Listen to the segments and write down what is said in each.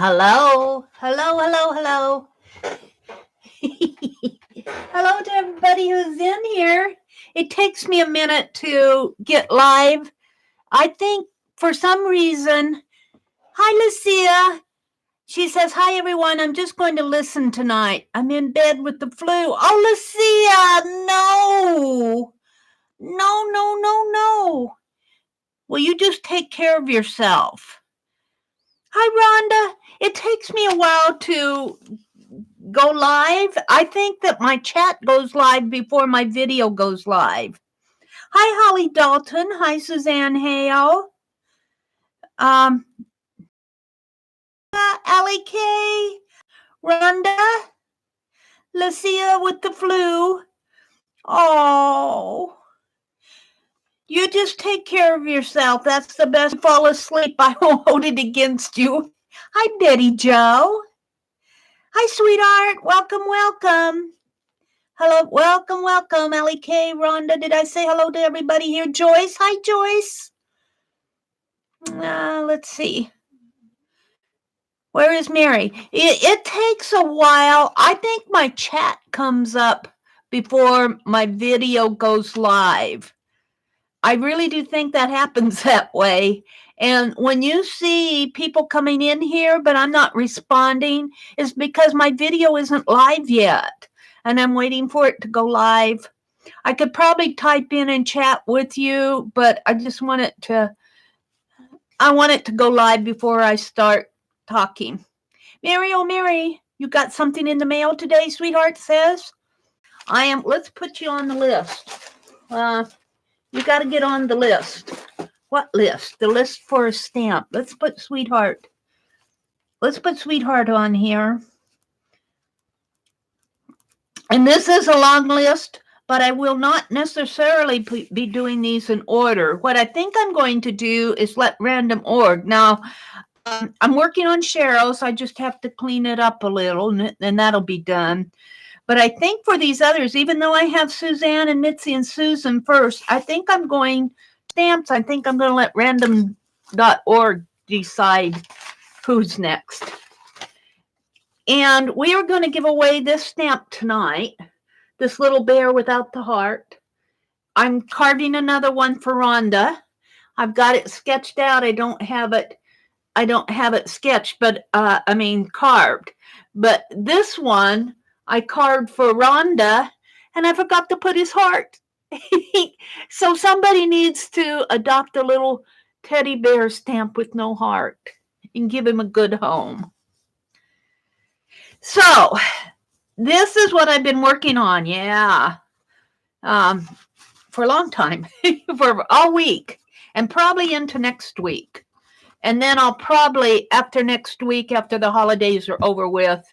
Hello, hello, hello, hello. Hello to everybody who's in here. It takes me a minute to get live. I think for some reason, hi, Lucia. She says, hi, everyone. I'm just going to listen tonight. I'm in bed with the flu. Oh, Lucia, no. No, no, no, no. Will you just take care of yourself? Hi, Rhonda. It takes me a while to go live. I think that my chat goes live before my video goes live. Hi, Holly Dalton. Hi, Suzanne Hale. Allie K. Rhonda. Lucia with the flu. Oh. You just take care of yourself. That's the best. Fall asleep. I won't hold it against you. Hi, Betty Joe. Hi, sweetheart. Welcome, welcome. Hello, welcome, welcome. Allie K, Rhonda. Did I say hello to everybody here? Joyce. Hi, Joyce. Let's see. Where is Mary? It takes a while. I think my chat comes up before my video goes live. I really do think that happens that way. And when you see people coming in here, but I'm not responding, it's because my video isn't live yet. And I'm waiting for it to go live. I could probably type in and chat with you, but I just want it to, go live before I start talking. Mary, oh Mary, you got something in the mail today, sweetheart says? Let's put you on the list. You got to get on the list. What list? The list for a stamp. Let's put sweetheart. Let's put sweetheart on here. And this is a long list, but I will not necessarily be doing these in order. What I think I'm going to do is let random org. Now, I'm working on Cheryl's. I just have to clean it up a little, and that'll be done. But I think for these others, even though I have Suzanne and Mitzi and Susan first, I think I'm going stamps. I think I'm going to let random.org decide who's next. And we are going to give away this stamp tonight, this little bear without the heart. I'm carving another one for Rhonda. I've got it sketched out. I don't have it sketched, but carved. But this one I carved for Rhonda, and I forgot to put his heart. So somebody needs to adopt a little teddy bear stamp with no heart and give him a good home. So this is what I've been working on, for a long time, for all week, and probably into next week. And then I'll probably, after next week, after the holidays are over with,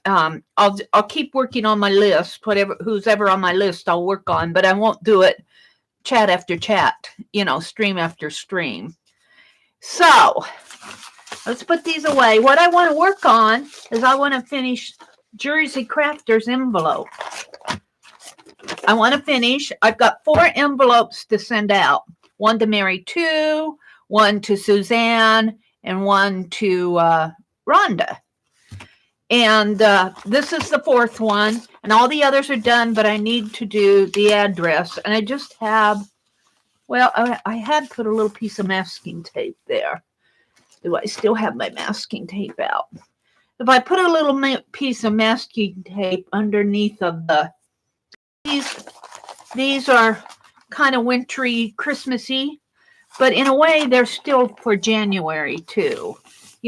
I'll keep working on my list. Who's ever on my list, I'll work on, but I won't do it chat after chat, stream after stream. So let's put these away. What I want to work on is I want to finish Jersey Crafter's envelope. I've got 4 envelopes to send out. One to Mary 2, one to Suzanne, and one to Rhonda. And this is the 4th one, and all the others are done, but I need to do the address. And I just have, I had put a little piece of masking tape there. Do I still have my masking tape out? If I put a little piece of masking tape underneath of these are kind of wintry, Christmassy, but in a way, they're still for January, too.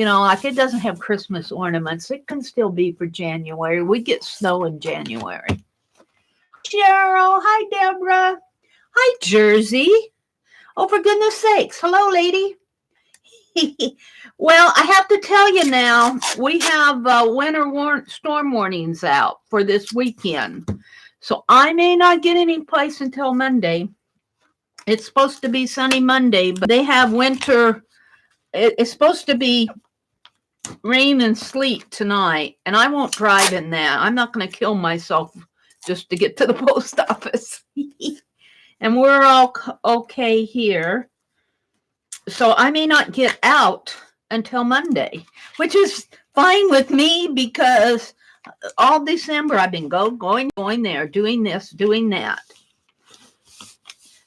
Like it doesn't have Christmas ornaments. It can still be for January. We get snow in January. Cheryl. Hi, Deborah. Hi, Jersey. Oh, for goodness sakes. Hello, lady. Well, I have to tell you now, we have winter storm warnings out for this weekend. So I may not get any place until Monday. It's supposed to be sunny Monday, but they have winter. It's supposed to be rain and sleet tonight, and I won't drive in that. I'm not going to kill myself just to get to the post office. And we're all okay here. So I may not get out until Monday, which is fine with me because all December I've been going there, doing this, doing that.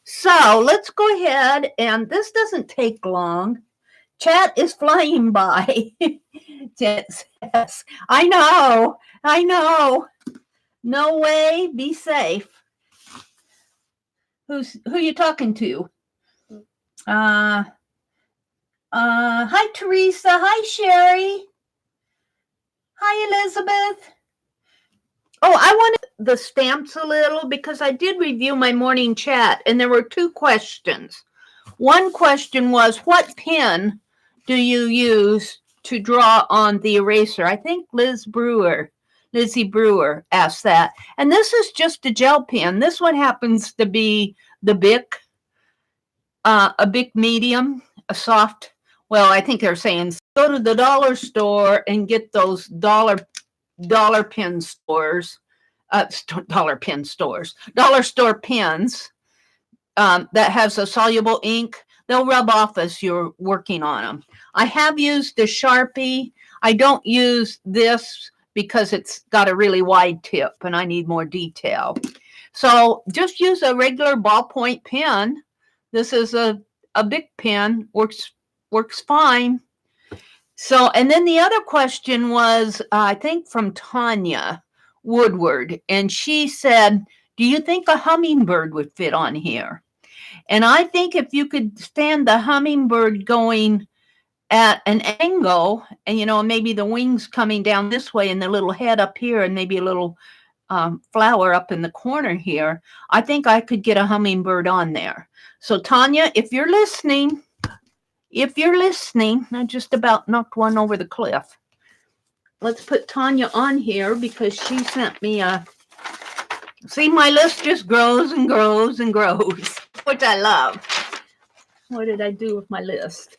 So let's go ahead, and this doesn't take long. Chat is flying by. Chat says, I know. No way, be safe. Who you talking to? Hi Teresa. Hi Sherry. Hi Elizabeth. Oh, I wanted the stamps a little because I did review my morning chat and there were two questions. One question was, what pen do you use to draw on the eraser? I think Lizzie Brewer asked that. And this is just a gel pen. This one happens to be the Bic, a Bic medium, a soft. Well, I think they're saying go to the dollar store and get those dollar pen stores, dollar store pens that has a soluble ink. They'll rub off as you're working on them. I have used the Sharpie. I don't use this because it's got a really wide tip and I need more detail. So just use a regular ballpoint pen. This is a Bic pen, works fine. So, and then the other question was, I think from Tanya Woodward, and she said, do you think a hummingbird would fit on here? And I think if you could stand the hummingbird going at an angle, and maybe the wings coming down this way and the little head up here and maybe a little flower up in the corner here, I think I could get a hummingbird on there. So Tanya, if you're listening, I just about knocked one over the cliff. Let's put Tanya on here because she sent me see, my list just grows and grows and grows, which I love. What did I do with my list?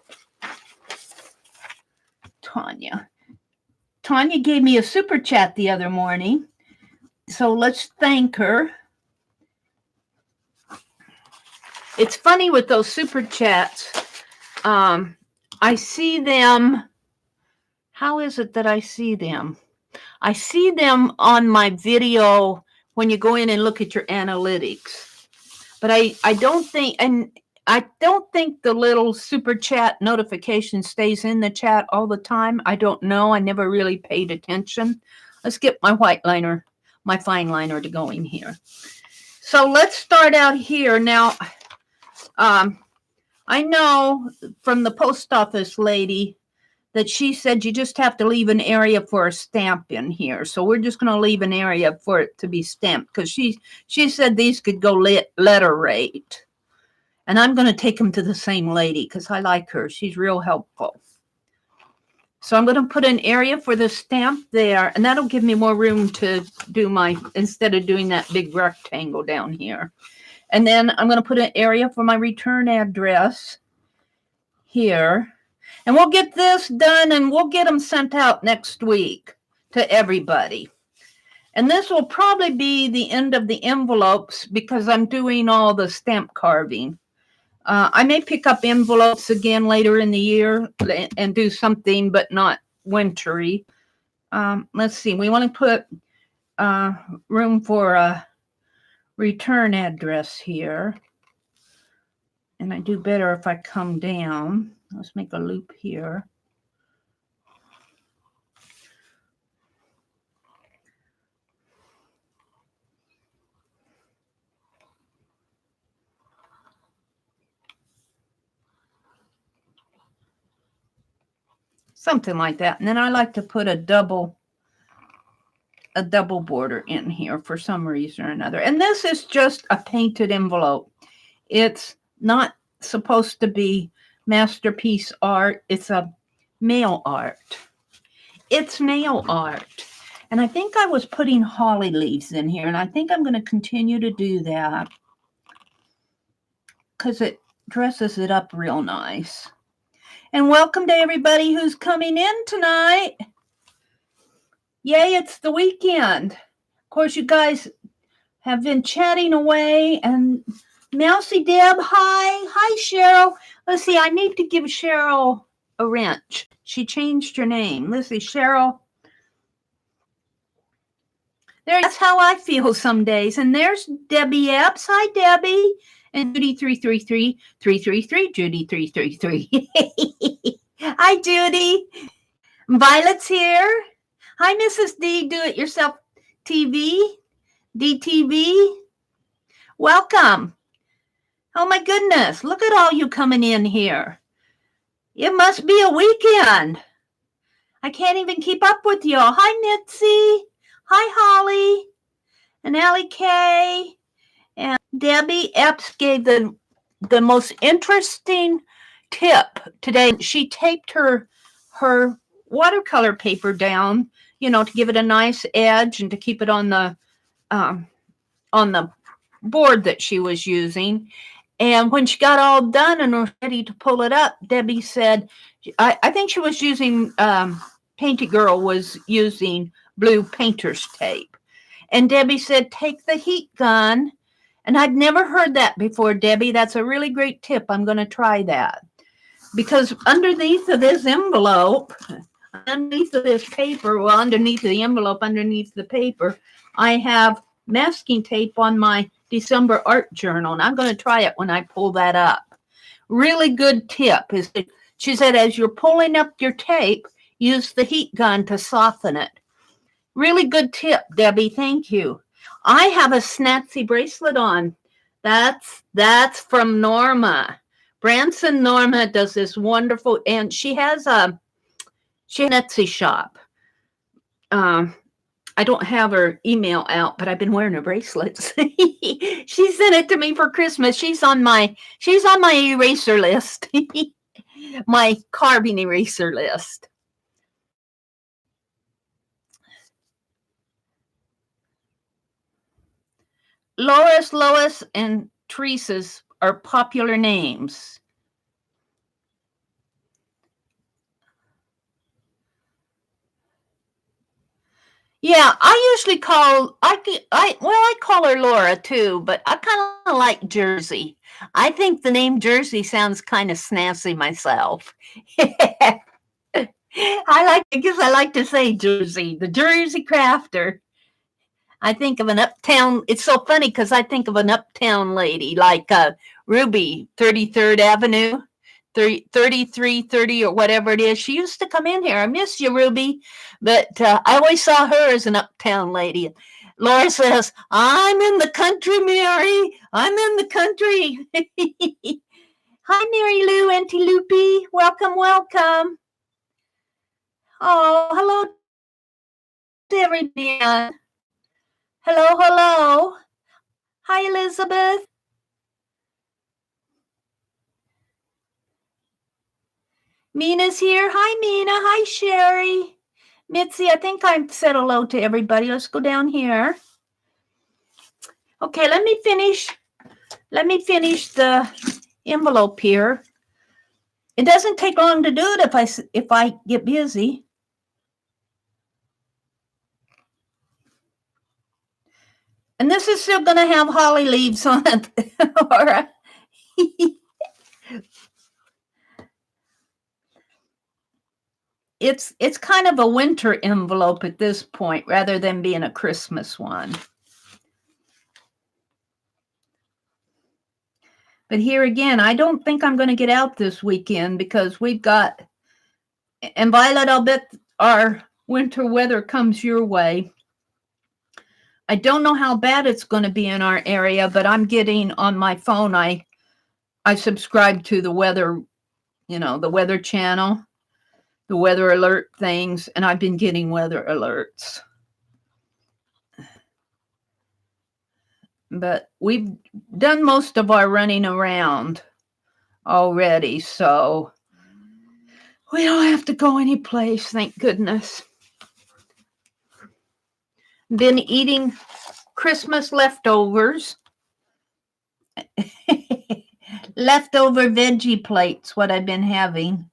Tanya gave me a super chat the other morning. So let's thank her. It's funny with those super chats. I see them. How is it that I see them? I see them on my video when you go in and look at your analytics. But I don't think the little super chat notification stays in the chat all the time. I don't know. I never really paid attention. Let's get my white liner, my fine liner to going here. So let's start out here. Now, I know from the post office lady that she said you just have to leave an area for a stamp in here. So we're just going to leave an area for it to be stamped because she said these could go letter rate. And I'm going to take them to the same lady because I like her. She's real helpful. So I'm going to put an area for the stamp there, and that'll give me more room to do instead of doing that big rectangle down here. And then I'm going to put an area for my return address here. And we'll get this done, and we'll get them sent out next week to everybody. And this will probably be the end of the envelopes because I'm doing all the stamp carving. I may pick up envelopes again later in the year and do something, but not wintry. Let's see. We want to put room for a return address here. And I do better if I come down. Let's make a loop here. Something like that. And then I like to put a double border in here for some reason or another. And this is just a painted envelope. It's not supposed to be masterpiece art. It's a mail art. It's mail art. And I think I was putting holly leaves in here, and I think I'm going to continue to do that because it dresses it up real nice. And welcome to everybody who's coming in tonight. Yay, it's the weekend. Of course, you guys have been chatting away. And Mousy Deb, hi. Hi, Cheryl. Let's see, I need to give Cheryl a wrench. She changed her name. Let's see, Cheryl. That's how I feel some days. And there's Debbie Epps. Hi, Debbie. And Judy 333 Judy 333. Hi, Judy. Violet's here. Hi, Mrs. D. Do It Yourself TV. DTV. Welcome. Oh my goodness. Look at all you coming in here. It must be a weekend. I can't even keep up with y'all. Hi, Mitzi. Hi, Holly. And Allie K. And Debbie Epps gave the most interesting tip today. She taped her watercolor paper down, to give it a nice edge and to keep it on the board that she was using. And when she got all done and was ready to pull it up, Debbie said, I think she was using, Painty Girl was using blue painter's tape. And Debbie said, take the heat gun. And I'd never heard that before, Debbie. That's a really great tip. I'm going to try that. Because underneath of this envelope, underneath of this paper, well, underneath of the envelope, underneath the paper, I have masking tape on my December art journal. And I'm going to try it when I pull that up. Really good tip. She said, as you're pulling up your tape, use the heat gun to soften it. Really good tip, Debbie. Thank you. I have a Snazzy bracelet on. That's from Norma. Branson Norma does this wonderful, and she has a Etsy shop. I don't have her email out, but I've been wearing her bracelets. She sent it to me for Christmas. She's on my eraser list. My carving eraser list. Lois, and Teresa's are popular names. Yeah, I usually call I call her Laura too, but I kind of like Jersey. I think the name Jersey sounds kind of snazzy myself. I like to say Jersey, the Jersey crafter. I think of an uptown. It's so funny because I think of an uptown lady like Ruby, 33rd Avenue, 3330 or whatever it is. She used to come in here. I miss you, Ruby. But I always saw her as an uptown lady. Laura says, I'm in the country, Mary. I'm in the country. Hi, Mary Lou, Auntie Loopy. Welcome, welcome. Oh, hello to everyone. Hello. Hi, Elizabeth. Mina's here. Hi, Mina. Hi, Sherry. Mitzi, I think I've said hello to everybody. Let's go down here. Okay, let me finish the envelope here. It doesn't take long to do it if I get busy. And this is still going to have holly leaves on it. It's kind of a winter envelope at this point rather than being a Christmas one. But here again, I don't think I'm going to get out this weekend because we've got, and Violet, I'll bet our winter weather comes your way. I don't know how bad it's going to be in our area, but I'm getting on my phone. I subscribe to the weather, the weather channel, the weather alert things, and I've been getting weather alerts. But we've done most of our running around already, so we don't have to go any place, thank goodness. Been eating Christmas leftovers. Leftover veggie plates, what I've been having.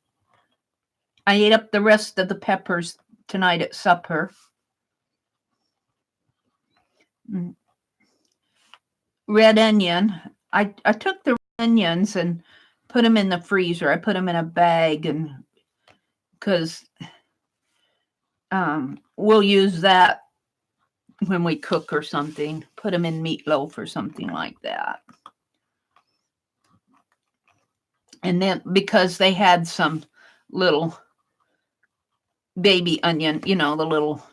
I ate up the rest of the peppers tonight at supper. Red onion. I took the onions and put them in the freezer. I put them in a bag and because we'll use that when we cook or something. Put them in meatloaf or something like that. And then because they had some little baby onion, the little,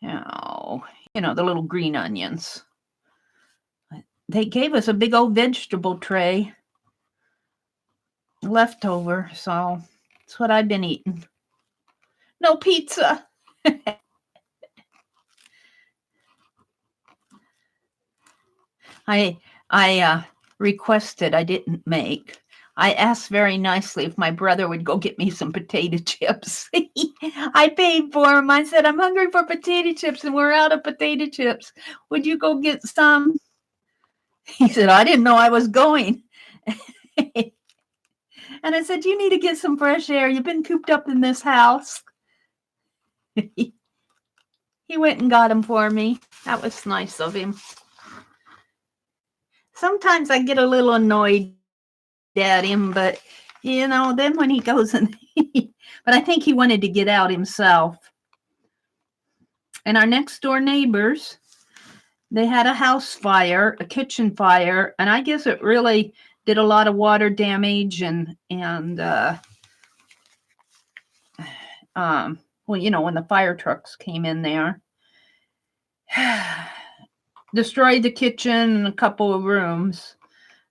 the little green onions. They gave us a big old vegetable tray leftover, so that's what I've been eating. No pizza. I requested, I didn't make. I asked very nicely if my brother would go get me some potato chips. I paid for them. I said, I'm hungry for potato chips and we're out of potato chips. Would you go get some? He said, I didn't know I was going. And I said, you need to get some fresh air. You've been cooped up in this house. He went and got them for me. That was nice of him. Sometimes I get a little annoyed at him, but then when he goes and but I think he wanted to get out himself. And our next door neighbors, they had a house fire, a kitchen fire, and I guess it really did a lot of water damage and when the fire trucks came in there, destroyed the kitchen and a couple of rooms.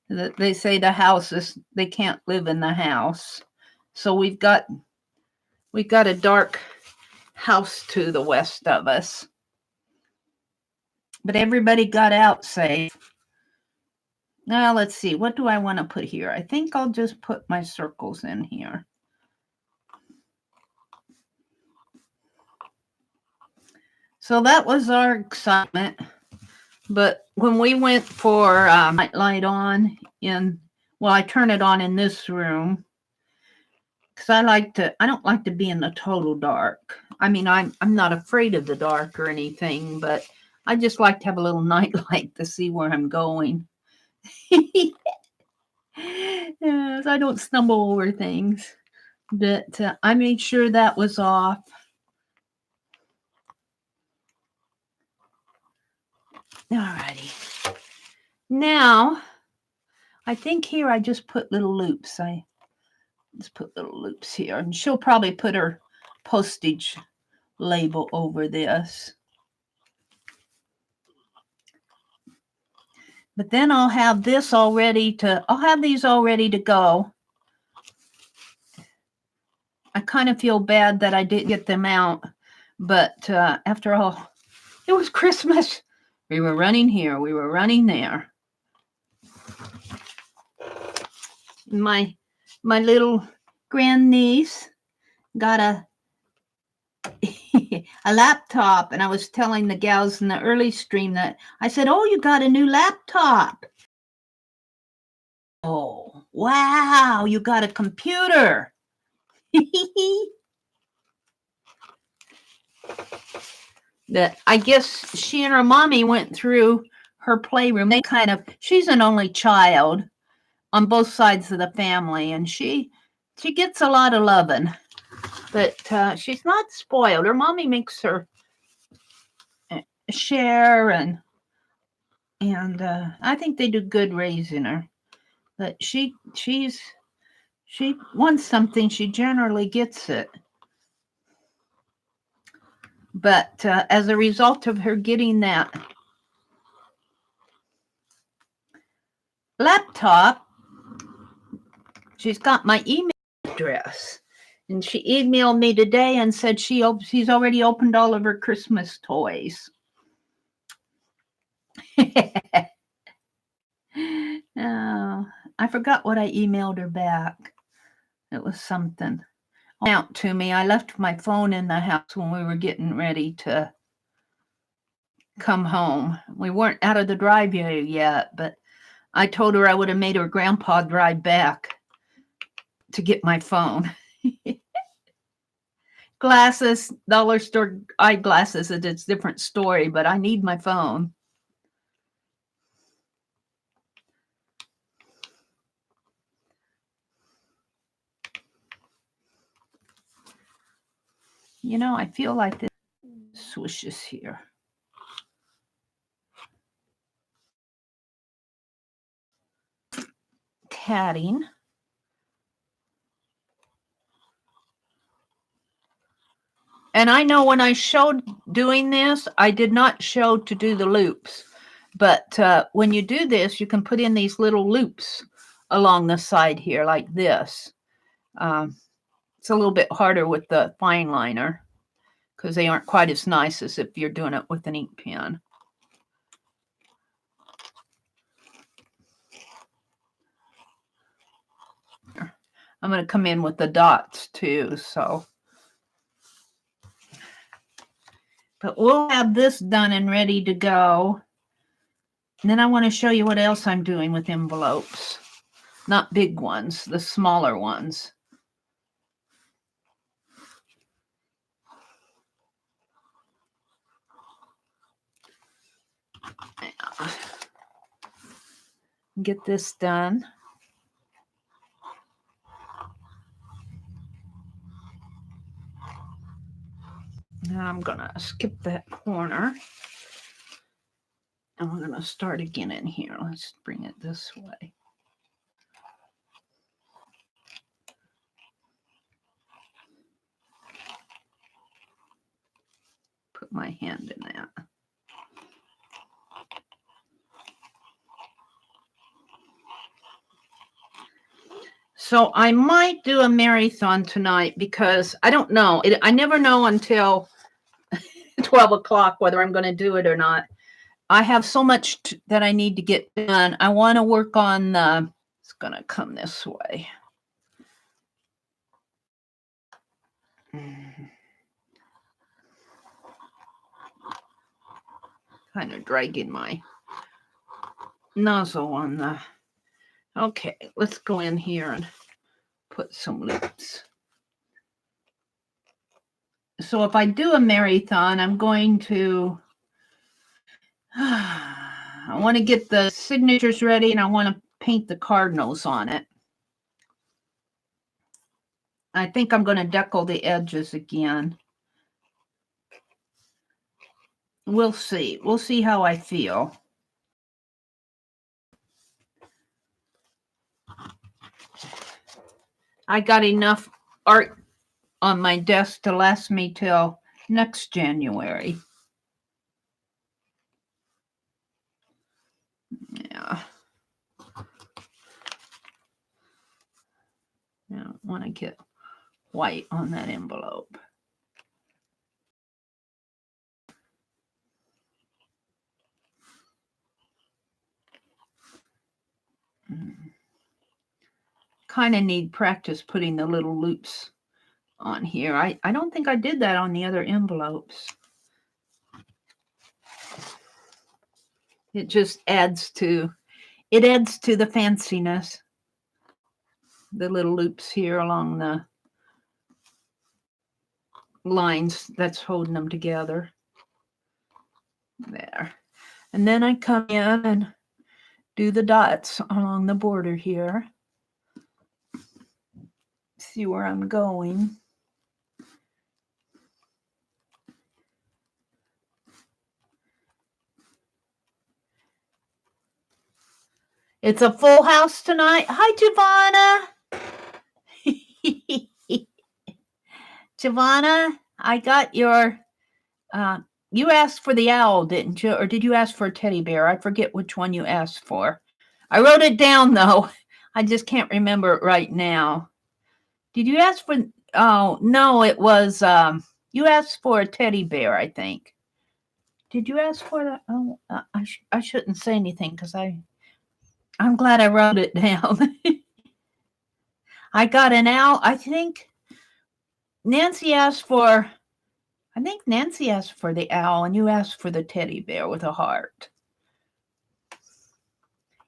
They say the house they can't live in the house. So we've got a dark house to the west of us. But everybody got out safe. Now let's see, what do I want to put here? I think I'll just put my circles in here. So that was our excitement. But when we went for nightlight on I turn it on in this room because I don't like to be in the total dark. I mean, I'm not afraid of the dark or anything, but I just like to have a little nightlight to see where I'm going. Yes, I don't stumble over things. But I made sure that was off. Alrighty. Now, I think here I just put little loops. I just put little loops here. And she'll probably put her postage label over this. But then I'll have these all ready to go. I kind of feel bad that I didn't get them out. But after all, it was Christmas. We were running here. We were running there. My little grandniece got a laptop, and I was telling the gals in the early stream that I said, "Oh, you got a new laptop." Oh, wow, you got a computer. That I guess she and her mommy went through her playroom. She's an only child on both sides of the family, and she gets a lot of loving, but she's not spoiled. Her mommy makes her share, and I think they do good raising her. But she wants something, she generally gets it. But as a result of her getting that laptop, she's got my email address. And she emailed me today and said she's already opened all of her Christmas toys. Oh, I forgot what I emailed her back. It was something. Out to me. I left my phone in the house when we were getting ready to come home. We weren't out of the driveway yet, but I told her I would have made her grandpa drive back to get my phone. Glasses, dollar store eyeglasses, it's a different story, but I need my phone. You know, I feel like this swooshes here. Tatting. And I know when I showed doing this, I did not show to do the loops. But when you do this, you can put in these little loops along the side here like this. It's a little bit harder with the fine liner because they aren't quite as nice as if you're doing it with an ink pen. I'm going to come in with the dots too, so. But we'll have this done and ready to go. And then I want to show you what else I'm doing with envelopes. Not big ones, the smaller ones. Get this done. Now I'm going to skip that corner. And we're going to start again in here. Let's bring it this way. Put my hand in that. So I might do a marathon tonight because I don't know. I never know until 12 o'clock whether I'm going to do it or not. I have so much that I need to get done. I want to work on the, it's going to come this way. Kind of dragging my nozzle on the, okay, let's go in here and put some loops. So if I do a marathon, I'm going to, I want to get the signatures ready and I want to paint the cardinals on it. I think I'm going to decal the edges again. We'll see. We'll see how I feel. I got enough art on my desk to last me till next January. Yeah. I don't want to get white on that envelope. Kind of need practice putting the little loops on here. I don't think I did that on the other envelopes. It just adds to, it adds to the fanciness. The little loops here along the lines that's holding them together. There. And then I come in and do the dots along the border here. See where I'm going. It's a full house tonight. Hi, Giovanna. Giovanna, I got your, you asked for the owl, didn't you? Or did you ask for a teddy bear? I forget which one you asked for. I wrote it down, though. I just can't remember it right now. Did you ask for, oh, no, it was, you asked for a teddy bear, I think. Did you ask for that? Oh, I shouldn't say anything because I'm glad I wrote it down. I got an owl. I think Nancy asked for the owl and you asked for the teddy bear with a heart.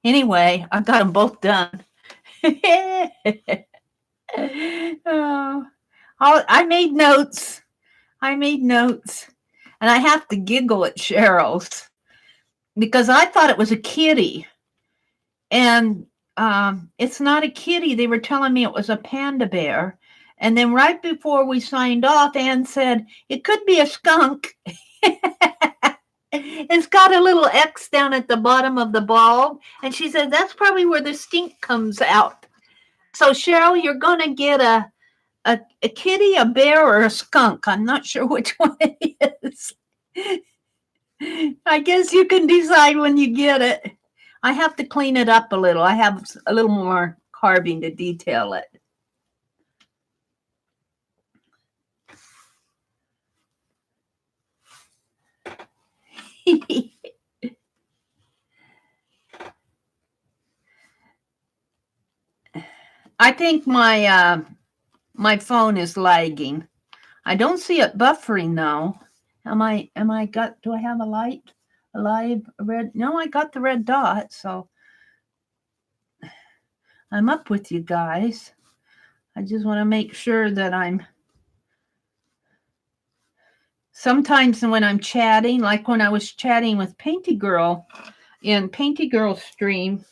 Anyway, I got them both done. Oh, I made notes. And I have to giggle at Cheryl's because I thought it was a kitty. And it's not a kitty. They were telling me it was a panda bear. And then right before we signed off, Ann said, it could be a skunk. It's got a little X down at the bottom of the bulb. And she said, that's probably where the stink comes out. So, Cheryl, you're going to get a kitty, a bear, or a skunk. I'm not sure which one it is. I guess you can decide when you get it. I have to clean it up a little. I have a little more carving to detail it. I think my my phone is lagging. I don't see it buffering though. Do I have a light? A live red? No, I got the red dot, so I'm up with you guys. I just want to make sure that I'm. Sometimes when I'm chatting, like when I was chatting with Painty Girl in Painty Girl's stream,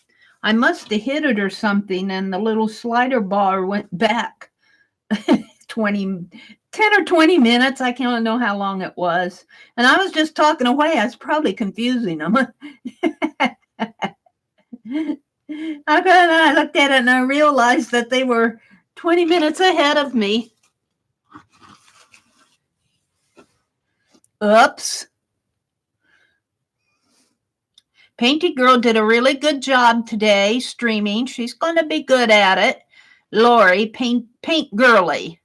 I must have hit it or something, and the little slider bar went back 10 or 20 minutes. I can't know how long it was. And I was just talking away. I was probably confusing them. I looked at it and I realized that they were 20 minutes ahead of me. Oops. Painty Girl did a really good job today streaming. She's going to be good at it. Lori, Paint Girly.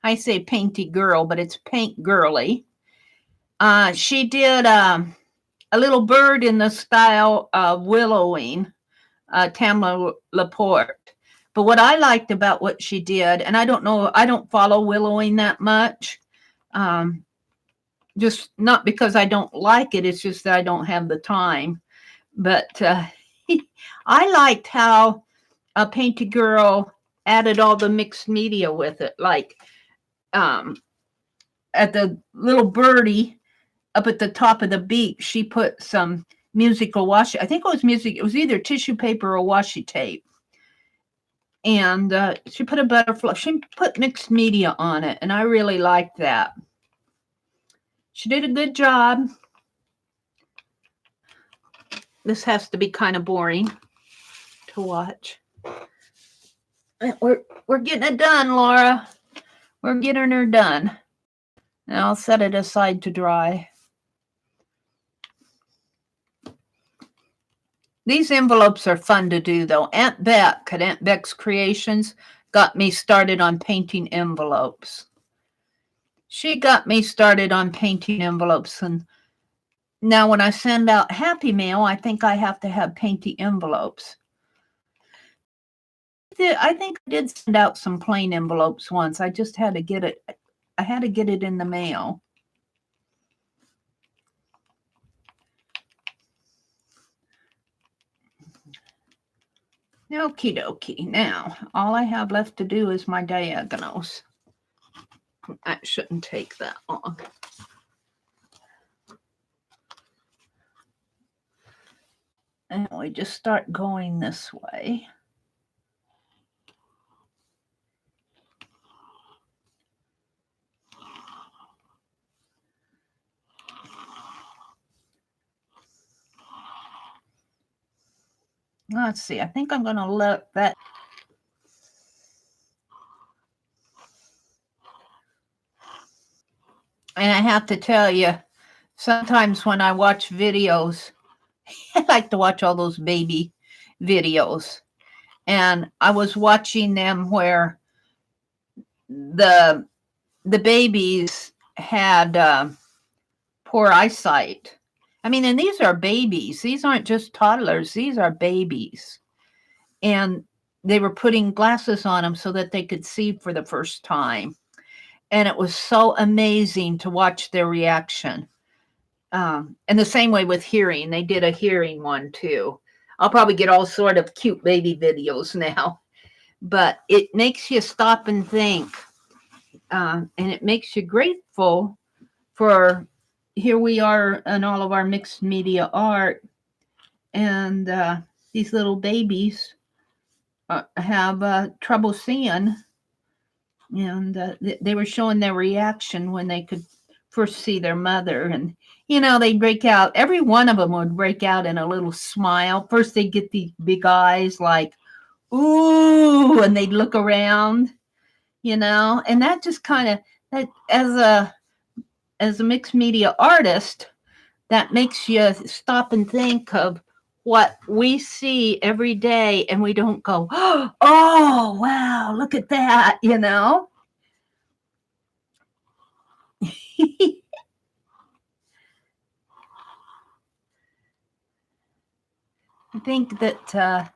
I say Painty Girl, but it's Paint Girly. She did a little bird in the style of willowing, Tamla Laporte. But what I liked about what she did, and I don't know, I don't follow willowing that much. Just not because I don't like it, it's just that I don't have the time. But I liked how Painty Girl added all the mixed media with it. Like at the little birdie up at the top of the beak, she put some musical washi. I think it was music. It was either tissue paper or washi tape. And she put a butterfly. She put mixed media on it, and I really liked that. She did a good job. This has to be kind of boring to watch. We're getting it done, Laura. We're getting her done. Now I'll set it aside to dry. These envelopes are fun to do, though. Aunt Beck at Aunt Beck's Creations got me started on painting envelopes. She got me started on painting envelopes, and now when I send out Happy Mail, I think I have to have painty envelopes. I think I did send out some plain envelopes once. I just had to get it. I had to get it in the mail. Okie dokie. Now, all I have left to do is my diagonals. That shouldn't take that long. And we just start going this way. Let's see. I think I'm going to let that. And I have to tell you, sometimes when I watch videos, I like to watch all those baby videos. And I was watching them where the babies had poor eyesight. I mean, and these are babies. These aren't just toddlers. These are babies. And they were putting glasses on them so that they could see for the first time. And it was so amazing to watch their reaction. And the same way with hearing. They did a hearing one too. I'll probably get all sort of cute baby videos now. But it makes you stop and think. And it makes you grateful for here we are in all of our mixed media art. And these little babies have trouble seeing. And they were showing their reaction when they could first see their mother. And, they'd break out, every one of them would break out in a little smile. First, they'd get these big eyes like, ooh, and they'd look around, and that just kind of, that as a mixed media artist, that makes you stop and think of what we see every day, and we don't go, oh, wow, look at that, I think that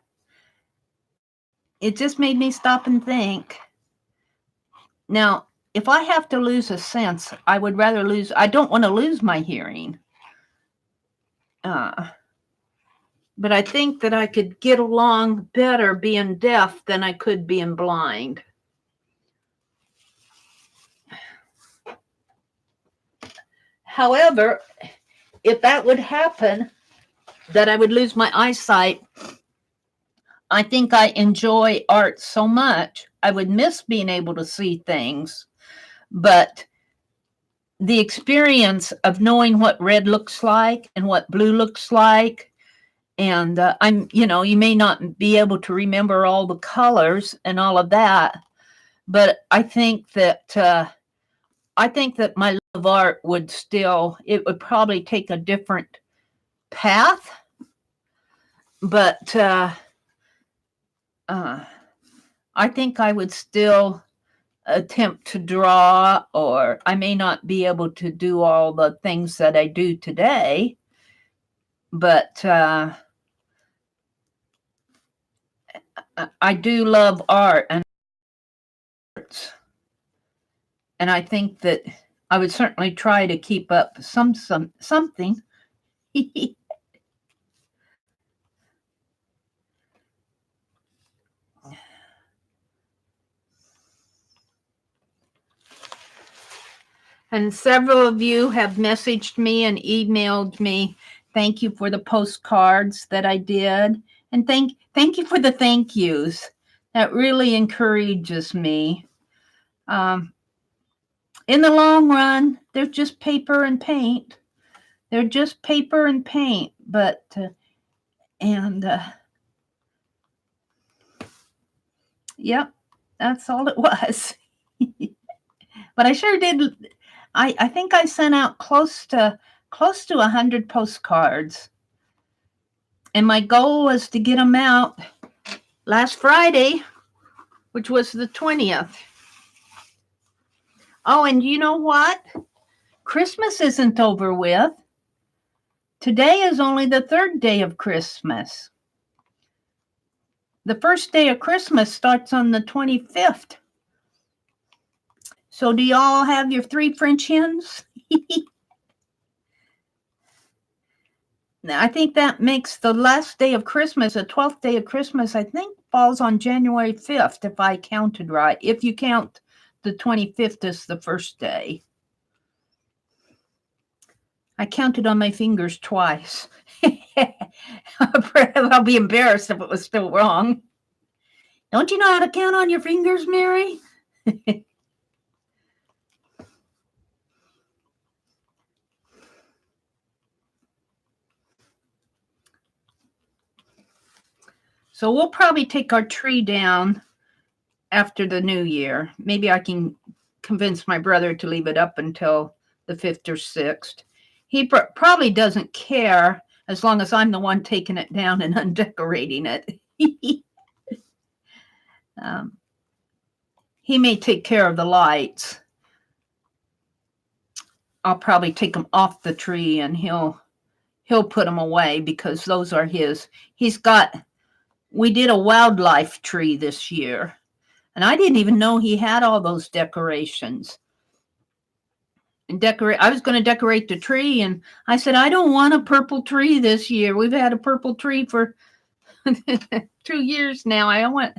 it just made me stop and think. Now, if I have to lose a sense, I would rather I don't want to lose my hearing. But I think that I could get along better being deaf than I could being blind. However, if that would happen, that I would lose my eyesight, I think I enjoy art so much, I would miss being able to see things. But the experience of knowing what red looks like and what blue looks like, and you may not be able to remember all the colors and all of that, but I think that my love of art would probably take a different path, but I think I would still attempt to draw, or I may not be able to do all the things that I do today, but I do love art and arts. And I think that I would certainly try to keep up something. And several of you have messaged me and emailed me. Thank you for the postcards that I did. And thank you for the thank yous. That really encourages me. In the long run, they're just paper and paint. They're just paper and paint. But, yep, that's all it was. But I sure did. I think I sent out close to 100 postcards. And my goal was to get them out last Friday, which was the 20th. Oh, and you know what? Christmas isn't over with. Today is only the third day of Christmas. The first day of Christmas starts on the 25th. So do y'all have your 3 French hens? I think that makes the last day of Christmas, the 12th day of Christmas, I think falls on January 5th, if I counted right. If you count the 25th as the first day. I counted on my fingers twice. I'll be embarrassed if it was still wrong. Don't you know how to count on your fingers, Mary? So we'll probably take our tree down after the new year. Maybe I can convince my brother to leave it up until the 5th or 6th. He probably doesn't care as long as I'm the one taking it down and undecorating it. He may take care of the lights. I'll probably take them off the tree and he'll put them away because those are his. We did a wildlife tree this year, and I didn't even know he had all those decorations. I was going to decorate the tree, and I said, I don't want a purple tree this year. We've had a purple tree for 2 years now. I want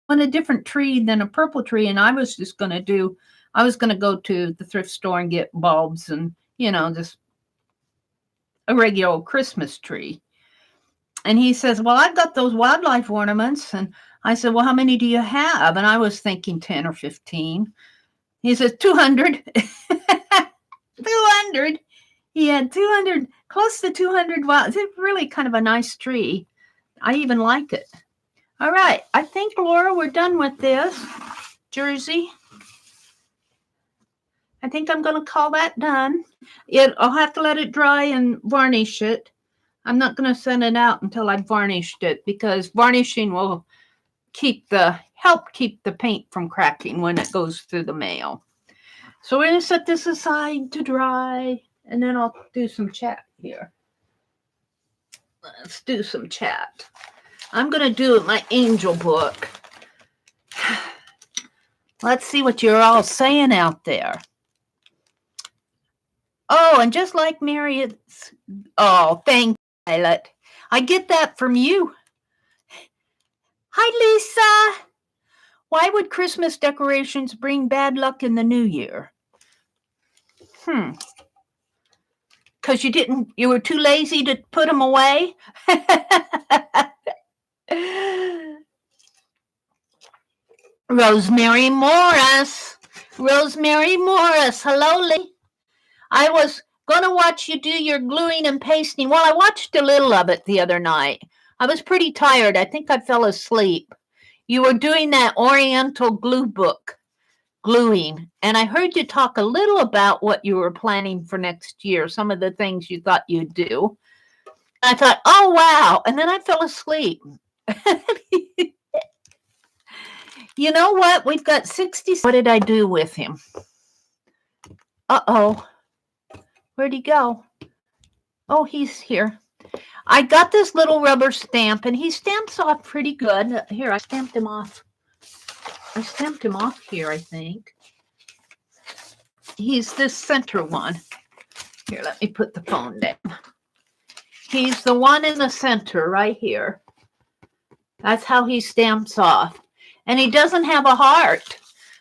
a different tree than a purple tree, and I was going to go to the thrift store and get bulbs and, just a regular Christmas tree. And he says, well, I've got those wildlife ornaments. And I said, well, how many do you have? And I was thinking 10 or 15. He says, 200. 200. He had 200, close to 200 watts. It's really kind of a nice tree. I even like it. All right. I think, Laura, we're done with this. Jersey. I think I'm going to call that done. I'll have to let it dry and varnish it. I'm not going to send it out until I've varnished it, because varnishing will help keep the paint from cracking when it goes through the mail. So we're going to set this aside to dry, and then I'll do some chat here. Let's do some chat. I'm going to do my angel book. Let's see what you're all saying out there. Oh, and just like Mary, thank you, Violet. I get that from you. Hi, Lisa. Why would Christmas decorations bring bad luck in the new year? Because you were too lazy to put them away? Rosemary Morris. Rosemary Morris. Hello, Lee. I was going to watch you do your gluing and pasting. Well, I watched a little of it the other night. I was pretty tired. I think I fell asleep. You were doing that Oriental glue book, gluing, and I heard you talk a little about what you were planning for next year, some of the things you thought you'd do. I thought, oh, wow. And then I fell asleep. You know what? We've got 60. What did I do with him? Uh-oh. Where'd he go? Oh, he's here. I got this little rubber stamp, and he stamps off pretty good. Here, I stamped him off. I stamped him off here, I think. He's this center one. Here, let me put the phone down. He's the one in the center right here. That's how he stamps off. And he doesn't have a heart.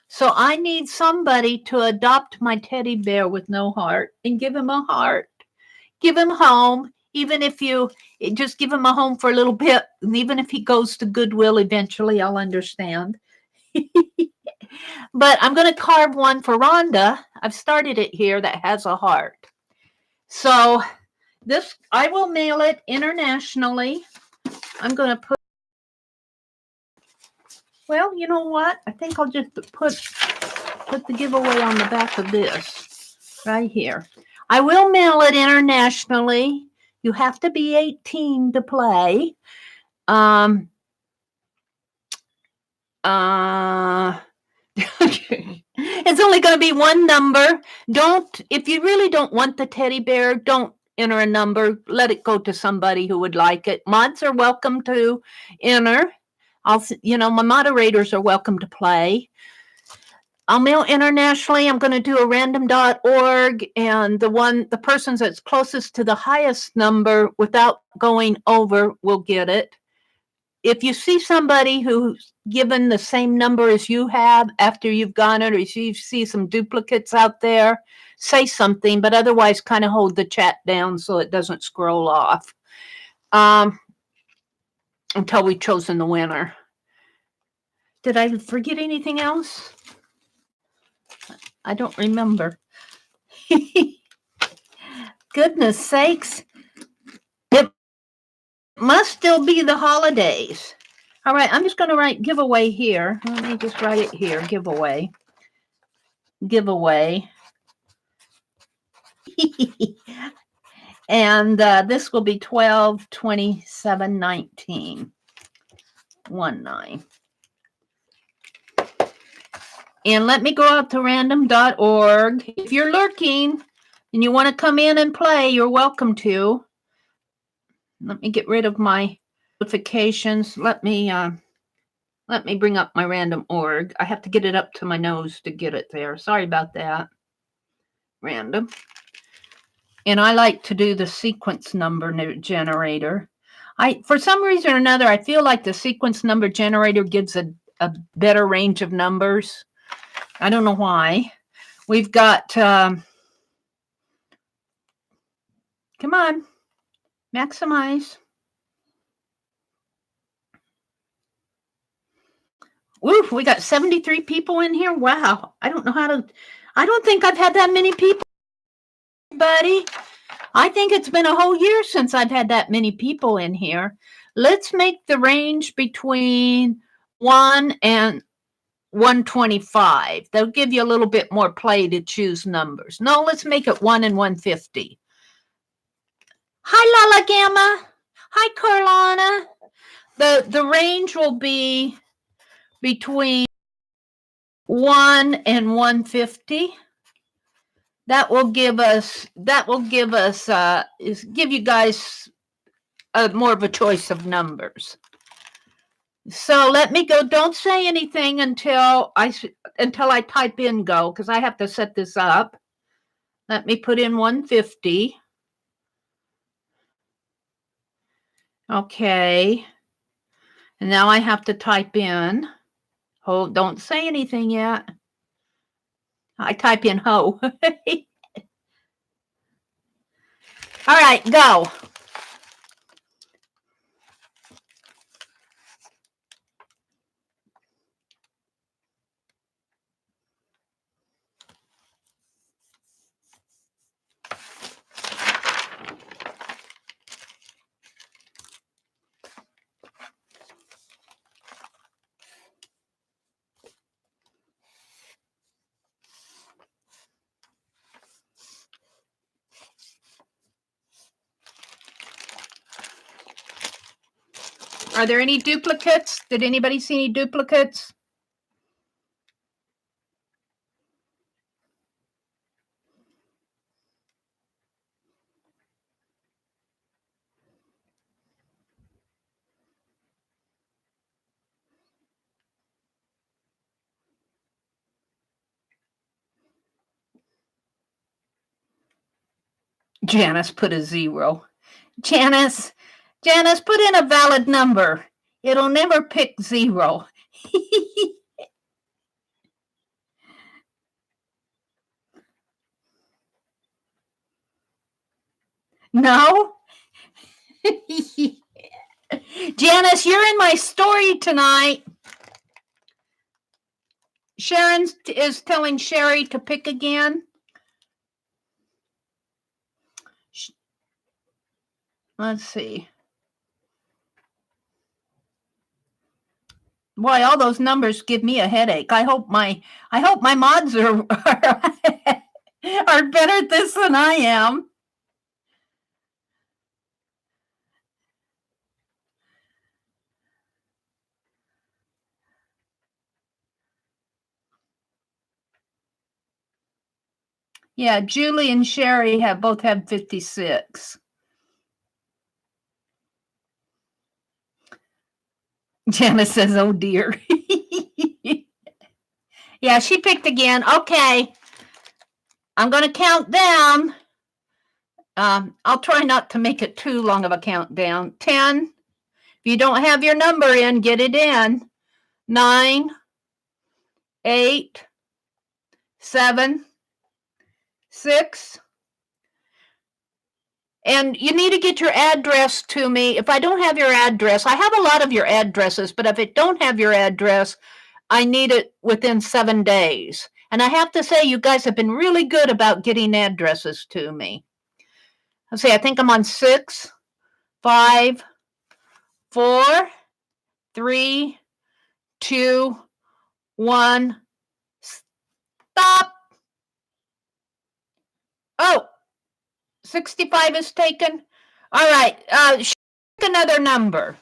So I need somebody to adopt my teddy bear with no heart and give him a heart. Give him home, even if you just give him a home for a little bit. And even if he goes to Goodwill eventually, I'll understand. But I'm going to carve one for Rhonda. I've started it here that has a heart. So this, I will mail it internationally. I'm going to put, well, you know what? I think I'll just put the giveaway on the back of this right here. I will mail it internationally. You have to be 18 to play. It's only going to be one number. If you really don't want the teddy bear, don't enter a number. Let it go to somebody who would like it. Mods are welcome to enter. My moderators are welcome to play. I'll mail internationally. I'm going to do a random.org, and the person that's closest to the highest number without going over will get it. If you see somebody who's given the same number as you have after you've gone it, or you see some duplicates out there, say something, but otherwise kind of hold the chat down so it doesn't scroll off until we've chosen the winner. Did I forget anything else? I don't remember. Goodness sakes. It must still be the holidays. All right, I'm just going to write giveaway here. Let me just write it here, giveaway. Giveaway. And this will be 12/27/19. 19. And let me go out to random.org. If you're lurking and you want to come in and play, you're welcome to. Let me get rid of my notifications. Let me bring up my random org. I have to get it up to my nose to get it there. Sorry about that. Random. And I like to do the sequence number generator. For some reason or another, I feel like the sequence number generator gives a better range of numbers. I don't know why. We've got, come on, maximize. Ooh, we got 73 people in here. Wow. I don't think I've had that many people, buddy. I think it's been a whole year since I've had that many people in here. Let's make the range between 1 and 125. They'll give you a little bit more play to choose numbers. No, let's make it 1 and 150. Hi, Lala Gamma. Hi, Carlana. The range will be between 1 and 150. That will give you guys more of a choice of numbers. So let me go. Don't say anything until I type in go, because I have to set this up. Let me put in 150. Okay. And now I have to type in. Hold, don't say anything yet. I type in ho. All right, go. Are there any duplicates? Did anybody see any duplicates? Janice put a 0. Janice, put in a valid number. It'll never pick 0. No? Janice, you're in my story tonight. Sharon is telling Sherry to pick again. Let's see. Boy, all those numbers give me a headache. I hope my mods are are better at this than I am. Yeah, Julie and Sherry both have 56. Janice says, oh dear. Yeah, she picked again. Okay. I'm going to count down. I'll try not to make it too long of a countdown. 10. If you don't have your number in, get it in. 9, 8, 7, 6. And you need to get your address to me. If I don't have your address, I have a lot of your addresses, but if it don't have your address, I need it within 7 days. And I have to say, you guys have been really good about getting addresses to me. Let's see, I think I'm on 6, 5, 4, 3, 2, 1. Stop. Oh, 65 is taken. All right. Another number.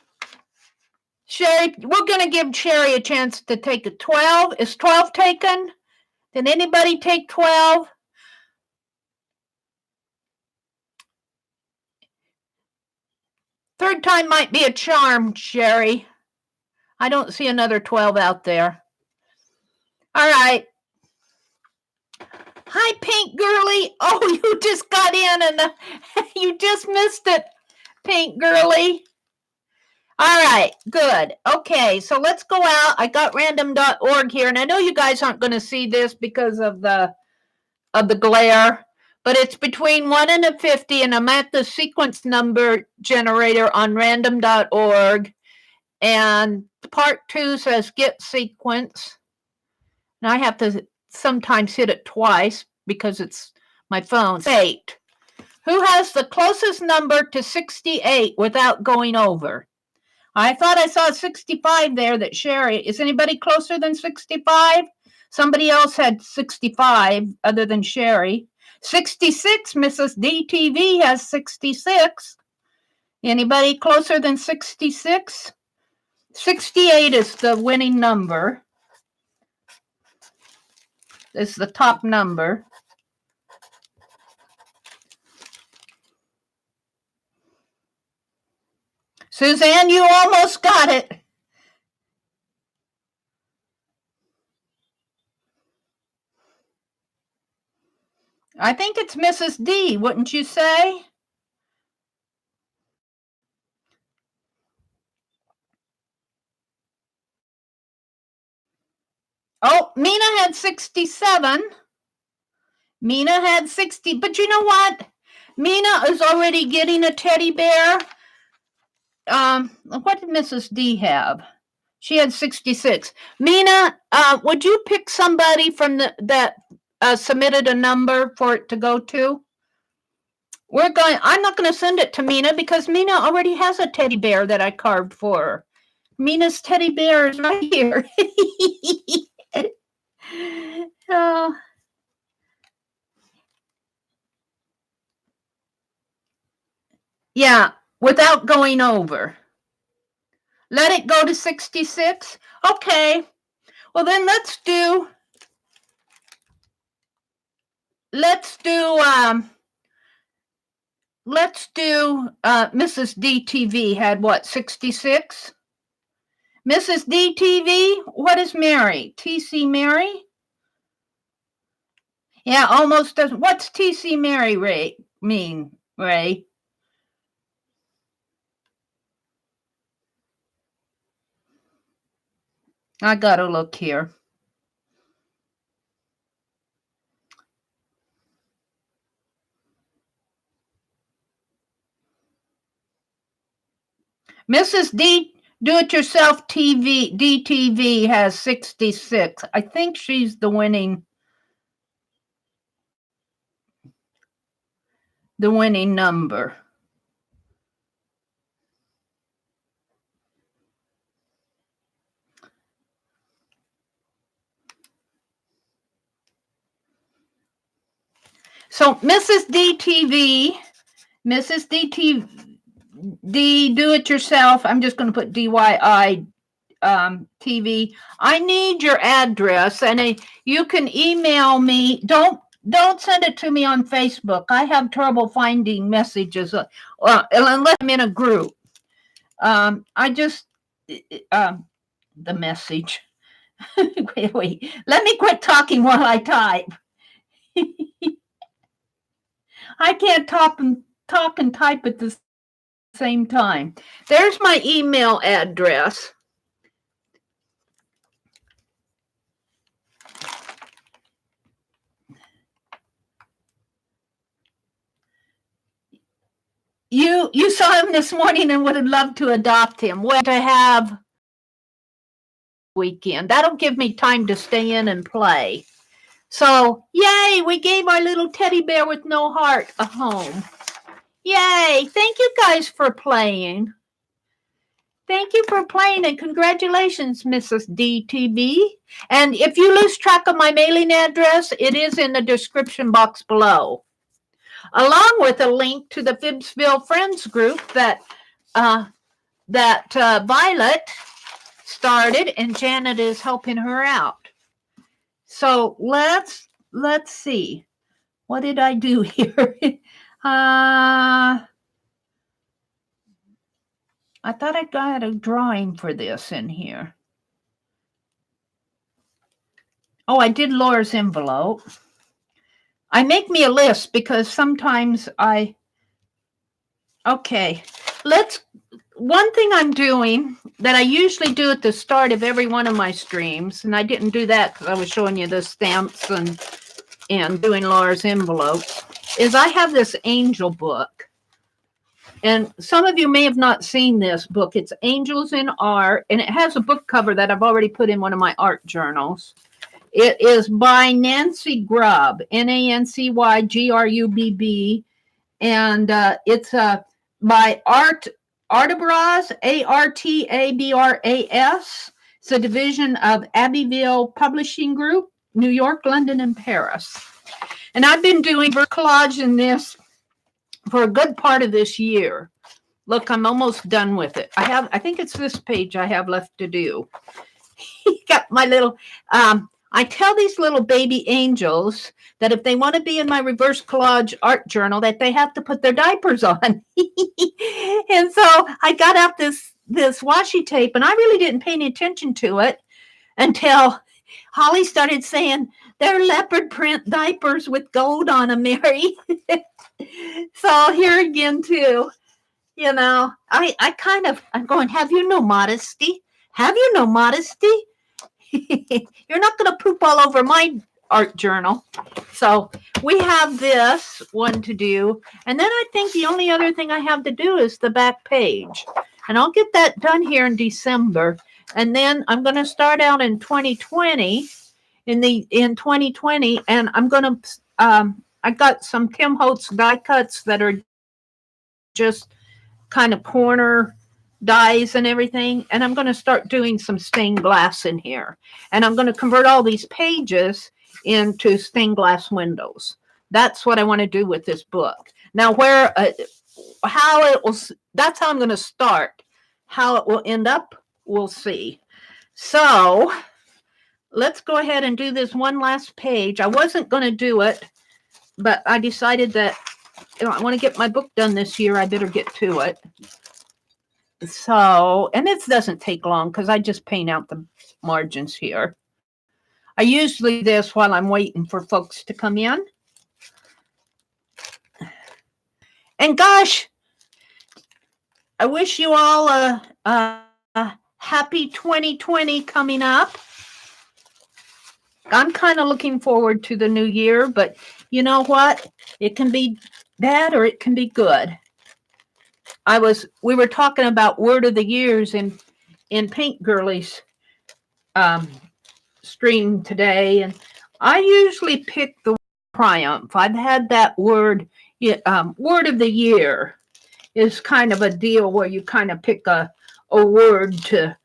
Sherry, we're going to give Sherry a chance to take a 12. Is 12 taken? Did anybody take 12? Third time might be a charm, Sherry. I don't see another 12 out there. All right. Hi, Pink Girly. Oh, you just got in and you just missed it, Pink Girly. All right, good. Okay, so let's go out. I got random.org here, and I know you guys aren't going to see this because of the glare, but it's between 1 and 50, and I'm at the sequence number generator on random.org. And part 2 says get sequence. And I have to sometimes hit it twice because it's my phone. 8. Who has the closest number to 68 without going over? I thought I saw 65 there that Sherry. Is anybody closer than 65? Somebody else had 65 other than Sherry. 66, Mrs. DTV has 66. Anybody closer than 66? 68 is the winning number. It's the top number. Suzanne, you almost got it. I think it's Mrs. D, wouldn't you say? Oh, Mina had 67. Mina had 60. But you know what? Mina is already getting a teddy bear. What did Mrs. D have? She had 66. Mina, would you pick somebody from that submitted a number for it to go to? I'm not going to send it to Mina because Mina already has a teddy bear that I carved for her. Mina's teddy bear is right here. Yeah, without going over. Let it go to 66? Okay. Well, then let's do Mrs. DTV had what, 66? Mrs. DTV, what is Mary? TC Mary? Yeah, almost doesn't. What's TC Mary mean, Ray? I gotta look here. Mrs. D Do-It-Yourself DTV has 66. I think she's the winning number. So Mrs. DTV, Do-It-Yourself, I'm just going to put DYI TV. I need your address, and you can email me. Don't send it to me on Facebook. I have trouble finding messages unless I'm in a group. I just the message. wait. Let me quit talking while I type. I can't talk and type at the same time. There's my email address. You saw him this morning and would have loved to adopt him. Well, to have weekend. That'll give me time to stay in and play. So, yay, we gave our little teddy bear with no heart a home. Yay, thank you guys for playing. Thank you for playing, and congratulations, Mrs. DTV. And if you lose track of my mailing address, it is in the description box below, along with a link to the FIBSville Friends group that Violet started, and Janet is helping her out. So let's see. What did I do here? I thought I got a drawing for this in here. Oh, I did Laura's envelope. I make me a list because sometimes okay, one thing I'm doing that I usually do at the start of every one of my streams, and I didn't do that because I was showing you the stamps and doing Laura's envelopes, is I have this angel book. And some of you may have not seen this book. It's Angels in Art, and it has a book cover that I've already put in one of my art journals. It is by Nancy Grubb, NancyGrubb, and it's by Artabras, Artabras. It's a division of Abbeville Publishing Group, New York, London, and Paris. And I've been doing collage in this for a good part of this year. Look, I'm almost done with it. I think it's this page I have left to do. Got my little, I tell these little baby angels that if they want to be in my reverse collage art journal, that they have to put their diapers on. And so I got out this washi tape, and I really didn't pay any attention to it until Holly started saying, they're leopard print diapers with gold on them, Mary. So here again, too, you know, I'm going, have you no modesty? Have you no modesty? You're not going to poop all over my art journal. So we have this one to do. And then I think the only other thing I have to do is the back page. And I'll get that done here in December. And then I'm going to start out in 2020. In 2020, and I'm going to, I got some Kim Holtz die cuts that are just kind of corner dies and everything. And I'm going to start doing some stained glass in here. And I'm going to convert all these pages into stained glass windows. That's what I want to do with this book. Now, how it will, that's how I'm going to start. How it will end up, we'll see. So let's go ahead and do this one last page. I wasn't going to do it, but I decided that if I want to get my book done this year, I better get to it. So, and this doesn't take long because I just paint out the margins here. I usually do this while I'm waiting for folks to come in. And gosh, I wish you all a happy 2020 coming up. I'm kind of looking forward to the new year, but you know what? It can be bad or it can be good. We were talking about word of the years in Paint Girlie's stream today, and I usually pick the word triumph. I've had that word. Word of the year is kind of a deal where you kind of pick a word to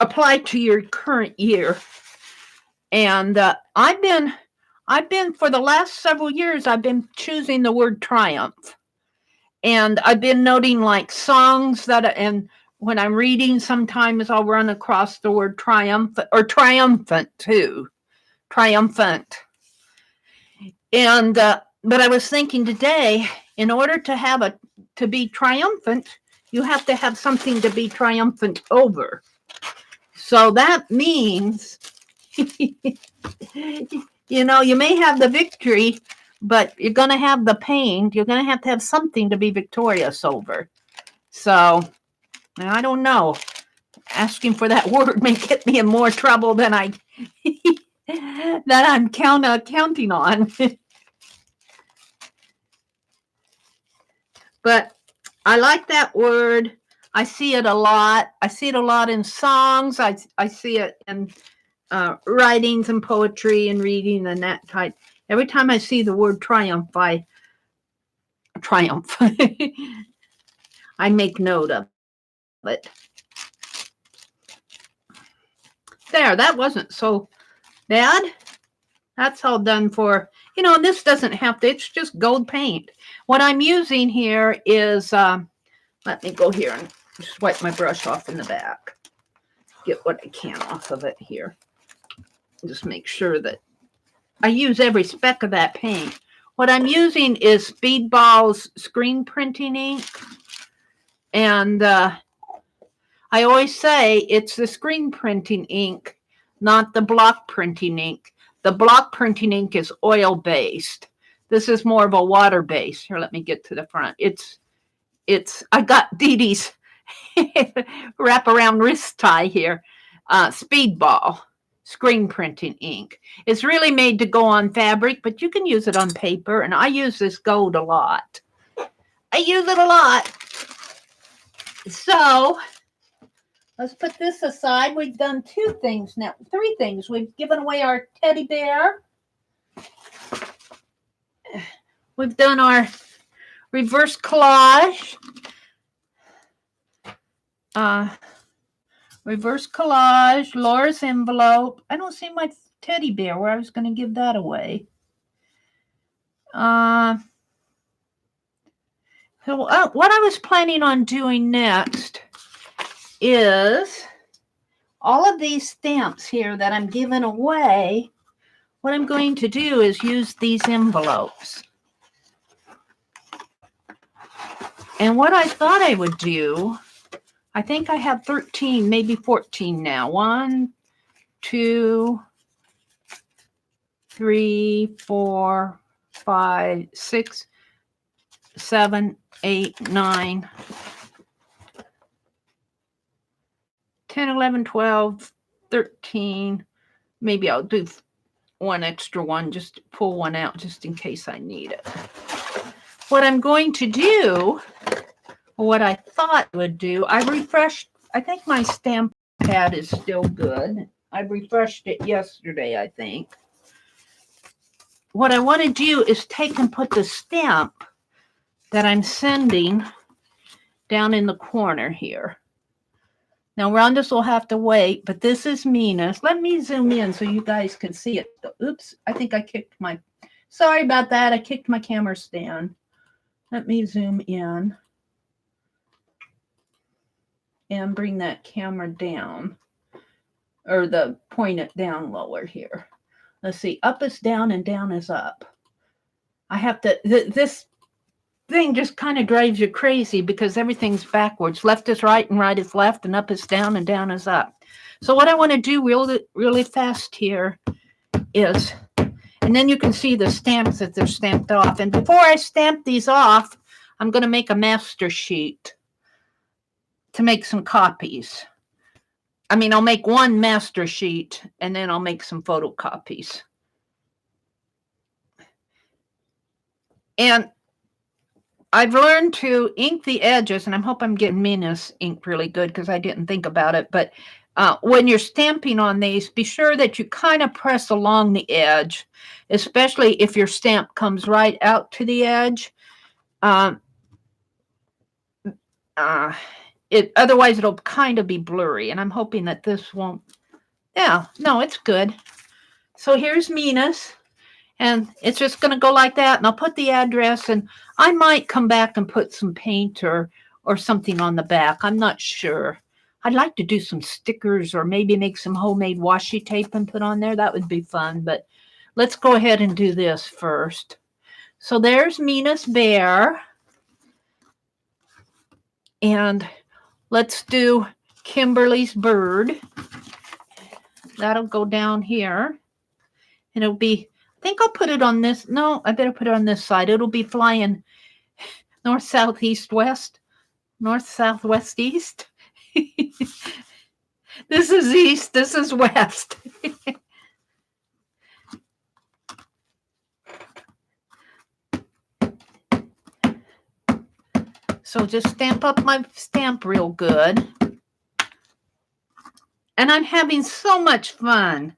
apply to your current year. And I've been for the last several years, I've been choosing the word triumph. And I've been noting like songs and when I'm reading, sometimes I'll run across the word triumph or triumphant too. Triumphant. And, but I was thinking today, in order to be triumphant, you have to have something to be triumphant over. So that means, you know, you may have the victory, but you're going to have the pain. You're going to have something to be victorious over. So I don't know. Asking for that word may get me in more trouble than I'm counting on. But I like that word. I see it a lot. I see it a lot in songs. I see it in writings and poetry and reading and that type. Every time I see the word triumph, I make note of it. There, that wasn't so bad. That's all done for, you know, this doesn't have to, it's just gold paint. What I'm using here is, let me go here and just wipe my brush off in the back. Get what I can off of it here. Just make sure that I use every speck of that paint. What I'm using is Speedball's screen printing ink. And I always say it's the screen printing ink, not the block printing ink. The block printing ink is oil-based. This is more of a water-based. Here, let me get to the front. I got Dee Dee's wrap-around wrist tie here. Speedball screen printing ink. It's really made to go on fabric, but you can use it on paper, and I use this gold a lot. I use it a lot. So let's put this aside. We've done 2 things now, 3 things. We've given away our teddy bear. We've done our reverse collage. Reverse collage, Laura's envelope. I don't see my teddy bear where I was going to give that away. So what I was planning on doing next is all of these stamps here that I'm giving away. What I'm going to do is use these envelopes. And what I thought I would do, I think I have 13, maybe 14 now. 1, 2, 3, 4, 5, 6, 7, 8, 9, 10, 11, 12, 13. Maybe I'll do one extra one, just pull one out just in case I need it. What I'm going to do, what I thought I would do, I refreshed, I think my stamp pad is still good. I refreshed it yesterday, I think. What I want to do is take and put the stamp that I'm sending down in the corner here. Now, Rhonda's will have to wait, but this is Mina's. Let me zoom in so you guys can see it. Oops, I think I kicked my, sorry about that. I kicked my camera stand. Let me zoom in and bring that camera down, or point it down lower here. Let's see, up is down and down is up. I have to, this thing just kind of drives you crazy because everything's backwards. Left is right and right is left, and up is down and down is up. So what I want to do really fast here is, and then you can see the stamps that they're stamped off. And before I stamp these off, I'm going to make a master sheet to make some copies. I mean, I'll make one master sheet and then I'll make some photocopies. And I've learned to ink the edges, and I hope I'm getting Mina's ink really good because I didn't think about it. But when you're stamping on these, be sure that you kind of press along the edge, especially if your stamp comes right out to the edge. Otherwise, it'll kind of be blurry, and I'm hoping that this won't. Yeah, no, it's good. So here's Mina's. And it's just going to go like that. And I'll put the address, and I might come back and put some paint or something on the back. I'm not sure. I'd like to do some stickers or maybe make some homemade washi tape and put on there. That would be fun. But let's go ahead and do this first. So there's Mina's bear. And let's do Kimberly's bird. That'll go down here. And it'll be, I think I'll put it on this. No, I better put it on this side. It'll be flying north, south, east, west. North, south, west, east. This is east. This is west. So just stamp up my stamp real good. And I'm having so much fun.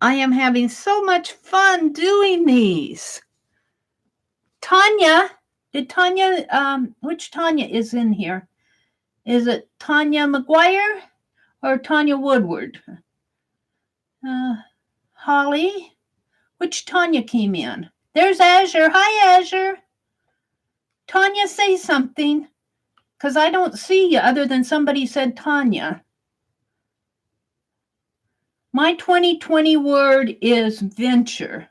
I am having so much fun doing these. Tanya, which Tanya is in here? Is it Tanya McGuire or Tanya Woodward? Holly, which Tanya came in? There's Azure. Hi, Azure. Tanya, say something, because I don't see you other than somebody said Tanya. My 2020 word is venture.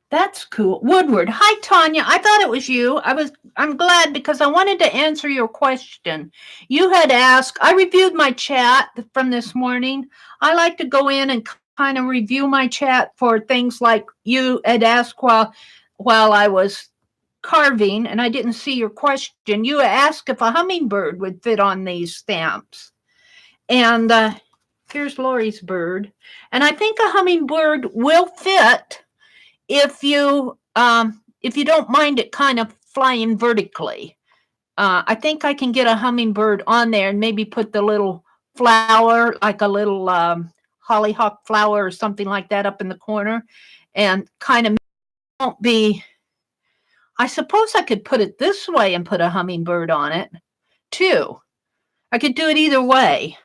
That's cool. Woodward. Hi, Tanya. I thought it was you. I'm glad because I wanted to answer your question. You had asked, I reviewed my chat from this morning. I like to go in and kind of review my chat for things like you had asked while I was carving, and I didn't see your question. You asked if a hummingbird would fit on these stamps. And Here's Lori's bird. And I think a hummingbird will fit if you don't mind it kind of flying vertically. I think I can get a hummingbird on there and maybe put the little flower, like a little hollyhock flower or something like that up in the corner, and kind of won't be. I suppose I could put it this way and put a hummingbird on it too. I could do it either way.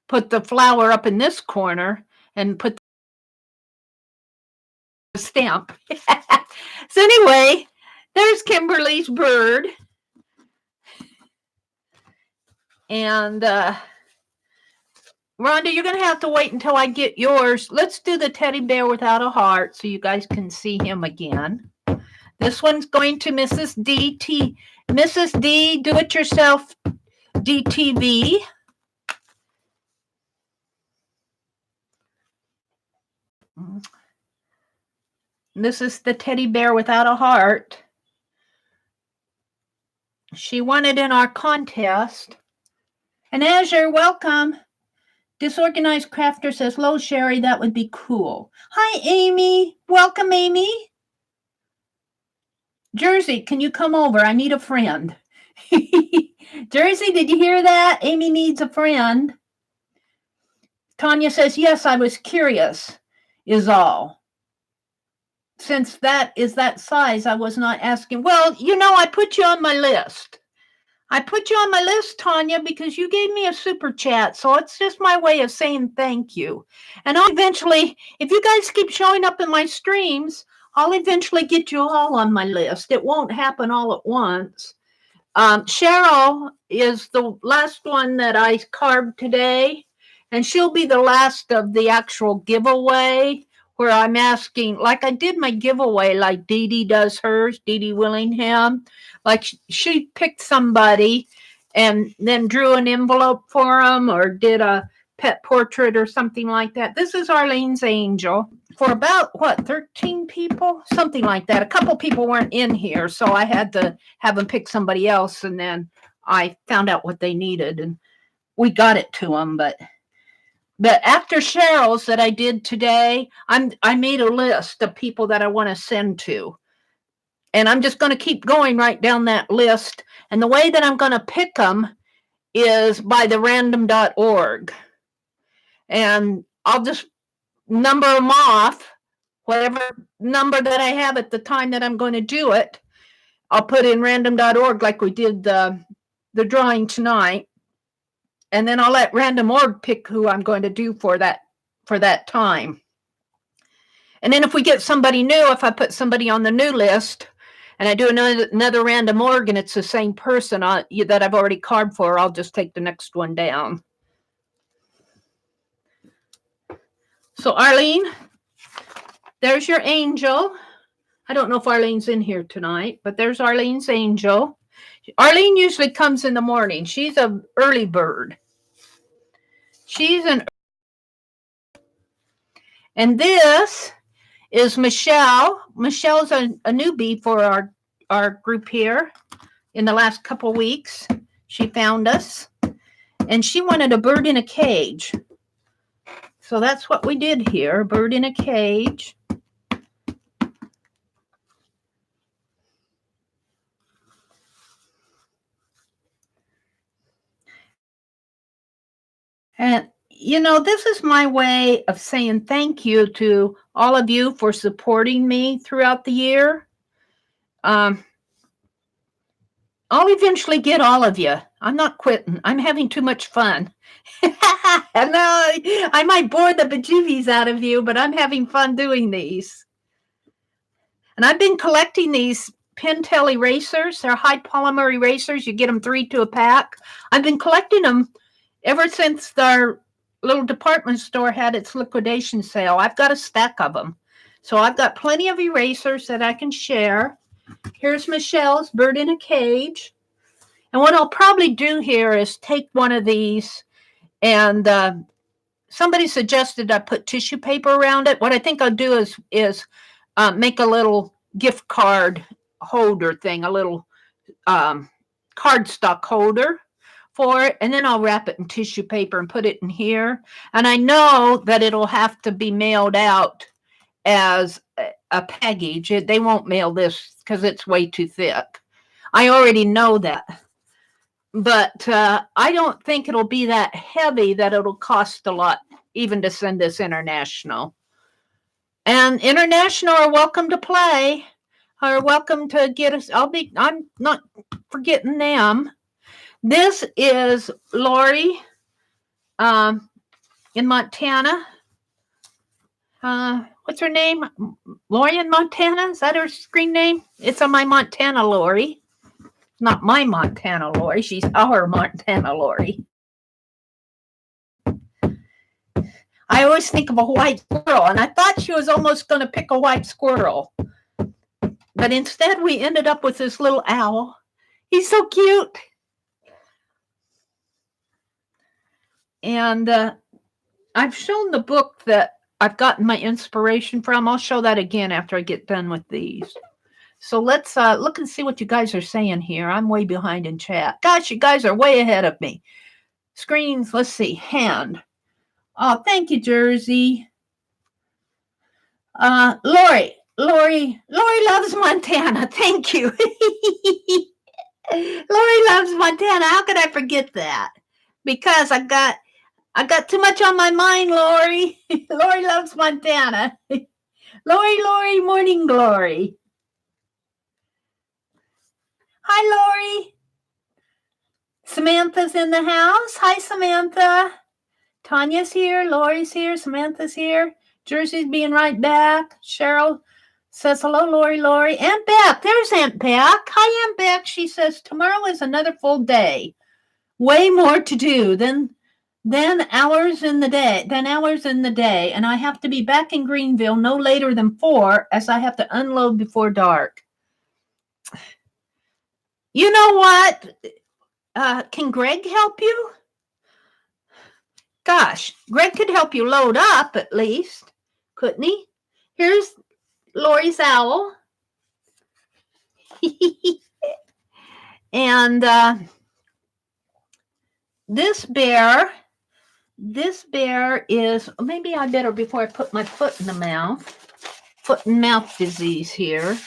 Put the flower up in this corner and put the stamp. So anyway, there's Kimberly's bird. And Rhonda, you're going to have to wait until I get yours. Let's do the teddy bear without a heart so you guys can see him again. This one's going to Mrs. D. Mrs. D, do-it-yourself DTV. This is the teddy bear without a heart. She won it in our contest. And Azure, welcome. Disorganized Crafter says, hello, Sherry, that would be cool. Hi, Amy. Welcome, Amy. Jersey, can you come over? I need a friend. Jersey, did you hear that? Amy needs a friend. Tanya says, yes, I was curious, is all. Since that is that size, I was not asking. Well, you know, I put you on my list. I put you on my list, Tanya, because you gave me a super chat. So it's just my way of saying thank you. And I'll eventually, if you guys keep showing up in my streams, I'll eventually get you all on my list. It won't happen all at once. Cheryl is the last one that I carved today. And she'll be the last of the actual giveaway where I'm asking, like I did my giveaway, like Dee Dee does hers, Dee Dee Willingham. Like she picked somebody and then drew an envelope for them or did a pet portrait or something like that. This is Arlene's angel for about, 13 people? Something like that. A couple people weren't in here, so I had to have them pick somebody else, and then I found out what they needed, and we got it to them. But after Cheryl's that I did today, I made a list of people that I want to send to. And I'm just going to keep going right down that list. And the way that I'm going to pick them is by the random.org. And I'll just number them off, whatever number that I have at the time that I'm going to do it. I'll put in random.org like we did the drawing tonight. And then I'll let random.org pick who I'm going to do for that time. And then if we get somebody new, if I put somebody on the new list, and I do another random.org and it's the same person that I've already carved for, I'll just take the next one down. So Arlene, there's your angel. I don't know if Arlene's in here tonight, but there's Arlene's angel. Arlene usually comes in the morning. She's an early bird. And this is Michelle. Michelle's a newbie for our group here in the last couple weeks. She found us, and she wanted a bird in a cage. So that's what we did here, a bird in a cage. And you know, this is my way of saying thank you to all of you for supporting me throughout the year. I'll eventually get all of you. I'm not quitting. I'm having too much fun. And I might bore the bejeebies out of you, but I'm having fun doing these. And I've been collecting these Pentel erasers. They're high polymer erasers. You get them 3 to a pack. I've been collecting them ever since our little department store had its liquidation sale. I've got a stack of them. So I've got plenty of erasers that I can share. Here's Michelle's bird in a cage. And what I'll probably do here is take one of these, and somebody suggested I put tissue paper around it. What I think I'll do is make a little gift card holder thing, a little cardstock holder for it, and then I'll wrap it in tissue paper and put it in here. And I know that it'll have to be mailed out as a package. They won't mail this because it's way too thick. I already know that. But I don't think it'll be that heavy that it'll cost a lot even to send this international. And international are welcome to play, are welcome to get us. I'm not forgetting them. This is Lori in Montana. What's her name? Lori in Montana? Is that her screen name? It's on my Montana Lori. Not my Montana Lori. She's our Montana Lori. I always think of a white squirrel, and I thought she was almost going to pick a white squirrel. But instead, we ended up with this little owl. He's so cute. And I've shown the book that I've gotten my inspiration from. I'll show that again after I get done with these. So let's look and see what you guys are saying here. I'm way behind in chat. Gosh, you guys are way ahead of me. Screens, let's see. Hand. Oh, thank you, Jersey. Lori loves Montana. Thank you. Lori loves Montana. How could I forget that? Because I got too much on my mind, Lori. Lori loves Montana. Lori, morning glory. Hi, Lori. Samantha's in the house. Hi, Samantha. Tanya's here. Lori's here. Samantha's here. Jersey's being right back. Cheryl says, hello, Lori. Aunt Beck. There's Aunt Beck. Hi, Aunt Beck. She says, tomorrow is another full day. Way more to do than hours in the day. And I have to be back in Greenville no later than 4 as I have to unload before dark. You know what? Can Greg help you? Gosh, Greg could help you load up at least, couldn't he? Here's Lori's owl. And this bear is, maybe I better, before I put my foot in the mouth, foot and mouth disease here.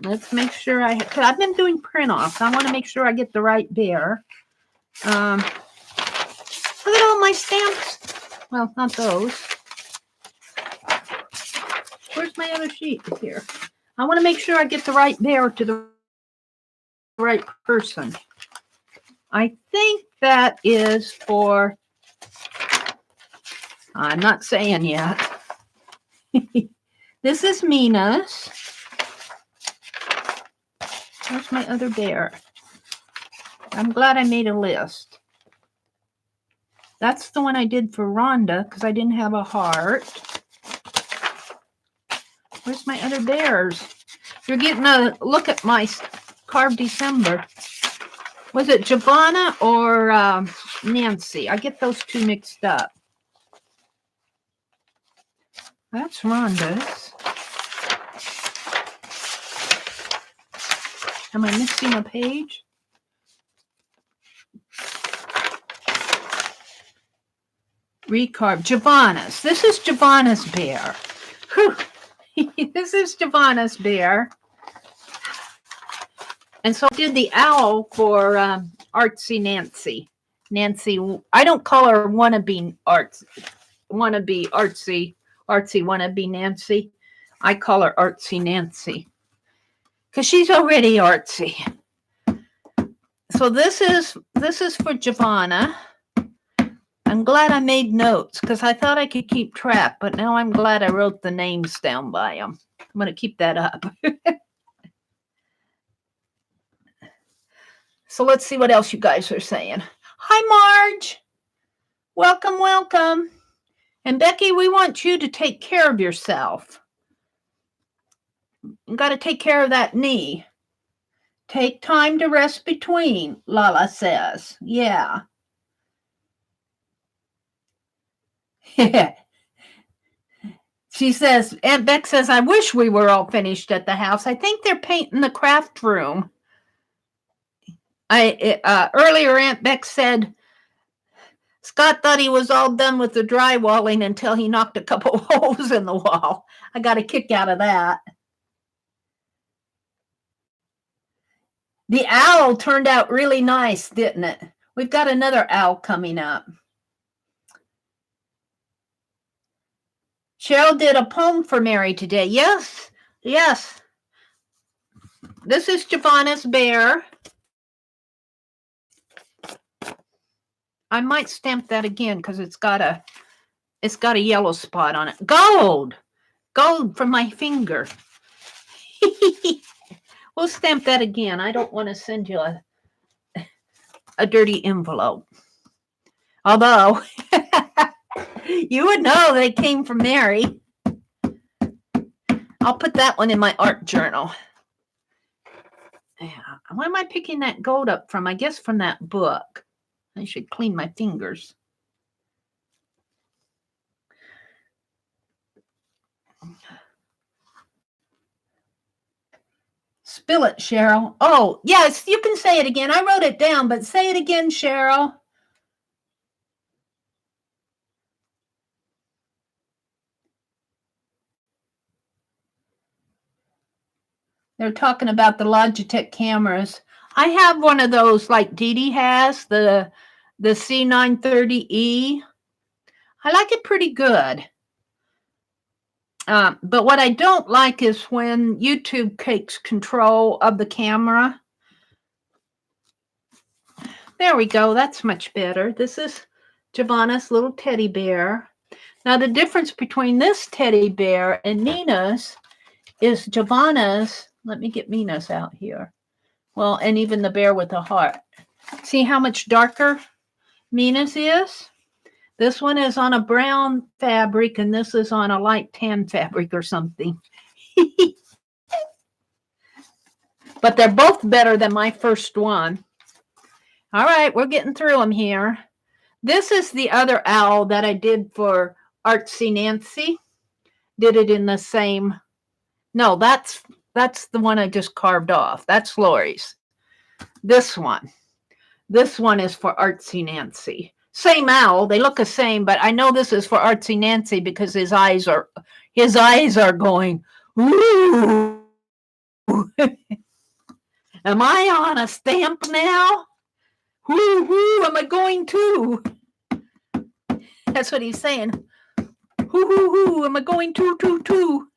Let's make sure because I've been doing print offs. I want to make sure I get the right bear. Look at all my stamps. Well, not those. Where's my other sheet? Here. I want to make sure I get the right bear to the right person. I think that is for, I'm not saying yet. This is Mina's. Where's my other bear? I'm glad I made a list. That's the one I did for Rhonda because I didn't have a heart. Where's my other bears? You're getting a look at my Carved December. Was it Giovanna or Nancy? I get those two mixed up. That's Rhonda's. Am I missing a page? Recarved. Giovanna's. This is Giovanna's bear. Whew. This is Giovanna's bear. And so I did the owl for Artsy Nancy. Nancy, I don't call her wannabe artsy wannabe Nancy. I call her Artsy Nancy because she's already artsy. So this is for Giovanna. I'm glad I made notes because I thought I could keep track, but now I'm glad I wrote the names down by them. I'm going to keep that up. So let's see what else you guys are saying. Hi, Marge. Welcome, welcome. And Becky, we want you to take care of yourself. You got to take care of that knee. Take time to rest between, Lala says. Yeah. She says, Aunt Beck says, I wish we were all finished at the house. I think they're painting the craft room. Earlier Aunt Beck said Scott thought he was all done with the drywalling until he knocked a couple holes in the wall. I got a kick out of that. The owl turned out really nice, didn't it? We've got another owl coming up. Cheryl did a poem for Mary today. Yes, yes. This is Giovanna's bear. I might stamp that again because it's got a yellow spot on it. Gold from my finger. We'll stamp that again. I don't want to send you a dirty envelope. Although you would know they came from Mary. I'll put that one in my art journal. Yeah. Where am I picking that gold up from? I guess from that book. I should clean my fingers. Spill it, Cheryl. Oh, yes, you can say it again. I wrote it down, but say it again, Cheryl. They're talking about the Logitech cameras. I have one of those like Dee Dee has, the C930E. I like it pretty good. But what I don't like is when YouTube takes control of the camera. There we go. That's much better. This is Giovanna's little teddy bear. Now, the difference between this teddy bear and Nina's is Giovanna's. Let me get Nina's out here. Well, and even the bear with the heart. See how much darker Nina's is? This one is on a brown fabric, and this is on a light tan fabric or something. But they're both better than my first one. All right, we're getting through them here. This is the other owl that I did for Artsy Nancy. Did it in the same. No, that's the one I just carved off. That's Lori's. This one is for Artsy Nancy. Same owl. They look the same, but I know this is for Artsy Nancy because his eyes are going, ooh. Am I on a stamp now? Whoo, whoo, am I going to? That's what he's saying. Whoo, whoo, whoo, am I going to?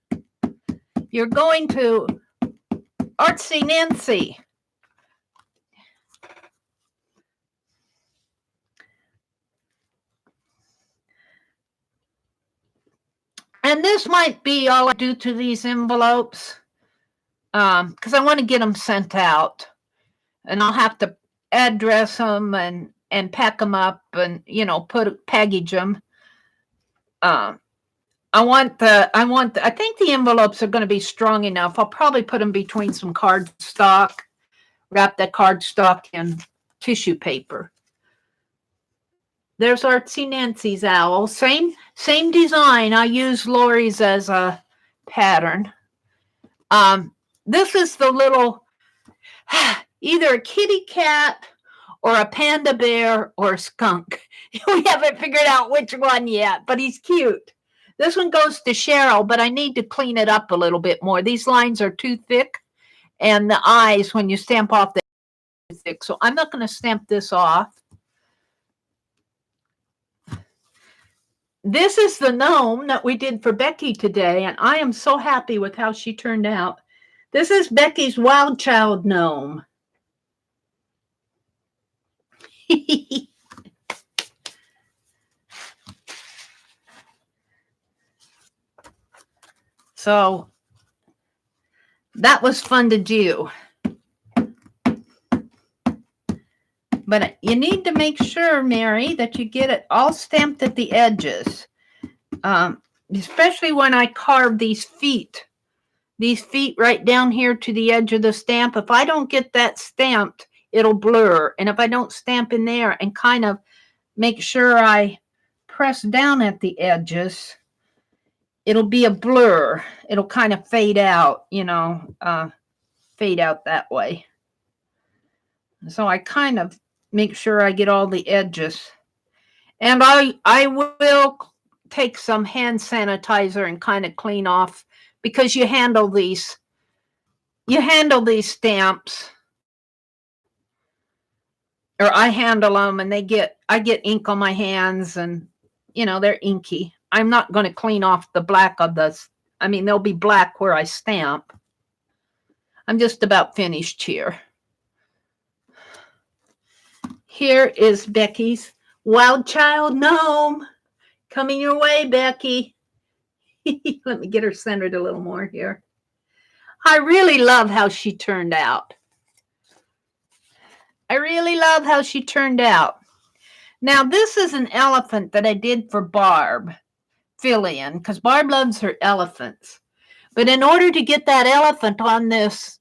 You're going to Artsy Nancy. And this might be all I do to these envelopes because I want to get them sent out. And I'll have to address them and pack them up and, package them. I think the envelopes are going to be strong enough. I'll probably put them between some cardstock, wrap that cardstock in tissue paper. There's Artsy Nancy's owl. Same design. I use Lori's as a pattern. This is the little, either a kitty cat or a panda bear or a skunk. We haven't figured out which one yet, but he's cute. This one goes to Cheryl, but I need to clean it up a little bit more. These lines are too thick, and the eyes, when you stamp off, they're too thick. So I'm not going to stamp this off. This is the gnome that we did for Becky today, and I am so happy with how she turned out. This is Becky's Wild Child gnome. So that was fun to do. But you need to make sure, Mary, that you get it all stamped at the edges, especially when I carve these feet right down here to the edge of the stamp. If I don't get that stamped, it'll blur. And if I don't stamp in there and kind of make sure I press down at the edges, it'll be a blur. It'll kind of fade out, fade out that way. So I kind of make sure I get all the edges. And I will take some hand sanitizer and kind of clean off, because you handle these stamps, or I handle them, and I get ink on my hands, and they're inky. I'm not going to clean off the black of they'll be black where I stamp. I'm just about finished here. Here is Becky's Wild Child Gnome. Coming your way, Becky. Let me get her centered a little more here. I really love how she turned out. Now, this is an elephant that I did for Barb fill in, because Barb loves her elephants. But in order to get that elephant on this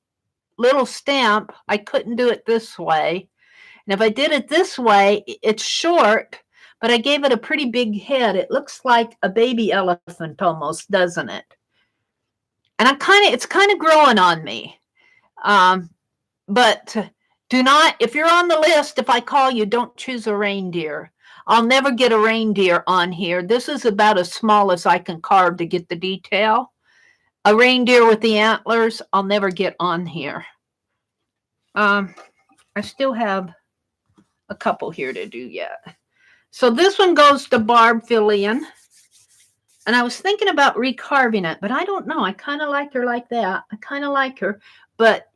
little stamp, I couldn't do it this way. And if I did it this way, it's short, but I gave it a pretty big head. It looks like a baby elephant almost, doesn't it? And it's kind of growing on me. But do not, if you're on the list, if I call you, don't choose a reindeer. I'll never get a reindeer on here. This is about as small as I can carve to get the detail. A reindeer with the antlers, I'll never get on here. I still have a couple here to do yet. So this one goes to Barb Fillion. And I was thinking about recarving it, but I don't know. I kind of like her like that. I kind of like her. But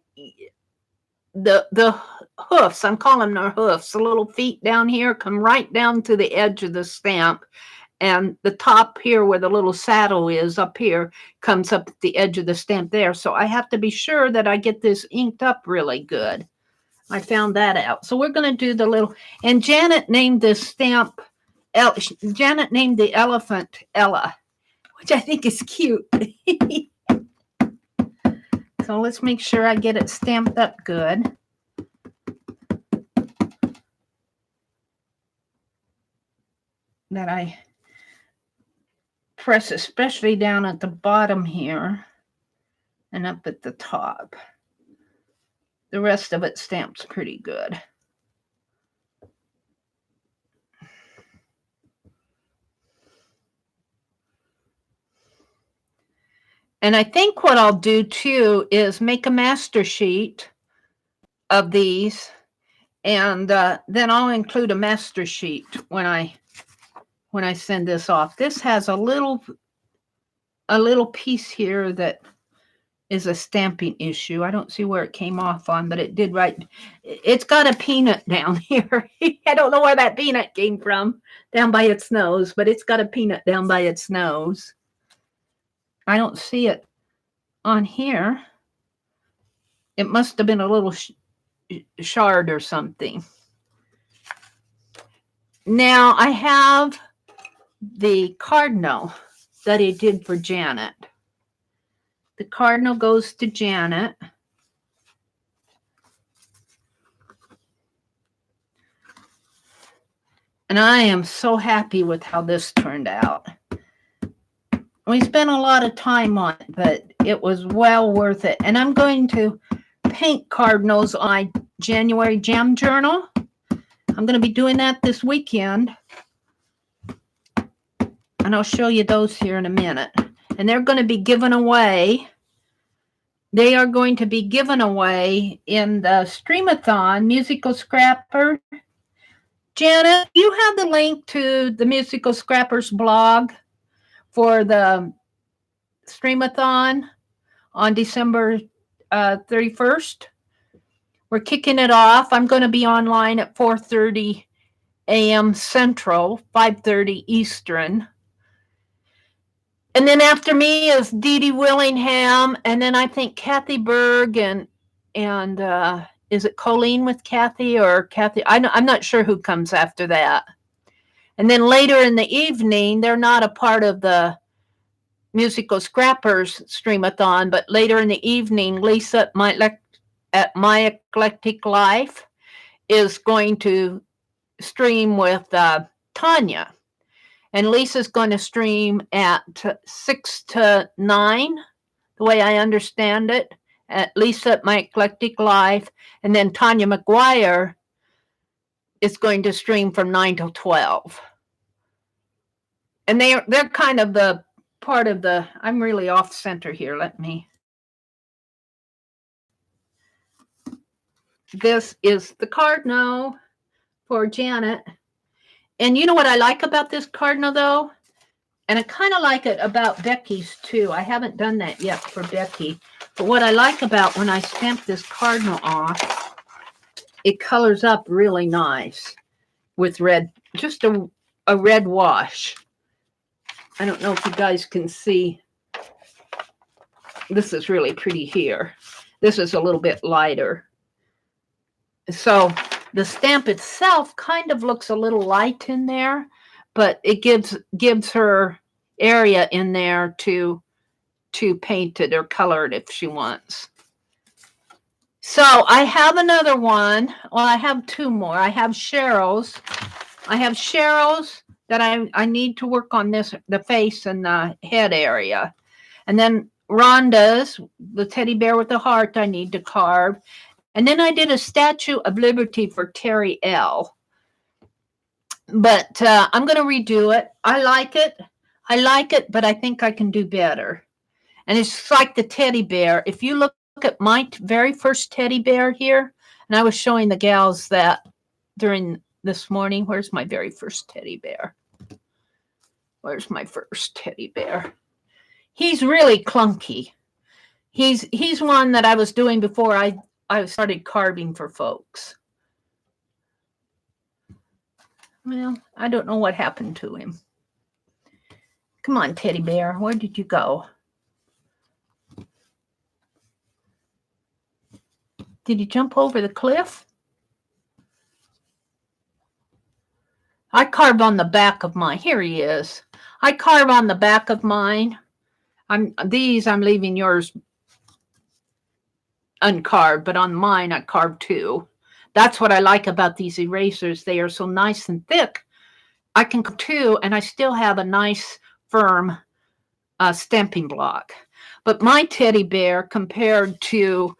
the hoofs, I'm calling them hoofs, the little feet down here come right down to the edge of the stamp. And the top here where the little saddle is up here comes up at the edge of the stamp there. So I have to be sure that I get this inked up really good. I found that out. So we're going to do the little, and Janet named this stamp, Janet named the elephant Ella, which I think is cute. So let's make sure I get it stamped up good. That I press especially down at the bottom here and up at the top. The rest of it stamps pretty good. And I think what I'll do too is make a master sheet of these, and then I'll include a master sheet when I send this off. This has a little piece here that is a stamping issue. I don't see where it came off on, but it did right. It's got a peanut down here. I don't know where that peanut came from, down by its nose, but it's got a peanut down by its nose. I don't see it on here. It must have been a little shard or something. Now I have the cardinal that I did for Janet. The cardinal goes to Janet. And I am so happy with how this turned out. We spent a lot of time on it, but it was well worth it. And I'm going to paint cardinals on my January Jam Journal. I'm going to be doing that this weekend. And I'll show you those here in a minute. And they're going to be given away. They are going to be given away in the Streamathon Musical Scrapper. Janet, you have the link to the Musical Scrappers blog for the Streamathon on December 31st. We're kicking it off. I'm going to be online at 4:30 a.m. Central, 5:30 Eastern. And then after me is Dee Dee Willingham, and then I think Kathy Berg and is it Colleen with Kathy or Kathy? I'm not sure who comes after that. And then later in the evening, they're not a part of the Musical Scrappers Streamathon, but later in the evening, Lisa at My Eclectic Life is going to stream with Tanya. And Lisa's going to stream at 6 to 9, the way I understand it. at Lisa at My Eclectic Life, and then Tanya McGuire is going to stream from 9 till 12. And they're kind of the part of the, I'm really off center here. This is the Cardinal for Janet. And you know what I like about this Cardinal, though? And I kind of like it about Becky's, too. I haven't done that yet for Becky. But what I like about when I stamp this Cardinal off, it colors up really nice with red, just a red wash. I don't know if you guys can see. This is really pretty here. This is a little bit lighter. So the stamp itself kind of looks a little light in there, but it gives her area in there to paint it or color it if she wants. So I have another one. Well, I have two more. I have Cheryl's. That I need to work on the face and the head area. And then Rhonda's, the teddy bear with the heart, I need to carve. And then I did a Statue of Liberty for Terry L. But I'm going to redo it. I like it, but I think I can do better. And it's like the teddy bear. If you look at my very first teddy bear here, and I was showing the gals that during this morning. Where's my very first teddy bear? Where's my first teddy bear? He's really clunky. He's one that I was doing before I started carving for folks. Well, I don't know what happened to him. Come on, teddy bear. Where did you go? Did you jump over the cliff? I carve on the back of mine. Here he is. I carve on the back of mine. I'm leaving yours uncarved, but on mine I carved too. That's what I like about these erasers. They are so nice and thick. I can carve two, and I still have a nice, firm stamping block. But my teddy bear compared to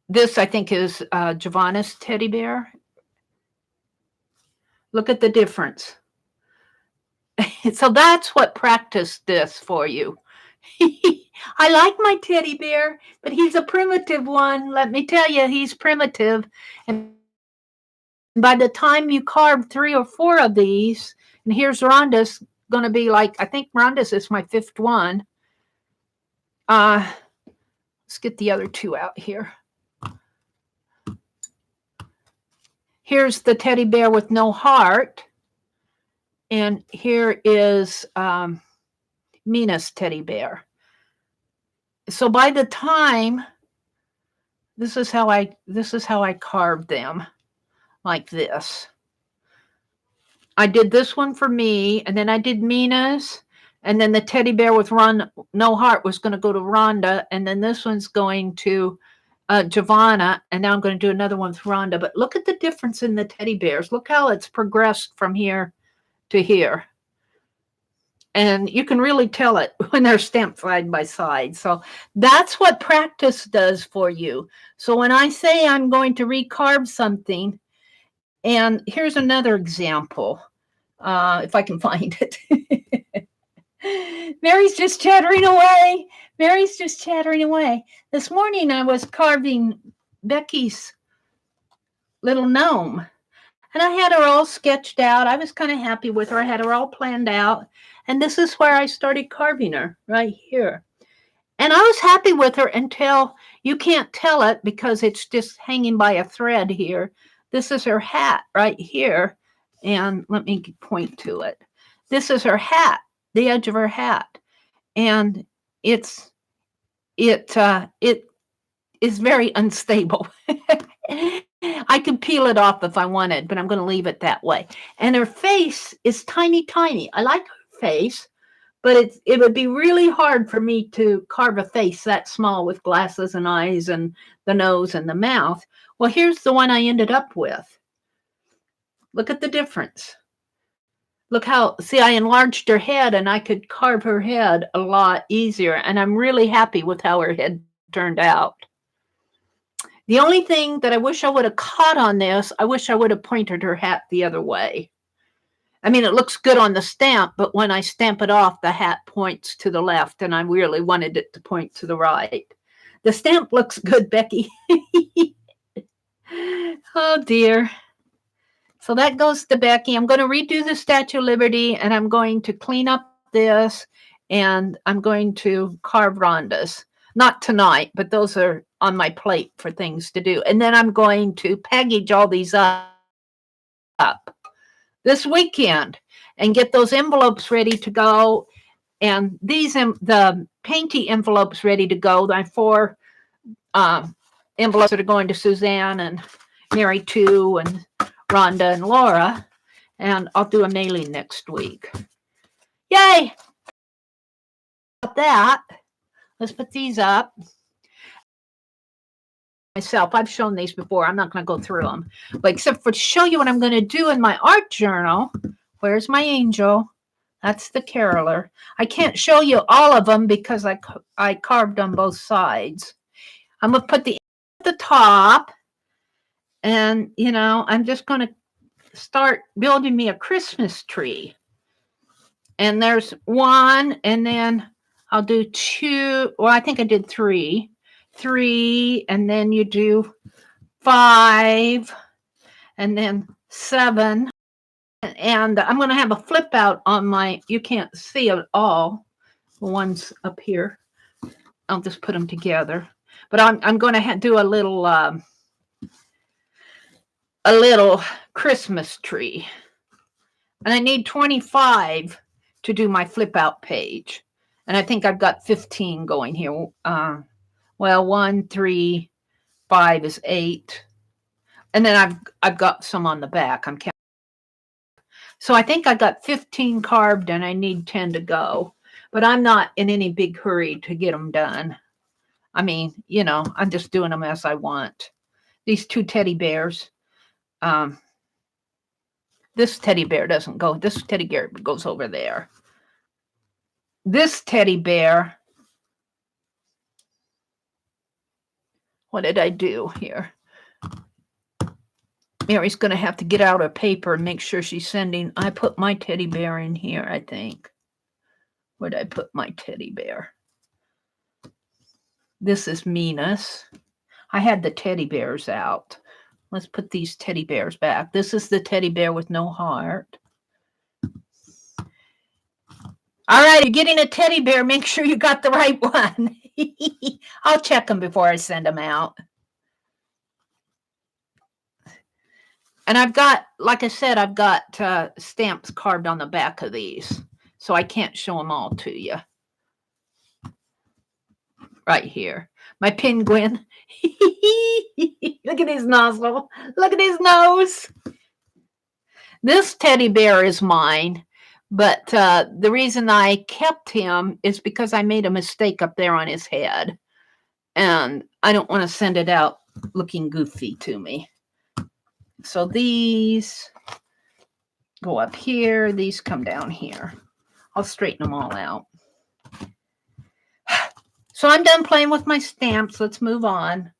this, I think, is Giovanna's teddy bear. Look at the difference. So that's what practiced this for you. I like my teddy bear, but he's a primitive one. Let me tell you, he's primitive. And by the time you carve 3 or 4 of these, and here's Rhonda's going to be like, I think Rhonda's is my 5th one. Let's get the other 2 out here. Here's the teddy bear with no heart. And here is Mina's teddy bear. So by the time, this is how I carved them, like this. I did this one for me, and then I did Mina's, and then the teddy bear with no heart was going to go to Rhonda, and then this one's going to Giovanna, and now I'm going to do another one with Rhonda. But look at the difference in the teddy bears. Look how it's progressed from here to here. And you can really tell it when they're stamped side by side. So that's what practice does for you. So when I say I'm going to recarve something, and here's another example, if I can find it. Mary's just chattering away. This morning I was carving Becky's little gnome. And I had her all sketched out. I was kind of happy with her. I had her all planned out. And this is where I started carving her, right here. And I was happy with her until you can't tell it because it's just hanging by a thread here. This is her hat right here. And let me point to it. This is her hat, the edge of her hat. And it is very unstable. I could peel it off if I wanted, but I'm going to leave it that way. And her face is tiny, tiny. I like her face, but it would be really hard for me to carve a face that small with glasses and eyes and the nose and the mouth. Well, here's the one I ended up with. Look at the difference. Look how, see, I enlarged her head and I could carve her head a lot easier. And I'm really happy with how her head turned out. The only thing that I wish I would have caught on this, I wish I would have pointed her hat the other way. I mean, it looks good on the stamp, but when I stamp it off, the hat points to the left, and I really wanted it to point to the right. The stamp looks good, Becky. Oh, dear. So that goes to Becky. I'm going to redo the Statue of Liberty, and I'm going to clean up this, and I'm going to carve Rhonda's. Not tonight, but those are on my plate for things to do. And then I'm going to package all these up this weekend and get those envelopes ready to go. And these, the painty envelopes ready to go. My 4 envelopes that are going to Suzanne and Mary too, and Rhonda and Laura. And I'll do a mailing next week. Yay! About that, let's put these up. Myself, I've shown these before. I'm not going to go through them, but except for to show you what I'm going to do in my art journal. Where's my angel? That's the caroler. I can't show you all of them because I carved on both sides. I'm going to put the at the top, and you know, I'm just going to start building me a Christmas tree. And there's 1, and then I'll do 2. Well, I think I did 3. 3, and then you do 5, and then 7. And I'm going to have a flip out on my, you can't see it all, the ones up here. I'll just put them together. But I'm going to do a little Christmas tree. And I need 25 to do my flip out page. And I think I've got 15 going here. Well, 1, 3, 5 is 8. And then I've got some on the back. I'm counting. So I think I got 15 carved and I need 10 to go. But I'm not in any big hurry to get them done. I mean, you know, I'm just doing them as I want. These 2 teddy bears. This teddy bear doesn't go. This teddy bear goes over there. This teddy bear. What did I do here? Mary's going to have to get out her paper and make sure she's sending. I put my teddy bear in here, I think. Where did I put my teddy bear? This is Minas. I had the teddy bears out. Let's put these teddy bears back. This is the teddy bear with no heart. All right, you're getting a teddy bear. Make sure you got the right one. I'll check them before I send them out. And I've got, like I said, I've got stamps carved on the back of these. So I can't show them all to you. Right here. My penguin. Look at his nozzle. Look at his nose. This teddy bear is mine. But the reason I kept him is because I made a mistake up there on his head. And I don't want to send it out looking goofy to me. So these go up here. These come down here. I'll straighten them all out. So I'm done playing with my stamps. Let's move on.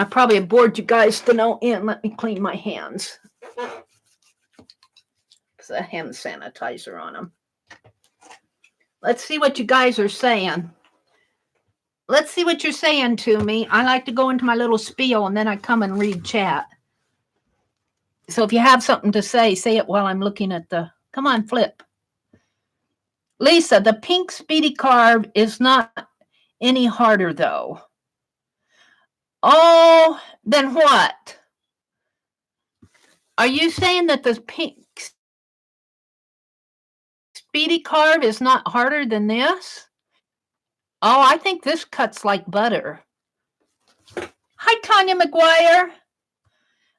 I probably have bored you guys to no end. Let me clean my hands. Put a hand sanitizer on them. Let's see what you guys are saying. Let's see what you're saying to me. I like to go into my little spiel and then I come and read chat. So if you have something to say it while I'm looking at the... Come on, flip. Lisa, the pink speedy carve is not any harder, though. Oh, then what? Are you saying that the pink speedy carve is not harder than this? Oh, I think this cuts like butter. Hi, Tanya McGuire.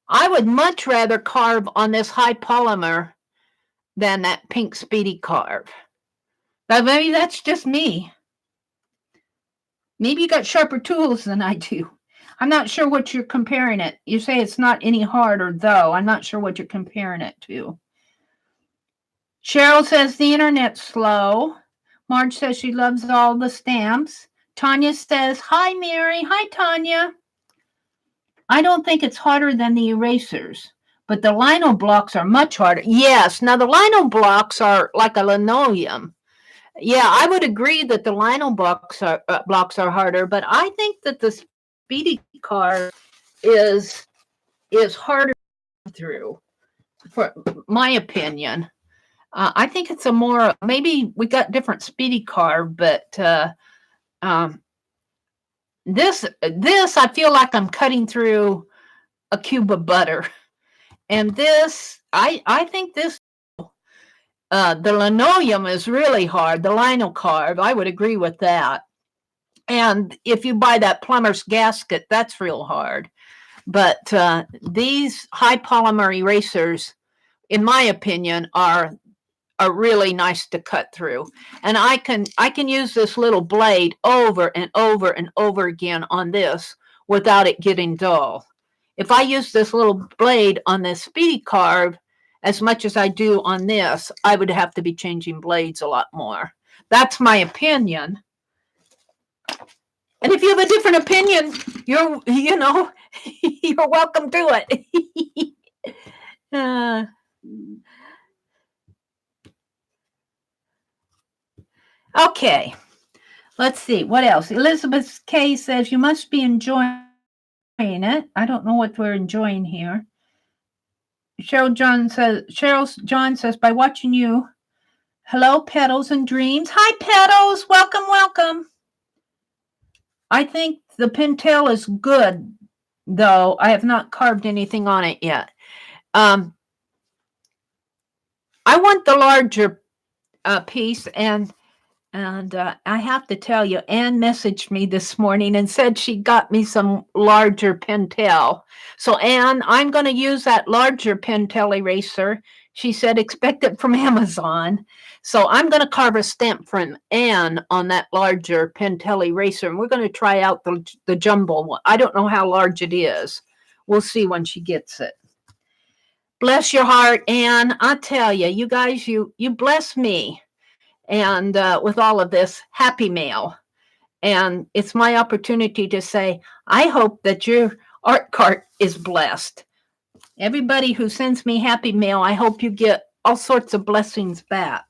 I would much rather carve on this high polymer than that pink speedy carve. But maybe that's just me. Maybe you got sharper tools than I do. I'm not sure what you're comparing it. You say it's not any harder, though. I'm not sure what you're comparing it to. Cheryl says the internet's slow. Marge says she loves all the stamps. Tanya says, hi, Mary. Hi, Tanya. I don't think it's harder than the erasers, but the lino blocks are much harder. Yes, now the lino blocks are like a linoleum. Yeah, I would agree that the lino blocks are harder, but I think that the speedy card is harder through, for my opinion. I think it's a more, maybe we got different speedy card, but this I feel like I'm cutting through a cube of butter. And this, I think this, the linoleum is really hard, the lino carb, I would agree with that. And if you buy that plumber's gasket, that's real hard. But these high polymer erasers, in my opinion, are really nice to cut through. And I can use this little blade over and over and over again on this without it getting dull. If I use this little blade on this speedy carb as much as I do on this, I would have to be changing blades a lot more. That's my opinion. And if you have a different opinion, you're welcome to it. Okay, let's see. What else? Elizabeth K says, you must be enjoying it. I don't know what we're enjoying here. Cheryl John says, by watching you. Hello, Petals and Dreams. Hi, Petals. Welcome, welcome. I think the pintail is good, though. I have not carved anything on it yet. I want the larger piece, and I have to tell you, Anne messaged me this morning and said she got me some larger pintail. So, Anne, I'm going to use that larger pintail eraser. She said, expect it from Amazon. So I'm going to carve a stamp from Anne on that larger pintail eraser, and we're going to try out the jumbo one. I don't know how large it is. We'll see when she gets it. Bless your heart, Anne. I tell you, you guys, you bless me. And with all of this, happy mail. And it's my opportunity to say, I hope that your art cart is blessed. Everybody who sends me happy mail, I hope you get all sorts of blessings back.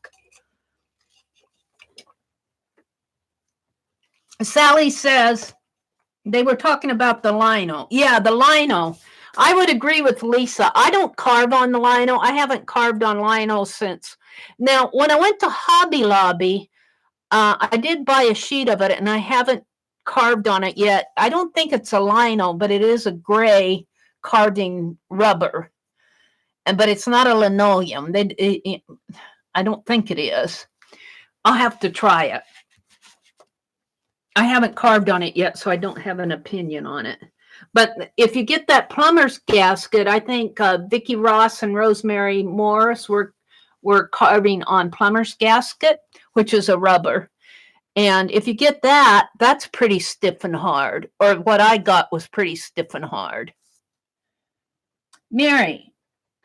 Sally says, they were talking about the lino. Yeah, the lino. I would agree with Lisa. I don't carve on the lino. I haven't carved on lino since. Now, when I went to Hobby Lobby, I did buy a sheet of it, and I haven't carved on it yet. I don't think it's a lino, but it is a gray carving rubber. But it's not a linoleum. I don't think it is. I'll have to try it. I haven't carved on it yet, so I don't have an opinion on it. But if you get that plumber's gasket, I think Vicki Ross and Rosemary Morris were carving on plumber's gasket, which is a rubber. And if you get that, that's pretty stiff and hard. Or what I got was pretty stiff and hard. Mary,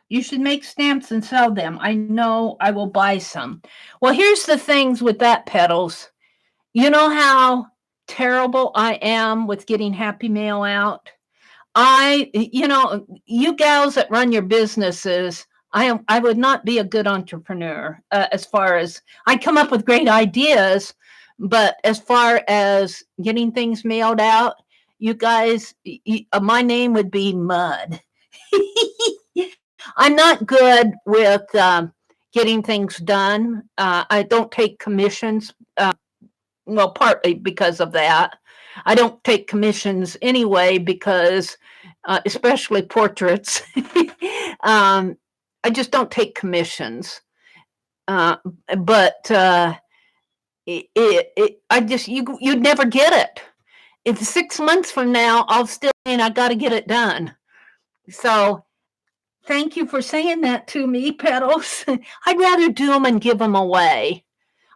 you should make stamps and sell them. I know I will buy some. Well, here's the things with that, Petals. You know how terrible I am with getting happy mail out? You gals that run your businesses, I would not be a good entrepreneur as far as I come up with great ideas, but as far as getting things mailed out, you guys, my name would be mud. I'm not good with getting things done. I don't take commissions. Well, partly because of that. I don't take commissions anyway because, especially portraits, I just don't take commissions. But you'd never get it. If 6 months from now, I'll still saying I got to get it done. So thank you for saying that to me, Petals. I'd rather do them and give them away.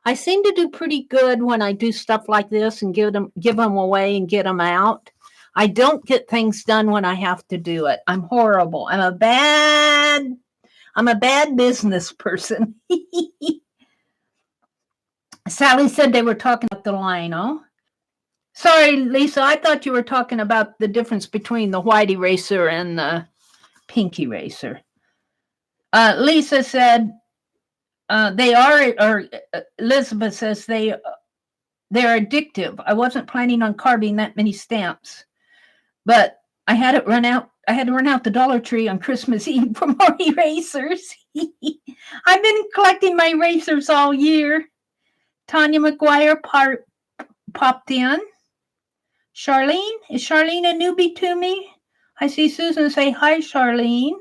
I seem to do pretty good when I do stuff like this and give them away and get them out. I don't get things done when I have to do it. I'm horrible. I'm a bad business person. Sally said they were talking about the lino. Sorry, Lisa, I thought you were talking about the difference between the white eraser and the pink eraser. Lisa said they are, or Elizabeth says they're addictive. I wasn't planning on carving that many stamps, but I had to run out the Dollar Tree on Christmas Eve for more erasers. I've been collecting my erasers all year. Tanya McGuire popped in. Charlene? Is Charlene a newbie to me? I see Susan say, hi, Charlene.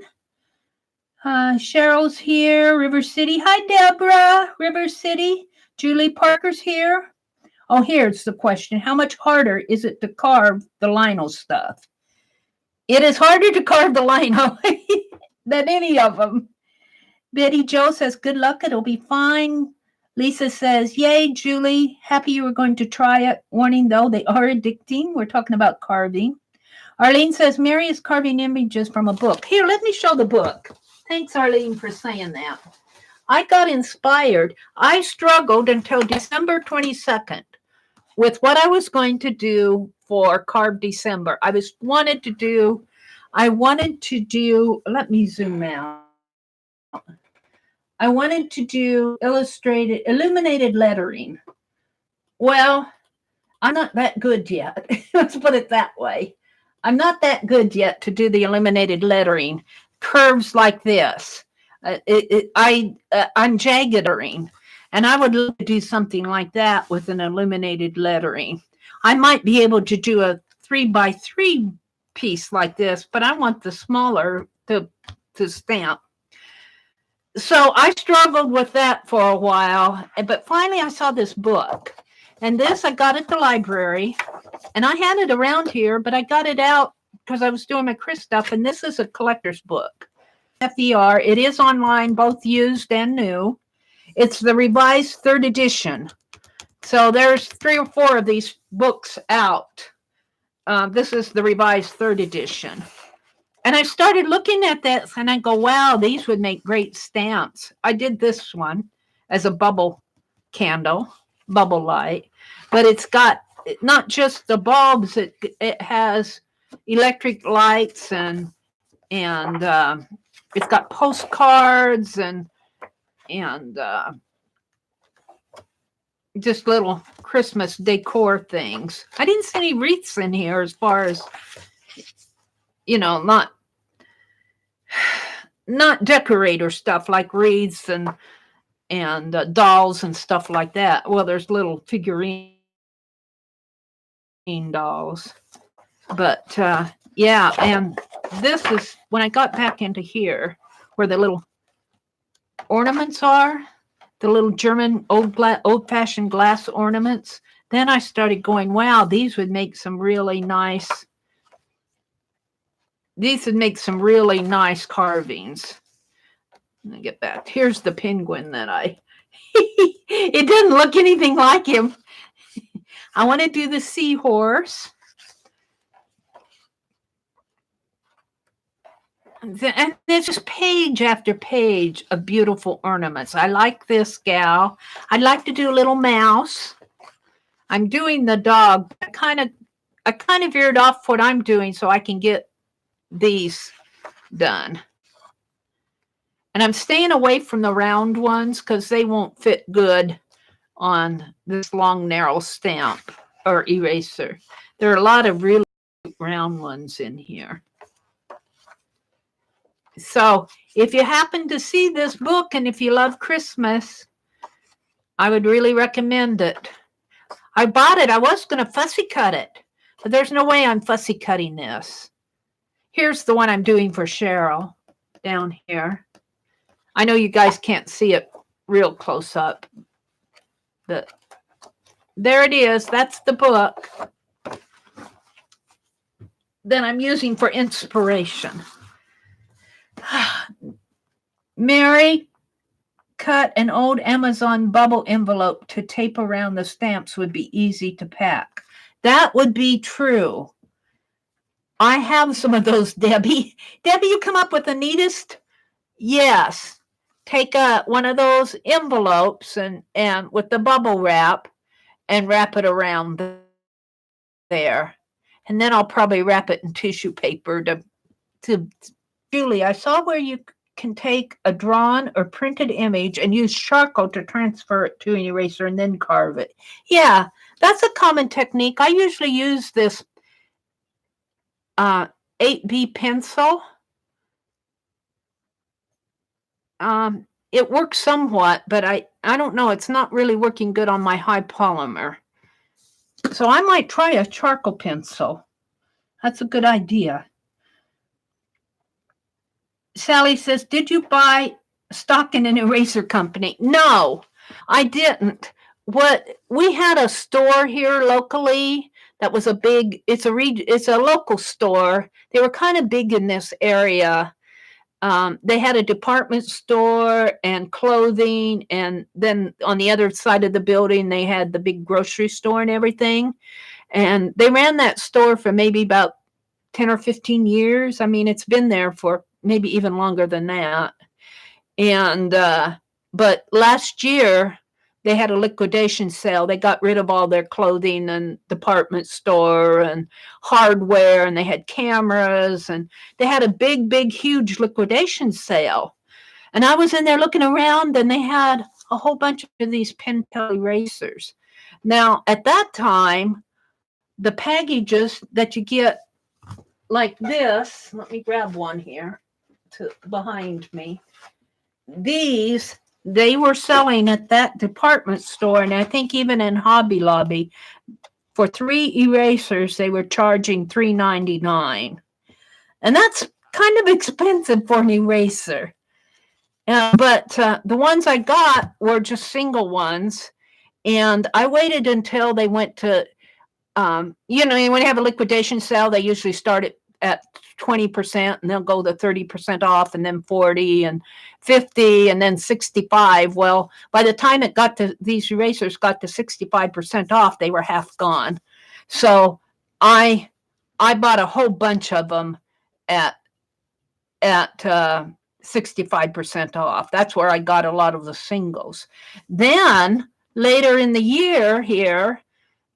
Cheryl's here. River City. Hi, Deborah. River City. Julie Parker's here. Oh, here's the question. How much harder is it to carve the lino stuff? It is harder to carve the lino than any of them. Betty Jo says, good luck. It'll be fine. Lisa says, yay, Julie. Happy you were going to try it. Warning, though, they are addicting. We're talking about carving. Arlene says, Mary is carving images from a book. Here, let me show the book. Thanks, Arlene, for saying that. I got inspired. I struggled until December 22nd with what I was going to do for Carve December. I wanted to do, let me zoom out. I wanted to do illuminated lettering. Well, I'm not that good yet. Let's put it that way. I'm not that good yet to do the illuminated lettering. Curves like this. I'm jaggedering. And I would love to do something like that with an illuminated lettering. I might be able to do a 3x3 piece like this, but I want the smaller to stamp. So I struggled with that for a while, but finally I saw this book. And this I got at the library, and I had it around here, but I got it out because I was doing my Chris stuff, and this is a collector's book. FER, it is online, both used and new. It's the revised 3rd edition. So there's 3 or 4 of these books out. This is the revised 3rd edition. And I started looking at this and I go, wow, these would make great stamps. I did this one as a bubble candle, bubble light, but it's got not just the bulbs, it has electric lights and it's got postcards and just little Christmas decor things. I didn't see any wreaths in here as far as, not decorator stuff like wreaths and dolls and stuff like that. Well, there's little figurine dolls. But yeah, and this is when I got back into here where the little ornaments are, the little German old-fashioned glass ornaments. Then I started going, wow, these would make some really nice carvings. Let me get back. Here's the penguin that it doesn't look anything like him. I want to do the seahorse. And there's just page after page of beautiful ornaments. I like this gal. I'd like to do a little mouse. I'm doing the dog. I kind of veered off what I'm doing so I can get these done. And I'm staying away from the round ones because they won't fit good on this long, narrow stamp or eraser. There are a lot of really round ones in here. So if you happen to see this book and if you love Christmas, I would really recommend it. I bought it. I was going to fussy cut it, but there's no way I'm fussy cutting this. Here's the one I'm doing for Cheryl down here. I know you guys can't see it real close up, but there it is. That's the book that I'm using for inspiration. Mary cut an old Amazon bubble envelope to tape around the stamps would be easy to pack. That would be true. I have some of those, Debbie. Debbie, you come up with the neatest Yes. Take one of those envelopes and with the bubble wrap and wrap it around there. And then I'll probably wrap it in tissue paper to Julie, I saw where you can take a drawn or printed image and use charcoal to transfer it to an eraser and then carve it. Yeah, that's a common technique. I usually use this 8B pencil. It works somewhat, but I don't know. It's not really working good on my high polymer. So I might try a charcoal pencil. That's a good idea. Sally says, did you buy stock in an eraser company? No, I didn't. What we had a store here locally that was a big. It's a local store. They were kind of big in this area. They had a department store and clothing, and then on the other side of the building, they had the big grocery store and everything. And they ran that store for maybe about 10 or 15 years. I mean, it's been there for maybe even longer than that. And but last year they had a liquidation sale. They got rid of all their clothing and department store and hardware, and they had cameras, and they had a big, huge liquidation sale. And I was in there looking around, and they had a whole bunch of these Pentel erasers. Now, at that time, the packages that you get like this, let me grab one here behind me. These, they were selling at that department store, and I think even in Hobby Lobby, for 3 erasers, they were charging $3.99. And that's kind of expensive for an eraser. But the ones I got were just single ones, and I waited until they went to, when you have a liquidation sale, they usually start at 20%, and they'll go to 30% off, and then 40 and 50 and then 65. Well, by the time these erasers got to 65% off, they were half gone. So I bought a whole bunch of them at 65% off. That's where I got a lot of the singles. Then later in the year here,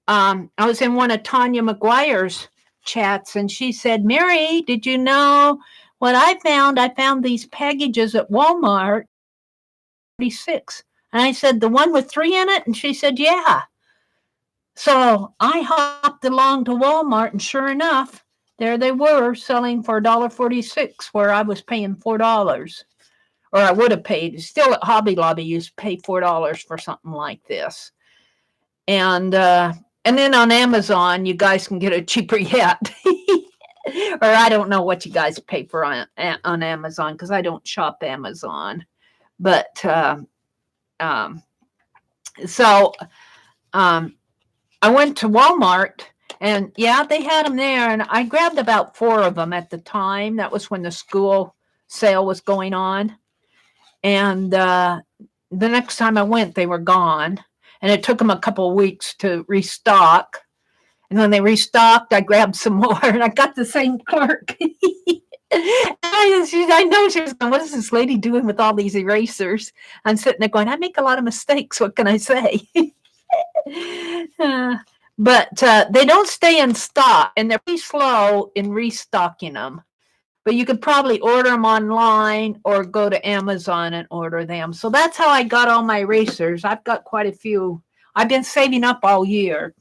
I was in one of Tanya McGuire's chats, and she said, Mary, did you know what I found? I found these packages at Walmart, 46. And I said, the one with 3 in it? And she said, yeah. So I hopped along to Walmart, and sure enough, there they were selling for $1.46, where I was paying $4. Or I would have paid. Still at Hobby Lobby, you used to pay $4 for something like this. And then on Amazon, you guys can get it cheaper yet. Or I don't know what you guys pay for on Amazon, because I don't shop Amazon. But I went to Walmart, and yeah, they had them there. And I grabbed about 4 of them at the time. That was when the school sale was going on. And the next time I went, they were gone. And it took them a couple of weeks to restock. And when they restocked, I grabbed some more, and I got the same clerk. I know she was going, what is this lady doing with all these erasers? I'm sitting there going, I make a lot of mistakes. What can I say? But they don't stay in stock, and they're pretty slow in restocking them. But you could probably order them online or go to Amazon and order them. So that's how I got all my erasers. I've got quite a few. I've been saving up all year.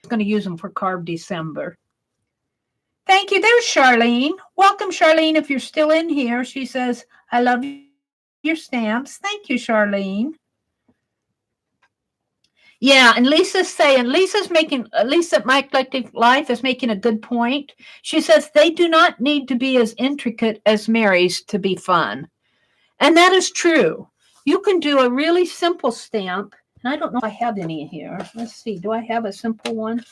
I'm going to use them for Carve December. Thank you. There's Charlene. Welcome, Charlene, if you're still in here. She says, I love your stamps. Thank you, Charlene. Yeah, and Lisa's saying, Lisa at My Collective Life is making a good point. She says they do not need to be as intricate as Mary's to be fun. And that is true. You can do a really simple stamp. And I don't know if I have any here. Let's see. Do I have a simple one?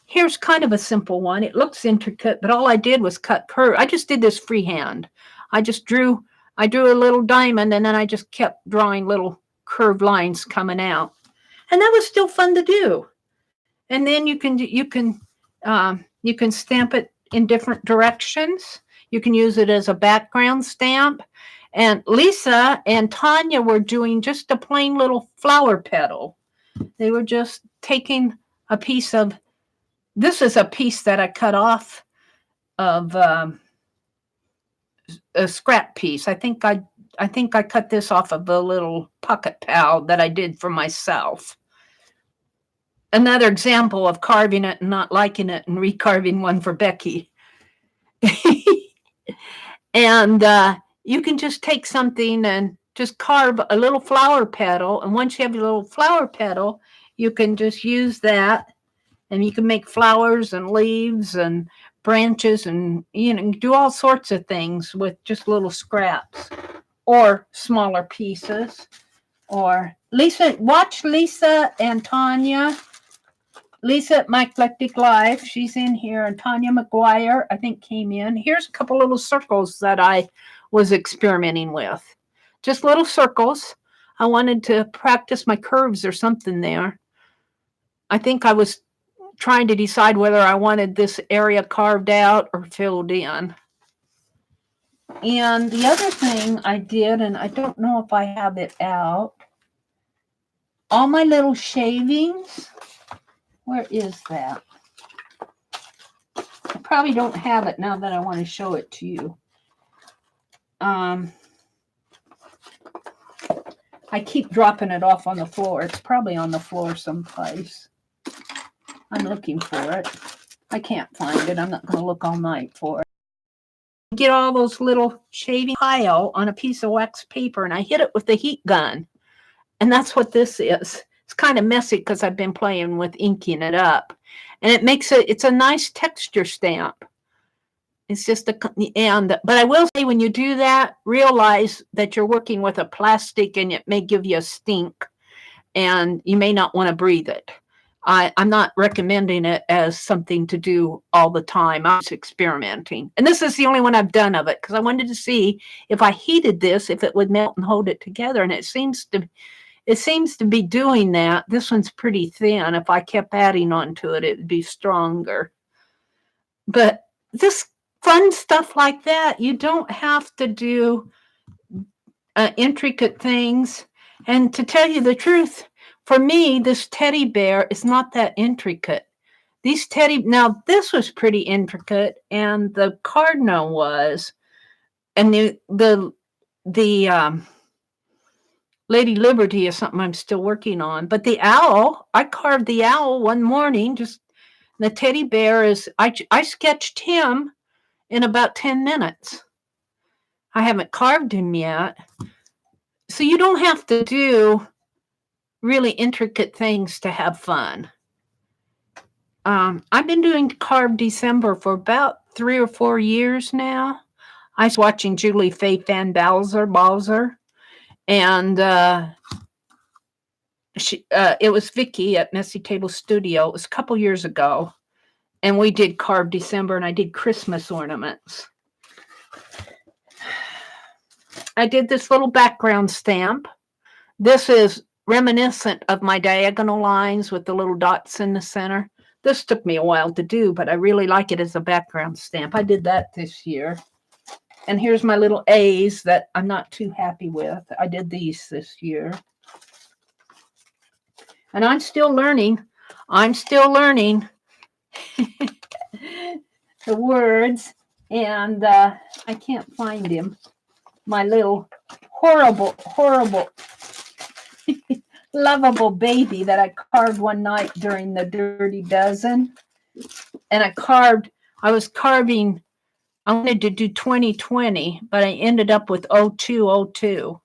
Here's kind of a simple one. It looks intricate, but all I did was cut curve. I just did this freehand. I drew a little diamond, and then I just kept drawing little curved lines coming out. And that was still fun to do. And then you can stamp it in different directions. You can use it as a background stamp. And Lisa and Tanya were doing just a plain little flower petal. They were just taking a piece of, this is a piece that I cut off of a scrap piece. I think I cut this off of a little pocket pal that I did for myself. Another example of carving it and not liking it and recarving one for Becky. And you can just take something and just carve a little flower petal. And once you have your little flower petal, you can just use that, and you can make flowers and leaves and branches, and do all sorts of things with just little scraps or smaller pieces. Or watch Lisa and Tanya. Lisa at My Eclectic Life, she's in here, and Tanya McGuire, I think, came in. Here's a couple little circles that I was experimenting with. Just little circles. I wanted to practice my curves or something there. I think I was trying to decide whether I wanted this area carved out or filled in. And the other thing I did, and I don't know if I have it out, all my little shavings. Where is that? I probably don't have it now that I want to show it to you. I keep dropping it off on the floor. It's probably on the floor someplace. I'm looking for it. I can't find it. I'm not going to look all night for it. Get all those little shaving pile on a piece of wax paper, and I hit it with the heat gun. And that's what this is. It's kind of messy because I've been playing with inking it up. And it makes it's a nice texture stamp. It's just but I will say, when you do that, realize that you're working with a plastic and it may give you a stink and you may not want to breathe it. I'm not recommending it as something to do all the time. I was experimenting. And this is the only one I've done of it because I wanted to see if I heated this, if it would melt and hold it together. And it seems to be doing that. This one's pretty thin. If I kept adding onto it, it would be stronger. But this fun stuff like that, you don't have to do intricate things. And to tell you the truth, for me, this teddy bear is not that intricate. Now this was pretty intricate, and the cardinal was, and the Lady Liberty is something I'm still working on. But the owl, I carved the owl one morning. Just the teddy bear is, I sketched him in about 10 minutes. I haven't carved him yet. So you don't have to do really intricate things to have fun. I've been doing Carve December for about 3 or 4 years now. I was watching Julie Faye Fan Balzer, and it was Vicky at Messy Table Studio. It was a couple years ago, and we did Carve December, and I did Christmas ornaments. I did this little background stamp. This is reminiscent of my diagonal lines with the little dots in the center. This took me a while to do, but I really like it as a background stamp. I did that this year. And here's my little A's that I'm not too happy with. I did these this year. And I'm still learning. The words. And I can't find him. My little horrible lovable baby that I carved one night during the Dirty Dozen. And I was carving, I wanted to do 2020, but I ended up with 0202.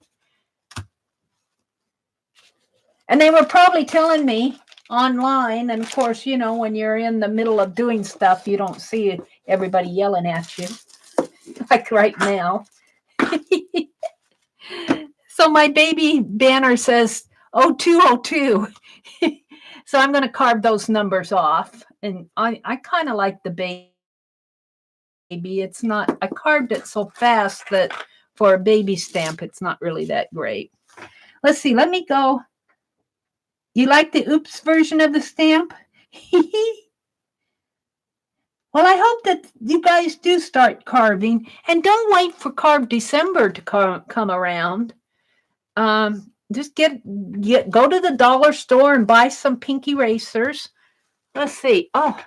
And they were probably telling me online, and of course, when you're in the middle of doing stuff, you don't see everybody yelling at you, like right now. So my baby banner says 0202. So I'm going to carve those numbers off. And I kind of like the baby. It's not, I carved it so fast that for a baby stamp, it's not really that great. Let's see, let me go. You like the oops version of the stamp? Well, I hope that you guys do start carving, and don't wait for Carve December to come around. Just go to the dollar store and buy some pink erasers. Let's see. Oh,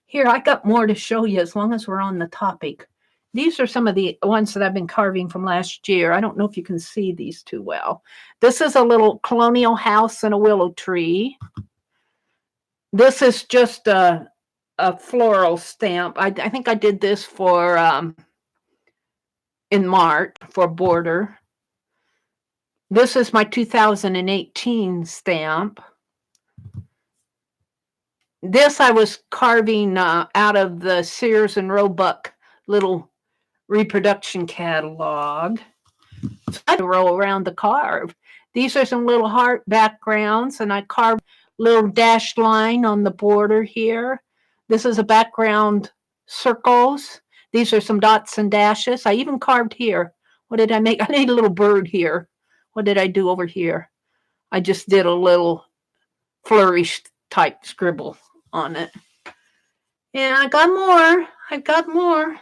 here, I got more to show you as long as we're on the topic. These are some of the ones that I've been carving from last year. I don't know if you can see these too well. This is a little colonial house and a willow tree. This is just a floral stamp. I think I did this for in March for border. This is my 2018 stamp. This I was carving out of the Sears and Roebuck little reproduction catalog. So I had to roll around the carve. These are some little heart backgrounds, and I carved little dashed line on the border here. This is a background circles. These are some dots and dashes. I even carved here. What did I make? I made a little bird here. What did I do over here? I just did a little flourish type scribble on it. And I got more. I got more.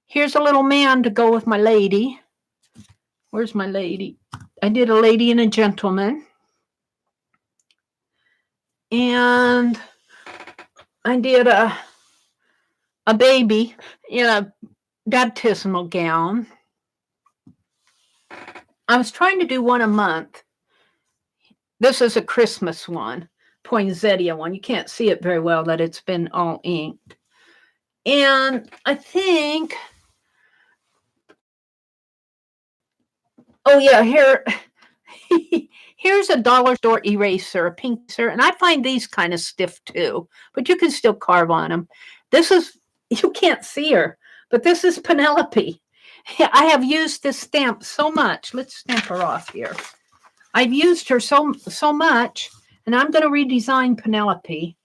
Here's a little man to go with my lady. Where's my lady? I did a lady and a gentleman. And I did a baby in a baptismal gown. I was trying to do one a month. This is a Christmas one, poinsettia one. You can't see it very well that it's been all inked. And I think, oh yeah, here's a dollar store eraser, a pink eraser, and I find these kind of stiff too, but you can still carve on them. This is, you can't see her, but this is Penelope. I have used this stamp so much. Let's stamp her off here. I've used her so much, and I'm going to redesign Penelope.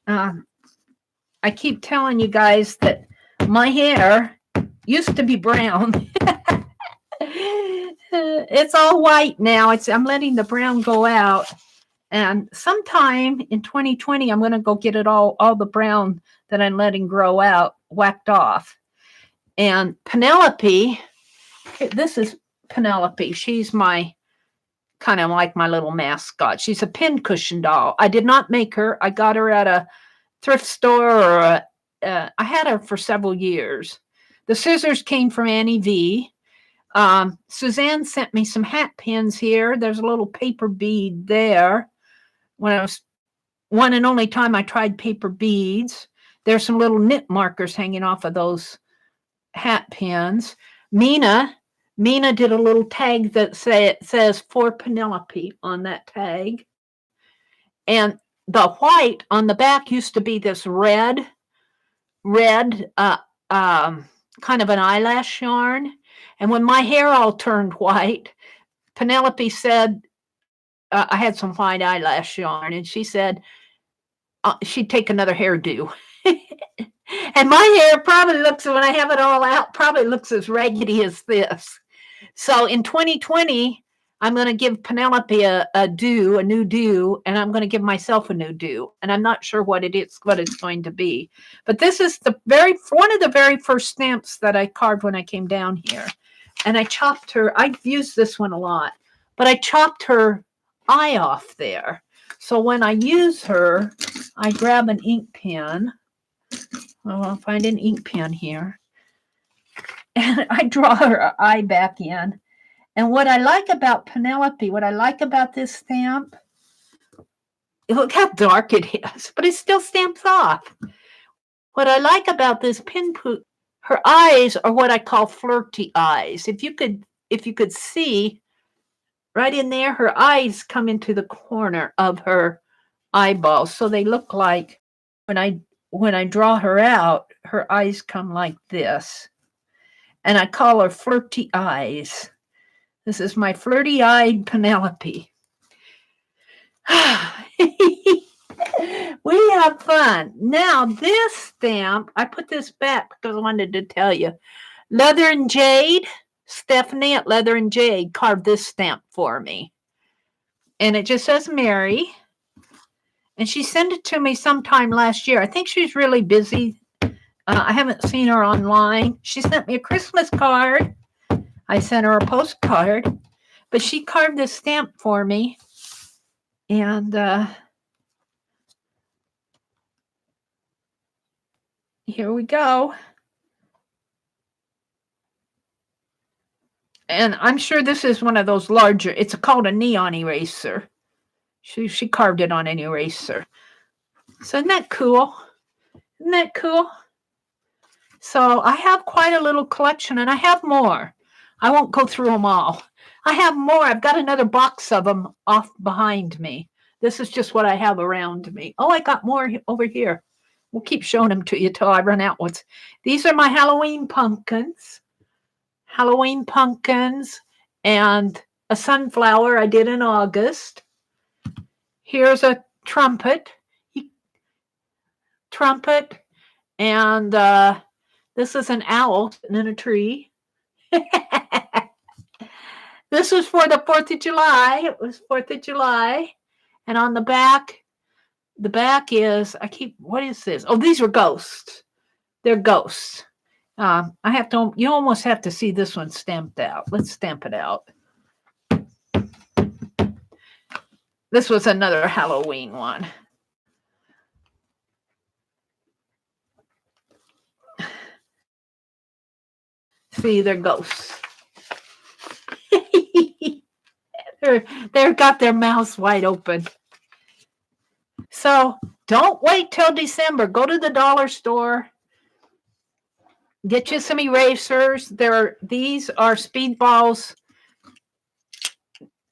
I keep telling you guys that my hair used to be brown. It's all white now. I'm letting the brown go out. And sometime in 2020, I'm going to go get it all the brown that I'm letting grow out, whacked off. And Penelope, this is Penelope. She's my kind of like my little mascot. She's a pincushion doll. I did not make her. I got her at a thrift store, or I had her for several years. The scissors came from Annie V. Suzanne sent me some hat pins here. There's a little paper bead there. When I was one and only time I tried paper beads. There's some little knit markers hanging off of those hat pins. Mina did a little tag that says for Penelope on that tag. And the white on the back used to be this red kind of an eyelash yarn. And when my hair all turned white, Penelope said, I had some white eyelash yarn, and she said she'd take another hairdo. And my hair probably looks, when I have it all out, probably looks as raggedy as this. So in 2020, I'm going to give Penelope a new do, and I'm going to give myself a new do. And I'm not sure what it's going to be. But this is one of the very first stamps that I carved when I came down here. And I chopped her. I've used this one a lot, but I chopped her eye off there. So when I use her, I grab an ink pen. I'll find an ink pen here. And I draw her eye back in. And what I like about Penelope, what I like about this stamp, look how dark it is, but it still stamps off. What I like about this her eyes are what I call flirty eyes. If you could see right in there, her eyes come into the corner of her eyeballs. So they look like, when I draw her out, her eyes come like this. And I call her flirty eyes. This is my flirty-eyed Penelope. We have fun. Now, this stamp, I put this back because I wanted to tell you. Leather and Jade, Stephanie at Leather and Jade carved this stamp for me. And it just says Mary. And she sent it to me sometime last year. I think she's really busy I haven't seen her online. She sent me a Christmas card. I sent her a postcard, but she carved this stamp for me. And here we go. And I'm sure this is one of those larger, it's called a neon eraser. She carved it on an eraser. So isn't that cool? Isn't that cool? So I have quite a little collection, and I have more. I won't go through them all. I have more. I've got another box of them off behind me. This is just what I have around me. Oh, I got more over here. We'll keep showing them to you till I run out. These are my Halloween pumpkins. Halloween pumpkins and a sunflower I did in August. Here's a trumpet. And this is an owl sitting in a tree. This was for the 4th of July. It was 4th of July. And on the back is, what is this? Oh, these are ghosts. They're ghosts. You almost have to see this one stamped out. Let's stamp it out. This was another Halloween one. See, they're ghosts. They've got their mouths wide open. So don't wait till December. Go to the dollar store. Get you some erasers. These are speedballs.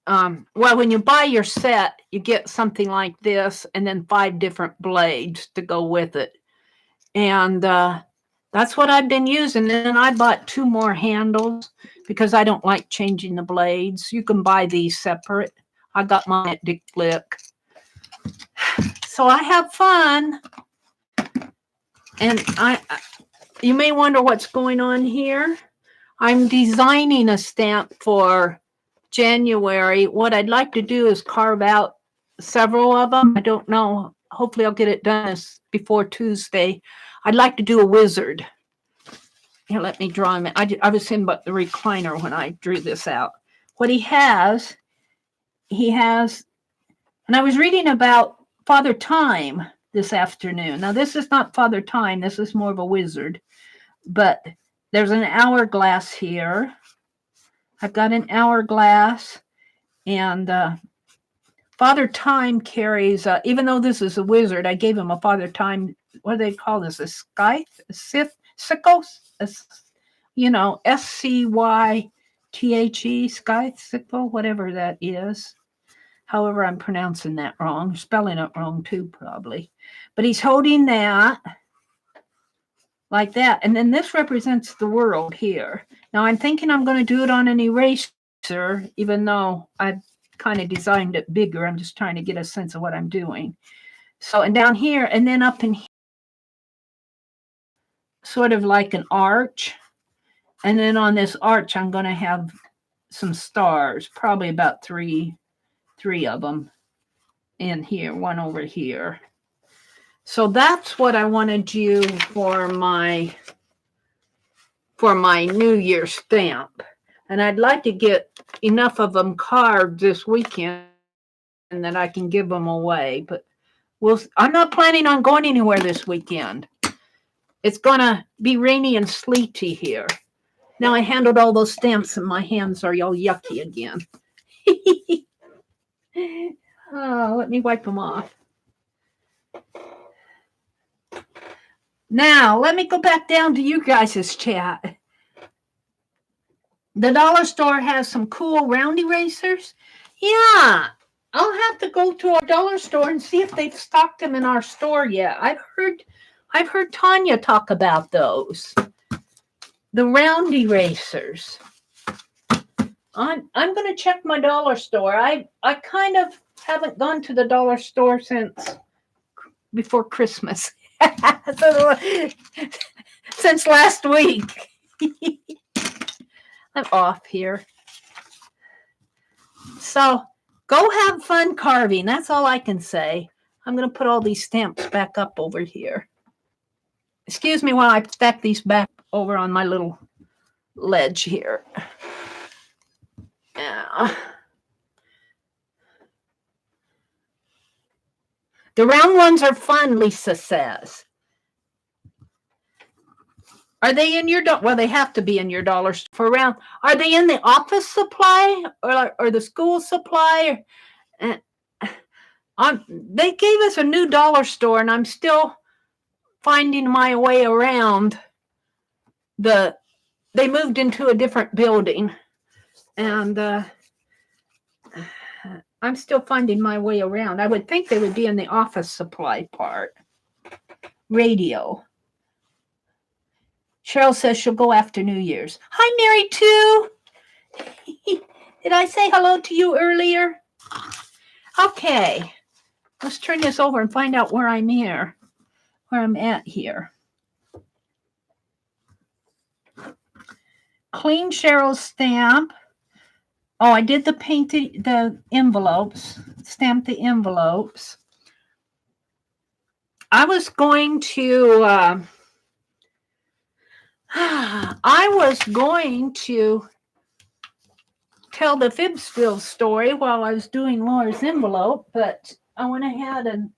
Well, when you buy your set, you get something like this and then 5 different blades to go with it. And that's what I've been using. And I bought 2 more handles because I don't like changing the blades. You can buy these separate. I got mine at Dick Blick. So I have fun. And you may wonder what's going on here. I'm designing a stamp for January. What I'd like to do is carve out several of them. I don't know. Hopefully I'll get it done before Tuesday. I'd like to do a wizard. Here, let me draw him. I was in the recliner when I drew this out. What he has, and I was reading about Father Time this afternoon. Now, this is not Father Time. This is more of a wizard. But there's an hourglass here. I've got an hourglass. And Father Time carries, even though this is a wizard, I gave him a Father Time, what do they call this? A scythe? A sickle? SCYTHE, scythe, sickle, whatever that is. However, I'm pronouncing that wrong, spelling it wrong too, probably. But he's holding that like that. And then this represents the world here. Now, I'm thinking I'm going to do it on an eraser, even though I've kind of designed it bigger. I'm just trying to get a sense of what I'm doing. So, and down here, and then up in here, sort of like an arch. And then on this arch, I'm going to have some stars, probably about three of them in here, one over here. So that's what I want to do for my New Year stamp. And I'd like to get enough of them carved this weekend that I can give them away. But I'm not planning on going anywhere this weekend. It's going to be rainy and sleety here. Now I handled all those stamps and my hands are all yucky again. Oh, let me wipe them off. Now, let me go back down to you guys' chat. The dollar store has some cool round erasers. Yeah, I'll have to go to our dollar store and see if they've stocked them in our store yet. I've heard Tanya talk about those. The round erasers. I'm going to check my dollar store. I kind of haven't gone to the dollar store since before Christmas. Since last week. I'm off here. So go have fun carving. That's all I can say. I'm going to put all these stamps back up over here. Excuse me while I stack these back over on my little ledge here. The round ones are fun, Lisa says. Are they in your well? They have to be in your dollar store for round. Are they in the office supply or the school supply? They gave us a new dollar store, and I'm still finding my way around. They moved into a different building, and I'm still finding my way around. I would think they would be in the office supply part. Radio. Cheryl says she'll go after New Year's. Hi, Mary, too. Did I say hello to you earlier? Okay. Let's turn this over and find out where I'm at here. Clean Cheryl's stamp. Oh, I did the envelopes, stamped the envelopes. I was going to tell the FIBSville story while I was doing Laura's envelope, but I went ahead and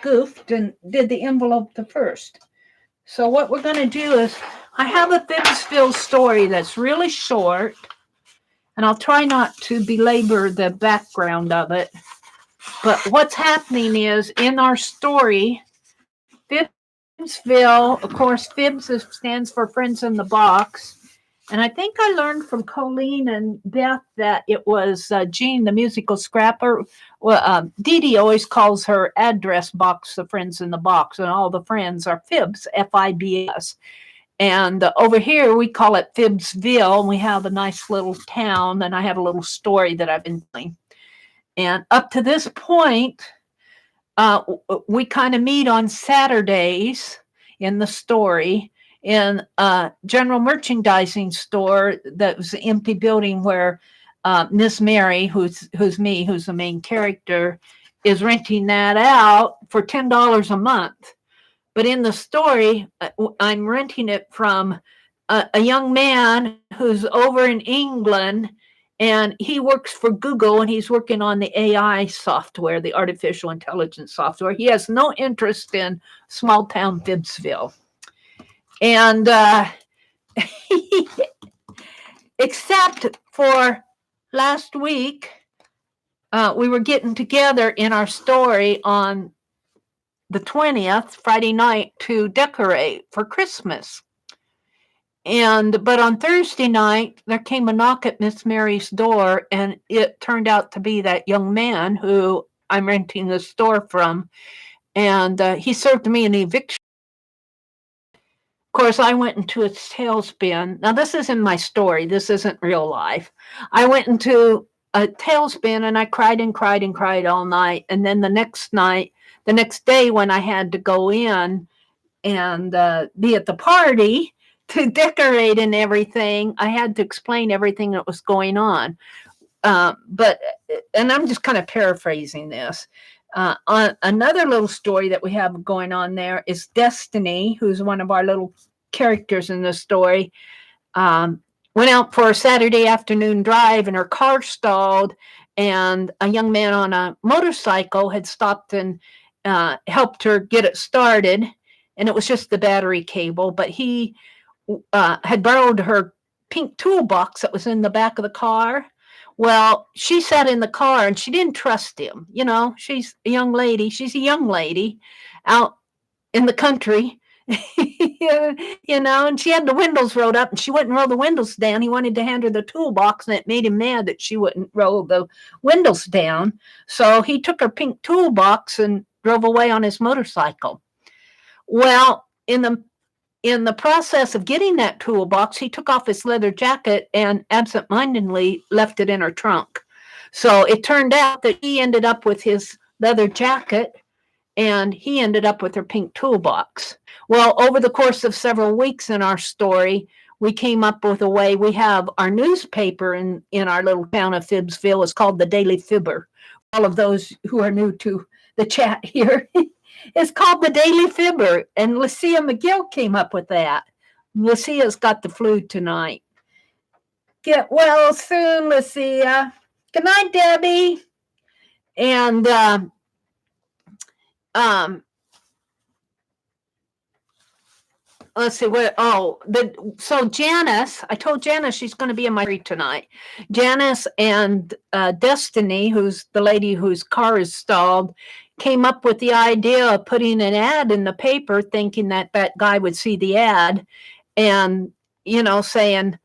goofed and did the envelope first. So what we're going to do is, I have a FIBSville story that's really short, and I'll try not to belabor the background of it. But what's happening is, in our story, FIBSville, of course, FIBS stands for Friends in the Box. And I think I learned from Colleen and Beth that it was Jean, the musical scrapper. Well, Dee Dee always calls her address box the Friends in the Box, and all the friends are FIBS, F-I-B-S. And over here, we call it FIBSville, and we have a nice little town, and I have a little story that I've been doing. And up to this point, we kind of meet on Saturdays in the story in a general merchandising store that was an empty building where Miss Mary, who's the main character, is renting that out for $10 a month. But in the story, I'm renting it from a young man who's over in England, and he works for Google, and he's working on the AI software, the artificial intelligence software. He has no interest in small town FIBSville. And except for last week, we were getting together in our story on the 20th, Friday night, to decorate for Christmas. But on Thursday night, there came a knock at Miss Mary's door, and it turned out to be that young man who I'm renting the store from. And he served me an eviction. Of course, I went into a tailspin. Now, this is in my story. This isn't real life. I went into a tailspin, and I cried and cried and cried all night. And then the next day when I had to go in and be at the party to decorate and everything, I had to explain everything that was going on. And I'm just kind of paraphrasing this. On another little story that we have going on there is Destiny, who's one of our little characters in the story, went out for a Saturday afternoon drive, and her car stalled, and a young man on a motorcycle had stopped and helped her get it started, and it was just the battery cable, but he had borrowed her pink toolbox that was in the back of the car. Well, she sat in the car and she didn't trust him. You know, she's a young lady. She's a young lady out in the country, you know, and she had the windows rolled up and she wouldn't roll the windows down. He wanted to hand her the toolbox, and it made him mad that she wouldn't roll the windows down. So he took her pink toolbox and drove away on his motorcycle. Well, in the process of getting that toolbox, he took off his leather jacket and absentmindedly left it in her trunk. So it turned out that he ended up with his leather jacket, and he ended up with her pink toolbox. Well, over the course of several weeks in our story, we came up with a way. We have our newspaper in our little town of FIBSville. It's called the Daily Fibber. All of those who are new to the chat here. It's called The Daily Fibber, and Lucia McGill came up with that. Lucia's got the flu tonight. Get well soon, Lucia. Good night, Debbie. And let's see what. So Janice, I told Janice she's going to be in my tonight. Janice and Destiny, who's the lady whose car is stalled, came up with the idea of putting an ad in the paper, thinking that that guy would see the ad, and saying,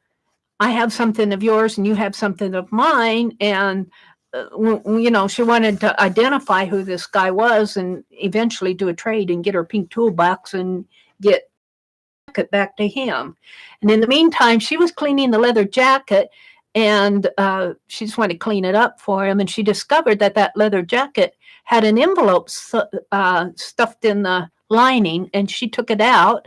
"I have something of yours, and you have something of mine," and she wanted to identify who this guy was and eventually do a trade and get her pink toolbox and get it back to him. And in the meantime, she was cleaning the leather jacket, and she just wanted to clean it up for him. And she discovered that that leather jacket had an envelope stuffed in the lining, and she took it out.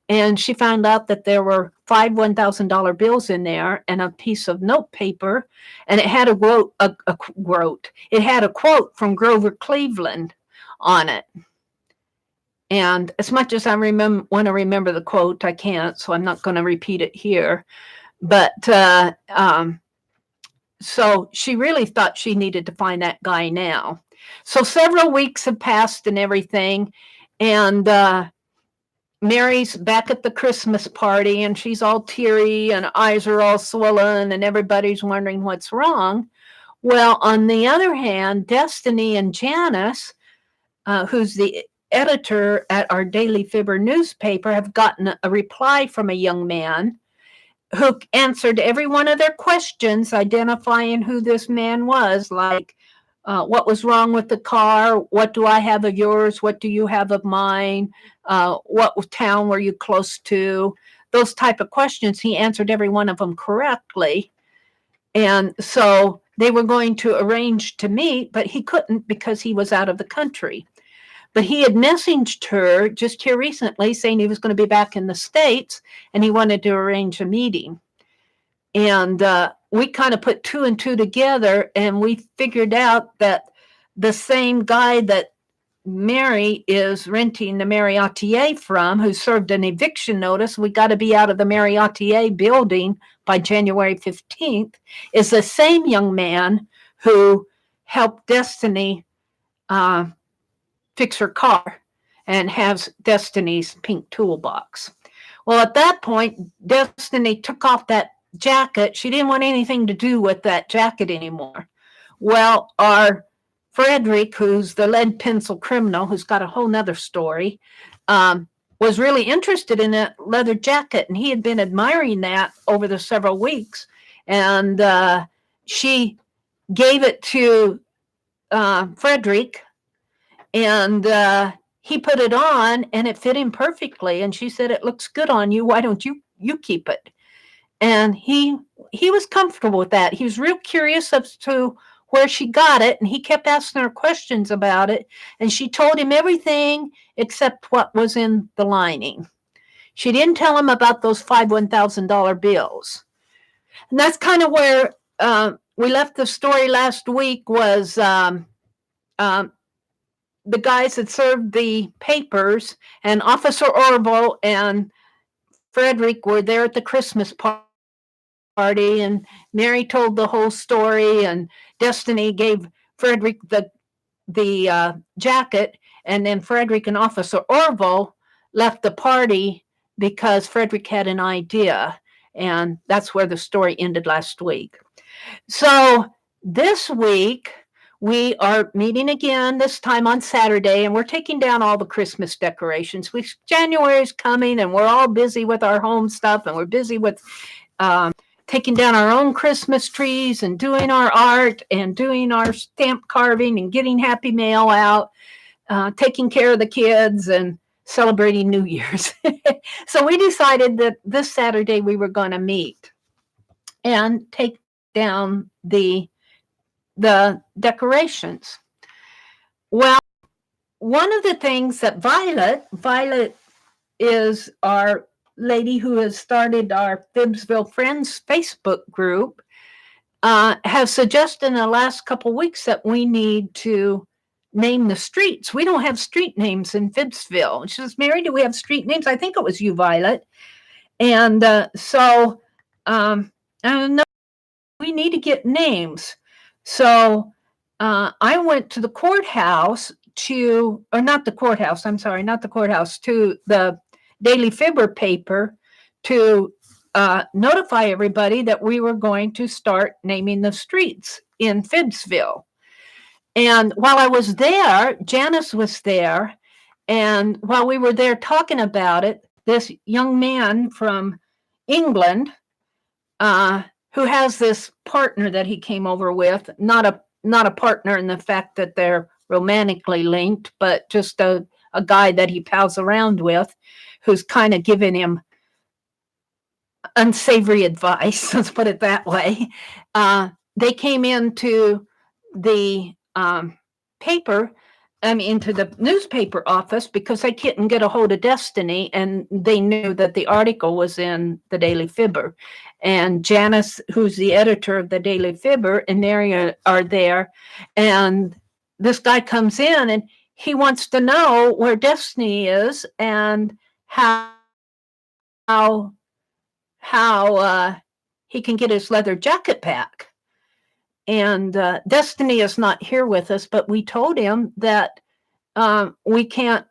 And she found out that there were 5 $1,000 bills in there and a piece of note paper, and it had it had a quote from Grover Cleveland on it. And as much as I want to remember the quote, I can't, so I'm not going to repeat it here. But so she really thought she needed to find that guy now. So several weeks have passed and everything, and Mary's back at the Christmas party, and she's all teary, and eyes are all swollen, and everybody's wondering what's wrong. Well, on the other hand, Destiny and Janice, who's the editor at our Daily Fibber newspaper, have gotten a reply from a young man who answered every one of their questions, identifying who this man was, like what was wrong with the car, what do I have of yours, what do you have of mine, what town were you close to, those type of questions. He answered every one of them correctly. And so they were going to arrange to meet, but he couldn't because he was out of the country. But he had messaged her just here recently saying he was going to be back in the States and he wanted to arrange a meeting. And we kind of put 2 and 2 together, and we figured out that the same guy that Mary is renting the TheMeriAtelier from, who served an eviction notice, we got to be out of the TheMeriAtelier building by January 15th, is the same young man who helped Destiny fix her car and has Destiny's pink toolbox. Well, at that point, Destiny took off that jacket. She didn't want anything to do with that jacket anymore. Well, our Frederick, who's the lead pencil criminal, who's got a whole nother story, was really interested in that leather jacket, and he had been admiring that over the several weeks. And she gave it to Frederick, and he put it on, and it fit him perfectly. And she said, "It looks good on you. Why don't you keep it?" And he was comfortable with that. He was real curious as to where she got it, and he kept asking her questions about it. And she told him everything except what was in the lining. She didn't tell him about those 5 $1,000 bills. And that's kind of where we left the story last week. Was the guys that served the papers, and Officer Orville and Frederick were there at the Christmas party, and Mary told the whole story, and Destiny gave Frederick the jacket, and then Frederick and Officer Orville left the party because Frederick had an idea, and that's where the story ended last week. So this week, we are meeting again, this time on Saturday, and we're taking down all the Christmas decorations. January is coming, and we're all busy with our home stuff, and we're busy with taking down our own Christmas trees and doing our art and doing our stamp carving and getting Happy Mail out, taking care of the kids and celebrating New Year's. So we decided that this Saturday we were going to meet and take down the decorations. Well, one of the things that Violet is our lady who has started our FIBSville Friends Facebook group, has suggested in the last couple of weeks that we need to name the streets. We don't have street names in FIBSville. She says, Mary, do we have street names? I think it was you, Violet. And so I don't know, we need to get names. So I went to the courthouse to, or not the courthouse, I'm sorry, not the courthouse, to the Daily Fibber paper to notify everybody that we were going to start naming the streets in FIBSville. And while I was there, Janice was there. And while we were there talking about it, this young man from England, who has this partner that he came over with, not a partner in the fact that they're romantically linked, but just a guy that he pals around with, who's kind of giving him unsavory advice, let's put it that way. They came into the into the newspaper office because they couldn't get a hold of Destiny, and they knew that the article was in the Daily Fibber. And Janice, who's the editor of the Daily Fibber, and Mary are there. And this guy comes in and he wants to know where Destiny is and how he can get his leather jacket back. And Destiny is not here with us, but we told him that we can't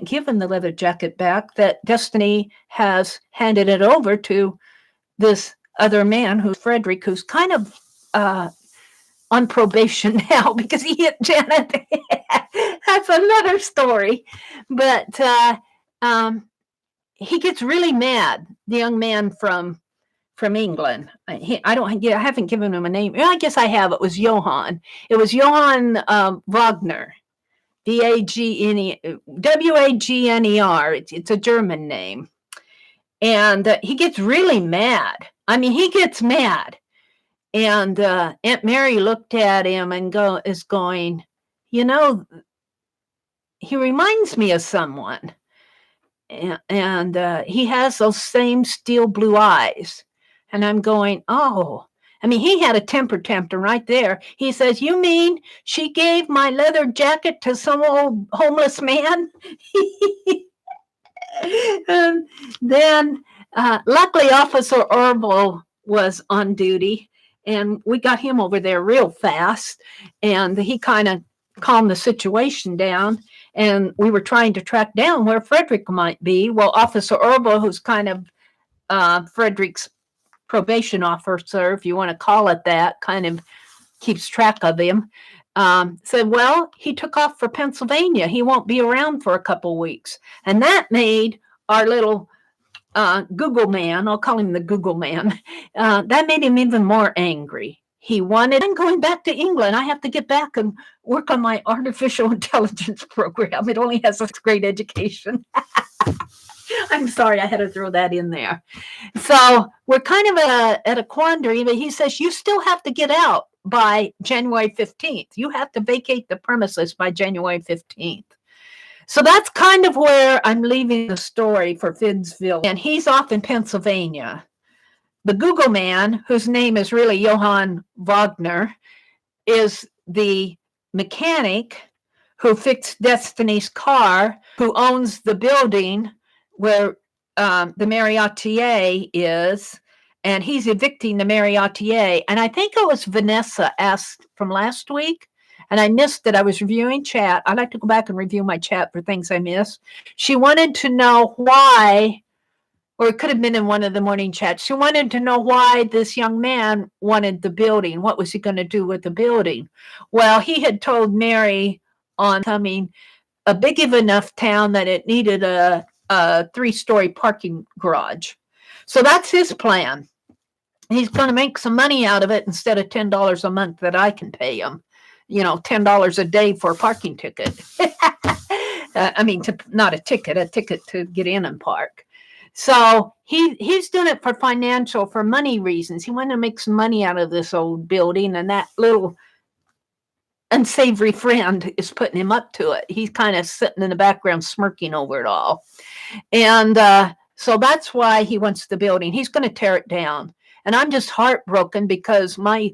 give him the leather jacket back, that Destiny has handed it over to this other man, who's Frederick, who's kind of on probation now because he hit Janet. That's another story. But he gets really mad, the young man from England. I haven't given him a name. I guess I have. It was Johann. It was Johann Wagner, Wagner. It's a German name, and he gets really mad. I mean, he gets mad, and Aunt Mary looked at him and is going, you know, he reminds me of someone, and he has those same steel blue eyes. And I'm going, oh, I mean, he had a temper tantrum right there. He says, you mean she gave my leather jacket to some old homeless man? And then, luckily, Officer Orville was on duty, and we got him over there real fast. And he kind of calmed the situation down. And we were trying to track down where Frederick might be. Well, Officer Orville, who's kind of Frederick's probation officer, if you want to call it that, kind of keeps track of him, said, well, he took off for Pennsylvania. He won't be around for a couple weeks. And that made our little Google man, I'll call him the Google man, that made him even more angry. I'm going back to England. I have to get back and work on my artificial intelligence program. It only has a grade education. I'm sorry, I had to throw that in there. So we're kind of at a quandary, but he says, you still have to get out by January 15th. You have to vacate the premises by January 15th. So that's kind of where I'm leaving the story for FIBSville. And he's off in Pennsylvania. The Google man, whose name is really Johann Wagner, is the mechanic who fixed Destiny's car, who owns the building where the TheMeriAtelier is, and he's evicting the TheMeriAtelier. And I think it was Vanessa asked from last week, and I missed it. I was reviewing chat. I like to go back and review my chat for things I missed. She wanted to know why, or it could have been in one of the morning chats. She wanted to know why this young man wanted the building. What was he going to do with the building? Well, he had told Mary on coming a big enough town that it needed a 3-story parking garage. So that's his plan. He's going to make some money out of it instead of $10 a month that I can pay him. You know, $10 a day for a parking ticket. I mean, not a ticket to get in and park. So he's doing it for money reasons. He wanted to make some money out of this old building, and that little unsavory friend is putting him up to it. He's kind of sitting in the background smirking over it all. And so that's why he wants the building. He's going to tear it down. And I'm just heartbroken because my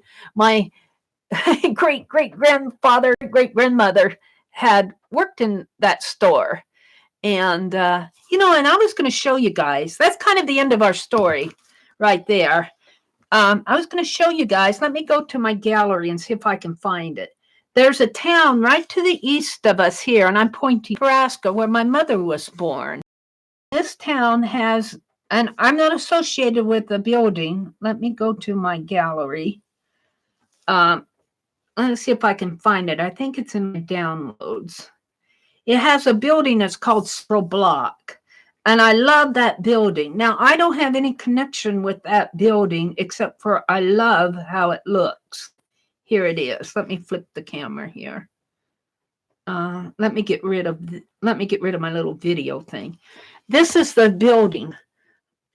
great-great-grandfather, great-grandmother had worked in that store. And, and I was going to show you guys. That's kind of the end of our story right there. I was going to show you guys. Let me go to my gallery and see if I can find it. There's a town right to the east of us here, and I'm pointing to Nebraska, where my mother was born. This town has, and I'm not associated with the building. Let me go to my gallery. Let's see if I can find it. I think it's in my downloads. It has a building that's called Central Block. And I love that building. Now, I don't have any connection with that building except for I love how it looks. Here it is. Let me flip the camera here. Let me get rid of my little video thing. This is the building.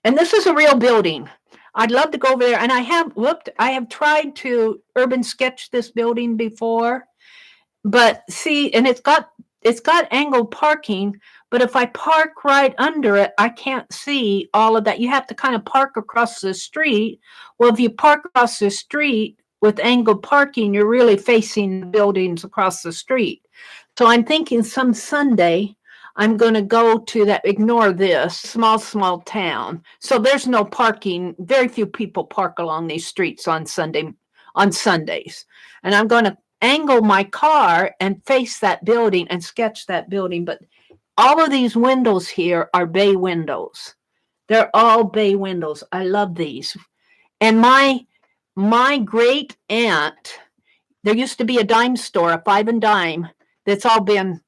And this is a real building. I'd love to go over there. And I have tried to urban sketch this building before. But see, and it's got angled parking, but if I park right under it, I can't see all of that. You have to kind of park across the street. Well, if you park across the street with angled parking, you're really facing the buildings across the street. So I'm thinking some Sunday I'm going to go to that, ignore this, small town. So there's no parking. Very few people park along these streets on Sundays. And I'm going to angle my car and face that building and sketch that building. But all of these windows here are bay windows. They're all bay windows. I love these. And my great aunt, there used to be a dime store, a 5 and dime, that's all been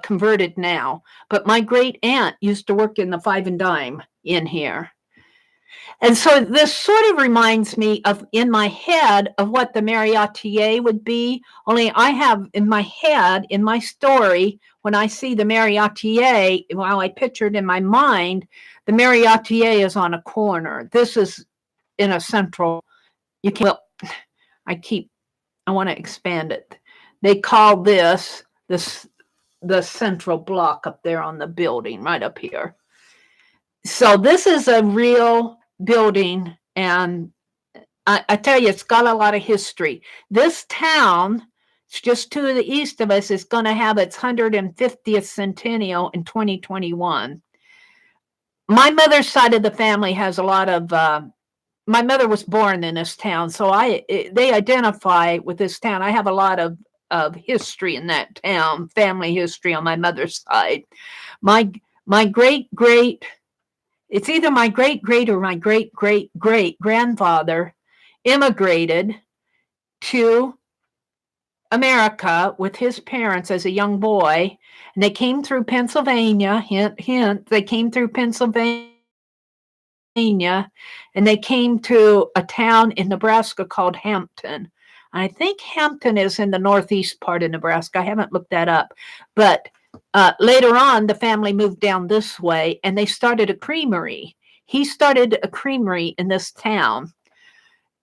converted now. But my great aunt used to work in the 5 and dime in here. And so this sort of reminds me of, in my head, of what the TheMeriAtelier would be. Only I have in my head, in my story, when I see the TheMeriAtelier, while I pictured in my mind, the TheMeriAtelier is on a corner. This is in a central. I want to expand it. They call this the central block up there on the building, right up here. So this is a real building, and I tell you, it's got a lot of history. This town, it's just to the east of us, is going to have its 150th centennial in 2021. My mother's side of the family has a lot of, my mother was born in this town, so they identify with this town. I have a lot of history in that town, family history on my mother's side. My great, it's either my great or my great grandfather immigrated to America with his parents as a young boy, and they came through Pennsylvania. Hint, they came through Pennsylvania, and they came to a town in Nebraska called Hampton. I think Hampton is in the northeast part of Nebraska. I haven't looked that up, but later on, the family moved down this way, and they started a creamery. He started a creamery in this town.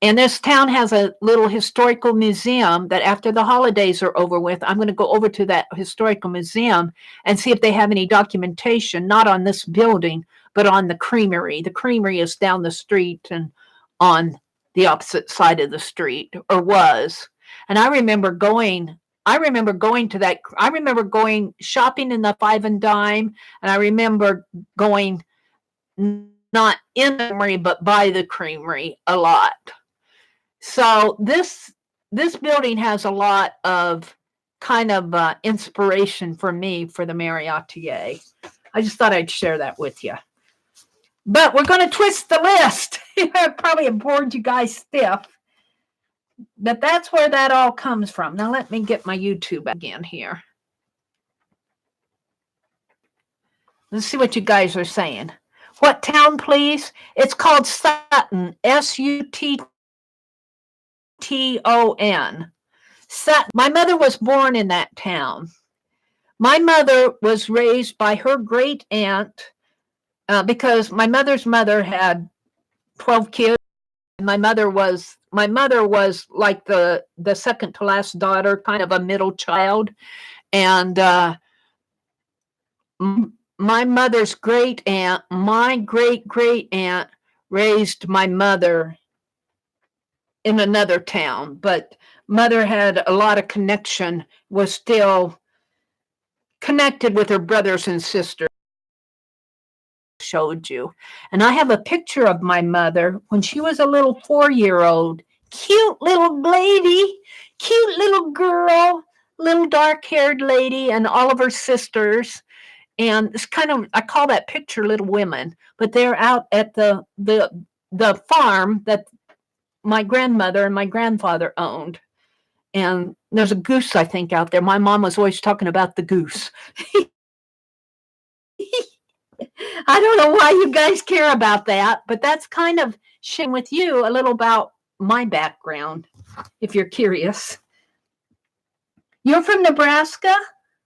And this town has a little historical museum that after the holidays are over with, I'm going to go over to that historical museum and see if they have any documentation, not on this building, but on the creamery. The creamery is down the street and on the opposite side of the street, or was. And I remember going to that. I remember going shopping in the 5 and dime, and I remember going not in the creamery, but by the creamery a lot. So this building has a lot of kind of inspiration for me for the TheMeriAtelier. I just thought I'd share that with you. But we're going to twist the list. I probably have bored you guys stiff. But that's where that all comes from. Now let me get my YouTube again here. Let's see what you guys are saying. What town, please? It's called Sutton. Sutton. Sutton. My mother was born in that town. My mother was raised by her great aunt because my mother's mother had 12 kids. My mother was like the second to last daughter, kind of a middle child. And my mother's great aunt, my great aunt, raised my mother in another town, but mother had a lot of connection, was still connected with her brothers and sisters. Showed you. And I have a picture of my mother when she was a little 4-year-old. Cute little lady, cute little girl, little dark-haired lady, and all of her sisters. And it's kind of, I call that picture Little Women, but they're out at the farm that my grandmother and my grandfather owned. And there's a goose, I think, out there. My mom was always talking about the goose. I don't know why you guys care about that, but that's kind of sharing with you a little about my background, if you're curious. You're from Nebraska?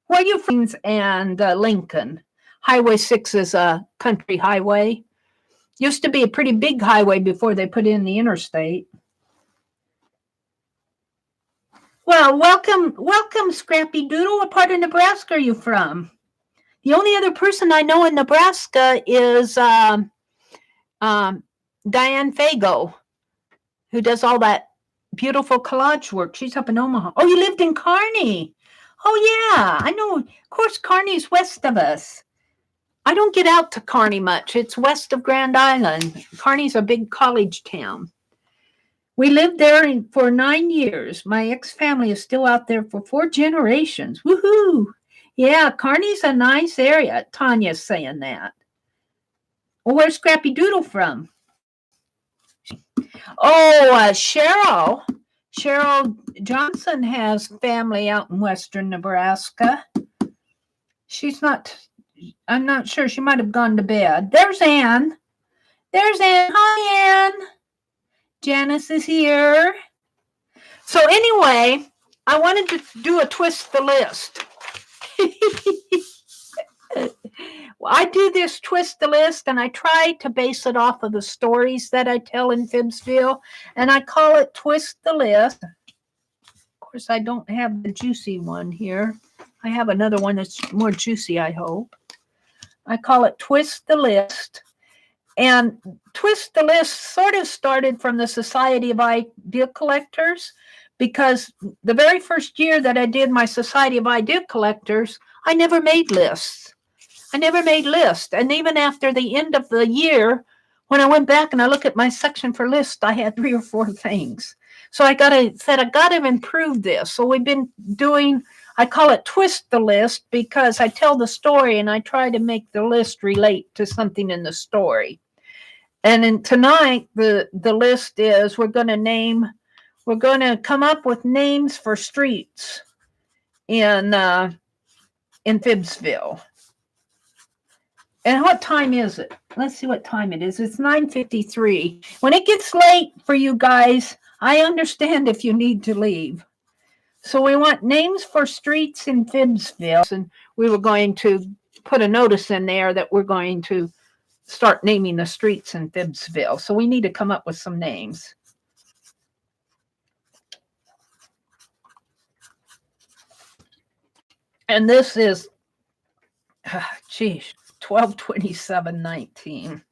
Where are you from? And Lincoln. Highway 6 is a country highway. Used to be a pretty big highway before they put in the interstate. Well, welcome, Scrappy Doodle. What part of Nebraska are you from? The only other person I know in Nebraska is Diane Fago, who does all that beautiful collage work. She's up in Omaha. Oh, you lived in Kearney. Oh, yeah, I know. Of course, Kearney's west of us. I don't get out to Kearney much. It's west of Grand Island. Kearney's a big college town. We lived there for 9 years. My ex-family is still out there for 4 generations. Woohoo! Yeah, Kearney's a nice area. Tanya's saying that. Well, where's Scrappy Doodle from? Oh, Cheryl. Cheryl Johnson has family out in western Nebraska. I'm not sure. She might have gone to bed. There's Ann. Hi, Ann. Janice is here. So anyway, I wanted to do a twist the list. Well, I do this twist the list, and I try to base it off of the stories that I tell in FIBSville, and I call it Twist the List. Of course, I don't have the juicy one here. I have another one that's more juicy, I hope. I call it Twist the List. And Twist the List sort of started from the Society of Idea Collectors, because the very first year that I did my Society of Idea Collectors, I never made lists. And even after the end of the year, when I went back and I look at my section for lists, I had 3 or 4 things. So I got to improve this. So we've been doing, I call it Twist the List, because I tell the story and I try to make the list relate to something in the story. And then tonight, the list is we're going to come up with names for streets in FIBSville. And what time is it? Let's see what time it is. It's 9:53. When it gets late for you guys, I understand if you need to leave. So we want names for streets in FIBSville. And we were going to put a notice in there that we're going to start naming the streets in FIBSville. So we need to come up with some names. And this is, 12/27/19.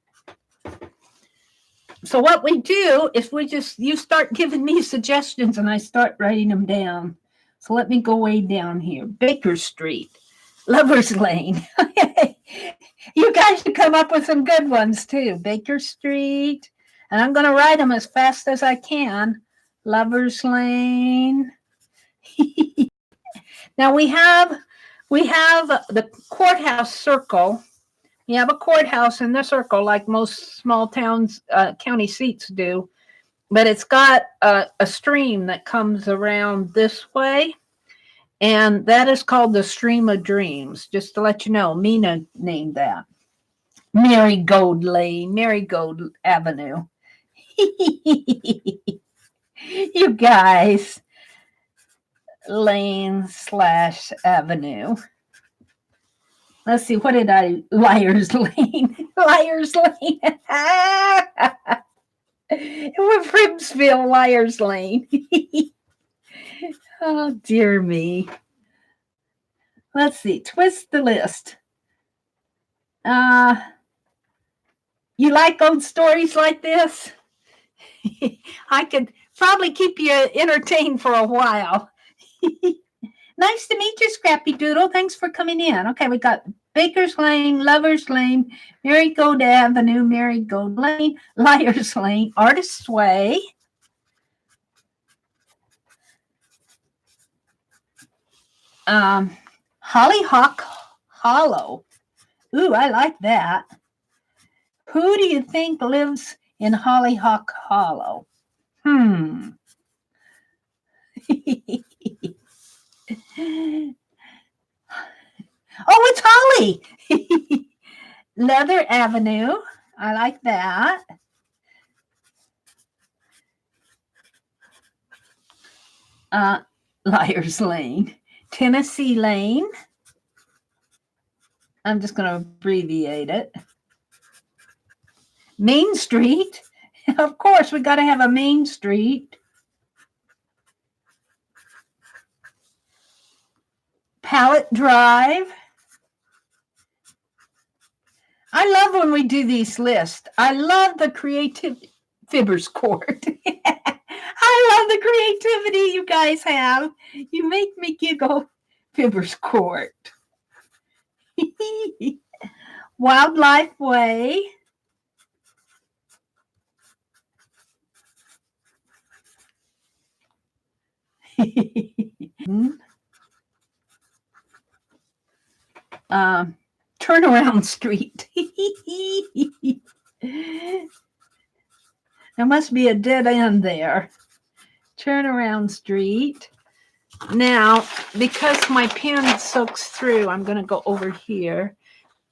So what we do is you start giving me suggestions and I start writing them down. So let me go way down here. Baker Street, Lover's Lane. You guys should come up with some good ones too. Baker Street. And I'm going to write them as fast as I can. Lover's Lane. Now we have the courthouse circle. You have a courthouse in the circle like most small towns, county seats do, but it's got a stream that comes around this way, and that is called the Stream of Dreams. Just to let you know, Mina named that. Marigold Lane, Marigold Avenue. You guys. Lane/Avenue. Let's see, what did I, Liars Lane. Liars Lane. We're FIBSville, Liars Lane. Oh, dear me. Let's see, twist the list. You like old stories like this? I could probably keep you entertained for a while. Nice to meet you, Scrappy Doodle. Thanks for coming in. Okay, we got Baker's Lane, Lover's Lane, Marigold Avenue, Marigold Lane, Liar's Lane, Artist's Way. Hollyhock Hollow. Ooh, I like that. Who do you think lives in Hollyhock Hollow? Oh, it's Holly. Leather Avenue. I like that. Liar's Lane. Tennessee Lane. I'm just going to abbreviate it. Main Street. Of course, we got to have a Main Street. Pallet Drive. I love when we do these lists. I love the creative Fibbers Court. I love the creativity you guys have. You make me giggle. Fibbers Court. Wildlife Way. Turnaround Street. There must be a dead end there. Turnaround Street. Now, because my pen soaks through, I'm going to go over here.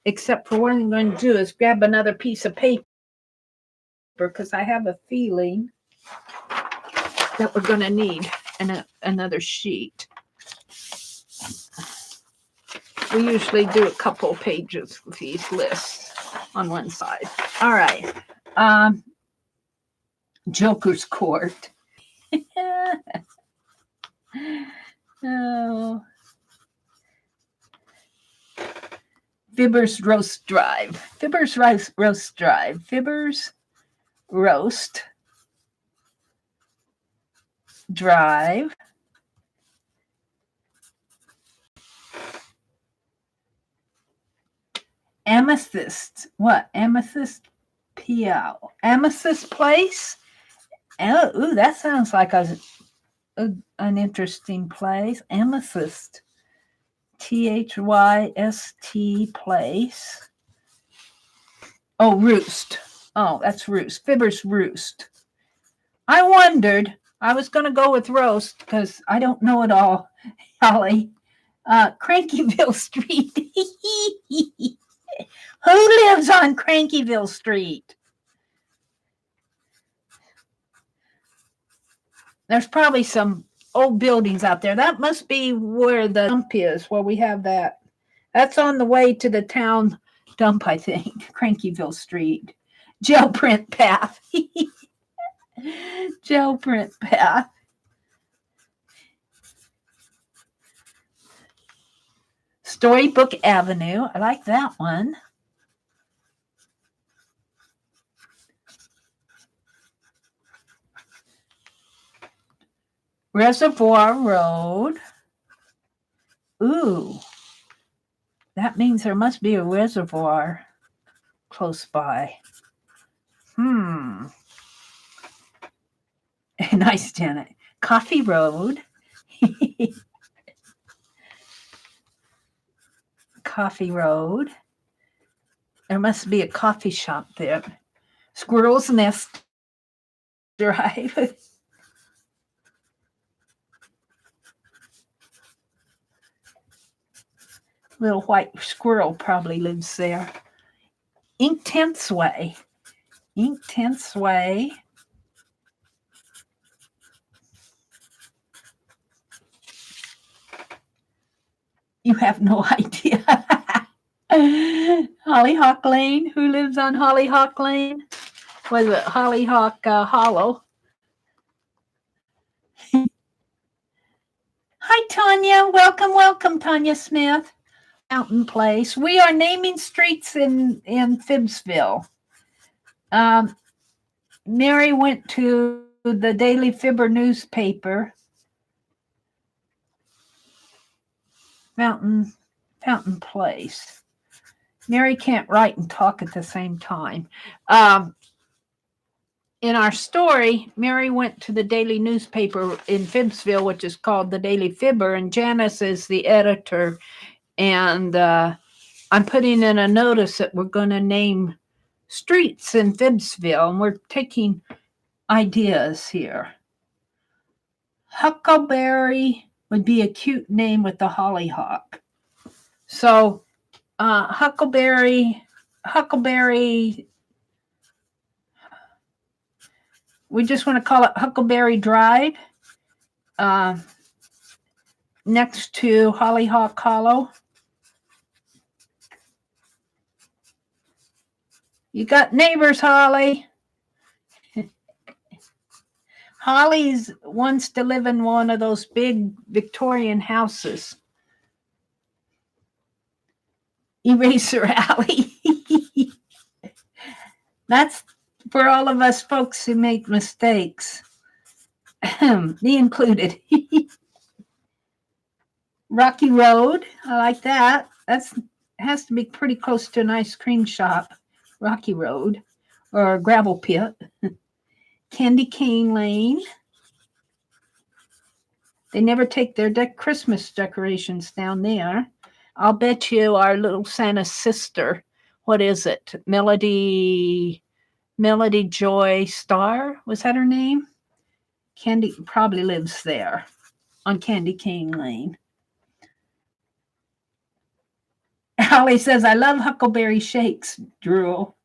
Except for what I'm going to do is grab another piece of paper because I have a feeling that we're going to need another sheet. We usually do a couple of pages with these lists on one side. All right. Joker's Court. Oh. Fibbers Roast Drive. Fibbers Roast Drive. Fibbers Roast Drive. Amethyst. What? Amethyst PL. Amethyst Place. Oh, ooh, that sounds like an interesting place. Amethyst. THYST Place. Oh, Roost. Oh, that's Roost. Fibbers Roost. I wondered. I was going to go with Roast because I don't know it all, Holly. Crankyville Street. Who lives on Crankyville Street? There's probably some old buildings out there. That must be where the dump is, where we have that. That's on the way to the town dump, I think. Crankyville Street. Gel print path. Gel print path. Storybook Avenue. I like that one. Reservoir Road. Ooh. That means there must be a reservoir close by. Nice tenant. Coffee Road. Coffee Road. There must be a coffee shop there. Squirrel's Nest Drive. Little white squirrel probably lives there. Inktense Way. Inktense Way. You have no idea. Hollyhock Lane. Who lives on Hollyhock Lane? Was it Hollyhock Hollow? Hi, Tanya. Welcome, welcome, Tanya Smith. Mountain Place. We are naming streets in FIBSville. Mary went to the Daily Fibber newspaper. Fountain Place. Meri can't write and talk at the same time. In our story, Meri went to the daily newspaper in FIBSville, which is called the Daily Fibber, and Janice is the editor. And I'm putting in a notice that we're going to name streets in FIBSville, and we're taking ideas here. Huckleberry would be a cute name with the hollyhock. So Huckleberry, we just want to call it Huckleberry Drive, next to Hollyhock Hollow. You got neighbors, Holly. Holly's wants to live in one of those big Victorian houses. Eraser Alley. That's for all of us folks who make mistakes. Me included. Rocky Road. I like that. That's has to be pretty close to an ice cream shop. Rocky Road or a gravel pit. Candy Cane Lane. They never take their Christmas decorations down there. I'll bet you our little Santa's sister, what is it? Melody Joy Star? Was that her name? Candy probably lives there on Candy Cane Lane. Holly says, I love Huckleberry Shakes, Drool.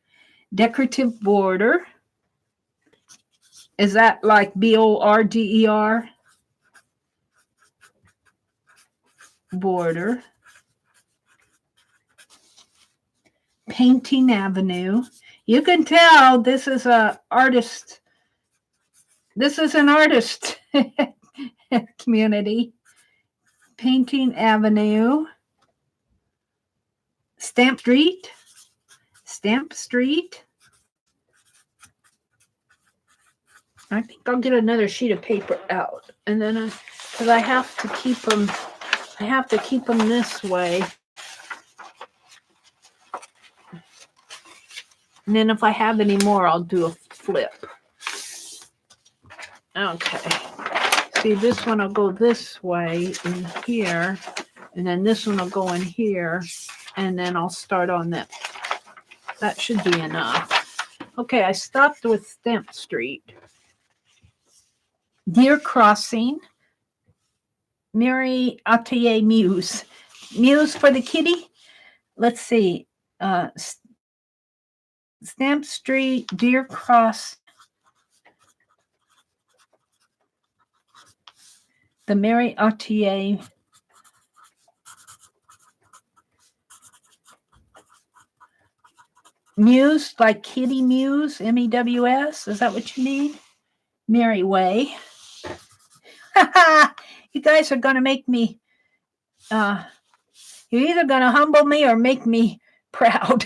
Decorative border. Is that like BORDER? Border. Painting Avenue. You can tell this is an artist. This is an artist community. Painting Avenue. Stamp Street. I think I'll get another sheet of paper out, and then because I have to keep them. I have to keep them this way. And then if I have any more, I'll do a flip. Okay. See, this one will go this way in here, and then this one will go in here, and then I'll start on that. That should be enough. Okay, I stopped with Stamp Street. Deer Crossing. MeriAtelier Muse. Muse for the kitty? Let's see. Stamp Street, Deer Cross. TheMeriAtelier. Muse, like kitty muse, MEWS. Is that what you mean? Meri Way. You guys are going to make me, you're either going to humble me or make me proud.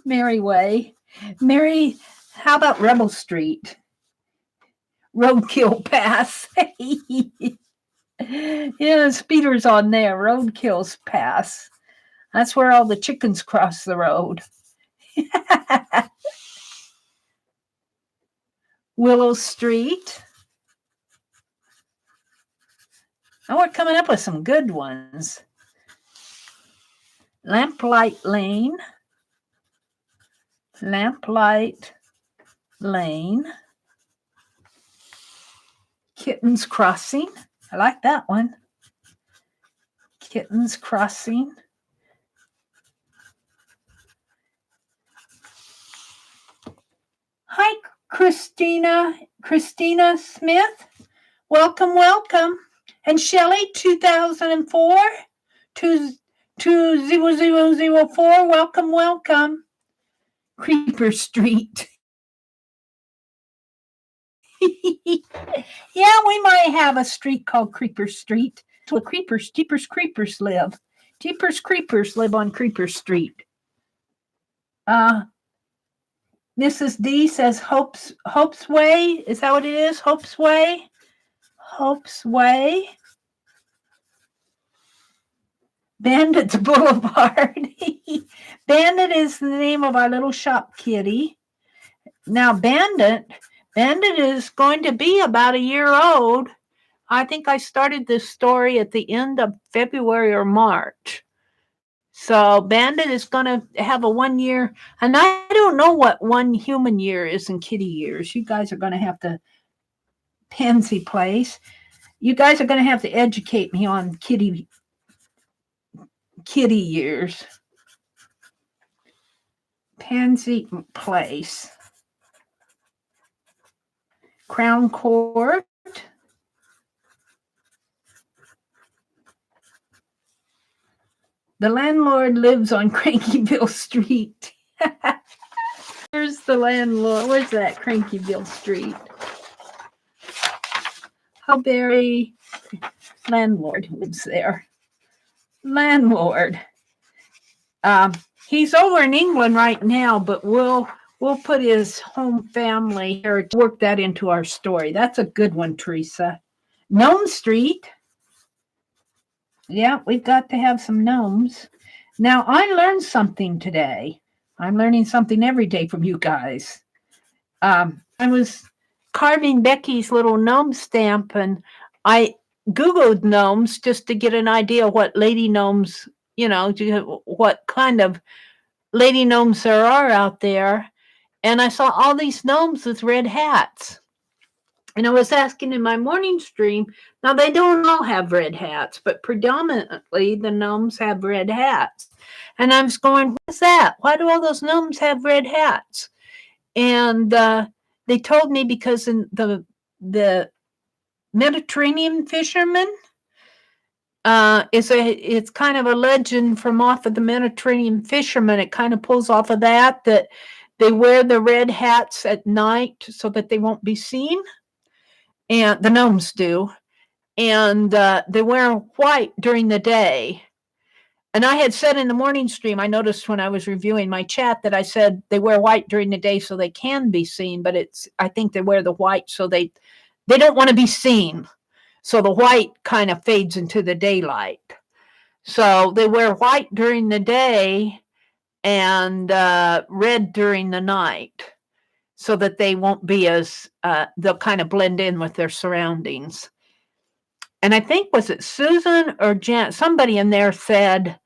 Meri Way. Meri, how about Rebel Street? Roadkill Pass. Yeah, speeders on there. Roadkill's Pass. That's where all the chickens cross the road. Willow Street. Oh, we're coming up with some good ones. Lamplight Lane. Lamplight Lane. Kittens Crossing. I like that one. Kittens Crossing. Hi, Christina Smith. Welcome. And Shelley, 2004, 20004, welcome. Creeper Street. Yeah, we might have a street called Creeper Street. So Jeepers Creepers live. Jeepers Creepers live on Creeper Street. Mrs. D says Hope's Way. Is that what it is? Hope's Way? Hope's Way. Bandit's Boulevard. Bandit is the name of our little shop kitty. Now, Bandit is going to be about a year old. I think I started this story at the end of February or March. So Bandit is going to have a 1 year, and I don't know what one human year is in kitty years. You guys are going to have to Pansy Place. You guys are going to have to educate me on kitty years. Pansy Place. Crown Court. The landlord lives on Crankyville Street. Where's the landlord? Where's that Crankyville Street? Huckleberry landlord lives there. Landlord. He's over in England right now, but we'll put his home family here to work that into our story. That's a good one, Teresa. Gnome Street. Yeah, we've got to have some gnomes. Now, I learned something today. I'm learning something every day from you guys. I was carving Becky's little gnome stamp, and I Googled gnomes just to get an idea what lady gnomes, what kind of lady gnomes there are out there. And I saw all these gnomes with red hats. And I was asking in my morning stream, now they don't all have red hats, but predominantly the gnomes have red hats. And I was going, what's that? Why do all those gnomes have red hats? And they told me because in the Mediterranean fishermen, it's kind of a legend from off of the Mediterranean fishermen. It kind of pulls off of that they wear the red hats at night so that they won't be seen. And the gnomes do. And they wear white during the day. And I had said in the morning stream, I noticed when I was reviewing my chat that I said they wear white during the day so they can be seen, but I think they wear the white so they don't want to be seen. So the white kind of fades into the daylight. So they wear white during the day and red during the night so that they won't be as, they'll kind of blend in with their surroundings. And I think, was it Susan or Jan? Somebody in there said,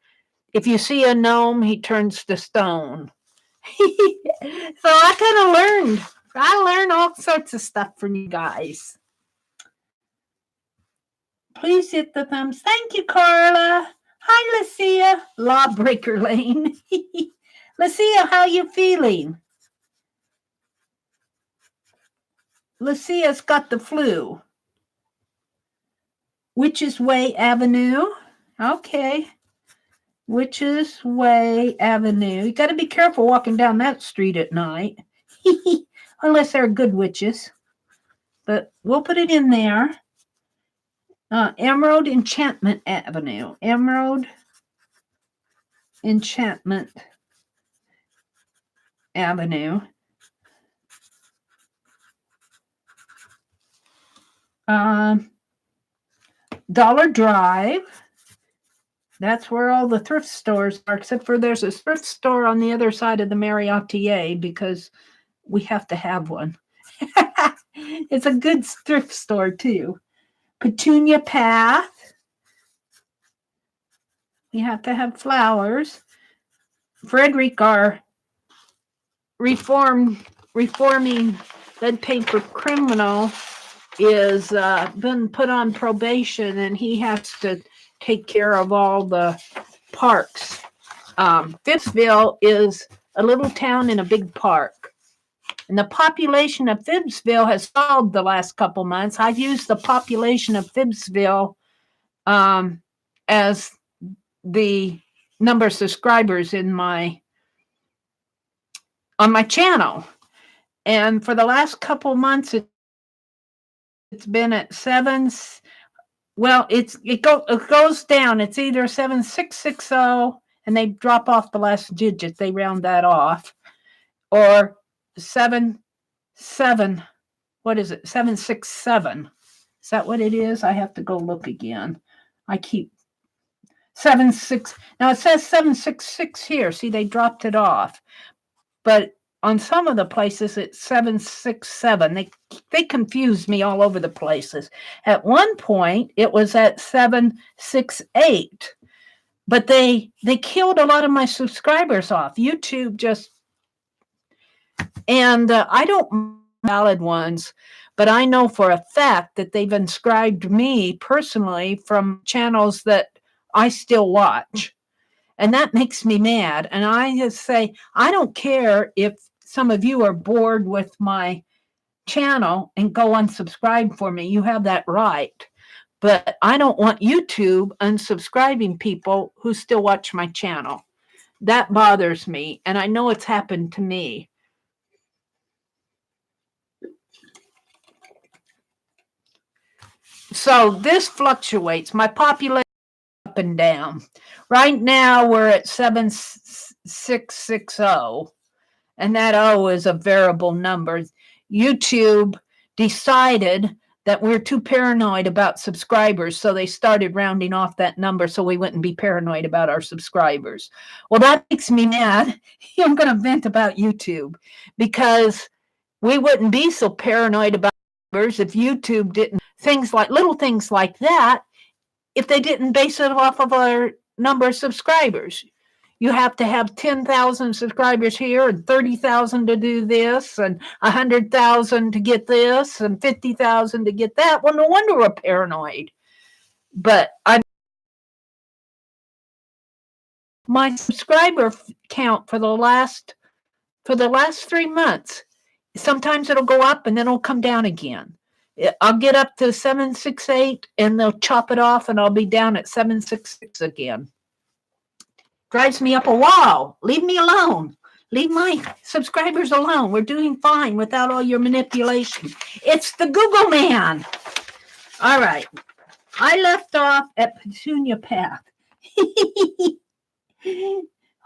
if you see a gnome, he turns to stone. So I kind of learned. I learned all sorts of stuff from you guys. Please hit the thumbs. Thank you, Carla. Hi, Lucia. Lawbreaker Lane. Lucia, how you feeling? Lucia's got the flu. Witches Way Avenue. Okay. Witches Way Avenue. You got to be careful walking down that street at night. Unless they're good witches. But we'll put it in there. Emerald Enchantment Avenue. Emerald Enchantment Avenue. Dollar Drive. That's where all the thrift stores are, except for there's a thrift store on the other side of the TheMeriAtelier because we have to have one. It's a good thrift store too. Petunia Path. You have to have flowers. Frederick, our reforming lead paper criminal, is been put on probation, and he has to take care of all the parks. FIBSville is a little town in a big park. And the population of FIBSville has fallen the last couple months. I've used the population of FIBSville as the number of subscribers on my channel. And for the last couple months, it's been at 7. Well, it goes down. It's either 7660, and they drop off the last digit. They round that off, or 77. What is it? 767. Is that what it is? I have to go look again. I keep 76. Now it says 766 here. See, they dropped it off. But on some of the places it's 767. They confused me all over the places. At one point it was at 768. But they killed a lot of my subscribers off. YouTube just, and I don't valid ones, but I know for a fact that they've inscribed me personally from channels that I still watch. And that makes me mad. And I just say, I don't care if some of you are bored with my channel and go unsubscribe for me. You have that right. But I don't want YouTube unsubscribing people who still watch my channel. That bothers me. And I know it's happened to me. So this fluctuates. My population up and down. Right now we're at 7660, and that O is a variable number. YouTube decided that we're too paranoid about subscribers, so they started rounding off that number so we wouldn't be paranoid about our subscribers. Well, that makes me mad. I'm going to vent about YouTube because we wouldn't be so paranoid about subscribers if YouTube didn't little things like that, if they didn't base it off of our number of subscribers. You have to have 10,000 subscribers here and 30,000 to do this and 100,000 to get this and 50,000 to get that. Well, no wonder we're paranoid. But my subscriber count for the last 3 months, sometimes it'll go up and then it'll come down again. I'll get up to 768 and they'll chop it off and I'll be down at 766 again. Drives me up a wall. Leave me alone. Leave my subscribers alone. We're doing fine without all your manipulation. It's the Google man. All right. I left off at Petunia Path.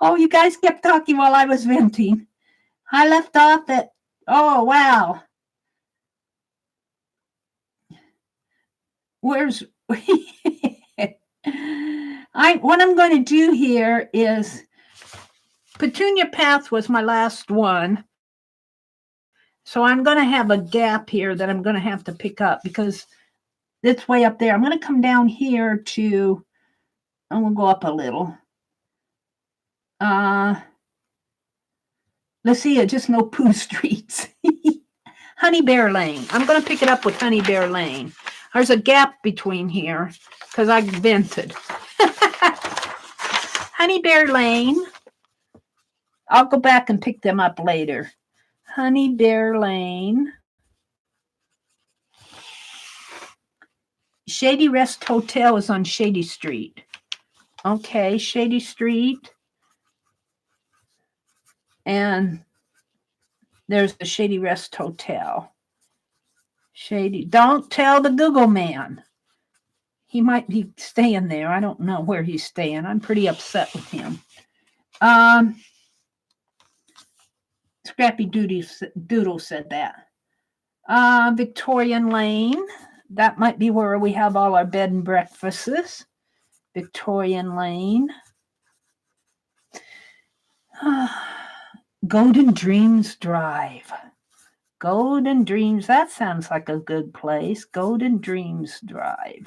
Oh, you guys kept talking while I was venting. I left off at, oh, wow. What I'm going to do here is Petunia Path was my last one. So I'm going to have a gap here that I'm going to have to pick up because it's way up there. I'm going to come down here to, I'm going to go up a little. Let's see, just no poo streets. Honey Bear Lane. I'm going to pick it up with Honey Bear Lane. There's a gap between here because I vented. Honey Bear Lane. I'll go back and pick them up later. Honey Bear Lane. Shady Rest Hotel is on Shady Street. Okay, Shady Street. And there's the Shady Rest Hotel. Shady. Don't tell the Google man. He might be staying there. I don't know where he's staying. I'm pretty upset with him. Scrappy Doodle said that. Victorian Lane. That might be where we have all our bed and breakfasts. Victorian Lane. Golden Dreams Drive. Golden Dreams. That sounds like a good place. Golden Dreams Drive.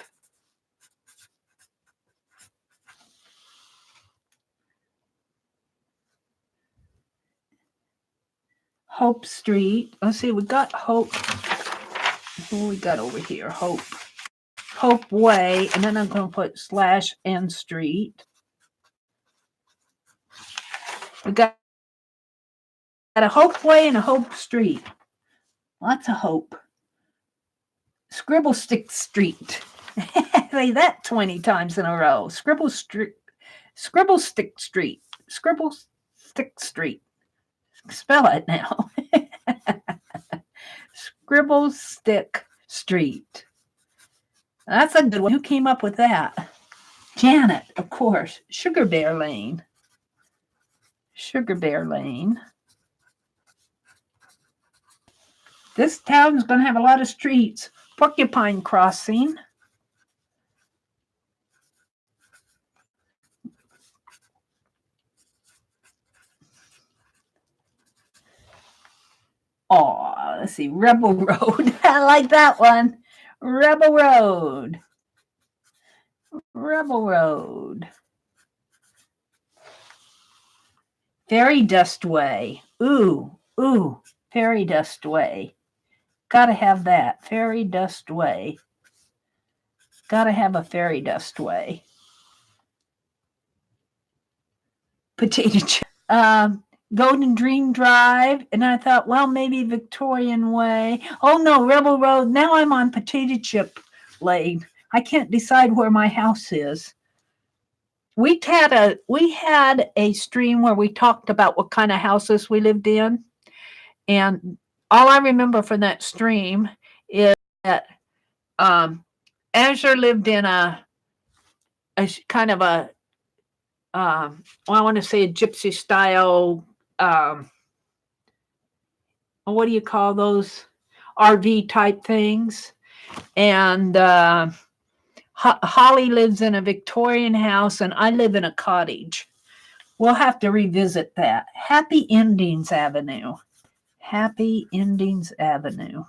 Hope Street. Let's see, we got Hope. What we got over here? Hope Way. And then I'm going to put /N Street. We got a Hope Way and a Hope Street. Lots of hope. Scribblestick Street. Say that 20 times in a row. Scribblestick Street. Scribblestick Street. Spell it now. Scribblestick Street. That's a good one. Who came up with that? Janet, of course. Sugar Bear Lane. Sugar Bear Lane. This town's going to have a lot of streets. Porcupine Crossing. Oh, let's see, Rebel Road. I like that one. Rebel Road. Rebel Road. Fairy Dust Way. Ooh, Fairy Dust Way. Gotta have that. Fairy Dust Way. Gotta have a Fairy Dust Way. Potato chip. Golden Dream Drive. And I thought, well, maybe Victorian Way. Oh no, Rebel Road. Now I'm on Potato Chip Lane. I can't decide where my house is. We had a stream where we talked about what kind of houses we lived in. And all I remember from that stream is that Azure lived in a kind of a, well, I want to say a gypsy style, what do you call those? RV type things. And Holly lives in a Victorian house, and I live in a cottage. We'll have to revisit that. Happy Endings Avenue. Happy Endings Avenue.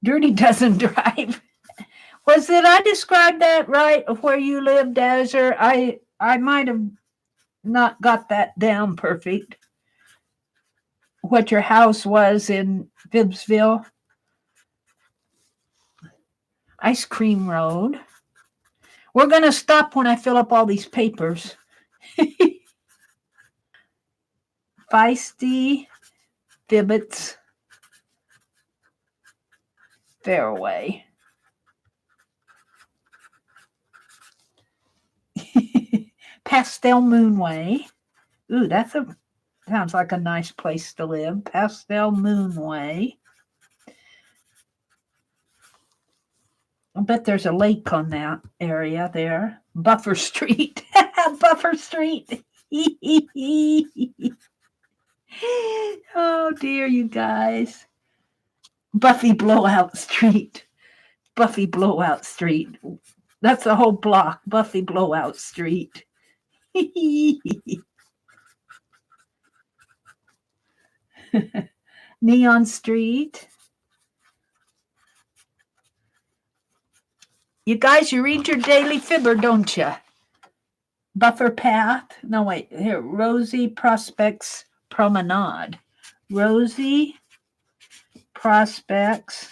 Dirty Dozen Drive. Did I describe that right of where you lived, Azure? I might have not got that down perfect. What your house was in FIBSville. Ice Cream Road. We're going to stop when I fill up all these papers. Feisty Fibbits Fairway. Pastel Moonway. Ooh, sounds like a nice place to live. Pastel Moonway. I bet there's a lake on that area there. Buffer Street. Buffer Street. Oh dear, you guys. Buffy Blowout Street. Buffy Blowout Street. That's the whole block. Buffy Blowout Street. Neon Street. You guys, you read your daily fibber, don't you? Buffer Path. No, wait. Here, Rosie Prospects Promenade. Rosie Prospects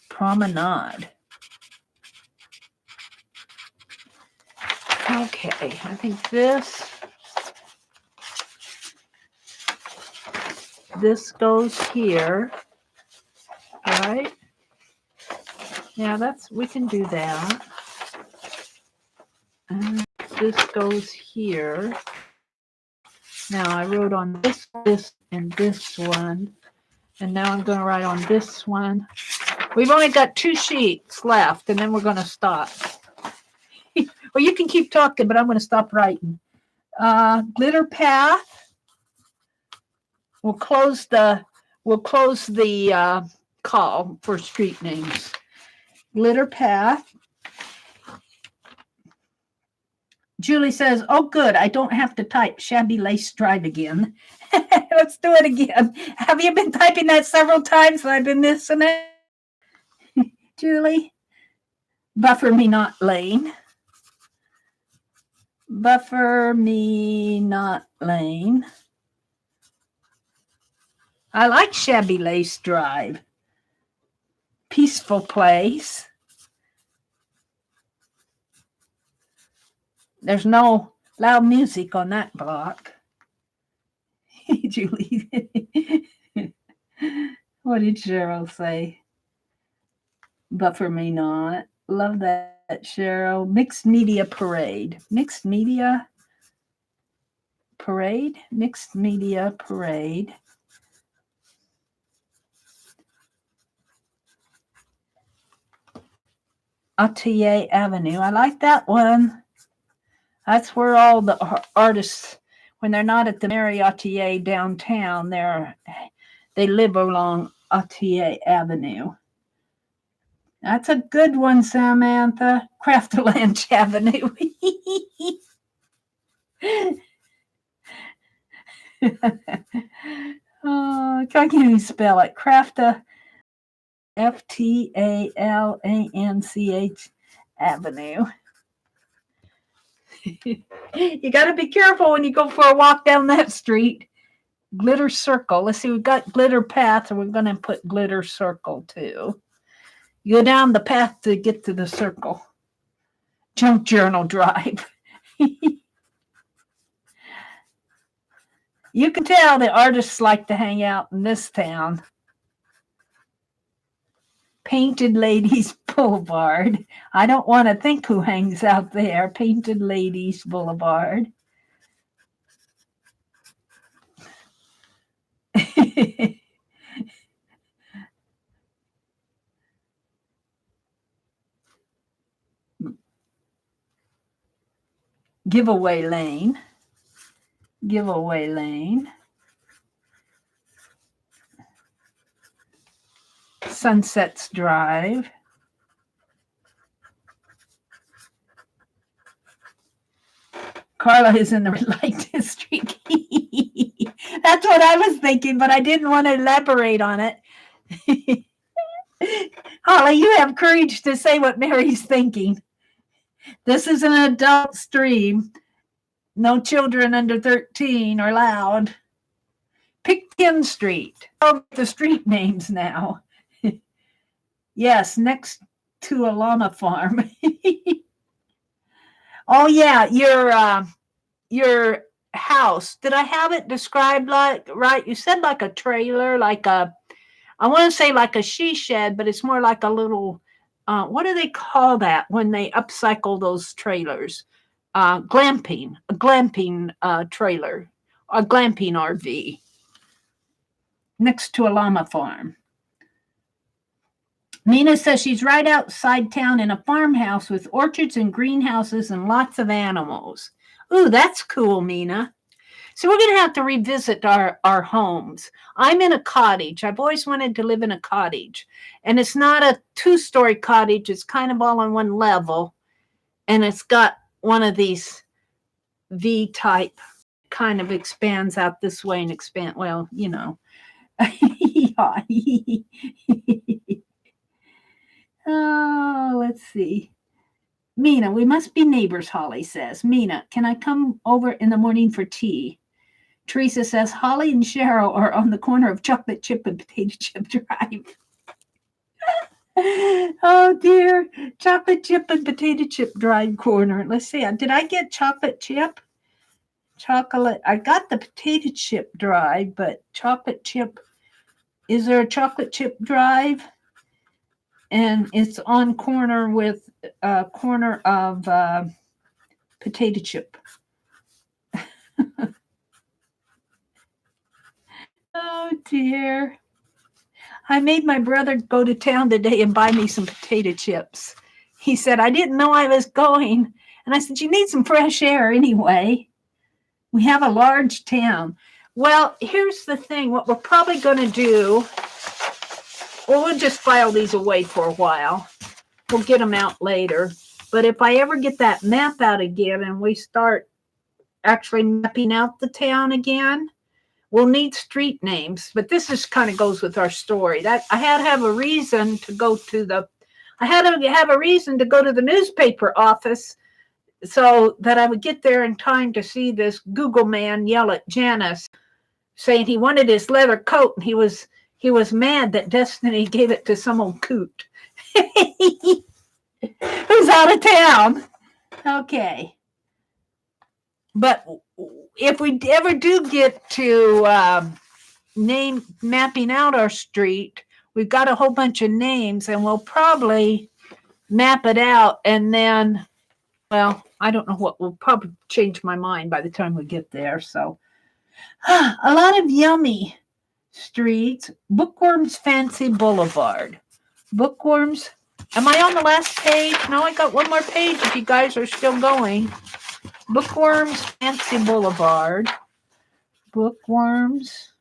Promenade. Okay, I think this goes here, right? Yeah, we can do that. And this goes here. Now I wrote on this, and this one. And now I'm going to write on this one. We've only got 2 sheets left, and then we're going to stop. Well, you can keep talking, but I'm going to stop writing. Glitter Path. We'll close the call for street names. Glitter Path. Julie says, oh, good. I don't have to type Shabby Lace Drive again. Let's do it again. Have you been typing that several times and I've been missing it? Julie? Buffer Me Not Lane. Buffer Me Not Lane. I like Shabby Lace Drive. Peaceful Place. There's no loud music on that block. Julie. What did Cheryl say? Buffer Me Not. Love that, Cheryl. Mixed Media Parade. Mixed Media Parade. Mixed Media Parade. Atelier Avenue. I like that one. That's where all the artists, when they're not at the TheMeriAtelier downtown, they live along Atelier Avenue. That's a good one, Samantha. Crafterland Avenue. Oh, can you spell it? Crafta, Ftalanch Avenue. You got to be careful when you go for a walk down that street. Glitter circle. Let's see, we've got glitter path, and we're going to put glitter circle too. You go down the path to get to the circle. Junk journal drive. You can tell the artists like to hang out in this town. Painted Ladies Boulevard. I don't want to think who hangs out there. Painted Ladies Boulevard. Giveaway Lane. Giveaway Lane. Sunsets Drive. Carla is in the red light district. That's what I was thinking, but I didn't want to elaborate on it. Holly, you have courage to say what Mary's thinking. This is an adult stream. No children under 13 are allowed. Pick 10 Street. Oh, the street names now. Yes, next to a llama farm. Oh yeah, your house. Did I have it described like right? You said like a trailer, like a, I want to say like a she shed, but it's more like a little, what do they call that when they upcycle those trailers? Glamping, a glamping trailer, a glamping RV next to a llama farm. Mina says she's right outside town in a farmhouse with orchards and greenhouses and lots of animals. Ooh, that's cool, Mina. So we're going to have to revisit our homes. I'm in a cottage. I've always wanted to live in a cottage. And it's not a two-story cottage. It's kind of all on one level. And it's got one of these V-type, kind of expands out this way and expand, well, you know. Oh, let's see. Mina, we must be neighbors, Holly says. Mina, can I come over in the morning for tea? Teresa says, Holly and Cheryl are on the corner of Chocolate Chip and Potato Chip Drive. Oh, dear. Chocolate Chip and Potato Chip Drive corner. Let's see. Did I get chocolate chip? Chocolate. I got the potato chip drive, but chocolate chip. Is there a chocolate chip drive? And it's on corner with a corner of potato chip. Oh, dear. I made my brother go to town today and buy me some potato chips. He said, I didn't know I was going. And I said, you need some fresh air anyway. We have a large town. Well, here's the thing. What we're probably going to do, well, we'll just file these away for a while. We'll get them out later. But if I ever get that map out again and we start actually mapping out the town again, we'll need street names. But this is kind of goes with our story. That I had to have a reason to go to the, I had to have a reason to go to the newspaper office so that I would get there in time to see this Google man yell at Janice saying he wanted his leather coat and he was mad that Destiny gave it to some old coot who's out of town. Okay. But if we ever do get to mapping out our street, we've got a whole bunch of names and we'll probably map it out and then, well, I don't know what, we'll probably change my mind by the time we get there. So a lot of yummy streets. Bookworms Fancy Boulevard. Bookworms. Am I on the last page? No, I got one more page if you guys are still going. Bookworms Fancy Boulevard. Bookworms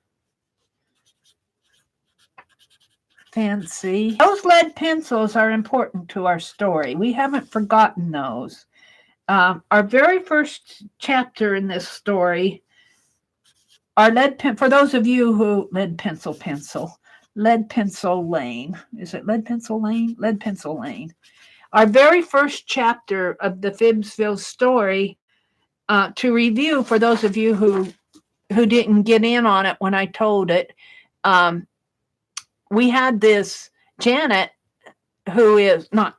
fancy. Those lead pencils are important to our story. We haven't forgotten those. Our very first chapter in this story, our for those of you who lead pencil lane. Is it lead pencil lane? Lead pencil lane. Our very first chapter of the FIBSville story, to review for those of you who didn't get in on it when I told it, we had this Janet who is not,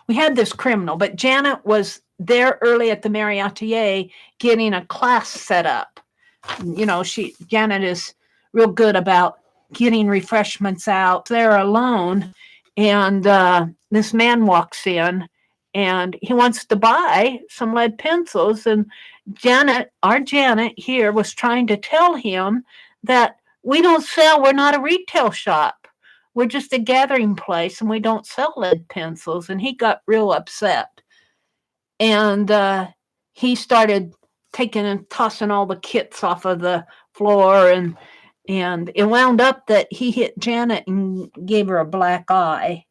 we had this criminal, but Janet was there early at the TheMeriAtelier getting a class set up. You know, Janet is real good about getting refreshments out. They're alone, and this man walks in, and he wants to buy some lead pencils. And Janet, our Janet here, was trying to tell him that we don't sell, we're not a retail shop. We're just a gathering place, and we don't sell lead pencils. And he got real upset. And he started taking and tossing all the kits off of the floor, and it wound up that he hit Janet and gave her a black eye.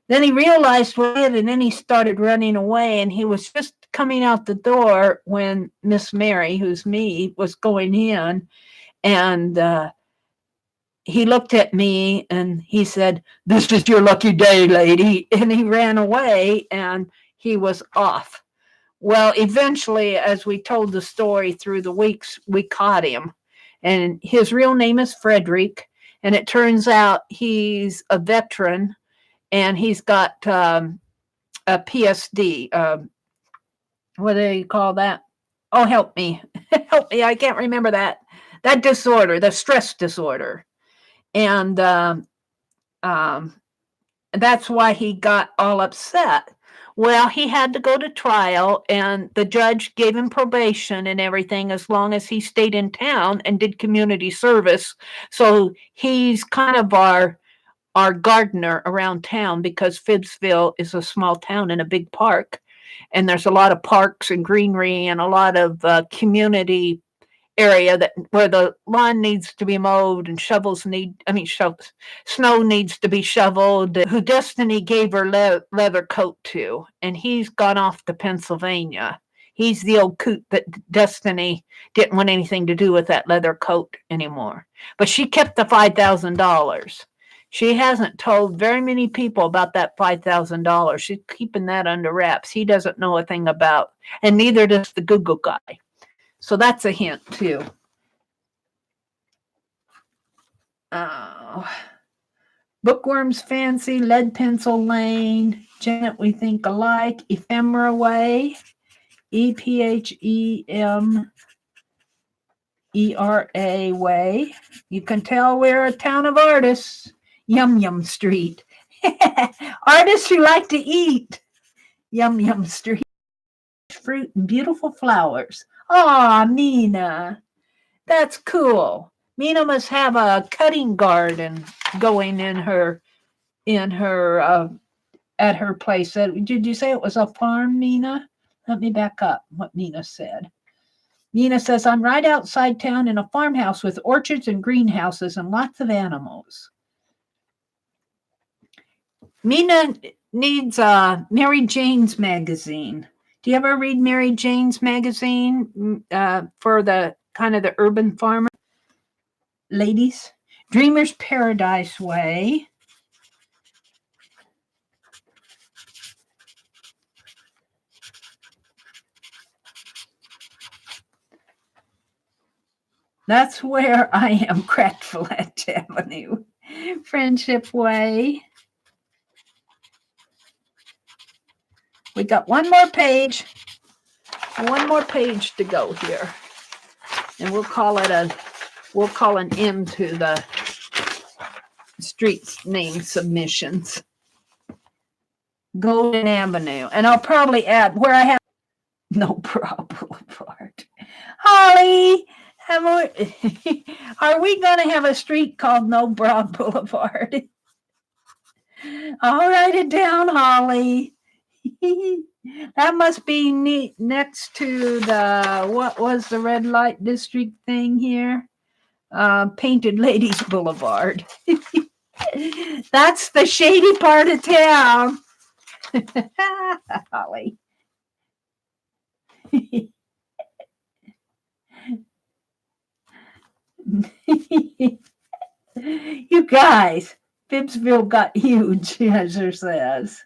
Then he realized what he did, and then he started running away, and he was just coming out the door when Miss Mary, who's me, was going in, and he looked at me and he said, "This is your lucky day, lady," and he ran away, and he was off. Well, eventually, as we told the story through the weeks, we caught him. And his real name is Frederick. And it turns out he's a veteran, and he's got a PSD. What do you call that? Oh, help me. Help me. I can't remember that. That disorder, the stress disorder. And that's why he got all upset. Well, he had to go to trial, and the judge gave him probation and everything as long as he stayed in town and did community service. So he's kind of our gardener around town, because FIBSville is a small town in a big park, and there's a lot of parks and greenery and a lot of community area where the lawn needs to be mowed and snow needs to be shoveled, who Destiny gave her leather coat to, and he's gone off to Pennsylvania. He's the old coot that Destiny didn't want anything to do with that leather coat anymore. But she kept the $5,000. She hasn't told very many people about that $5,000. She's keeping that under wraps. He doesn't know a thing about, and neither does the Google guy. So that's a hint, too. Oh. Bookworms Fancy, Lead Pencil Lane, Janet We Think Alike, Ephemera Way, EPHEMERA Way. You can tell we're a town of artists. Yum Yum Street. Artists who like to eat. Yum Yum Street. Fruit and beautiful flowers. Aw, Mina. That's cool. Mina must have a cutting garden going in her at her place. Did you say it was a farm, Mina? Let me back up what Mina said. Mina says, "I'm right outside town in a farmhouse with orchards and greenhouses and lots of animals." Mina needs Mary Jane's magazine. Do you ever read Mary Jane's magazine for the kind of the urban farmer ladies? Dreamer's Paradise Way. That's where I am, Cracked Flat Avenue. Friendship Way. We got one more page to go here, and we'll call an end to the street name submissions. Golden Avenue, and I'll probably add where I have No Bra Boulevard. Holly, are we going to have a street called No Bra Boulevard? I'll write it down, Holly. That must be neat next to what was the red light district thing here? Painted Ladies Boulevard. That's the shady part of town. Holly. You guys, FIBSville got huge, as her says.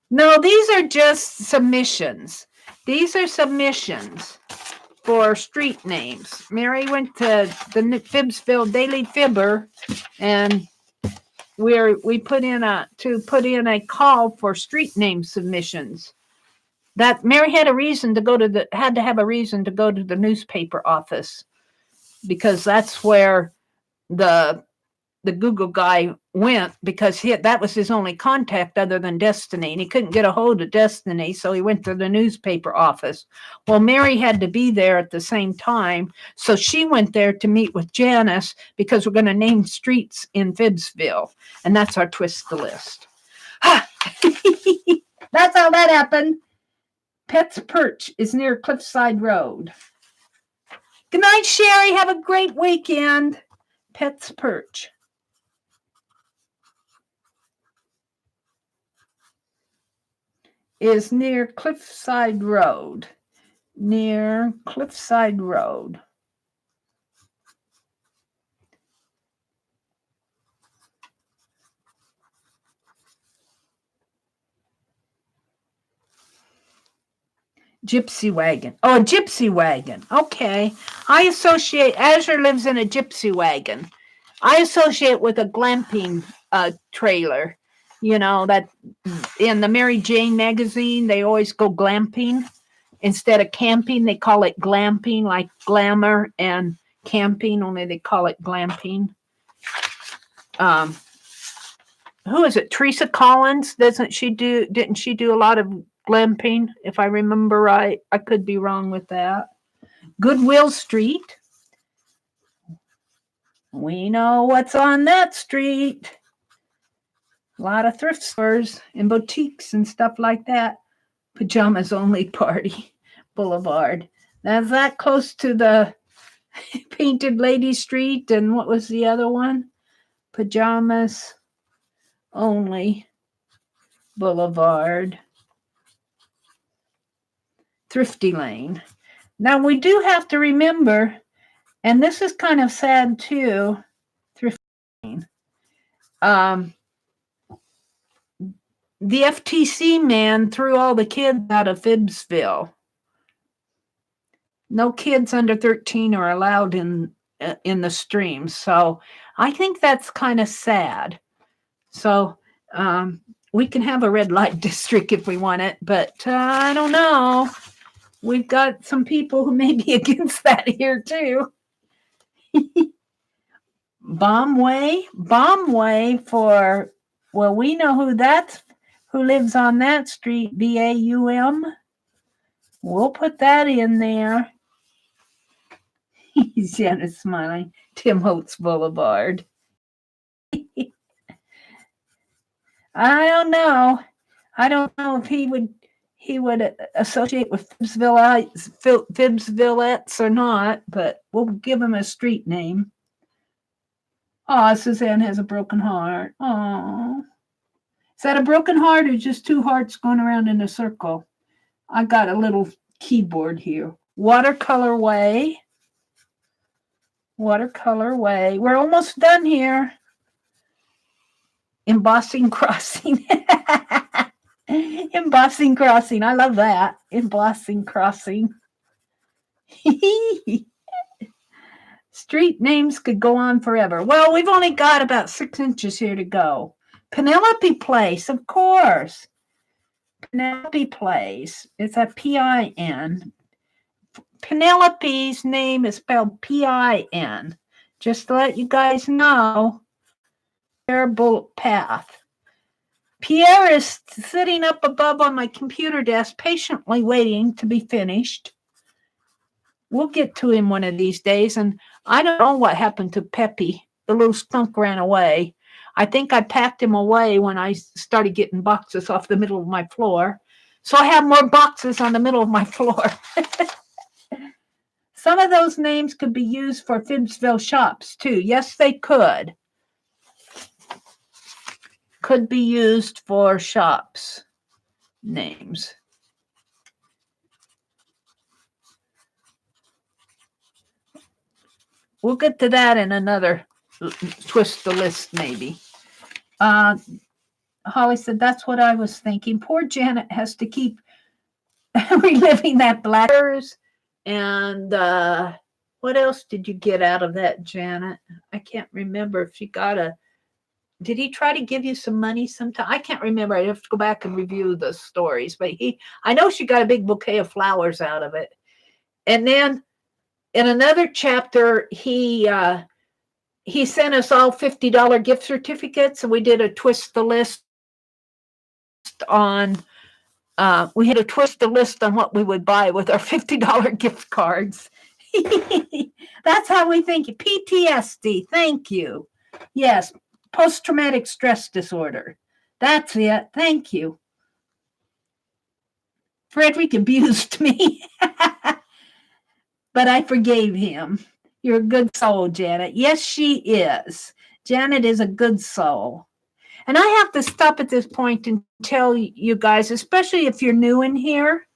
No, these are just submissions. These are submissions for street names. Mary went to the FIBSville Daily Fibber, and we put in a call for street name submissions. That Mary had a reason to have a reason to go to the newspaper office, because that's where the Google guy went, because that was his only contact other than Destiny, and he couldn't get a hold of Destiny, so he went to the newspaper office. Well, Mary had to be there at the same time, so she went there to meet with Janice, because we're going to name streets in FIBSville, and that's our twist the list. That's how that happened. Pet's Perch is near Cliffside Road. Good night, Sherry. Have a great weekend. Pet's Perch is near Cliffside Road. Near Cliffside Road. Gypsy wagon. Oh, a gypsy wagon. Okay. Azure lives in a gypsy wagon. I associate with a glamping trailer. You know, that in the Mary Jane magazine, they always go glamping. Instead of camping, they call it glamping, like glamour and camping, only they call it glamping. Who is it? Teresa Collins? Didn't she do a lot of glamping, if I remember right? I could be wrong with that. Goodwill Street. We know what's on that street. A lot of thrift stores and boutiques and stuff like that. Pajamas Only Party Boulevard. Now, is that close to the Painted Lady Street? And what was the other one? Pajamas Only Boulevard. Thrifty Lane. Now, we do have to remember, and this is kind of sad too, Thrifty Lane. The FTC man threw all the kids out of FIBSville. No kids under 13 are allowed in the stream. So I think that's kind of sad. So we can have a red light district if we want it, but I don't know. We've got some people who may be against that here too. Bombway for, well, we know who lives on that street, Baum. We'll put that in there. He's Janice smiling. Tim Holtz Boulevard. I don't know if he would associate with FIBSvilleettes or not, but we'll give him a street name. Oh, Suzanne has a broken heart. Oh. Is that a broken heart or just two hearts going around in a circle? I got a little keyboard here. Watercolor Way. We're almost done here. Embossing Crossing. Embossing Crossing. I love that. Embossing Crossing. Street names could go on forever. Well, we've only got about 6 inches here to go. Penelope Place, of course. Penelope Place. It's a P-I-N. Penelope's name is spelled P-I-N. Just to let you guys know. Pierre Bullet Path. Pierre is sitting up above on my computer desk, patiently waiting to be finished. We'll get to him one of these days, and I don't know what happened to Peppy. The little skunk ran away. I think I packed him away when I started getting boxes off the middle of my floor. So I have more boxes on the middle of my floor. Some of those names could be used for FIBSville shops, too. Yes, they could. could be used for shops names. We'll get to that in another twist the list, maybe. Holly said, that's what I was thinking. Poor Janet has to keep reliving that blackers. And what else did you get out of that, Janet? I can't remember if she got did he try to give you some money sometime? I can't remember. I have to go back and review the stories. But I know she got a big bouquet of flowers out of it. And then in another chapter, he sent us all $50 gift certificates, and we did a twist the list on. We had to twist the list on what we would buy with our $50 gift cards. That's how we think. PTSD. Thank you. Yes, post-traumatic stress disorder. That's it. Thank you. Frederick abused me, but I forgave him. You're a good soul, Janet. Yes, she is. Janet is a good soul. And I have to stop at this point and tell you guys, especially if you're new in here,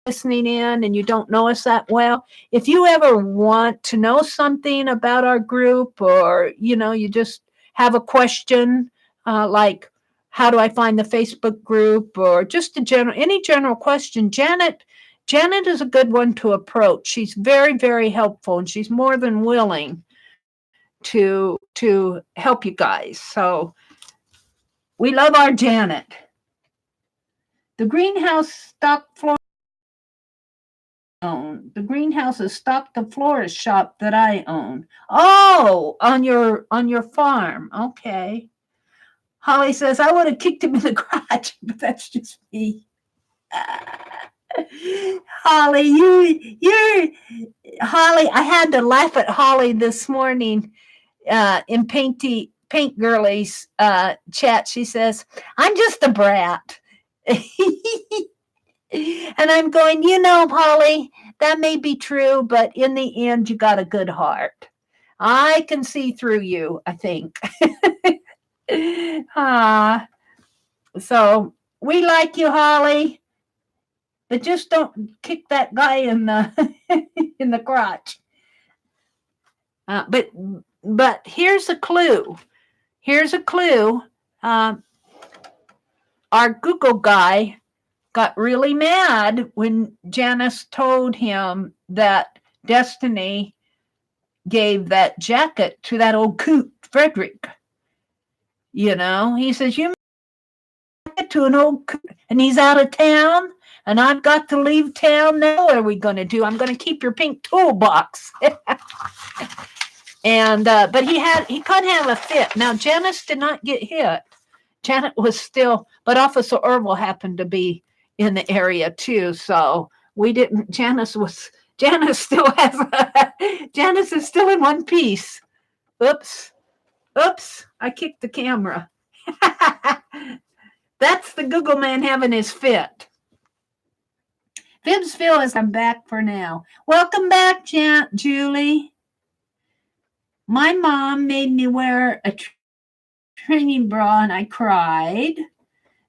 listening in and you don't know us that well, if you ever want to know something about our group, or, you just have a question, like, how do I find the Facebook group, or just any general question, Janet is a good one to approach. She's very, very helpful, and she's more than willing to help you guys. So we love our Janet. The greenhouse stocked florist own. The greenhouse is stocked the florist shop that I own. Oh, on your farm. Okay. Holly says, I would have kicked him in the garage, but that's just me. Holly, you're Holly. I had to laugh at Holly this morning in Paint Girlies chat. She says, I'm just a brat. And I'm going, Holly, that may be true, but in the end, you got a good heart. I can see through you, I think. So we like you, Holly, but just don't kick that guy in the in the crotch. But here's a clue. Our Google guy got really mad when Janice told him that Destiny gave that jacket to that old coot, Frederick. He says, you to an old coot, and he's out of town, and I've got to leave town now. What are we going to do? I'm going to keep your pink toolbox. And but he couldn't have a fit. Now, Janice did not get hit. Janet was still, but Officer Orville happened to be in the area too, so we didn't. Janice still has. Janice is still in one piece. Oops! I kicked the camera. That's the Google man having his fit. FIBSville is I'm back for now. Welcome back, Julie. My mom made me wear a training bra and I cried.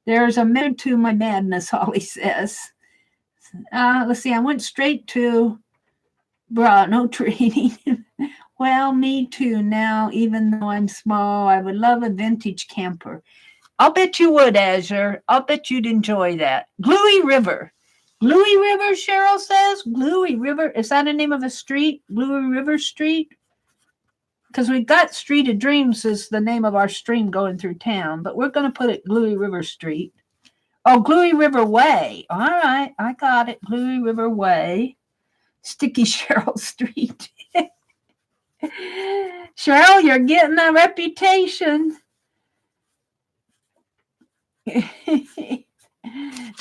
There's a method to my madness, Holly says. Let's see, I went straight to bra, no training. Well, me too now, even though I'm small. I would love a vintage camper. I'll bet you would, Azure. I'll bet you'd enjoy that. Gluey River, Cheryl says. Gluey River. Is that the name of a street? Gluey River Street? Because we got Street of Dreams is the name of our stream going through town, but we're going to put it Gluey River Street. Oh, Gluey River Way. All right, I got it. Gluey River Way. Sticky Cheryl Street. Cheryl, you're getting a reputation.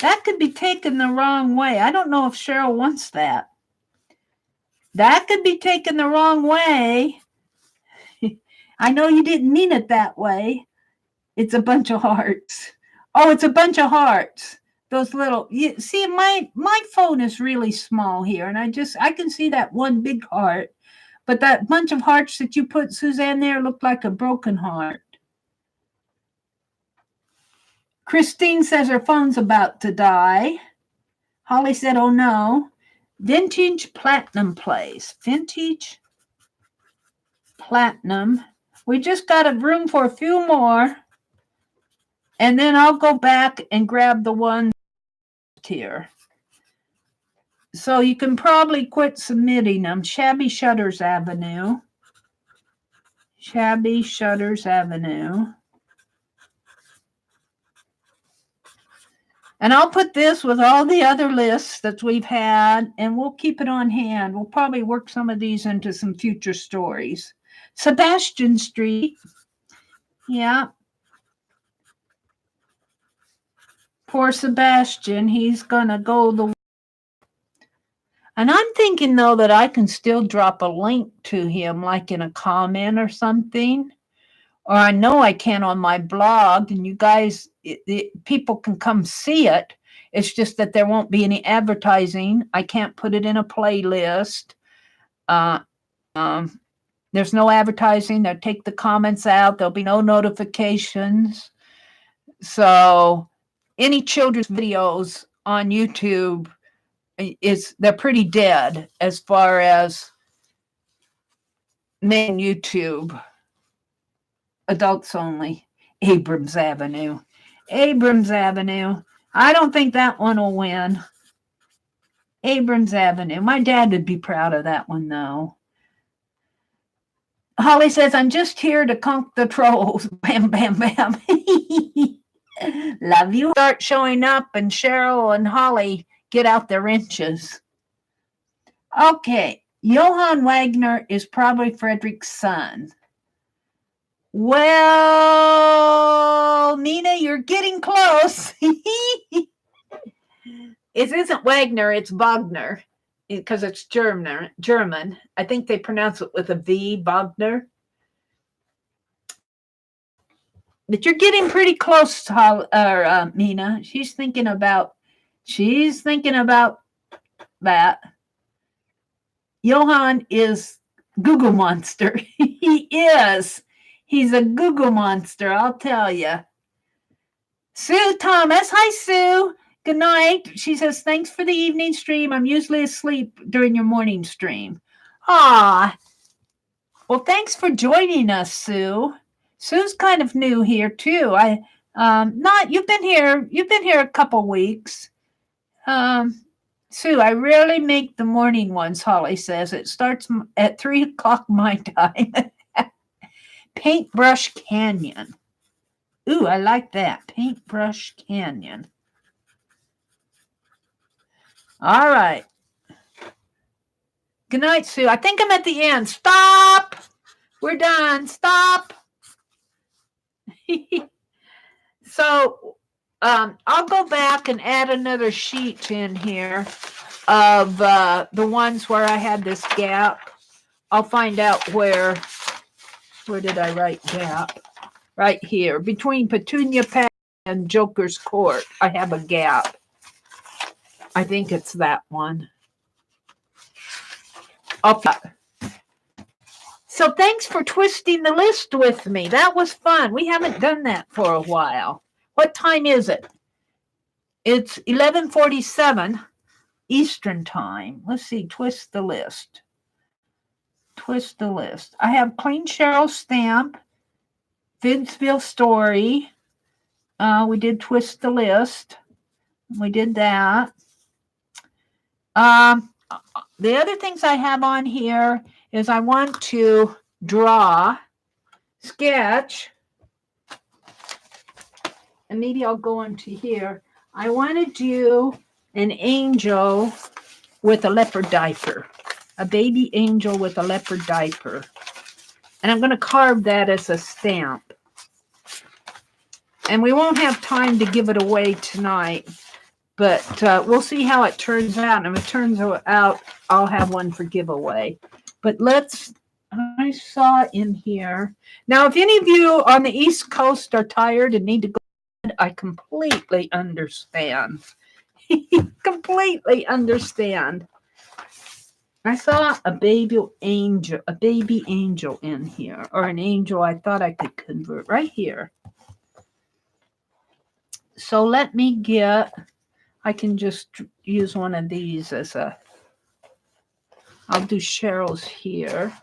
That could be taken the wrong way. I don't know if Cheryl wants that. That could be taken the wrong way. I know you didn't mean it that way. It's a bunch of hearts. Oh, it's a bunch of hearts. Those little, you see, my phone is really small here, and I can see that one big heart, but that bunch of hearts that you put, Suzanne, there looked like a broken heart. Christine says her phone's about to die. Holly said, oh no. Vintage Platinum Place. Vintage Platinum. We just got a room for a few more. And then I'll go back and grab the one here. So you can probably quit submitting them. Shabby Shutters Avenue. Shabby Shutters Avenue. And I'll put this with all the other lists that we've had, and we'll keep it on hand. We'll probably work some of these into some future stories. Sebastian Street. Yeah. Poor Sebastian. He's going to go the... And I'm thinking, though, that I can still drop a link to him, like in a comment or something. Or I know I can on my blog, and you guys, people can come see it. It's just that there won't be any advertising. I can't put it in a playlist. There's no advertising. They'll take the comments out. There'll be no notifications. So any children's videos on YouTube, they're pretty dead as far as main YouTube. Adults only. Abrams Avenue. Abrams Avenue. I don't think that one will win. Abrams Avenue. My dad would be proud of that one, though. Holly says, I'm just here to conk the trolls. Bam, bam, bam. Love you. Start showing up, and Cheryl and Holly get out their wrenches. Okay. Johann Wagner is probably Frederick's son. Well, Nina, you're getting close. It isn't Wagner, it's Wagner, because it's German. I think they pronounce it with a V, Wagner. But you're getting pretty close, Nina. She's thinking about that. Johann is Google Monster. He is. He's a Google monster, I'll tell you. Sue Thomas. Hi, Sue. Good night. She says, thanks for the evening stream. I'm usually asleep during your morning stream. Ah. Well, thanks for joining us, Sue. Sue's kind of new here, too. You've been here a couple weeks. Sue, I rarely make the morning ones, Holly says. It starts at 3 o'clock my time. Paintbrush Canyon. Ooh, I like that. Paintbrush Canyon. All right. Good night, Sue. I think I'm at the end. Stop. We're done. Stop. So I'll go back and add another sheet in here of the ones where I had this gap. I'll find out where did I write gap? Right here. Between Petunia Path and Joker's Court, I have a gap. I think it's that one. Okay. So thanks for twisting the list with me. That was fun. We haven't done that for a while. What time is it? It's 11:47 Eastern time. Let's see. Twist the list. Twist the list. I have Clean Cheryl Stamp, FIBSville Story. We did Twist the List. We did that. The other things I have on here is I want to draw, sketch, and maybe I'll go into here. I want to do an angel with a leopard diaper. A baby angel with a leopard diaper. And I'm going to carve that as a stamp. And we won't have time to give it away tonight, but we'll see how it turns out. And if it turns out, I'll have one for giveaway. But I saw in here. Now, if any of you on the East Coast are tired and need to go to bed, I completely understand. Completely understand. I saw a baby angel in here, or an angel I thought I could convert right here. So let me get, I can just use one of these as a, I'll do Cheryl's here.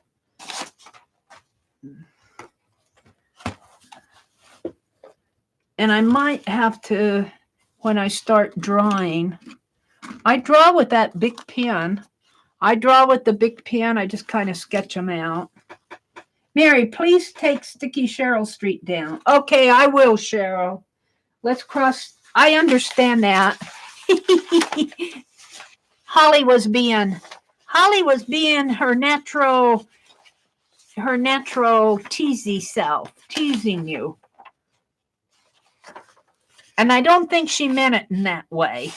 And I might have to, when I start drawing, I draw with that big pen. I draw with the big pen. I just kind of sketch them out. Mary, please take Sticky Cheryl Street down. Okay, I will, Cheryl. Let's cross. I understand that. Holly was being her natural teasy self, teasing you. And I don't think she meant it in that way.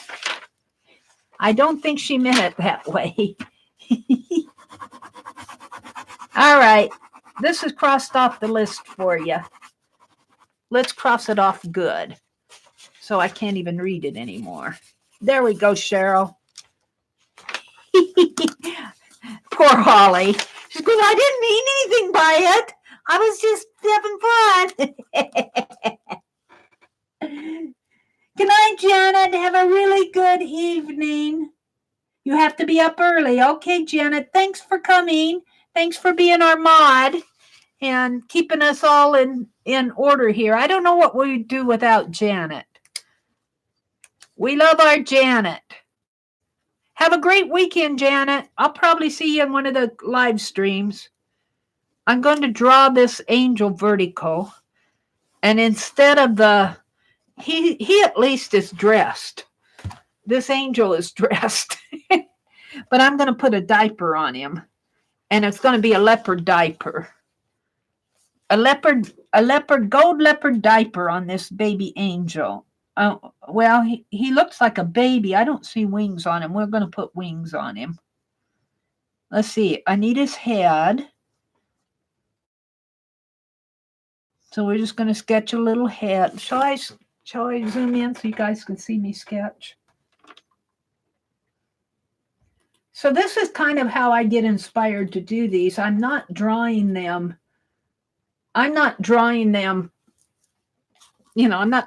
I don't think she meant it that way. All right. This is crossed off the list for you. Let's cross it off good. So I can't even read it anymore. There we go, Cheryl. Poor Holly. She's going, I didn't mean anything by it. I was just having fun. Good night, Janet. Have a really good evening. You have to be up early. Okay, Janet. Thanks for coming. Thanks for being our mod and keeping us all in order here. I don't know what we'd do without Janet. We love our Janet. Have a great weekend, Janet. I'll probably see you in one of the live streams. I'm going to draw this angel vertical. And instead of the, he at least is dressed. This angel is dressed. But I'm going to put a diaper on him. And it's going to be a leopard diaper. Gold leopard diaper on this baby angel. Well, he looks like a baby. I don't see wings on him. We're going to put wings on him. Let's see. I need his head. So we're just going to sketch a little head. Shall I zoom in so you guys can see me sketch? So this is kind of how I get inspired to do these. I'm not drawing them. I'm not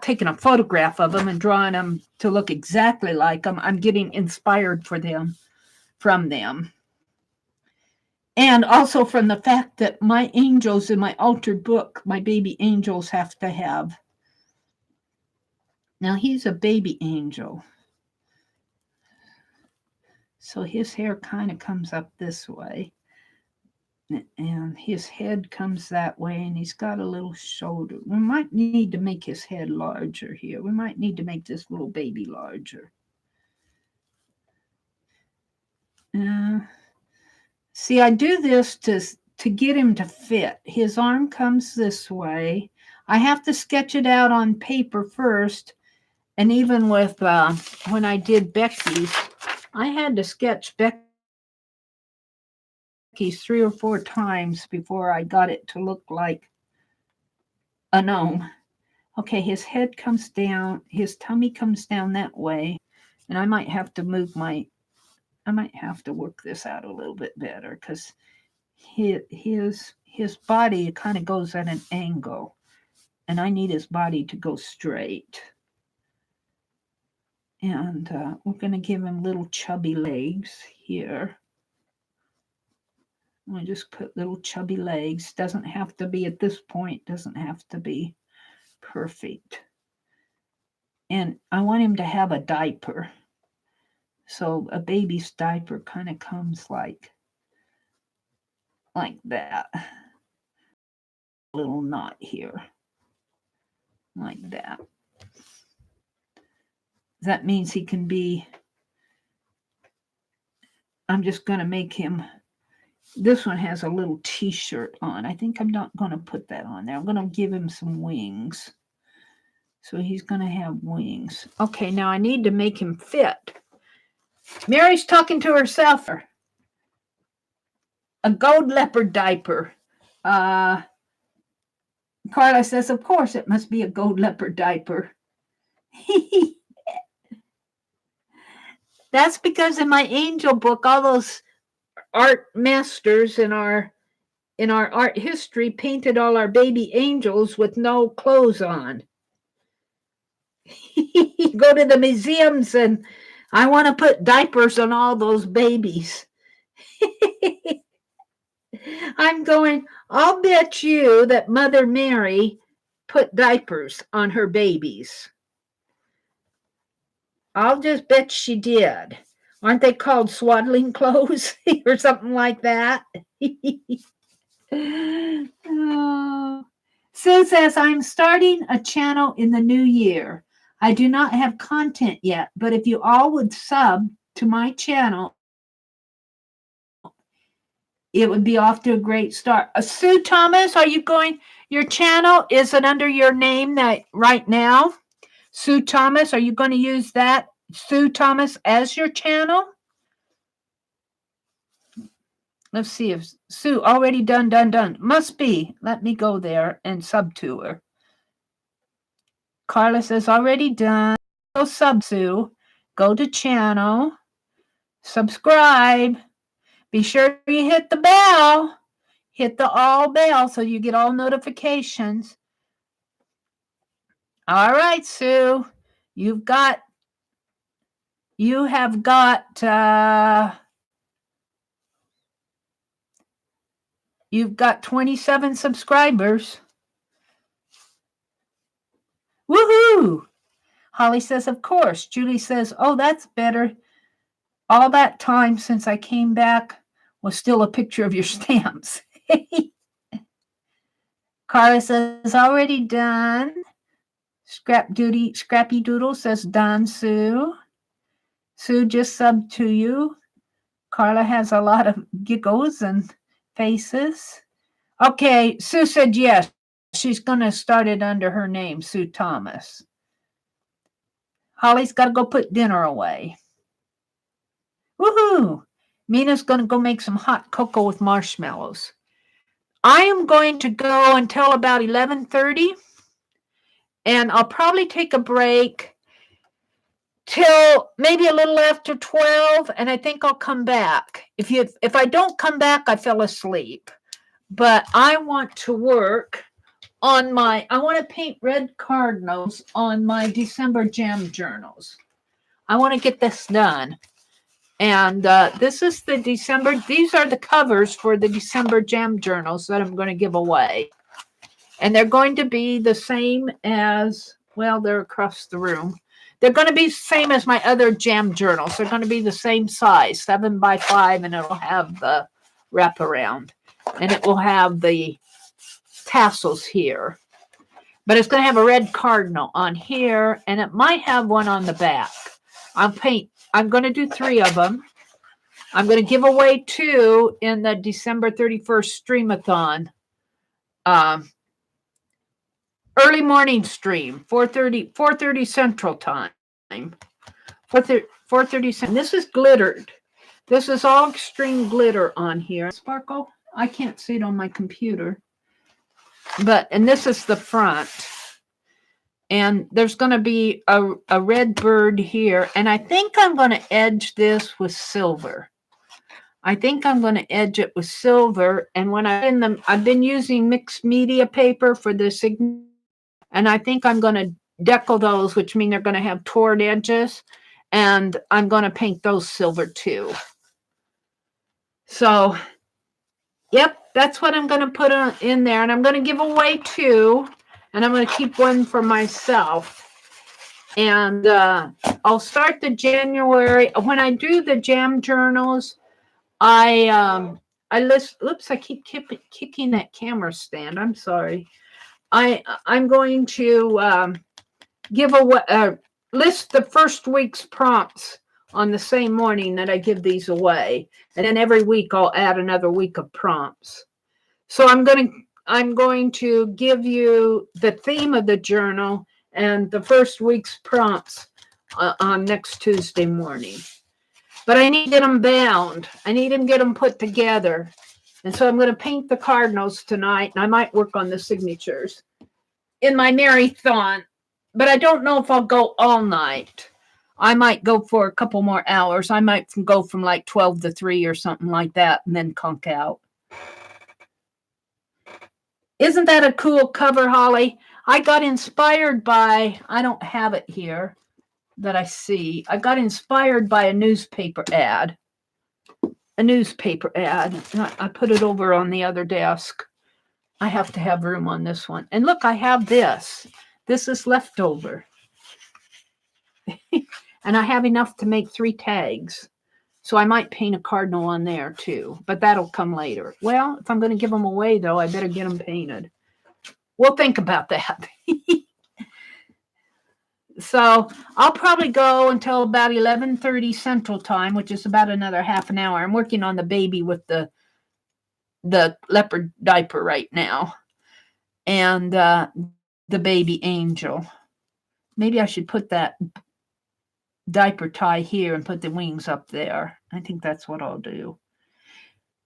taking a photograph of them and drawing them to look exactly like them. I'm getting inspired from them. And also from the fact that my angels in my altered book, my baby angels have to have. Now he's a baby angel. So his hair kind of comes up this way. And his head comes that way, and he's got a little shoulder. We might need to make his head larger here. We might need to make this little baby larger. See, I do this to get him to fit. His arm comes this way. I have to sketch it out on paper first. And even with when I did Becky's, I had to sketch Becky's 3 or 4 times before I got it to look like a gnome. Okay, his head comes down, his tummy comes down that way, and I might have to work this out a little bit better because his body kind of goes at an angle, and I need his body to go straight. And we're going to give him little chubby legs here. I just put little chubby legs. Doesn't have to be at this point. Doesn't have to be perfect. And I want him to have a diaper. So a baby's diaper kind of comes like that. A little knot here. Like that. That means he can be, I'm just going to make him, this one has a little t-shirt on. I think I'm not going to put that on there. I'm going to give him some wings. So he's going to have wings. Okay, now I need to make him fit. Mary's talking to herself. A gold leopard diaper. Carla says, of course it must be a gold leopard diaper. That's because in my angel book, all those art masters in our art history painted all our baby angels with no clothes on. Go to the museums and I want to put diapers on all those babies. I'll bet you that Mother Mary put diapers on her babies. I'll just bet she did. Aren't they called swaddling clothes or something like that? Oh. Sue says, I'm starting a channel in the new year. I do not have content yet, but if you all would sub to my channel, it would be off to a great start. Sue Thomas, are you going? Your channel, is it under your name that right now? Sue Thomas, are you going to use that, Sue Thomas, as your channel? Let's see if Sue already done. Must be. Let me go there and sub to her. Carla says already done. Go sub Sue. Go to channel. Subscribe. Be sure you hit the bell. Hit the all bell so you get all notifications. All right, Sue. You have got 27 subscribers. Woohoo! Holly says, of course. Julie says, oh, that's better. All that time since I came back was still a picture of your stamps. Carla says, already done. Scrappy Doodle says, done, Sue. Sue just subbed to you. Carla has a lot of giggles and faces. Okay, Sue said yes. She's going to start it under her name, Sue Thomas. Holly's got to go put dinner away. Woohoo! Mina's going to go make some hot cocoa with marshmallows. I am going to go until about 11:30, and I'll probably take a break till maybe a little after 12, and I think I'll come back. If I don't come back, I fell asleep. But I want to work on I want to paint red cardinals on my December jam journals. I want to get this done. And this is the December. These are the covers for the December jam journals that I'm going to give away. And they're going to be the same as, well, they're across the room. They're going to be the same as my other jam journals. They're going to be the same size, 7 by 5, and it'll have the wraparound. And it will have the tassels here. But it's going to have a red cardinal on here, and it might have one on the back. I'm going to do 3 of them. I'm going to give away 2 in the December 31st Streamathon. Early morning stream, 4:30 Central Time. 4:30 Central. This is glittered. This is all extreme glitter on here. Sparkle? I can't see it on my computer. And this is the front. And there's going to be a red bird here. And I think I'm going to edge this with silver. And when I've been using mixed media paper for the signature. And I think I'm going to decal those, which mean they're going to have torn edges. And I'm going to paint those silver too. So, yep, that's what I'm going to put in there. And I'm going to give away 2. And I'm going to keep 1 for myself. And I'll start the January. When I do the jam journals, I list. Oops, I keep kicking that camera stand. I'm sorry. I'm going to give away list the first week's prompts on the same morning that I give these away, and then every week I'll add another week of prompts. So I'm going to give you the theme of the journal and the first week's prompts on next Tuesday morning. But I need to get them bound. I need to get them put together. And so I'm going to paint the cardinals tonight, and I might work on the signatures in my Marathon. But I don't know if I'll go all night. I might go for a couple more hours. I might go from like 12 to 3 or something like that and then conk out. Isn't that a cool cover, Holly? I got inspired by, I don't have it here that I see. I got inspired by a newspaper ad. A newspaper ad. I put it over on the other desk. I have to have room on this one. And look, I have this. This is leftover. And I have enough to make 3 tags. So I might paint a cardinal on there too, but that'll come later. Well, if I'm going to give them away, though, I better get them painted. We'll think about that. So I'll probably go until about 11:30 Central Time, which is about another half an hour. I'm working on the baby with the leopard diaper right now, and the baby angel. Maybe I should put that diaper tie here and put the wings up there. I think that's what I'll do.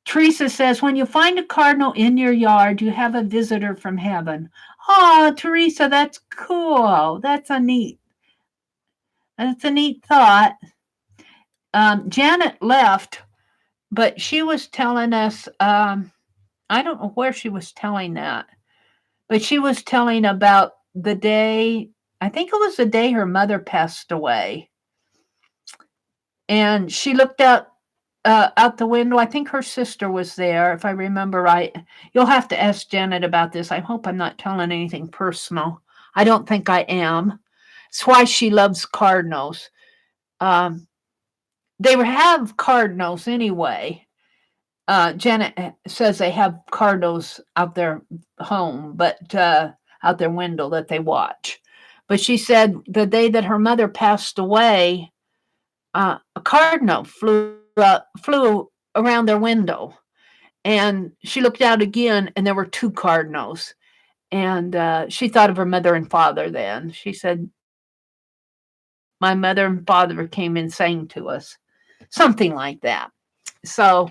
Teresa says, when you find a cardinal in your yard, you have a visitor from heaven. Oh, Teresa, that's cool. That's a neat thought. Janet left, but she was telling us, I don't know where she was telling that, but she was telling about the day, I think it was the day her mother passed away. And she looked out the window. I think her sister was there, if I remember right. You'll have to ask Janet about this. I hope I'm not telling anything personal. I don't think I am. It's why she loves cardinals. They have cardinals anyway. Janet says they have cardinals out their home, but out their window that they watch. But she said the day that her mother passed away, a cardinal flew around their window, and she looked out again, and there were 2 cardinals. And she thought of her mother and father then. She said, my mother and father came and sang to us. Something like that. So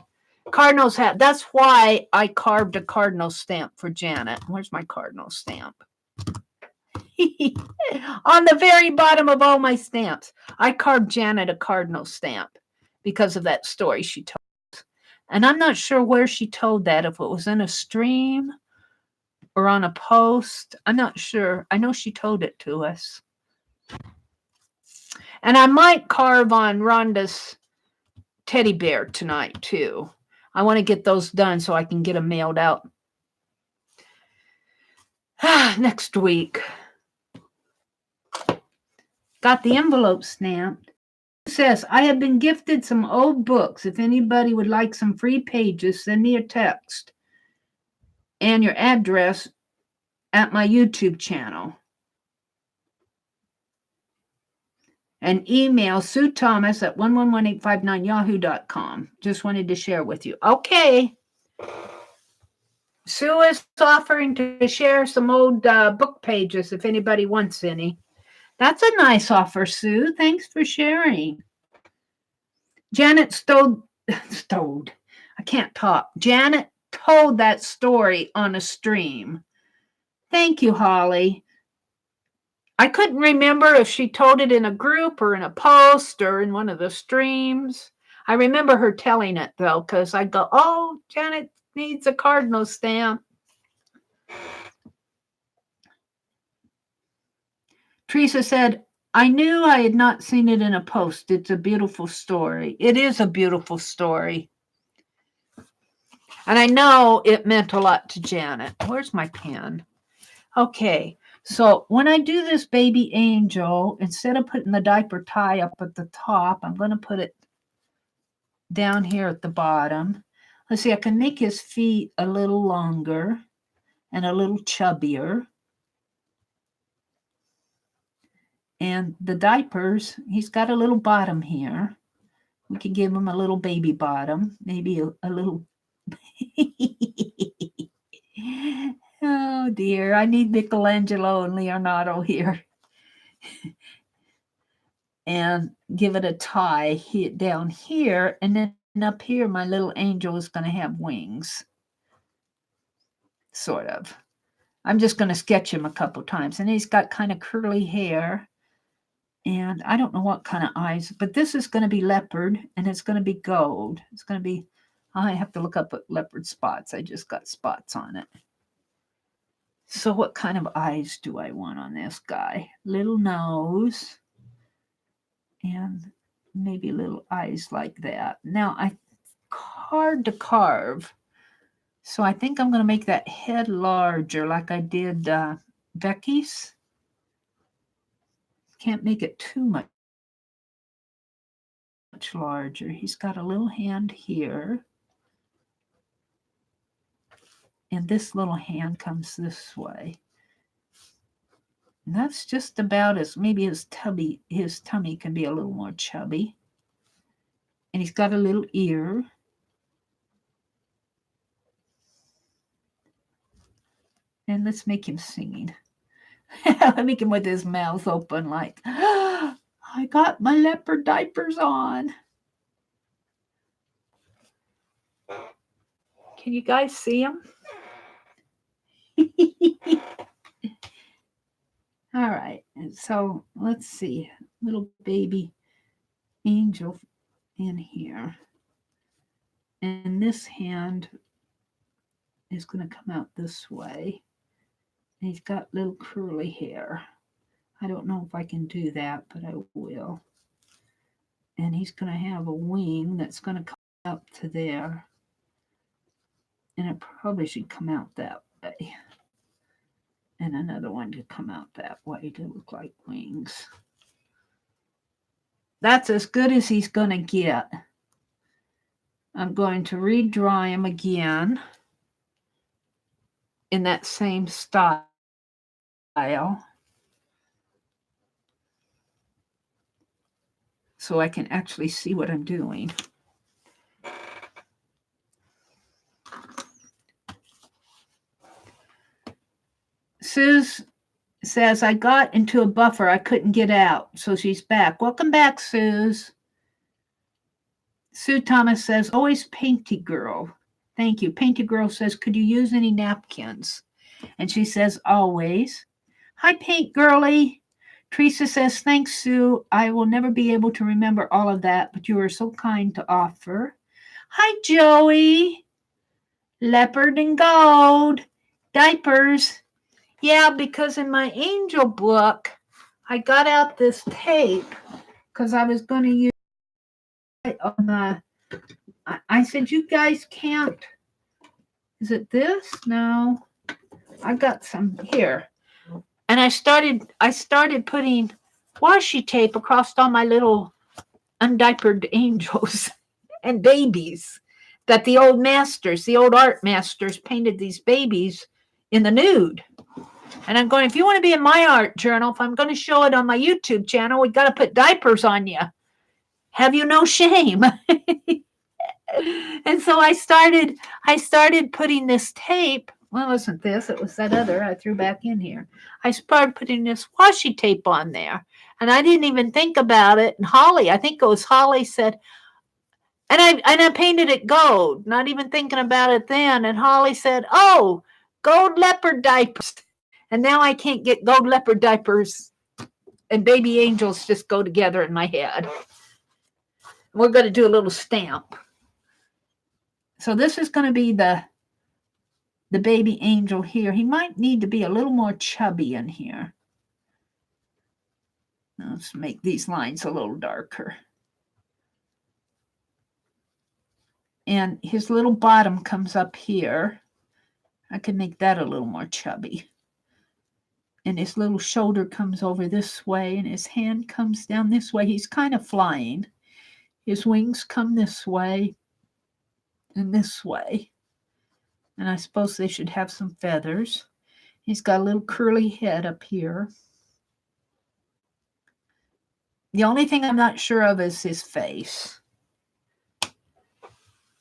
cardinals have, that's why I carved a cardinal stamp for Janet. Where's my cardinal stamp? On the very bottom of all my stamps, I carved Janet a cardinal stamp because of that story she told. And I'm not sure where she told that, if it was in a stream or on a post. I'm not sure. I know she told it to us. And I might carve on Rhonda's teddy bear tonight too. I want to get those done so I can get them mailed out next week. Got the envelope stamped. It says, I have been gifted some old books. If anybody would like some free pages, send me a text and your address at my YouTube channel. And email Sue Thomas at 1111859yahoo.com. Just wanted to share with you. Okay. Sue is offering to share some old book pages if anybody wants any. That's a nice offer, Sue. Thanks for sharing. Janet stowed. I can't talk. Janet told that story on a stream. Thank you, Holly. I couldn't remember if she told it in a group or in a post or in one of the streams. I remember her telling it, though, because I go, oh, Janet needs a cardinal stamp. Teresa said, I knew I had not seen it in a post. It's a beautiful story. It is a beautiful story. And I know it meant a lot to Janet. Where's my pen? Okay. So when I do this baby angel, instead of putting the diaper tie up at the top, I'm going to put it down here at the bottom. Let's see, I can make his feet a little longer and a little chubbier. And the diapers, he's got a little bottom here. We can give him a little baby bottom, maybe a little. Oh dear, I need Michelangelo and Leonardo here. And give it a tie down here, and then up here my little angel is going to have wings. Sort of. I'm just going to sketch him a couple times, and he's got kind of curly hair. And I don't know what kind of eyes, but this is going to be leopard, and it's going to be gold. It's going to be, I have to look up at leopard spots. I just got spots on it. So what kind of eyes do I want on this guy? Little nose and maybe little eyes like that. Now hard to carve. So I think I'm going to make that head larger like I did Becky's. Can't make it too much larger. He's got a little hand here. And this little hand comes this way. And that's just about as, maybe his tummy can be a little more chubby. And he's got a little ear. And let's make him singing. Make him with his mouth open like, I got my leopard diapers on. Can you guys see him? All right. And so let's see. Little baby angel in here. And this hand is going to come out this way. And he's got little curly hair. I don't know if I can do that, but I will. And he's going to have a wing that's going to come up to there. And it probably should come out that way. And another one to come out that way to look like wings. That's as good as he's going to get. I'm going to redraw him again in that same style. So I can actually see what I'm doing. Suze says, I got into a buffer. I couldn't get out. So she's back. Welcome back, Suze. Sue Thomas says, always Painty Girl. Thank you. Painty Girl says, could you use any napkins? And she says, always. Hi, Paint Girly. Teresa says, thanks, Sue. I will never be able to remember all of that, but you are so kind to offer. Hi, Joey. Leopard and gold. Diapers. Yeah, because in my angel book, I got out this tape because I was going to use it on the, I said, you guys can't, is it this? No, I got some here. And I started putting washi tape across all my little undiapered angels and babies that the old art masters painted these babies in the nude. And I'm going, if you want to be in my art journal, if I'm going to show it on my YouTube channel, we got to put diapers on you. Have you no shame? And so I started putting this tape. Well, it wasn't this. It was that other I threw back in here. I started putting this washi tape on there. And I didn't even think about it. And Holly, I think it was Holly said, and I painted it gold, not even thinking about it then. And Holly said, oh, gold leopard diapers. And now I can't get gold leopard diapers and baby angels just go together in my head. We're going to do a little stamp. So this is going to be the baby angel here. He might need to be a little more chubby in here. Let's make these lines a little darker. And his little bottom comes up here. I can make that a little more chubby. And his little shoulder comes over this way, and his hand comes down this way. He's kind of flying. His wings come this way and this way. And I suppose they should have some feathers. He's got a little curly head up here. The only thing I'm not sure of is his face.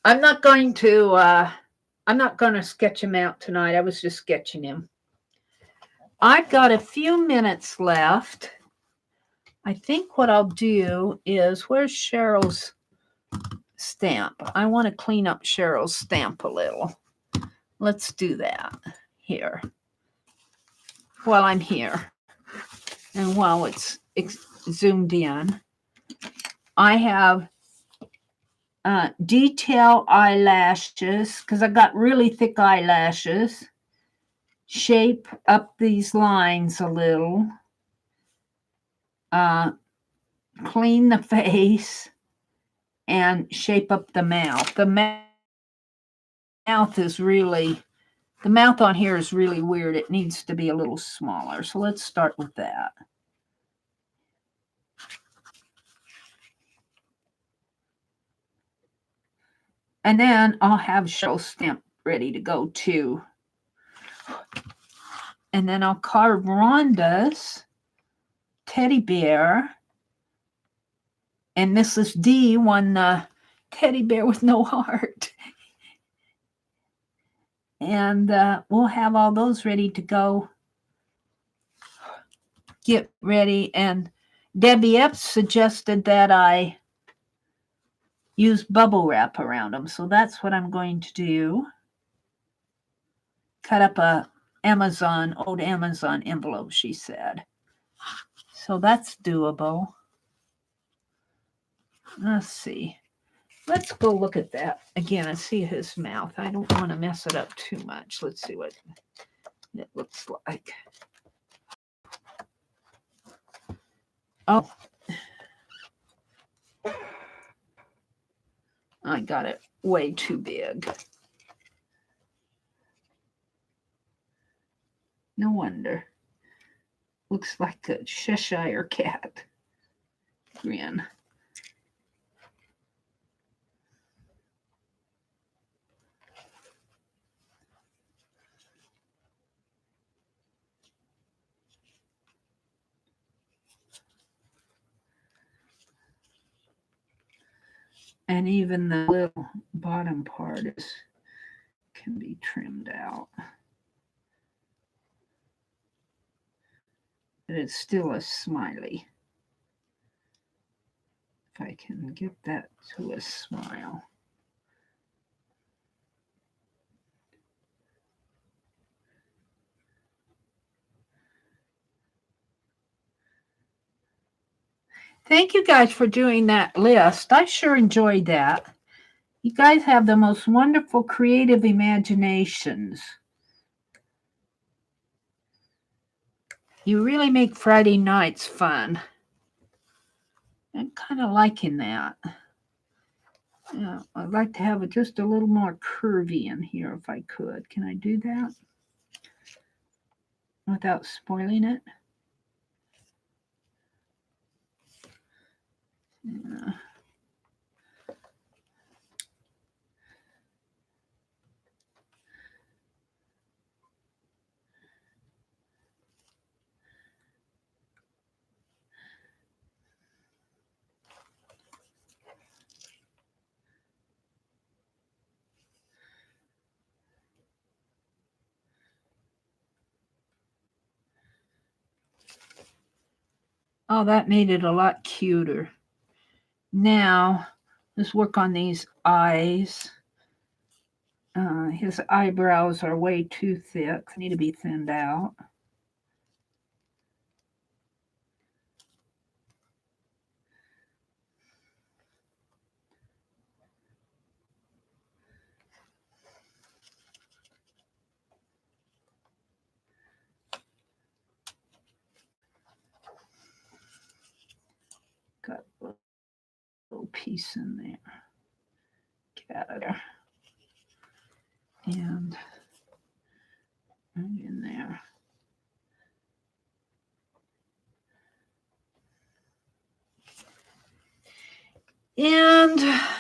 I'm not going to sketch him out tonight. I was just sketching him. I've got a few minutes left. I think what I'll do is, where's Cheryl's stamp? I want to clean up Cheryl's stamp a little. Let's do that here. While I'm here and while it's zoomed in, I have detail eyelashes because I got really thick eyelashes. shape up these lines a little, clean the face, and shape up the mouth. The mouth on here is really weird. It needs to be a little smaller. So let's start with that. And then I'll have show stamp ready to go too. And then I'll carve Rhonda's teddy bear. And Mrs. D won the teddy bear with no heart. And we'll have all those ready to go. Get ready. And Debbie F suggested that I use bubble wrap around them. So that's what I'm going to do. Cut up a old Amazon envelope, she said. So that's doable. Let's see. Let's go look at that again and see his mouth. I don't want to mess it up too much. Let's see what it looks like. Oh, I got it way too big. No wonder. Looks like a Cheshire cat grin. And even the little bottom part can be trimmed out. But it's still a smiley. If I can get that to a smile. Thank you guys for doing that list. I sure enjoyed that. You guys have the most wonderful creative imaginations. You really make Friday nights fun. I'm kind of liking that. Yeah, I'd like to have it just a little more curvy in here if I could. Can I do that without spoiling it? Yeah. Oh, that made it a lot cuter. Now, let's work on these eyes. His eyebrows are way too thick. They need to be thinned out. Got a little piece in there. Get out of there. And right in there. And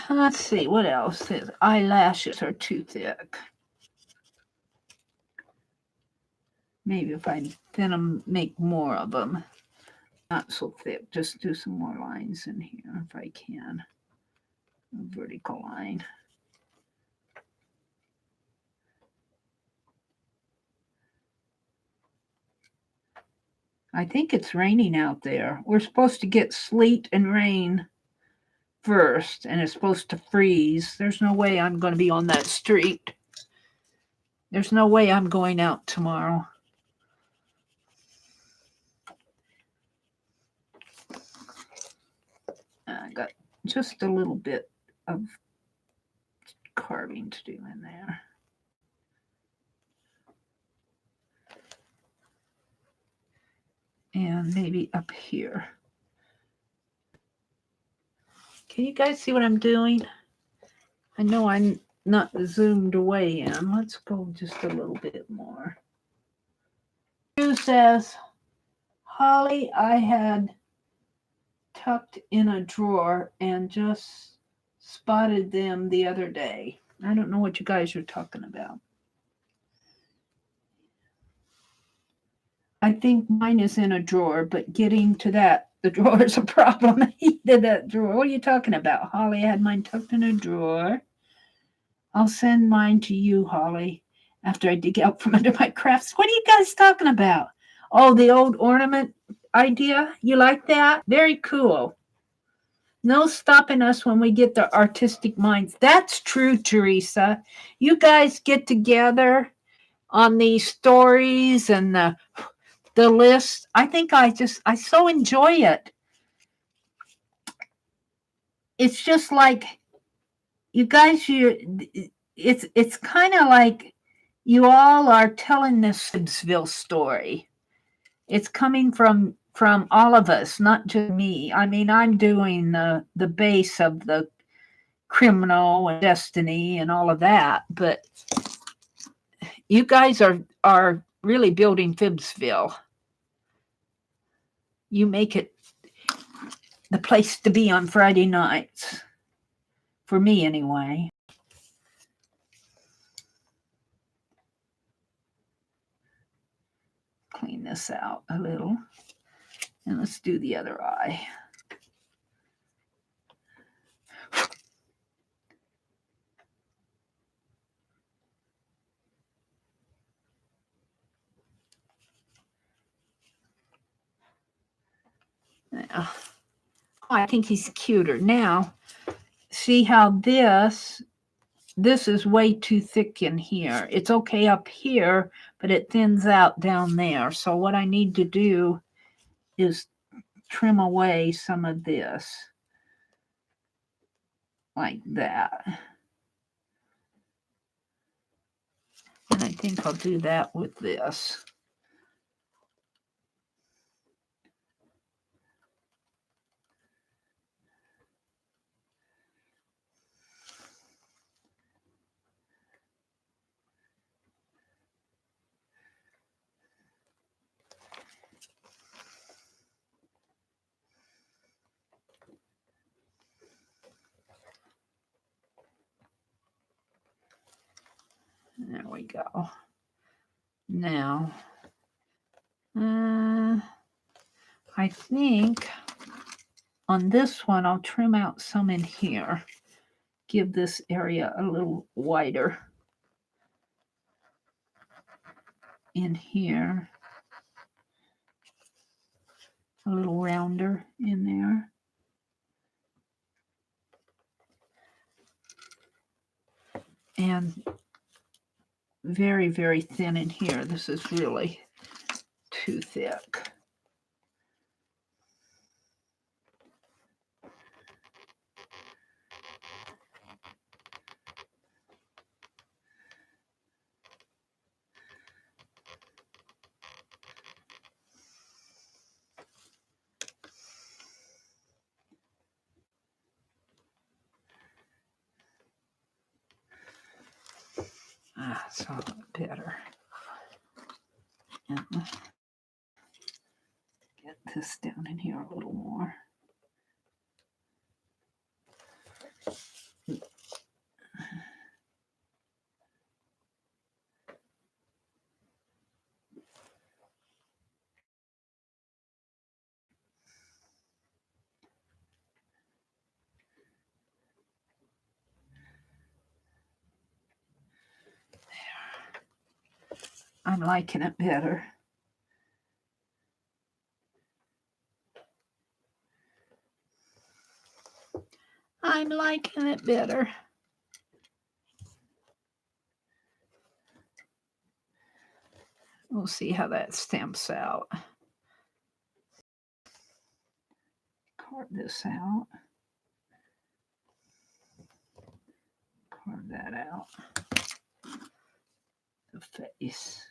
let's see, what else? His eyelashes are too thick. Maybe if I thin them, make more of them. Not so thick, just do some more lines in here if I can. A vertical line. I think it's raining out there. We're supposed to get sleet and rain first, and it's supposed to freeze. There's no way I'm going to be on that street. There's no way I'm going out tomorrow. I got just a little bit of carving to do in there. and maybe up here. Can you guys see what I'm doing? I know I'm not zoomed away in. Let's go just a little bit more. Drew says, Holly, I had tucked in a drawer and just spotted them the other day. I don't know what you guys are talking about. I think mine is in a drawer, but getting to that, the drawer is a problem. He did that drawer. What are you talking about? Holly, I had mine tucked in a drawer. I'll send mine to you, Holly, after I dig out from under my crafts. What are you guys talking about? Oh, the old ornament idea? You like that? Very cool. No stopping us when we get the artistic minds. That's true, Teresa. You guys get together on these stories and the list. I think I so enjoy it. It's just like you guys, it's kind of like you all are telling this FIBSville story. It's coming from all of us, not just me. I mean, I'm doing the base of the criminal and destiny and all of that, but you guys are really building FIBSville. You make it the place to be on Friday nights. For me, anyway. Clean this out a little. And let's do the other eye. Now, I think he's cuter. Now, see how this is way too thick in here. It's okay up here, but it thins out down there. So what I need to do is trim away some of this. Like that. And I think I'll do that with this. There we go. Now, I think on this one, I'll trim out some in here. Give this area a little wider. In here. A little rounder in there. And very, very thin in here. This is really too thick. It's a lot better. And get this down in here a little more. I'm liking it better. I'm liking it better. We'll see how that stamps out. Carve this out. Carve that out. The face.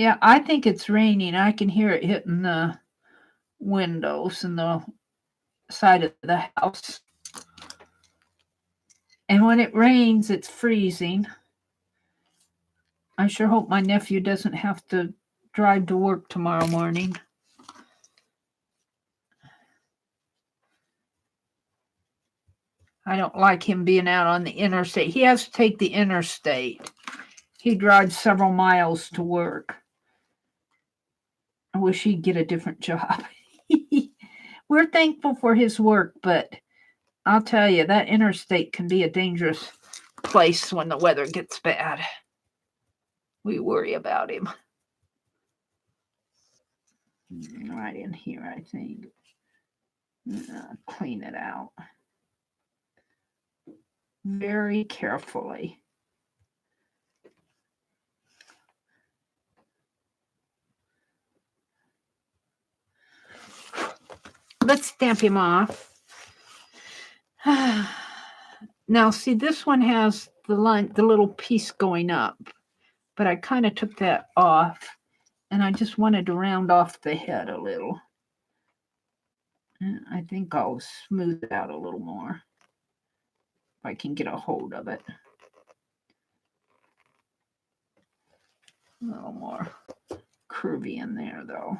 Yeah, I think it's raining. I can hear it hitting the windows and the side of the house. And when it rains, it's freezing. I sure hope my nephew doesn't have to drive to work tomorrow morning. I don't like him being out on the interstate. He has to take the interstate. He drives several miles to work. I wish he'd get a different job. We're thankful for his work, but I'll tell you, that interstate can be a dangerous place when the weather gets bad. We worry about him. Right in here, I think. Clean it out very carefully. Let's stamp him off. Now, see, this one has the little piece going up, but I kind of took that off, and I just wanted to round off the head a little. And I think I'll smooth it out a little more if I can get a hold of it. A little more curvy in there, though.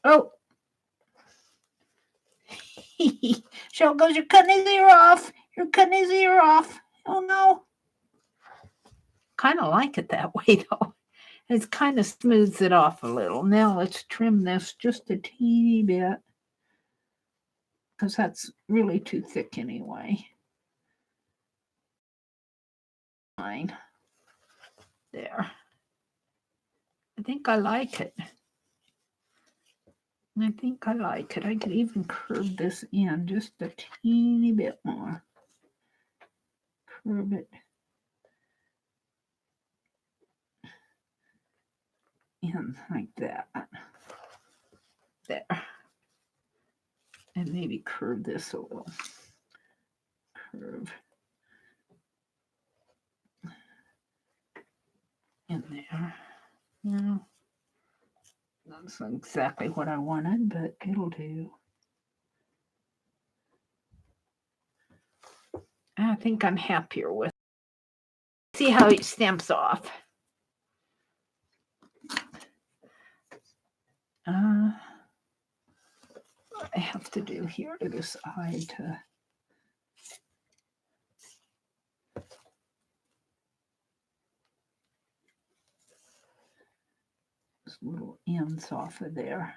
Oh! Cheryl goes, "You're cutting his ear off. You're cutting his ear off." Oh, no. Kind of like it that way, though. It kind of smooths it off a little. Now let's trim this just a teeny bit, because that's really too thick anyway. Fine. There. I think I like it. I think I like it. I could even curve this in just a teeny bit more. Curve it in like that. There. And maybe curve this a little. Curve in there. No, that's not exactly what I wanted, but it'll do. I think I'm happier with it. See how it stamps off. What I have to do here to this eye to this little ends off of there.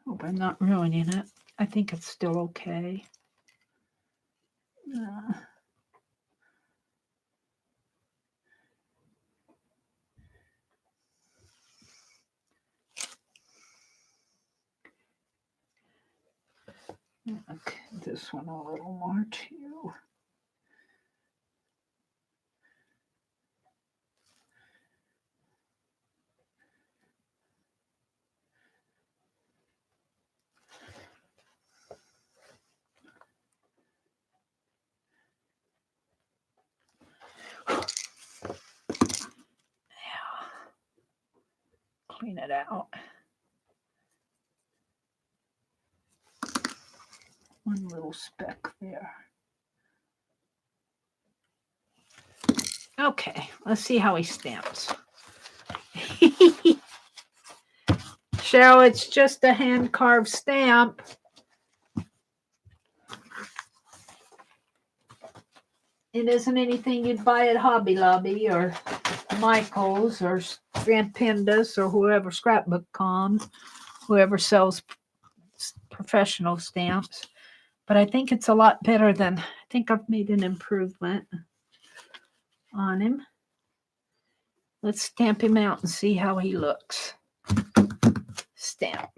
Hope I'm not ruining it. I think it's still okay. Okay, this one a little more too. Clean it out. One little speck there. Okay, let's see how he stamps. Cheryl, it's just a hand-carved stamp. It isn't anything you'd buy at Hobby Lobby or Michael's or Grand Pendas or whoever, Scrapbook.com, whoever sells professional stamps. But I think it's a lot better than, I think I've made an improvement on him. Let's stamp him out and see how he looks. Stamp.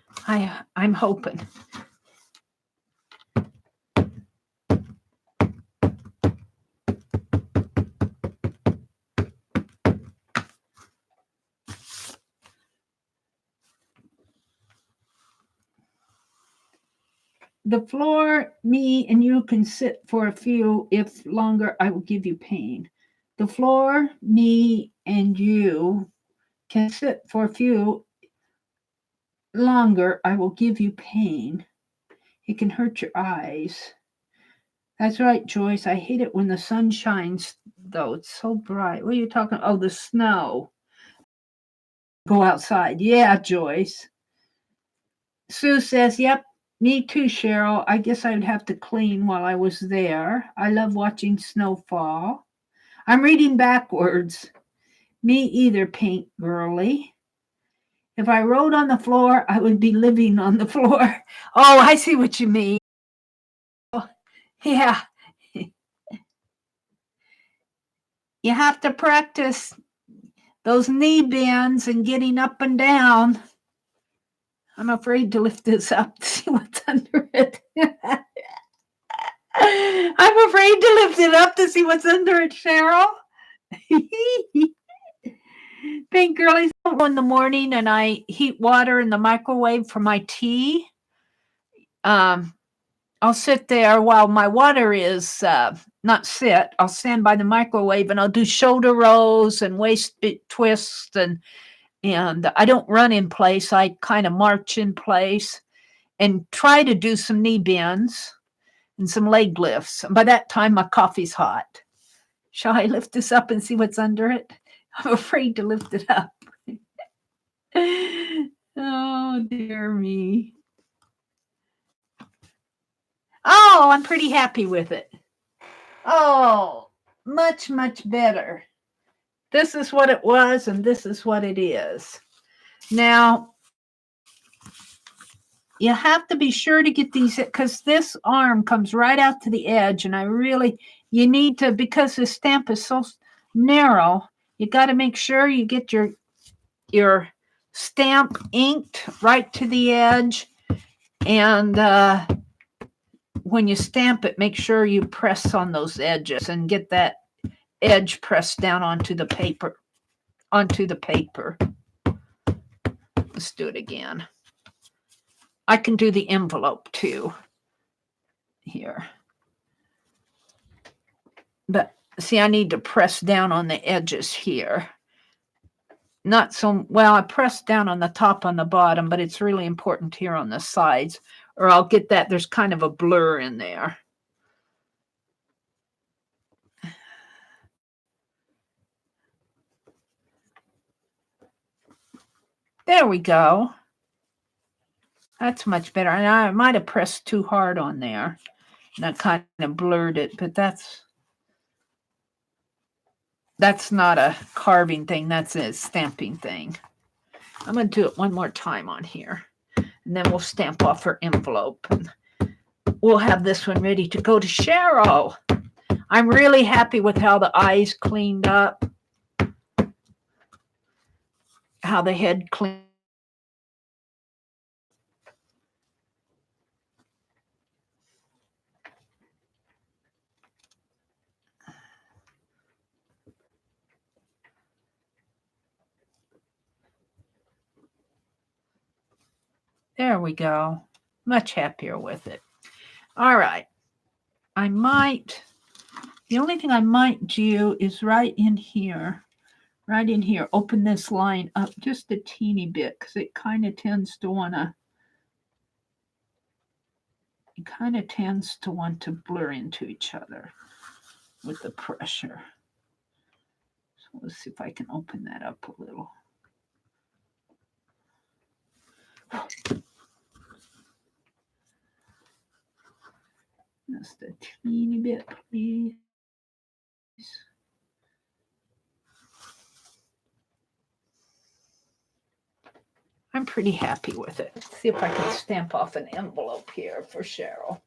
I'm hoping. The floor, me and you can sit for a few. If longer, I will give you pain. The floor, me and you can sit for a few. Longer, I will give you pain. It can hurt your eyes. That's right, Joyce. I hate it when the sun shines, though. It's so bright. What are you talking? Oh, the snow. Go outside. Yeah, Joyce. Sue says, yep, me too, Cheryl. I guess I'd have to clean while I was there. I love watching snow fall. I'm reading backwards. Me either, Paint Girly. If I wrote on the floor, I would be living on the floor. Oh, I see what you mean. Oh, yeah. You have to practice those knee bends and getting up and down. I'm afraid to lift this up to see what's under it. I'm afraid to lift it up to see what's under it, Cheryl. Pink girlies in the morning and I heat water in the microwave for my tea. I'll sit there while my water is not sit. I'll stand by the microwave and I'll do shoulder rolls and waist twists and I don't run in place. I kind of march in place and try to do some knee bends and some leg lifts. And by that time, my coffee's hot. Shall I lift this up and see what's under it? I'm afraid to lift it up. Oh, dear me. Oh, I'm pretty happy with it. Oh, much, much better. This is what it was, and this is what it is. Now, you have to be sure to get these, because this arm comes right out to the edge, and you need to, because the stamp is so narrow, you got to make sure you get your stamp inked right to the edge, and when you stamp it, make sure you press on those edges and get that edge pressed down onto the paper. Let's do it again. I can do the envelope too here. But see, I need to press down on the edges here. Not so well, I pressed down on the top on the bottom, but it's really important here on the sides, or I'll get that there's kind of a blur in there. There we go. That's much better. And I might have pressed too hard on there. And I kind of blurred it, but that's not a carving thing. That's a stamping thing. I'm going to do it one more time on here. And then we'll stamp off her envelope. And we'll have this one ready to go to Cheryl. I'm really happy with how the eyes cleaned up. How the head cleaned. There we go. Much happier with it. All right. The only thing I might do is right in here, open this line up just a teeny bit because it kind of tends to want to blur into each other with the pressure. So let's see if I can open that up a little. Just a teeny bit, please. I'm pretty happy with it. Let's see if I can stamp off an envelope here for Cheryl.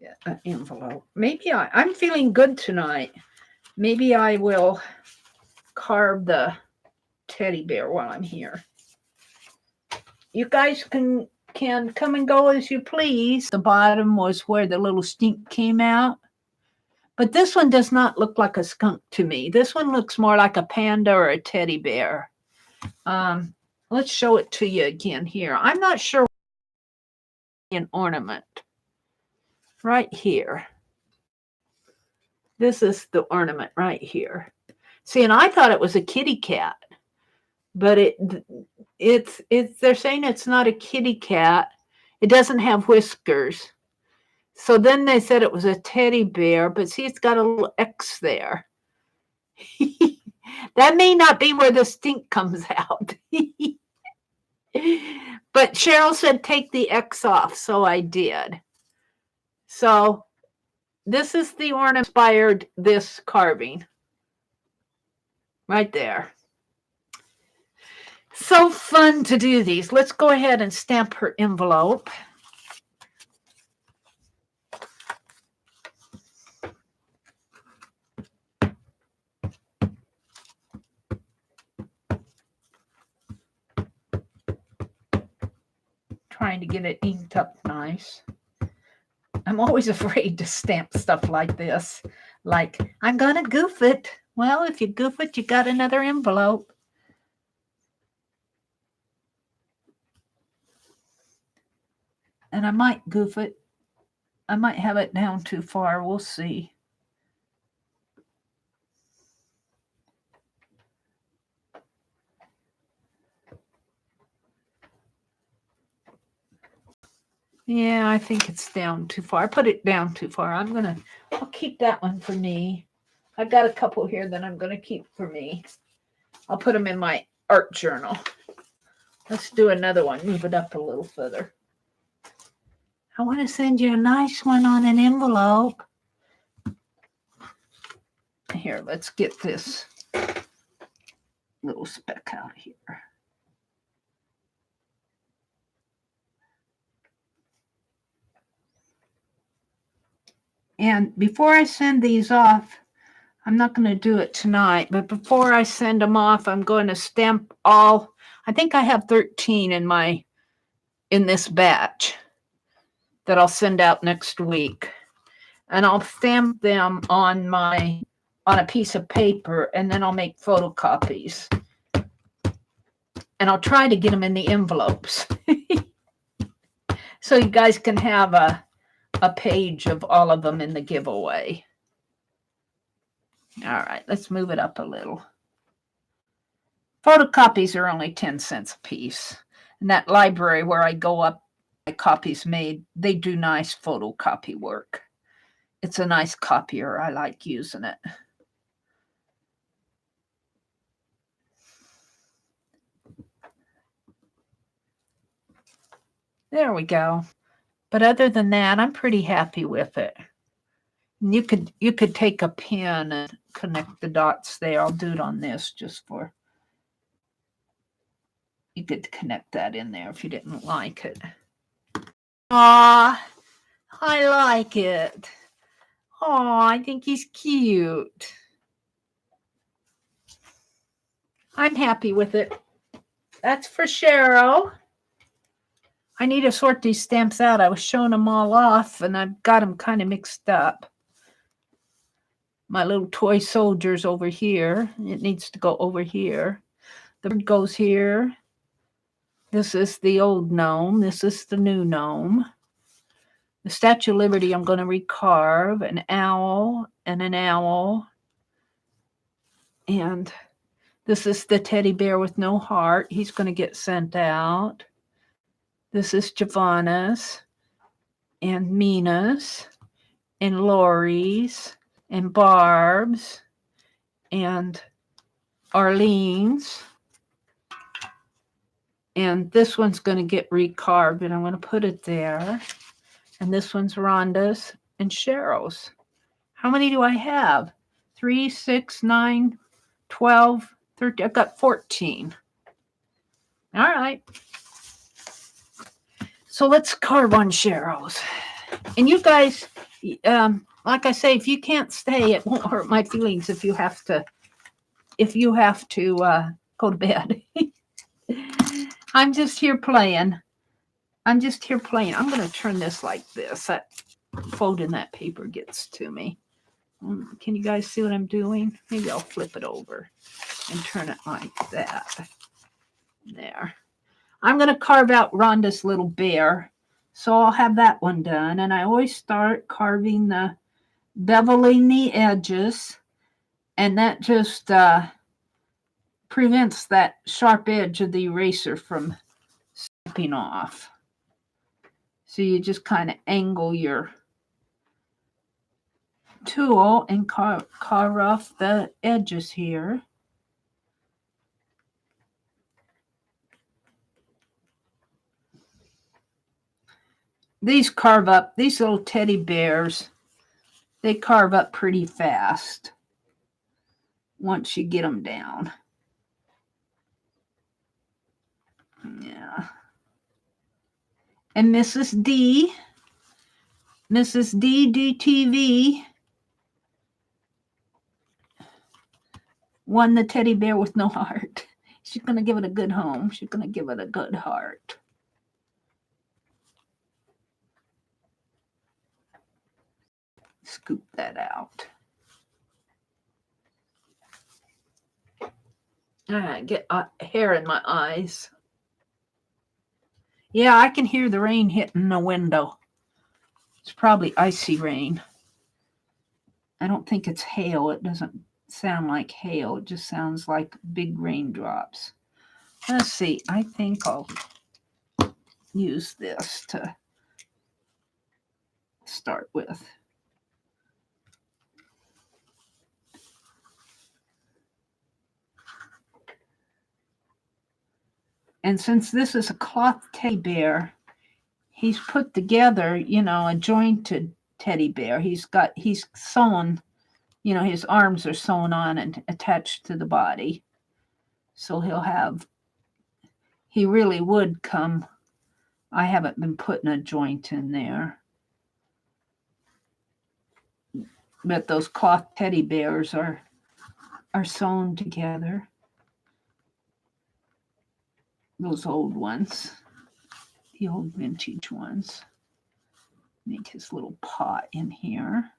Yeah, an envelope. Maybe I'm feeling good tonight. Maybe I will carve the teddy bear while I'm here. You guys can come and go as you please. The bottom was where the little stink came out. But this one does not look like a skunk to me. This one looks more like a panda or a teddy bear. let's show it to you again here. I'm not sure an ornament right here. This is the ornament right here. See, and I thought it was a kitty cat, but it's they're saying it's not a kitty cat. It doesn't have whiskers. So then they said it was a teddy bear, but see, it's got a little X there. That may not be where the stink comes out. But Cheryl said take the X off, so I did. So this is the ornament inspired this carving. Right there. So fun to do these. Let's go ahead and stamp her envelope. Trying to get it inked up nice. I'm always afraid to stamp stuff like this. Like, I'm going to goof it. Well, if you goof it, you got another envelope. And I might goof it. I might have it down too far. We'll see. Yeah, I think it's down too far. I put it down too far. I'll keep that one for me. I've got a couple here that I'm going to keep for me. I'll put them in my art journal. Let's do another one. Move it up a little further. I want to send you a nice one on an envelope. Here, let's get this little speck out of here. And before I send these off, I'm not going to do it tonight, but before I send them off, I'm going to stamp all. I think I have 13 in this batch that I'll send out next week. And I'll stamp them on a piece of paper, and then I'll make photocopies. And I'll try to get them in the envelopes. So you guys can have a page of all of them in the giveaway. All right, let's move it up a little. Photocopies are only 10 cents a piece. And that library where I go up, my copies made, they do nice photocopy work. It's a nice copier. I like using it. There we go. But other than that, I'm pretty happy with it. And you could take a pen and connect the dots there. I'll do it on this just for, you could connect that in there if you didn't like it. Aw, I like it. Aw, I think he's cute. I'm happy with it. That's for Cheryl. I need to sort these stamps out. I was showing them all off, and I've got them kind of mixed up. My little toy soldier's over here. It needs to go over here. The bird goes here. This is the old gnome. This is the new gnome. The Statue of Liberty, I'm going to recarve an owl and an owl. And this is the teddy bear with no heart. He's going to get sent out. This is Giovanna's and Mina's and Lori's and Barb's and Arlene's. And this one's going to get recarved, and I'm going to put it there. And this one's Rhonda's and Cheryl's. How many do I have? 3, 6, 9, 12, 13. I've got 14. All right. So let's carve on Cheryl's. And you guys, like I say, if you can't stay, it won't hurt my feelings if you have to go to bed. I'm just here playing. I'm going to turn this like this. That folding that paper gets to me. Can you guys see what I'm doing? Maybe I'll flip it over and turn it like that. There. I'm going to carve out Rhonda's little bear. So I'll have that one done. And I always start carving beveling the edges. And that just prevents that sharp edge of the eraser from snapping off. So you just kind of angle your tool and carve off the edges here. These carve up, these little teddy bears, they carve up pretty fast once you get them down. Yeah. And Mrs. D DTV won the teddy bear with no heart. She's going to give it a good home. She's going to give it a good heart. Scoop that out. I get hair in my eyes. Yeah, I can hear the rain hitting the window. It's probably icy rain. I don't think it's hail. It doesn't sound like hail. It just sounds like big raindrops. Let's see. I think I'll use this to start with. And since this is a cloth teddy bear, he's put together, a jointed teddy bear. He's sewn, his arms are sewn on and attached to the body. So he really would come. I haven't been putting a joint in there. But those cloth teddy bears are sewn together. Those old ones, the old vintage ones. Make his little pot in here.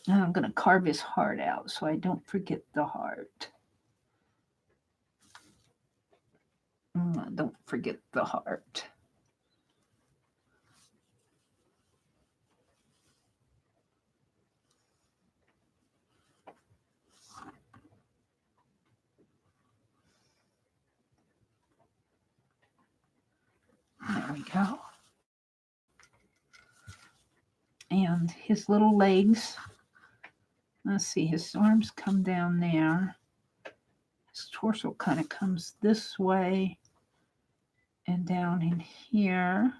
Now I'm going to carve his heart out so I don't forget the heart. Don't forget the heart. There we go. And his little legs. Let's see, his arms come down there. His torso kind of comes this way and down in here.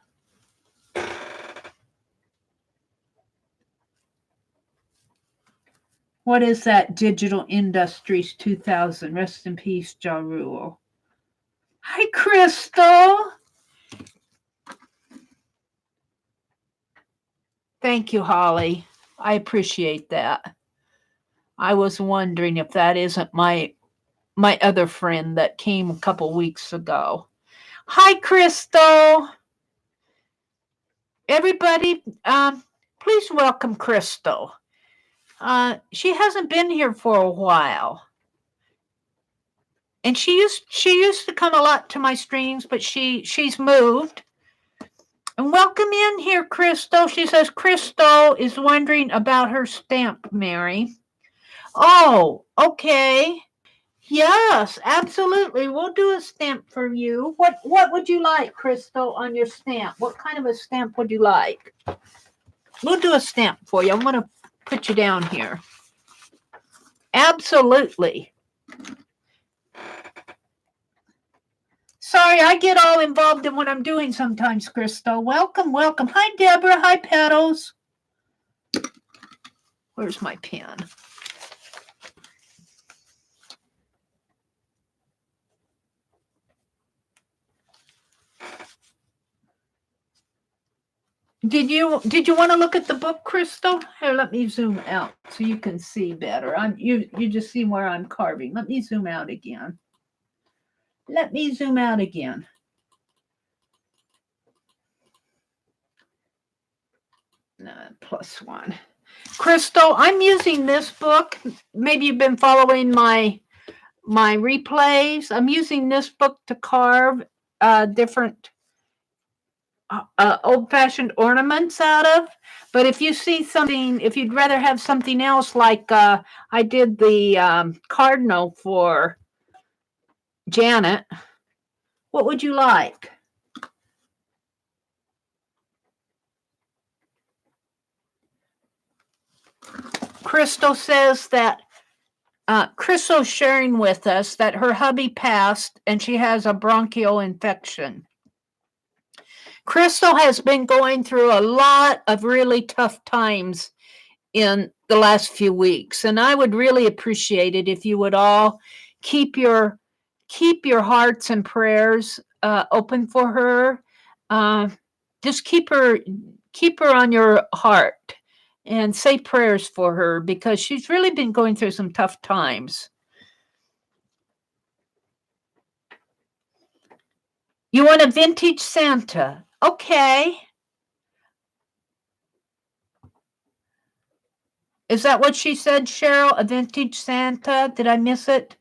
What is that? Digital Industries 2000. Rest in peace, Ja Rule. Hi, Crystal. Thank you, Holly. I appreciate that. I was wondering if that isn't my other friend that came a couple weeks ago. Hi, Crystal. Everybody, please welcome Crystal. She hasn't been here for a while. And she used to come a lot to my streams, but she's moved. And welcome in here, Crystal. She says Crystal is wondering about her stamp, Mary. Oh, okay. Yes, absolutely. We'll do a stamp for you. What would you like, Crystal, on your stamp? What kind of a stamp would you like? We'll do a stamp for you. I'm going to put you down here. Absolutely. Sorry, I get all involved in what I'm doing sometimes, Crystal. Welcome, welcome. Hi, Deborah. Hi, Petals. Where's my pen? Did you want to look at the book, Crystal? Here, let me zoom out so you can see better. You just see where I'm carving. Let me zoom out again. Let me zoom out again. +1. Crystal, I'm using this book. Maybe you've been following my replays. I'm using this book to carve different old-fashioned ornaments out of. But if you see something, if you'd rather have something else, like I did the cardinal for Janet, what would you like? Crystal says that Crystal's sharing with us that her hubby passed and she has a bronchial infection. Crystal has been going through a lot of really tough times in the last few weeks, and I would really appreciate it if you would all keep your hearts and prayers open for her. Just keep her on your heart and say prayers for her, because she's really been going through some tough times. You want a vintage Santa? Okay. Is that what she said, Cheryl? A vintage Santa? Did I miss it?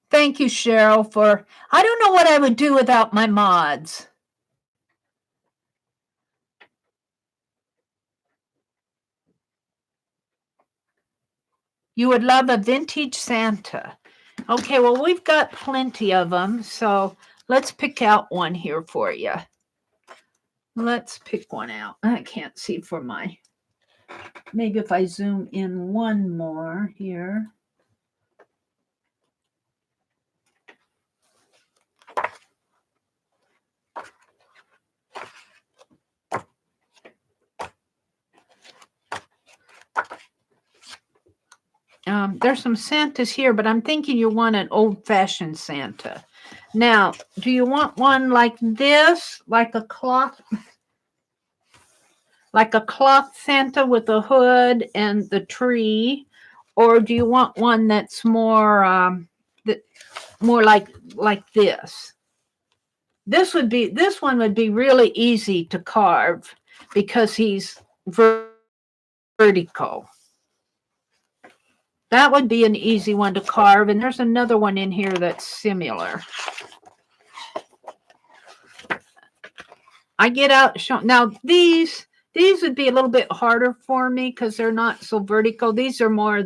Thank you, Cheryl, for... I don't know what I would do without my mods. You would love a vintage Santa. Okay, well, we've got plenty of them, so let's pick out one here for you. Let's pick one out. I can't see for my... Maybe if I zoom in one more here. There's some Santas here, but I'm thinking you want an old-fashioned Santa. Now, do you want one like this, like a cloth Santa with a hood and the tree, or do you want one that's more more like this? This one would be really easy to carve because he's vertical. That would be an easy one to carve, and there's another one in here that's similar. I get out now. These would be a little bit harder for me because they're not so vertical. These are more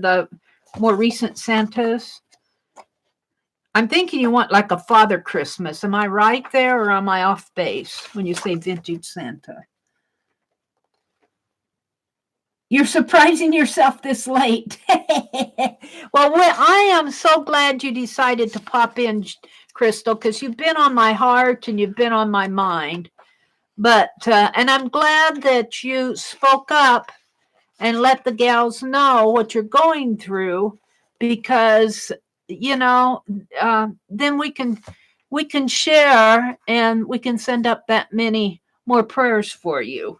recent Santas. I'm thinking you want like a Father Christmas. Am I right there, or am I off base when you say vintage Santa? You're surprising yourself this late. Well, I am so glad you decided to pop in, Crystal, because you've been on my heart and you've been on my mind. But and I'm glad that you spoke up and let the gals know what you're going through, because then we can share and we can send up that many more prayers for you.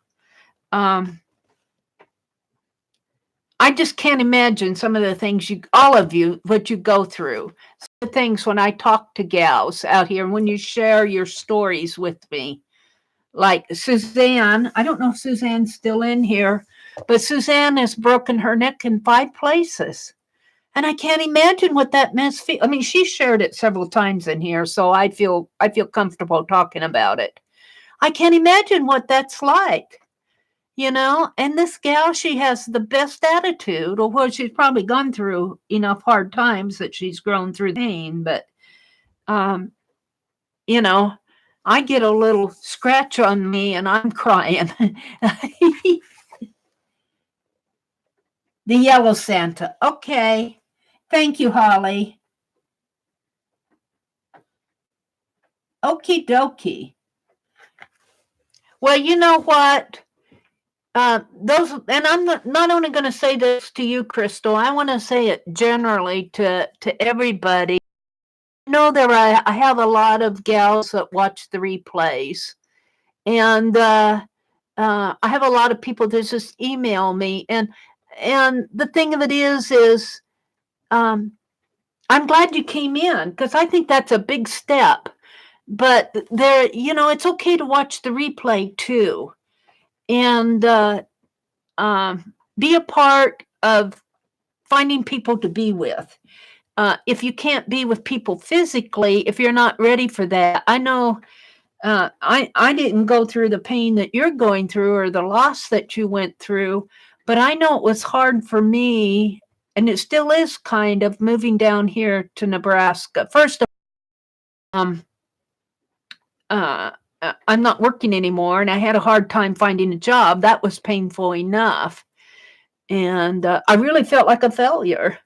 I just can't imagine some of the things all of you, what you go through. Some of the things when I talk to gals out here, when you share your stories with me, like Suzanne. I don't know if Suzanne's still in here, but Suzanne has broken her neck in 5 places. And I can't imagine what that must feel. I mean, she shared it several times in here, so I feel comfortable talking about it. I can't imagine what that's like. And this gal, she has the best attitude, or she's probably gone through enough hard times that she's grown through the pain. But, I get a little scratch on me and I'm crying. The yellow Santa. Okay. Thank you, Holly. Okie dokie. Well, you know what? And I'm not only going to say this to you, Crystal. I want to say it generally to everybody. I know I have a lot of gals that watch the replays, and I have a lot of people that just email me. And the thing of it is, I'm glad you came in, because I think that's a big step. But it's okay to watch the replay too. and be a part of finding people to be with. If you can't be with people physically, if you're not ready for that, I know I didn't go through the pain that you're going through or the loss that you went through, but I know it was hard for me, and it still is kind of moving down here to Nebraska. First, um, I'm not working anymore, and I had a hard time finding a job. That was painful enough, and I really felt like a failure.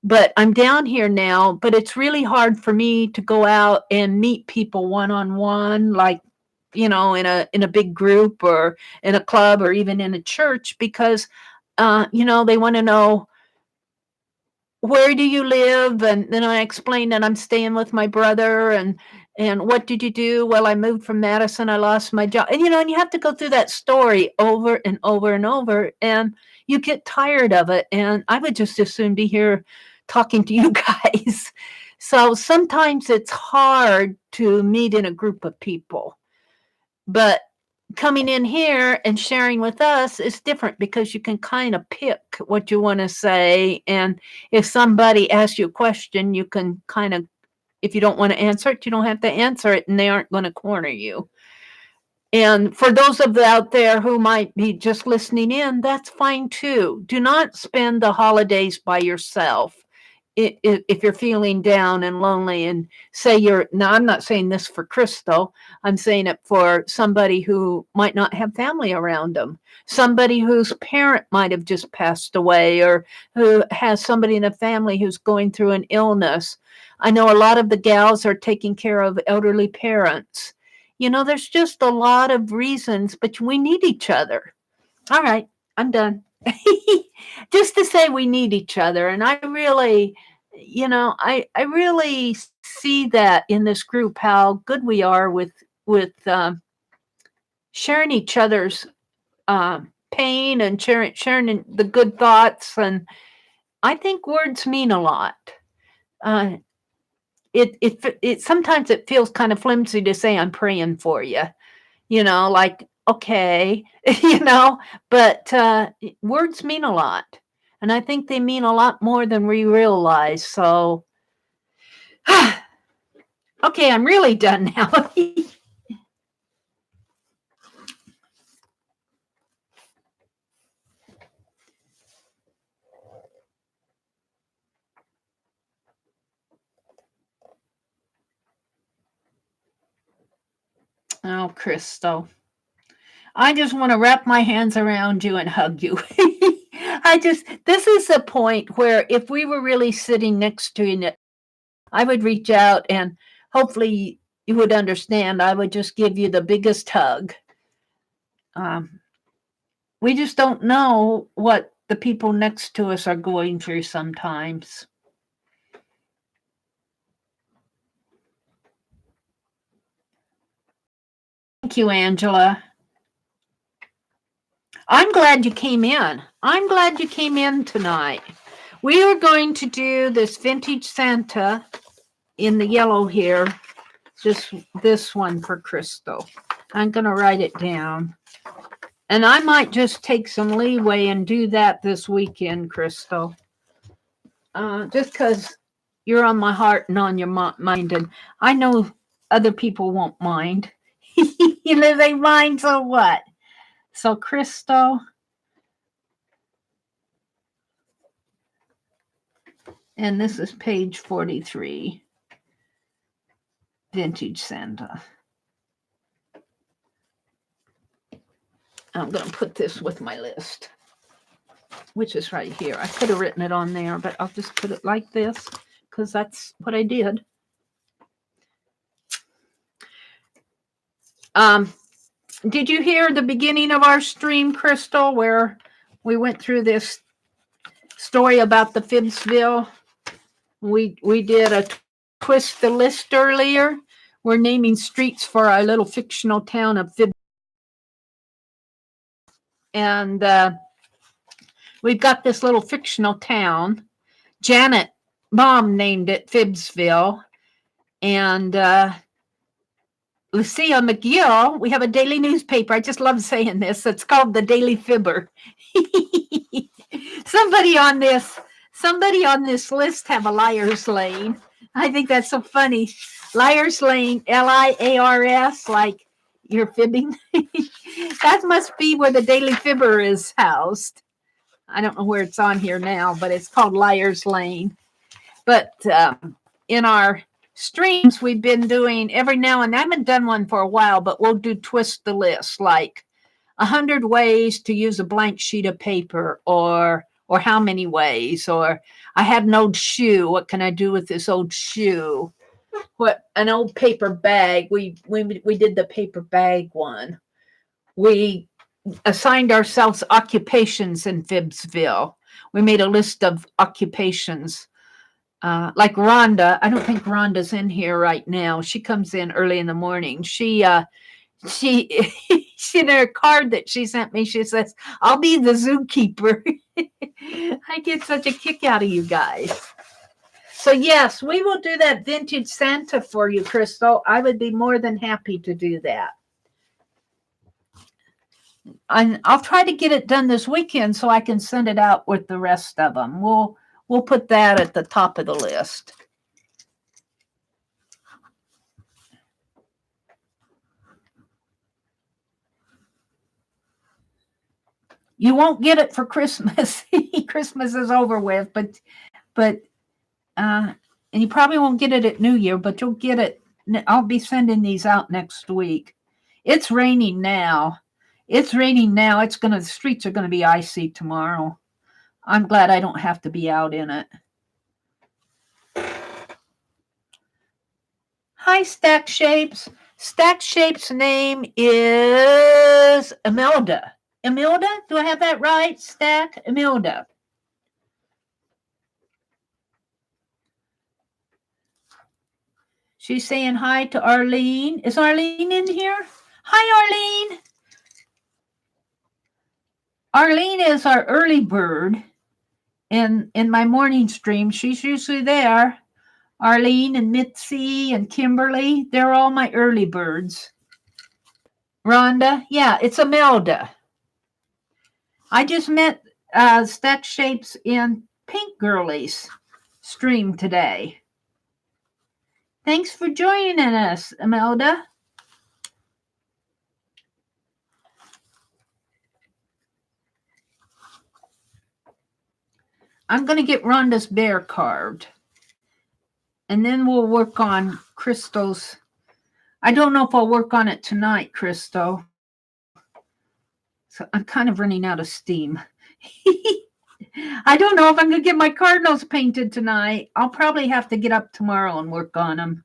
But I'm down here now, but it's really hard for me to go out and meet people one on one, like, you know, in a big group or in a club or even in a church, because you know, they want to know, where do you live? And then I explain that I'm staying with my brother, and what did you do? Well, I moved from Madison, I lost my job. And you know, and you have to go through that story over and over and over, and you get tired of it. And I would just as soon be here talking to you guys. So sometimes it's hard to meet in a group of people. But coming in here and sharing with us is different, because you can kind of pick what you want to say. And if somebody asks you a question, you can kind of, if you don't want to answer it, you don't have to answer it, and they aren't going to corner you. And for those of you out there who might be just listening in, that's fine too. Do not spend the holidays by yourself. If you're feeling down and lonely, and say you're, now I'm not saying this for Crystal, I'm saying it for somebody who might not have family around them, somebody whose parent might have just passed away, or who has somebody in a family who's going through an illness. I know a lot of the gals are taking care of elderly parents. You know, there's just a lot of reasons, but we need each other. All right, I'm done. Just to say we need each other. And I really, you know, I really see that in this group, how good we are with sharing each other's pain, and sharing the good thoughts. And I think words mean a lot. Uh, it sometimes it feels kind of flimsy to say I'm praying for you, you know, like, okay, you know, but words mean a lot. And I think they mean a lot more than we realize. So, okay, I'm really done now. Oh, Crystal, I just want to wrap my hands around you and hug you. This is a point where if we were really sitting next to you, I would reach out, and hopefully you would understand. I would just give you the biggest hug. Um, we just don't know what the people next to us are going through sometimes. Thank you, Angela. I'm glad you came in. I'm glad you came in tonight. We are going to do this vintage Santa in the yellow here. Just this one for Crystal. I'm going to write it down. And I might just take some leeway and do that this weekend, Crystal. Just because you're on my heart and on your mind. And I know other people won't mind. You know, they mind, so what? So, Crystal. And this is page 43. Vintage Santa. I'm going to put this with my list, which is right here. I could have written it on there, but I'll just put it like this, because that's what I did. Did you hear the beginning of our stream, Crystal, where we went through this story about the FIBSville? We did a twist the list earlier. We're naming streets for our little fictional town of FIBSville. And we've got this little fictional town. Janet, Mom, named it FIBSville. And Lucia McGill, we have a daily newspaper. I just love saying this. It's called the Daily Fibber. somebody on this list have a liar's lane. I think that's so funny. Liar's lane, Liars, like you're fibbing. That must be where the Daily Fibber is housed. I don't know where it's on here now, but it's called Liar's Lane. But in our streams, we've been doing every now and then. I haven't done one for a while, but we'll do twist the list, like 100 ways to use a blank sheet of paper, or how many ways, or I had an old shoe. What can I do with this old shoe? What, an old paper bag. We did the paper bag one. We assigned ourselves occupations in FIBSville. We made a list of occupations. Like Rhonda, I don't think Rhonda's in here right now. She comes in early in the morning. She in her card that she sent me, she says, "I'll be the zookeeper." I get such a kick out of you guys. So yes, we will do that vintage Santa for you, Crystal. I would be more than happy to do that. And I'll try to get it done this weekend so I can send it out with the rest of them. We'll put that at the top of the list. You won't get it for Christmas. Christmas is over with, but and you probably won't get it at New Year, but you'll get it. I'll be sending these out next week. It's raining now. It's the streets are gonna be icy tomorrow. I'm glad I don't have to be out in it. Hi, Stack Shapes. Stack Shapes' name is Imelda. Imelda? Do I have that right? Stack? Imelda. She's saying hi to Arlene. Is Arlene in here? Hi, Arlene. Arlene is our early bird in my morning stream. She's usually there. Arlene and Mitzi and Kimberly, they're all my early birds. Rhonda, yeah, it's Imelda. I just met Stack Shapes in Pink Girlies stream today. Thanks for joining us, Imelda. I'm going to get Rhonda's bear carved. And then we'll work on Crystal's. I don't know if I'll work on it tonight, Crystal. So I'm kind of running out of steam. I don't know if I'm going to get my cardinals painted tonight. I'll probably have to get up tomorrow and work on them,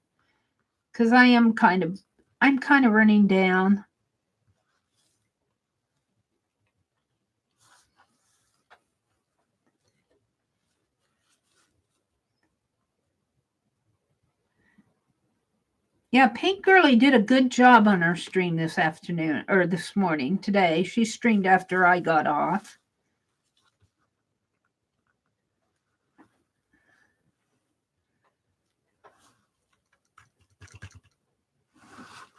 because I'm kind of running down. Yeah, Pink Girly did a good job on her stream this afternoon, or this morning, today. She streamed after I got off.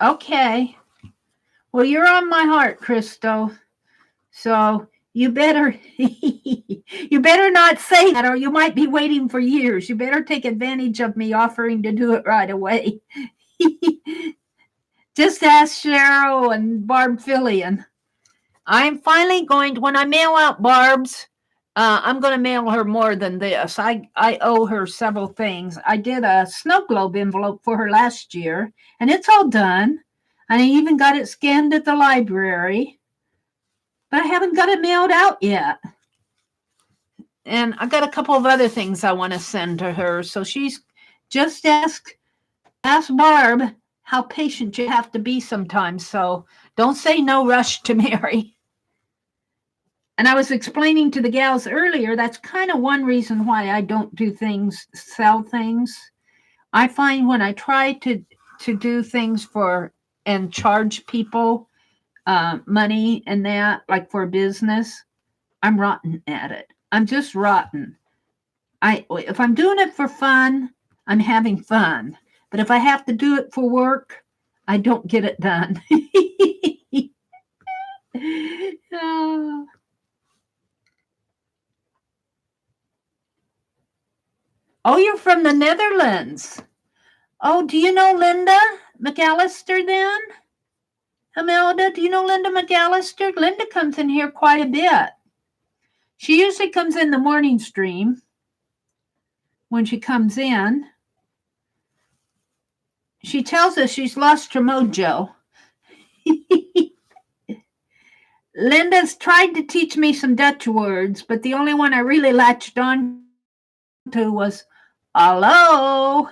Okay. Well, you're on my heart, Crystal. So you better not say that, or you might be waiting for years. You better take advantage of me offering to do it right away. Just ask Cheryl and Barb Fillion. I'm finally going to, when I mail out Barb's, I'm going to mail her more than this. I owe her several things. I did a snow globe envelope for her last year, and it's all done. And I even got it scanned at the library, but I haven't got it mailed out yet. And I got a couple of other things I want to send to her. So she's just ask Barb how patient you have to be sometimes. So don't say no rush to Mary. And I was explaining to the gals earlier, that's kind of one reason why I don't do things, sell things. I find when I try to do things for and charge people money and that, like for business, I'm rotten at it. I'm just rotten. If I'm doing it for fun, I'm having fun. But if I have to do it for work, I don't get it done. Oh. Oh, you're from the Netherlands. Oh, do you know Linda McAllister then? Imelda, do you know Linda McAllister? Linda comes in here quite a bit. She usually comes in the morning stream when she comes in. She tells us she's lost her mojo. Linda's tried to teach me some Dutch words, but the only one I really latched on to was hello.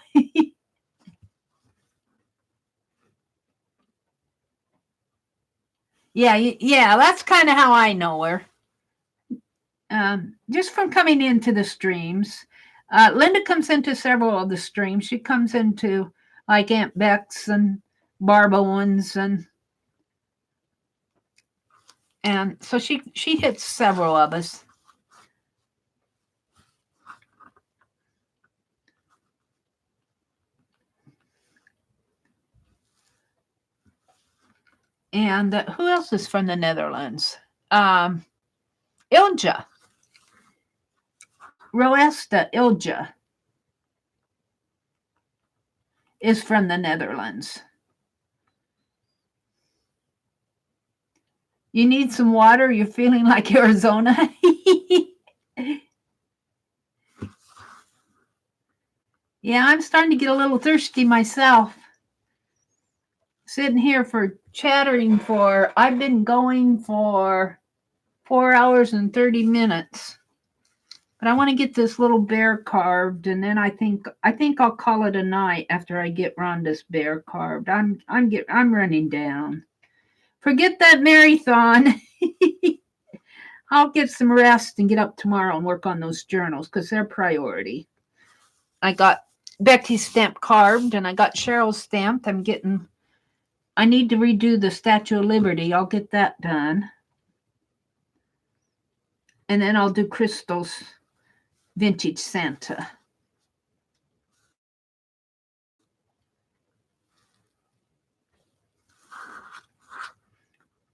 Yeah, that's kind of how I know her. Just from coming into the streams. Linda comes into several of the streams. She comes into like Aunt Beck's and Barb Owens, and so she hits several of us. And who else is from the Netherlands? Ilja. Roesta Ilja is from the Netherlands. You need some water? You're feeling like Arizona? Yeah, I'm starting to get a little thirsty myself. Sitting here for chattering for, I've been going for 4 hours and 30 minutes. But I want to get this little bear carved, and then I think I'll call it a night after I get Rhonda's bear carved. I'm running down. Forget that marathon. I'll get some rest and get up tomorrow and work on those journals because they're priority. I got Becky's stamp carved and I got Cheryl's stamped. I need to redo the Statue of Liberty. I'll get that done. And then I'll do Crystal's Vintage Santa.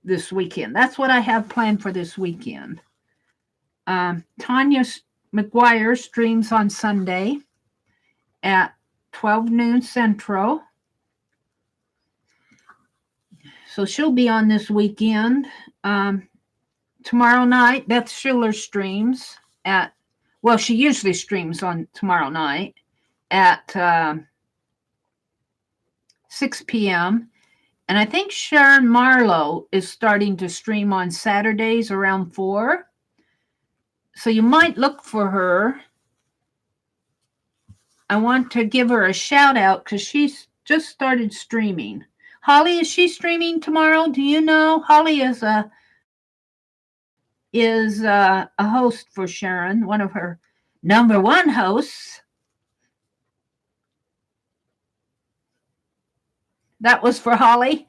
This weekend. That's what I have planned for this weekend. Tanya McGuire streams on Sunday at 12 noon Central. So she'll be on this weekend. Tomorrow night, Beth Schiller streams she usually streams on tomorrow night at 6 p.m. And I think Sharon Marlowe is starting to stream on Saturdays around 4. So you might look for her. I want to give her a shout out because she's just started streaming. Holly, is she streaming tomorrow? Do you know? Holly is a host for Sharon, one of her number one hosts. That was for Holly.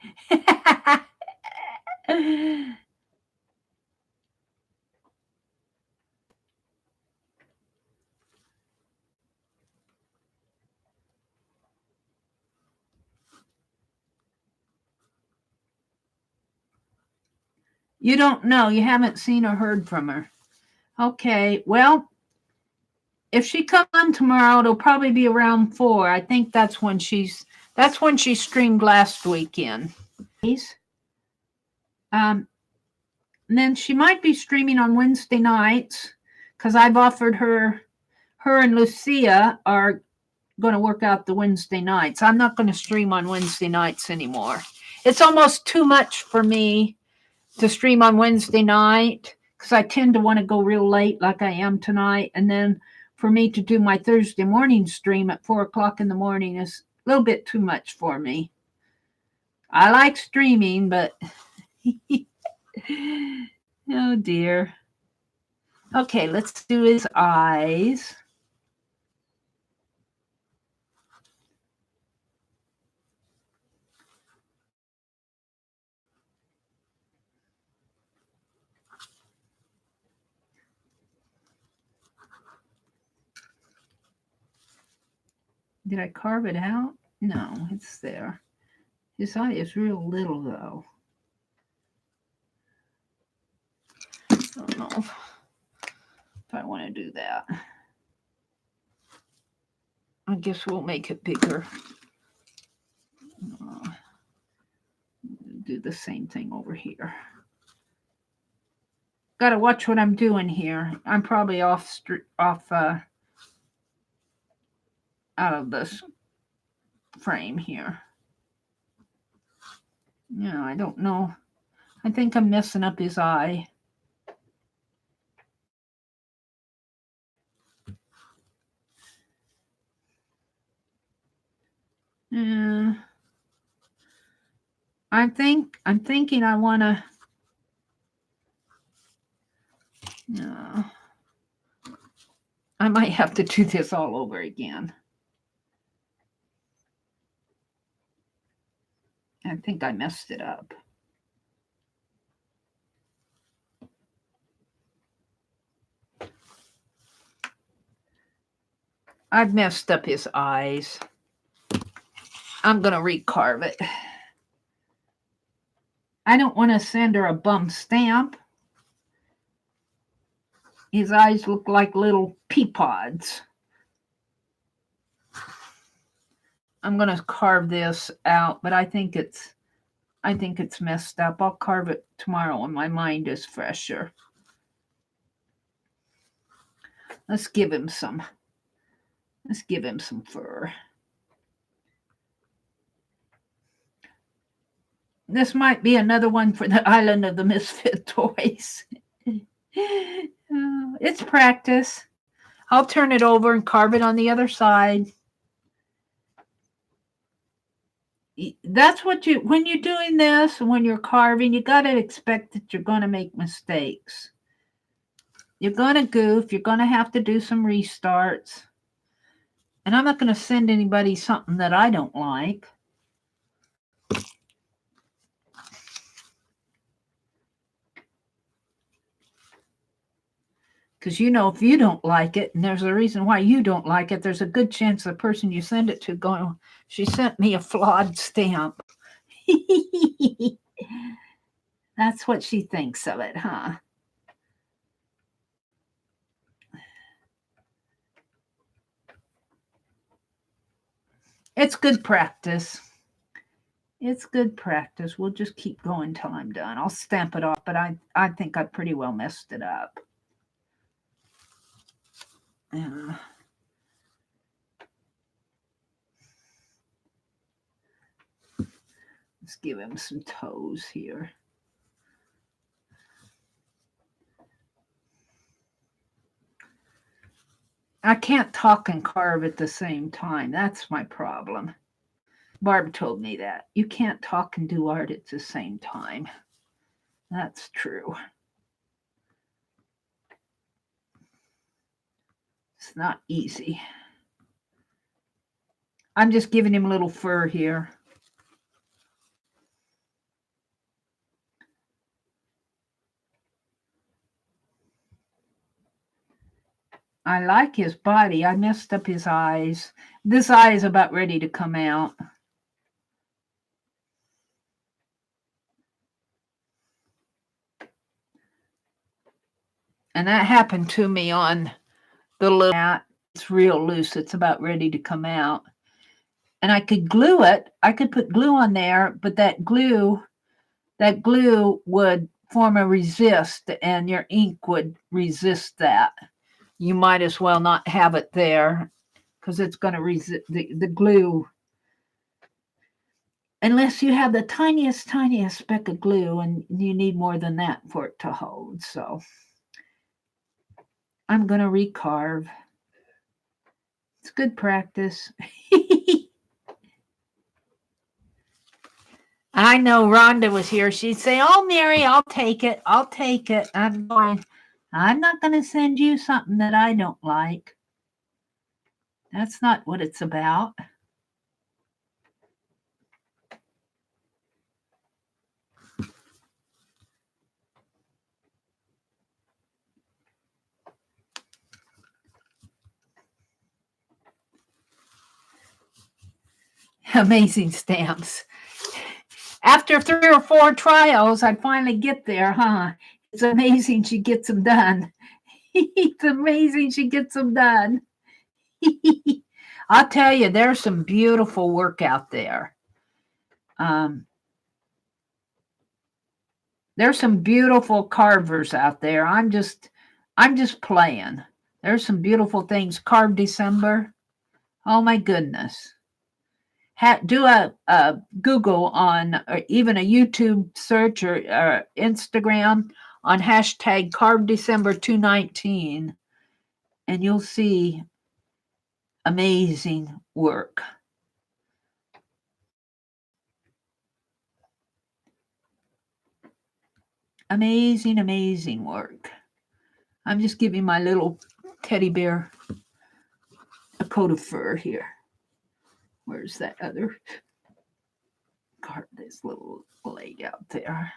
You don't know. You haven't seen or heard from her. Okay. Well, if she comes on tomorrow, it'll probably be around 4. I think that's when she streamed last weekend. And then she might be streaming on Wednesday nights because I've offered her and Lucia are going to work out the Wednesday nights. I'm not going to stream on Wednesday nights anymore. It's almost too much for me to stream on Wednesday night because I tend to want to go real late like I am tonight. And then for me to do my Thursday morning stream at 4 o'clock in the morning is a little bit too much for me. I like streaming, but oh dear. Okay, let's do his eyes. Did I carve it out? No, it's there. His eye is real little, though. I don't know if I want to do that. I guess we'll make it bigger. Do the same thing over here. Got to watch what I'm doing here. I'm probably off out of this frame here. No, I don't know. I think I'm messing up his eye. I'm thinking I want to. No. I might have to do this all over again. I think I messed it up. I've messed up his eyes. I'm going to recarve it. I don't want to send her a bum stamp. His eyes look like little pea pods. I'm going to carve this out, but I think it's messed up. I'll carve it tomorrow when my mind is fresher. Let's give him some fur. This might be another one for the Island of the Misfit Toys. It's practice. I'll turn it over and carve it on the other side. That's what when you're doing this, when you're carving, you got to expect that you're going to make mistakes. You're going to goof. You're going to have to do some restarts. And I'm not going to send anybody something that I don't like. Because, if you don't like it, and there's a reason why you don't like it, there's a good chance the person you send it to going, she sent me a flawed stamp. That's what she thinks of it, huh? It's good practice. It's good practice. We'll just keep going till I'm done. I'll stamp it off, but I think I pretty well messed it up. Let's give him some toes here. I can't talk and carve at the same time. That's my problem. Barb told me that. You can't talk and do art at the same time. That's true. It's not easy. I'm just giving him a little fur here. I like his body. I messed up his eyes. This eye is about ready to come out. And that happened to me on the little mat. It's real loose. It's about ready to come out. And I could glue it. I could put glue on there, but that glue would form a resist, and your ink would resist that. You might as well not have it there because it's going to resist the glue. Unless you have the tiniest speck of glue, and you need more than that for it to hold. So I'm going to recarve. It's good practice. I know Rhonda was here. She'd say, "Oh, Mary, I'll take it. I'll take it." I'm going, I'm not going to send you something that I don't like. That's not what it's about. Amazing stamps. After 3 or 4 trials, I finally get there, huh? It's amazing she gets them done. It's amazing she gets them done. I'll tell you, there's some beautiful work out there. There's some beautiful carvers out there. I'm just playing. There's some beautiful things. Carved December. Oh my goodness. Do a Google on, or even a YouTube search or Instagram on hashtag Carved December 219, and you'll see amazing work. Amazing, amazing work. I'm just giving my little teddy bear a coat of fur here. Where's that other card? This little leg out there.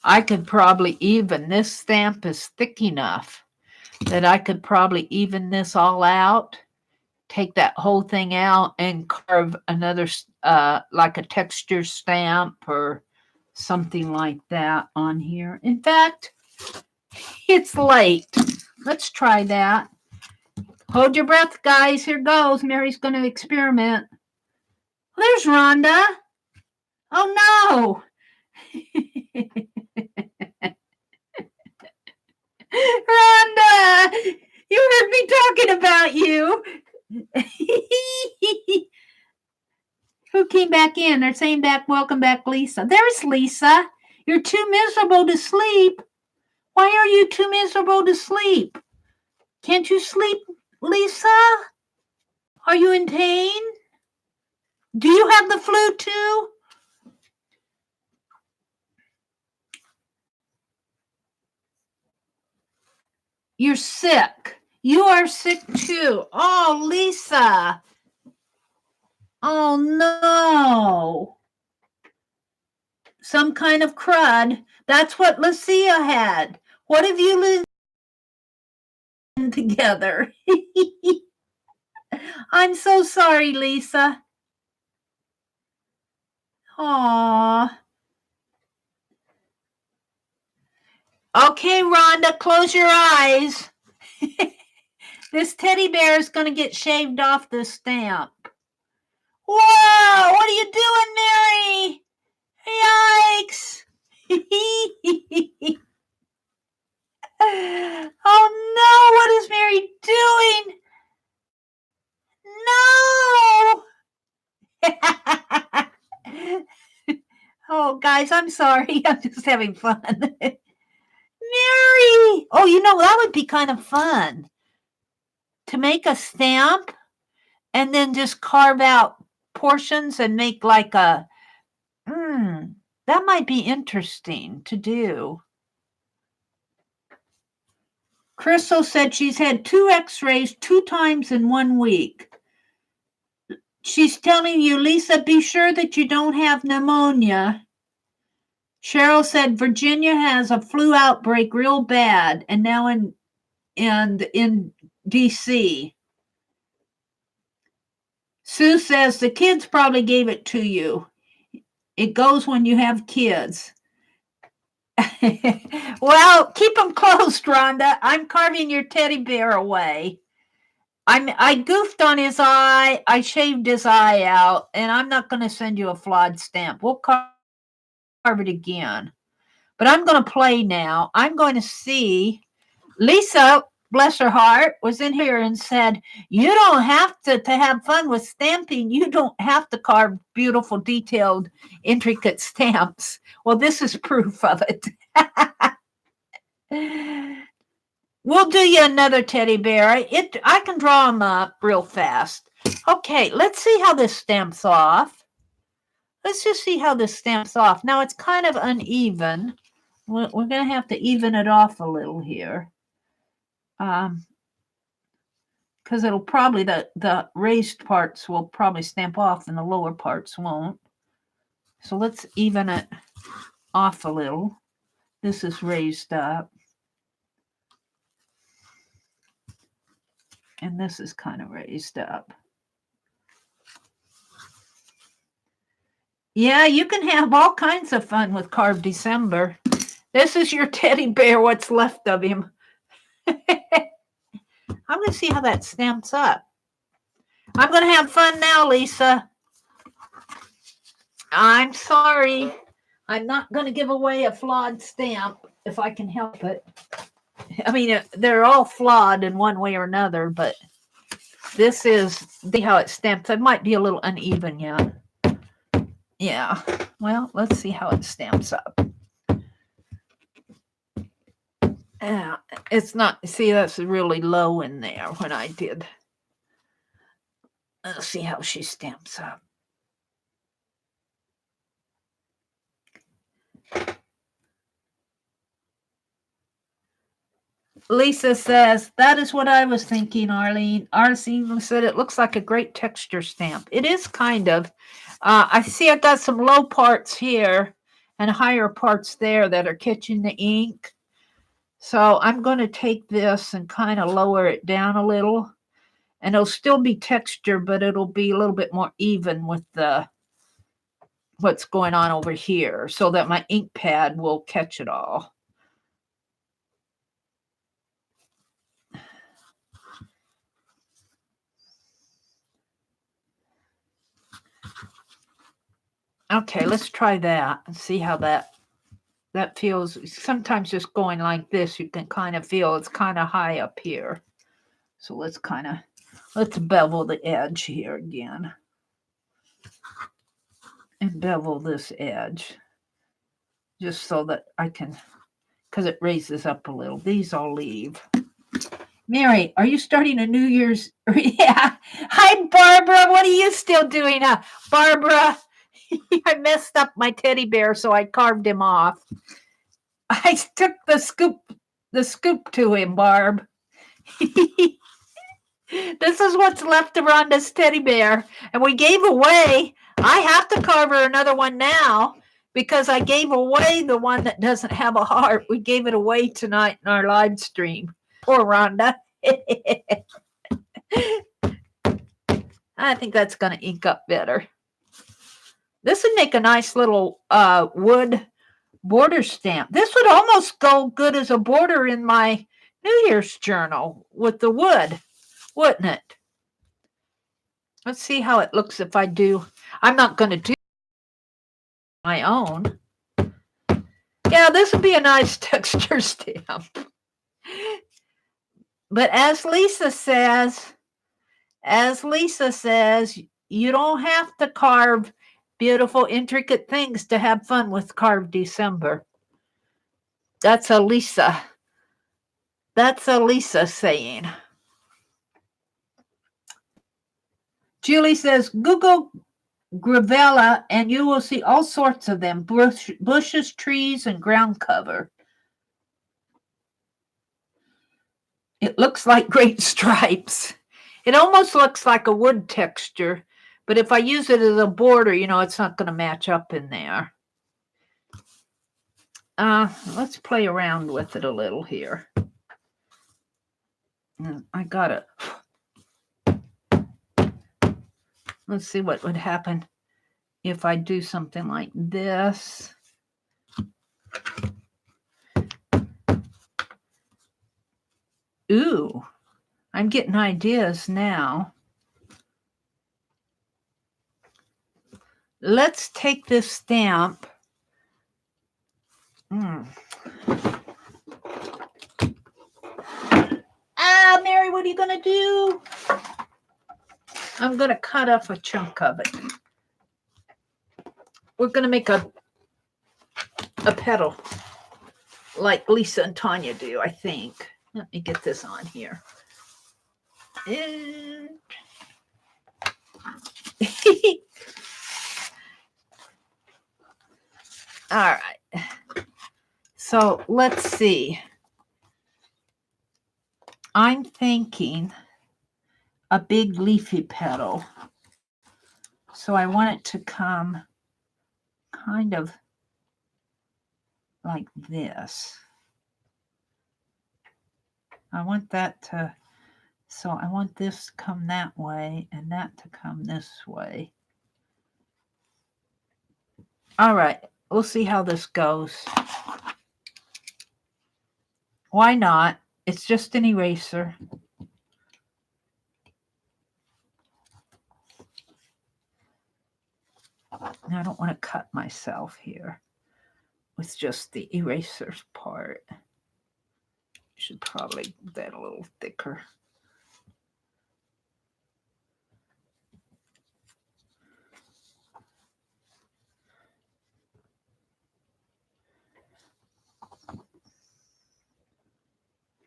I could probably even, this stamp is thick enough that I could probably even this all out, take that whole thing out and carve another, like a texture stamp or something like that on here. In fact, it's late. Let's try that. Hold your breath, guys. Here goes. Mary's going to experiment. There's Rhonda. Oh, no. Rhonda, you heard me talking about you. Who came back in? They're saying back, welcome back, Lisa. There's Lisa. You're too miserable to sleep. Why are you too miserable to sleep? Can't you sleep, Lisa? Are you in pain? Do you have the flu too? You're sick. You are sick too. Oh, Lisa. Oh, no. Some kind of crud. That's what Lucia had. What have you lived together? I'm so sorry, Lisa. Aw. Okay, Rhonda, close your eyes. This teddy bear is going to get shaved off the stamp. Whoa, what are you doing, Mary? Yikes. Oh, no, what is Mary doing? No. Oh, guys, I'm sorry. I'm just having fun. Mary! Oh, you know, that would be kind of fun. To make a stamp and then just carve out portions and make like a, that might be interesting to do. Crystal said she's had 2 x-rays 2 times in 1 week. She's telling you, Lisa, be sure that you don't have pneumonia. Cheryl said Virginia has a flu outbreak real bad, and now in DC. Sue says the kids probably gave it to you. It goes when you have kids. Well, keep them closed, Rhonda. I'm carving your teddy bear away. I goofed on his eye. I shaved his eye out, and I'm not going to send you a flawed stamp. We'll carve it again. But I'm going to play now. I'm going to see. Lisa, bless her heart, was in here and said, you don't have to have fun with stamping. You don't have to carve beautiful, detailed, intricate stamps. Well, this is proof of it. We'll do you another teddy bear. I can draw them up real fast. Okay, let's see how this stamps off. Let's just see how this stamps off. Now, it's kind of uneven. We're going to have to even it off a little here. Because it'll probably, the raised parts will probably stamp off and the lower parts won't. So let's even it off a little. This is raised up. And this is kind of raised up. Yeah, you can have all kinds of fun with Carved December. This is your teddy bear, what's left of him. I'm going to see how that stamps up. I'm going to have fun now, Lisa. I'm sorry. I'm not going to give away a flawed stamp if I can help it. I mean, they're all flawed in one way or another, but this is, see how it stamps. It might be a little uneven yet. Yeah. Well, let's see how it stamps up. It's not, see, that's really low in there when I did. Let's see how she stamps up. Lisa says, that is what I was thinking, Arlene. Arlene said, it looks like a great texture stamp. It is kind of. I see I got some low parts here and higher parts there that are catching the ink. So I'm going to take this and kind of lower it down a little. And it'll still be texture, but it'll be a little bit more even with the what's going on over here so that my ink pad will catch it all. Okay, let's try that and see how that feels. Sometimes just going like this, you can kind of feel it's kind of high up here. So let's bevel the edge here again. And bevel this edge. Just so that I can, because it raises up a little. These I'll leave. Mary, are you starting a New Year's? Yeah. Hi, Barbara. What are you still doing? Barbara, I messed up my teddy bear, so I carved him off. I took the scoop to him, Barb. This is what's left of Rhonda's teddy bear. And we gave away, I have to carve her another one now because I gave away the one that doesn't have a heart. We gave it away tonight in our live stream. Poor Rhonda. I think that's going to ink up better. This would make a nice little wood border stamp. This would almost go good as a border in my New Year's journal with the wood, wouldn't it? Let's see how it looks if I do. I'm not going to do my own. Yeah, this would be a nice texture stamp. But as Lisa says, you don't have to carve beautiful, intricate things to have fun with Carved December. That's a Lisa saying. Julie says, Google Gravella and you will see all sorts of them. Bushes, trees, and ground cover. It looks like great stripes. It almost looks like a wood texture, but if I use it as a border, it's not going to match up in there. Let's play around with it a little here. I got it. Let's see what would happen if I do something like this. Ooh, I'm getting ideas now. Let's take this stamp. Mary, what are you going to do? I'm going to cut off a chunk of it. We're going to make a petal like Lisa and Tanya do, I think. Let me get this on here. And all right. So let's see. I'm thinking a big leafy petal. So I want it to come kind of like this. I want that to, so I want this to come that way and that to come this way. All right, we'll see how this goes. Why not? It's just an eraser. I don't want to cut myself here with just the erasers part. Should probably get that a little thicker.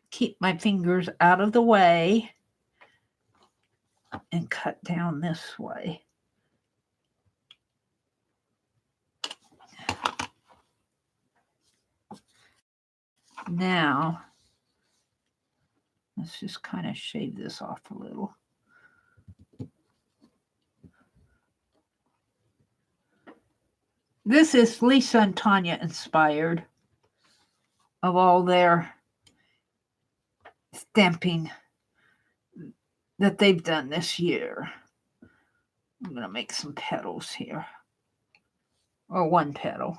Keep my fingers out of the way and cut down this way. Now, let's just kind of shave this off a little. This is Lisa and Tanya inspired of all their stamping that they've done this year. I'm going to make some petals here, or one petal.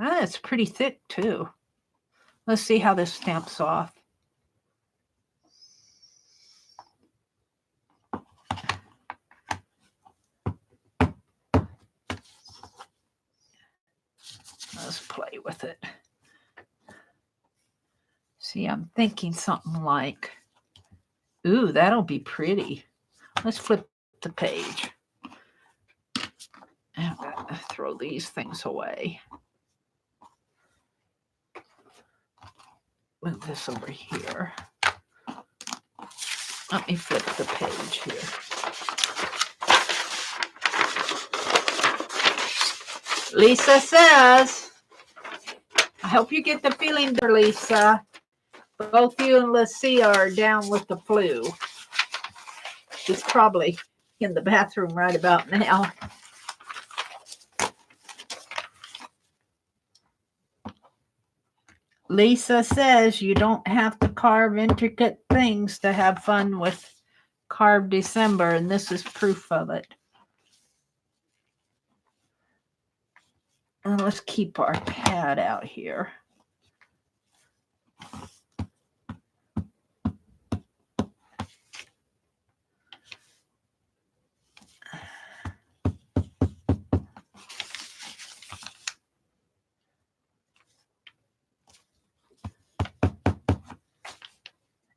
Ah, it's pretty thick too. Let's see how this stamps off. Let's play with it. See, I'm thinking something like, ooh, that'll be pretty. Let's flip the page. I've got to throw these things away. Move this over here. Let me flip the page here. Lisa says, I hope you get the feeling there, Lisa. Both you and Lucia are down with the flu. She's probably in the bathroom right about now. Lisa says you don't have to carve intricate things to have fun with Carve December, and this is proof of it. And let's keep our pad out here.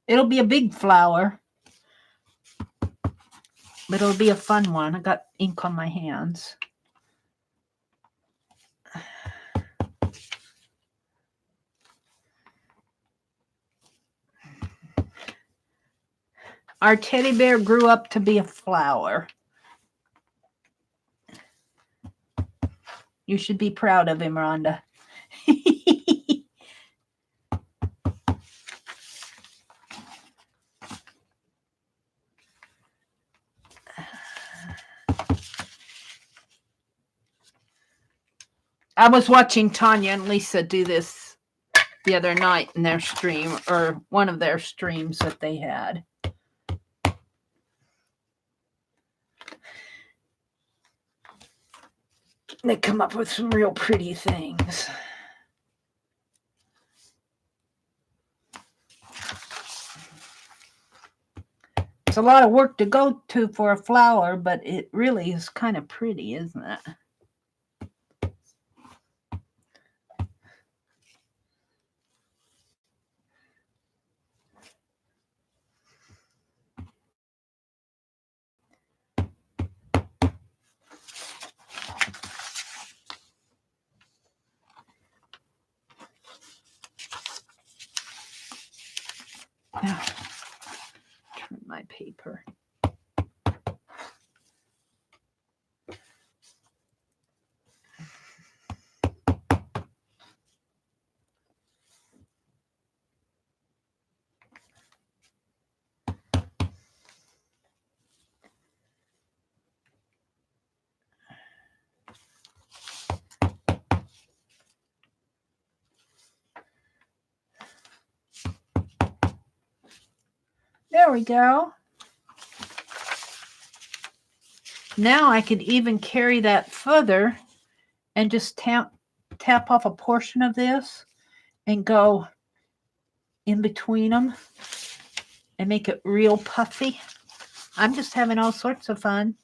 It'll be a big flower, but it'll be a fun one. I got ink on my hands. Our teddy bear grew up to be a flower. You should be proud of him, Rhonda. I was watching Tanya and Lisa do this the other night in their stream, or one of their streams that they had. They come up with some real pretty things. It's a lot of work to go to for a flower, but it really is kind of pretty, isn't it? Now, turn my paper. There we go. Now I could even carry that further and just tap off a portion of this and go in between them and make it real puffy. I'm just having all sorts of fun.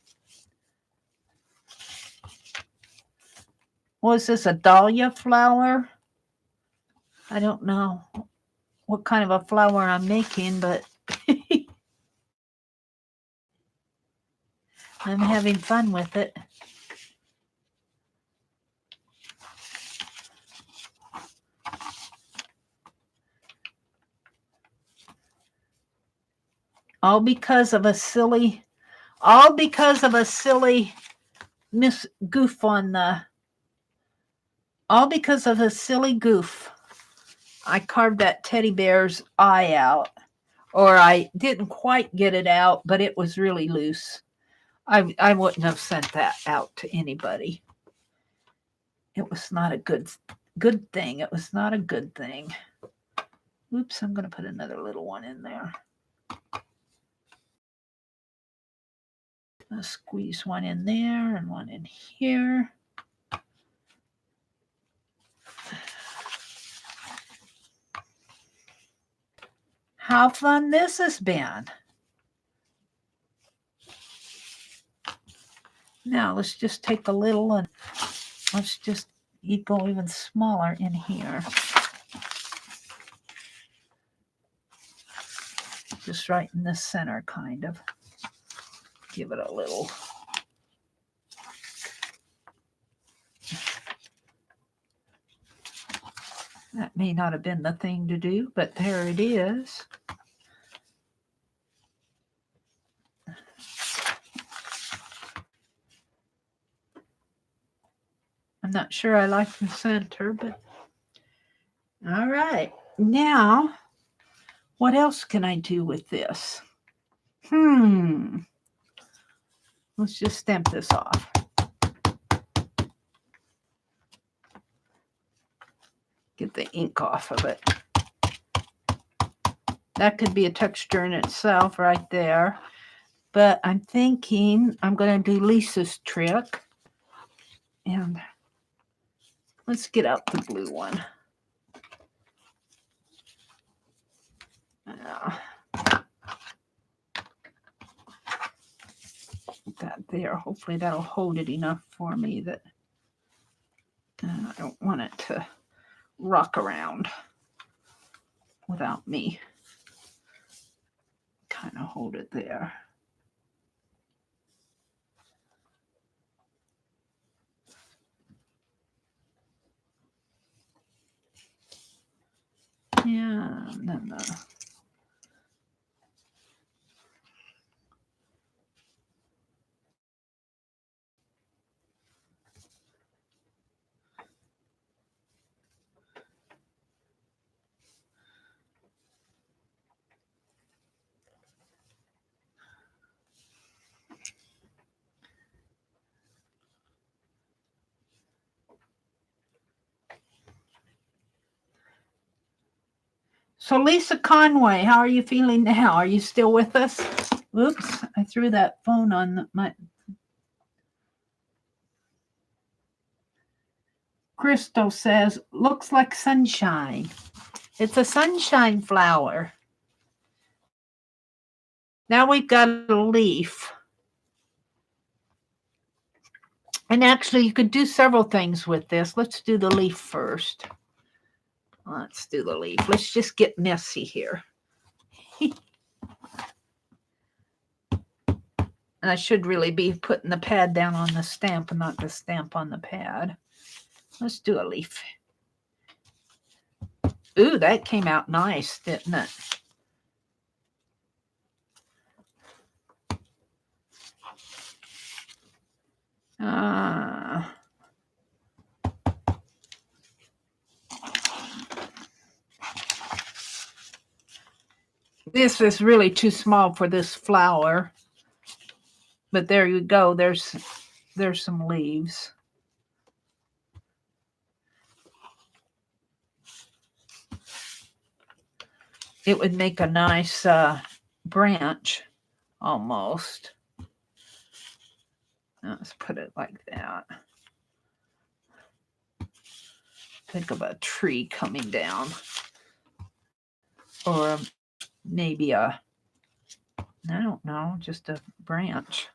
Was this a dahlia flower? I don't know what kind of a flower I'm making, but I'm having fun with it. All because of a silly goof on the, all because of a silly goof. I carved that teddy bear's eye out, or I didn't quite get it out, but it was really loose. I wouldn't have sent that out to anybody. It was not a good thing. It was not a good thing. Oops, I'm going to put another little one in there. I'll squeeze one in there and one in here. How fun this has been. Now let's just take a little and let's just go even smaller in here. Just right in the center, kind of. Give it a little. That may not have been the thing to do, but there it is. I'm not sure I like the center, but all right. Now, what else can I do with this? Let's just stamp this off. Get the ink off of it. That could be a texture in itself right there. But I'm thinking I'm going to do Lisa's trick. And let's get out the blue one. That there. Hopefully that'll hold it enough for me that I don't want it to rock around without me. Kind of hold it there. Yeah, and then So Lisa Conway, how are you feeling now? Are you still with us? Oops, I threw that phone on my... Crystal says, looks like sunshine. It's a sunshine flower. Now we've got a leaf. And actually, you could do several things with this. Let's do the leaf first. Let's do the leaf. Let's just get messy here. And I should really be putting the pad down on the stamp and not the stamp on the pad. Let's do a leaf. Ooh, that came out nice, didn't it? This is really too small for this flower. But there you go. There's some leaves. It would make a nice branch almost. Let's put it like that. Think of a tree coming down, or maybe I don't know, just a branch.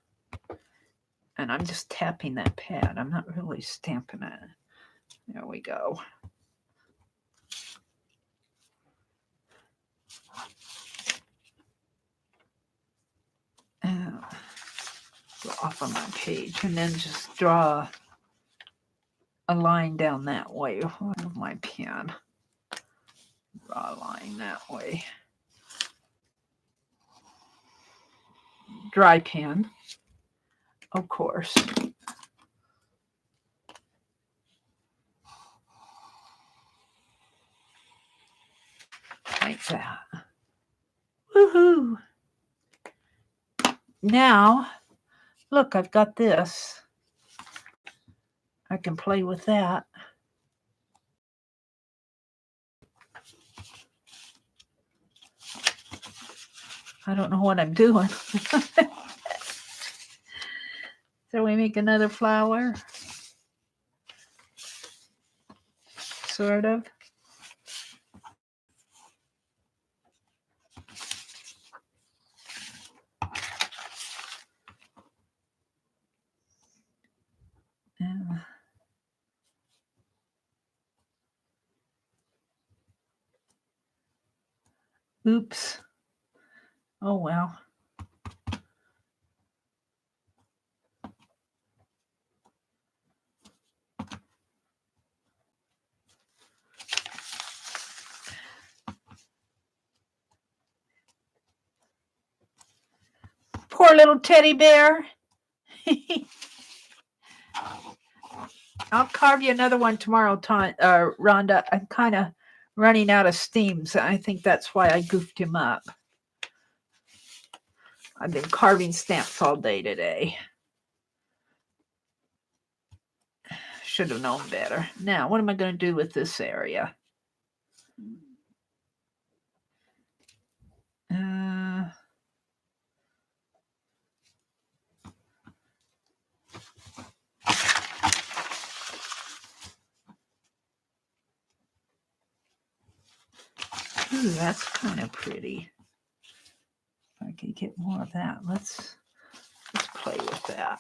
And I'm just tapping that pad. I'm not really stamping it. There we go. Go off on my page and then just draw a line down that way with my pen. Draw a line that way. Dry pen, of course. Like that. Woohoo! Now, look, I've got this. I can play with that. I don't know what I'm doing. So we make another flower. Sort of. Oops. Oh well. Poor little teddy bear. I'll carve you another one tomorrow, Rhonda. I'm kind of running out of steam, so I think that's why I goofed him up. I've been carving stamps all day today. Should have known better. Now, what am I going to do with this area? Ooh, that's kind of pretty. If I could get more of that, let's play with that.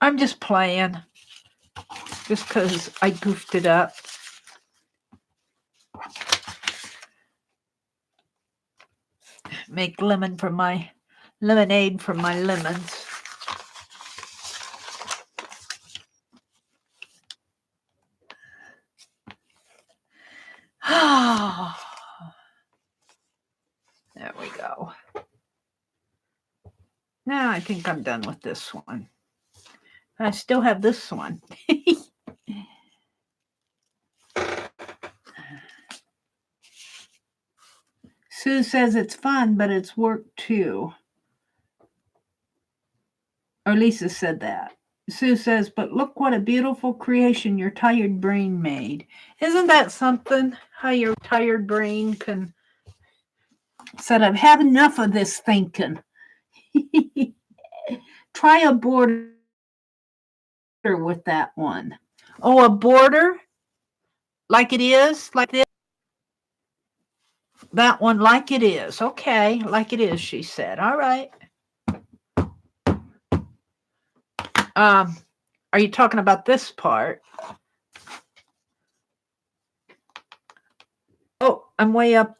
I'm just playing, just because I goofed it up. Make lemonade from my lemons. There we go. Now I think I'm done with this one. I still have this one. Sue says it's fun, but it's work too. Or Lisa said that. Sue says, but look what a beautiful creation your tired brain made. Isn't that something? How your tired brain can... Said, I've had enough of this thinking. Try a border with that one. Oh, a border? Like it is? Like this? That one, like it is. Okay, like it is, she said. All right. Are you talking about this part? Oh, I'm way up.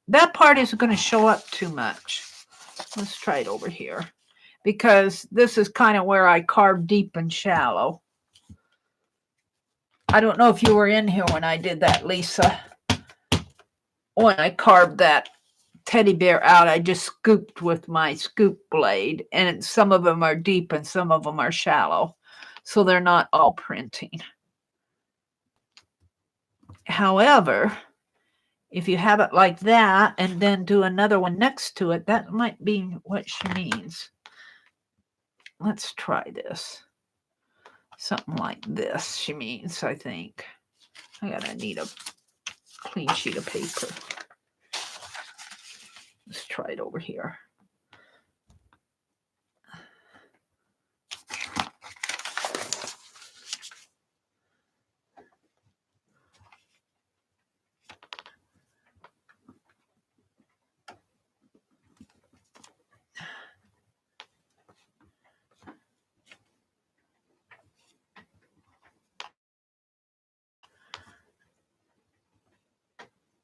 That part isn't going to show up too much. Let's try it over here. because this is kind of where I carve deep and shallow. I don't know if you were in here when I did that, Lisa. When I carved that teddy bear out, I just scooped with my scoop blade, and some of them are deep and some of them are shallow, so they're not all printing. However, if you have it like that and then do another one next to it, that might be what she means. Let's try this. Something like this, she means, I think. I need a clean sheet of paper. Let's try it over here.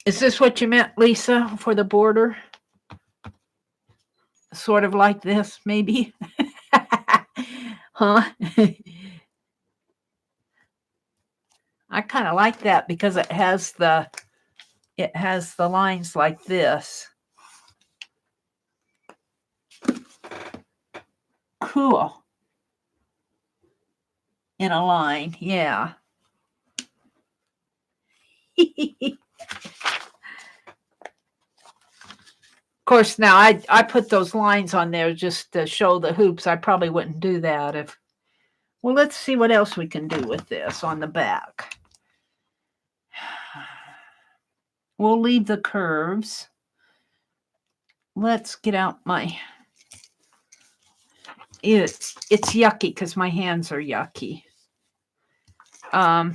Is this what you meant, Lisa, for the border? Sort of like this, maybe? Huh? I kind of like that because it has the lines like this. Cool. In a line, yeah. Of course, now I put those lines on there just to show the hoops. I probably wouldn't do that if... Well, let's see what else we can do with this on the back. We'll leave the curves. Let's get out my... It's yucky because my hands are yucky. Oh,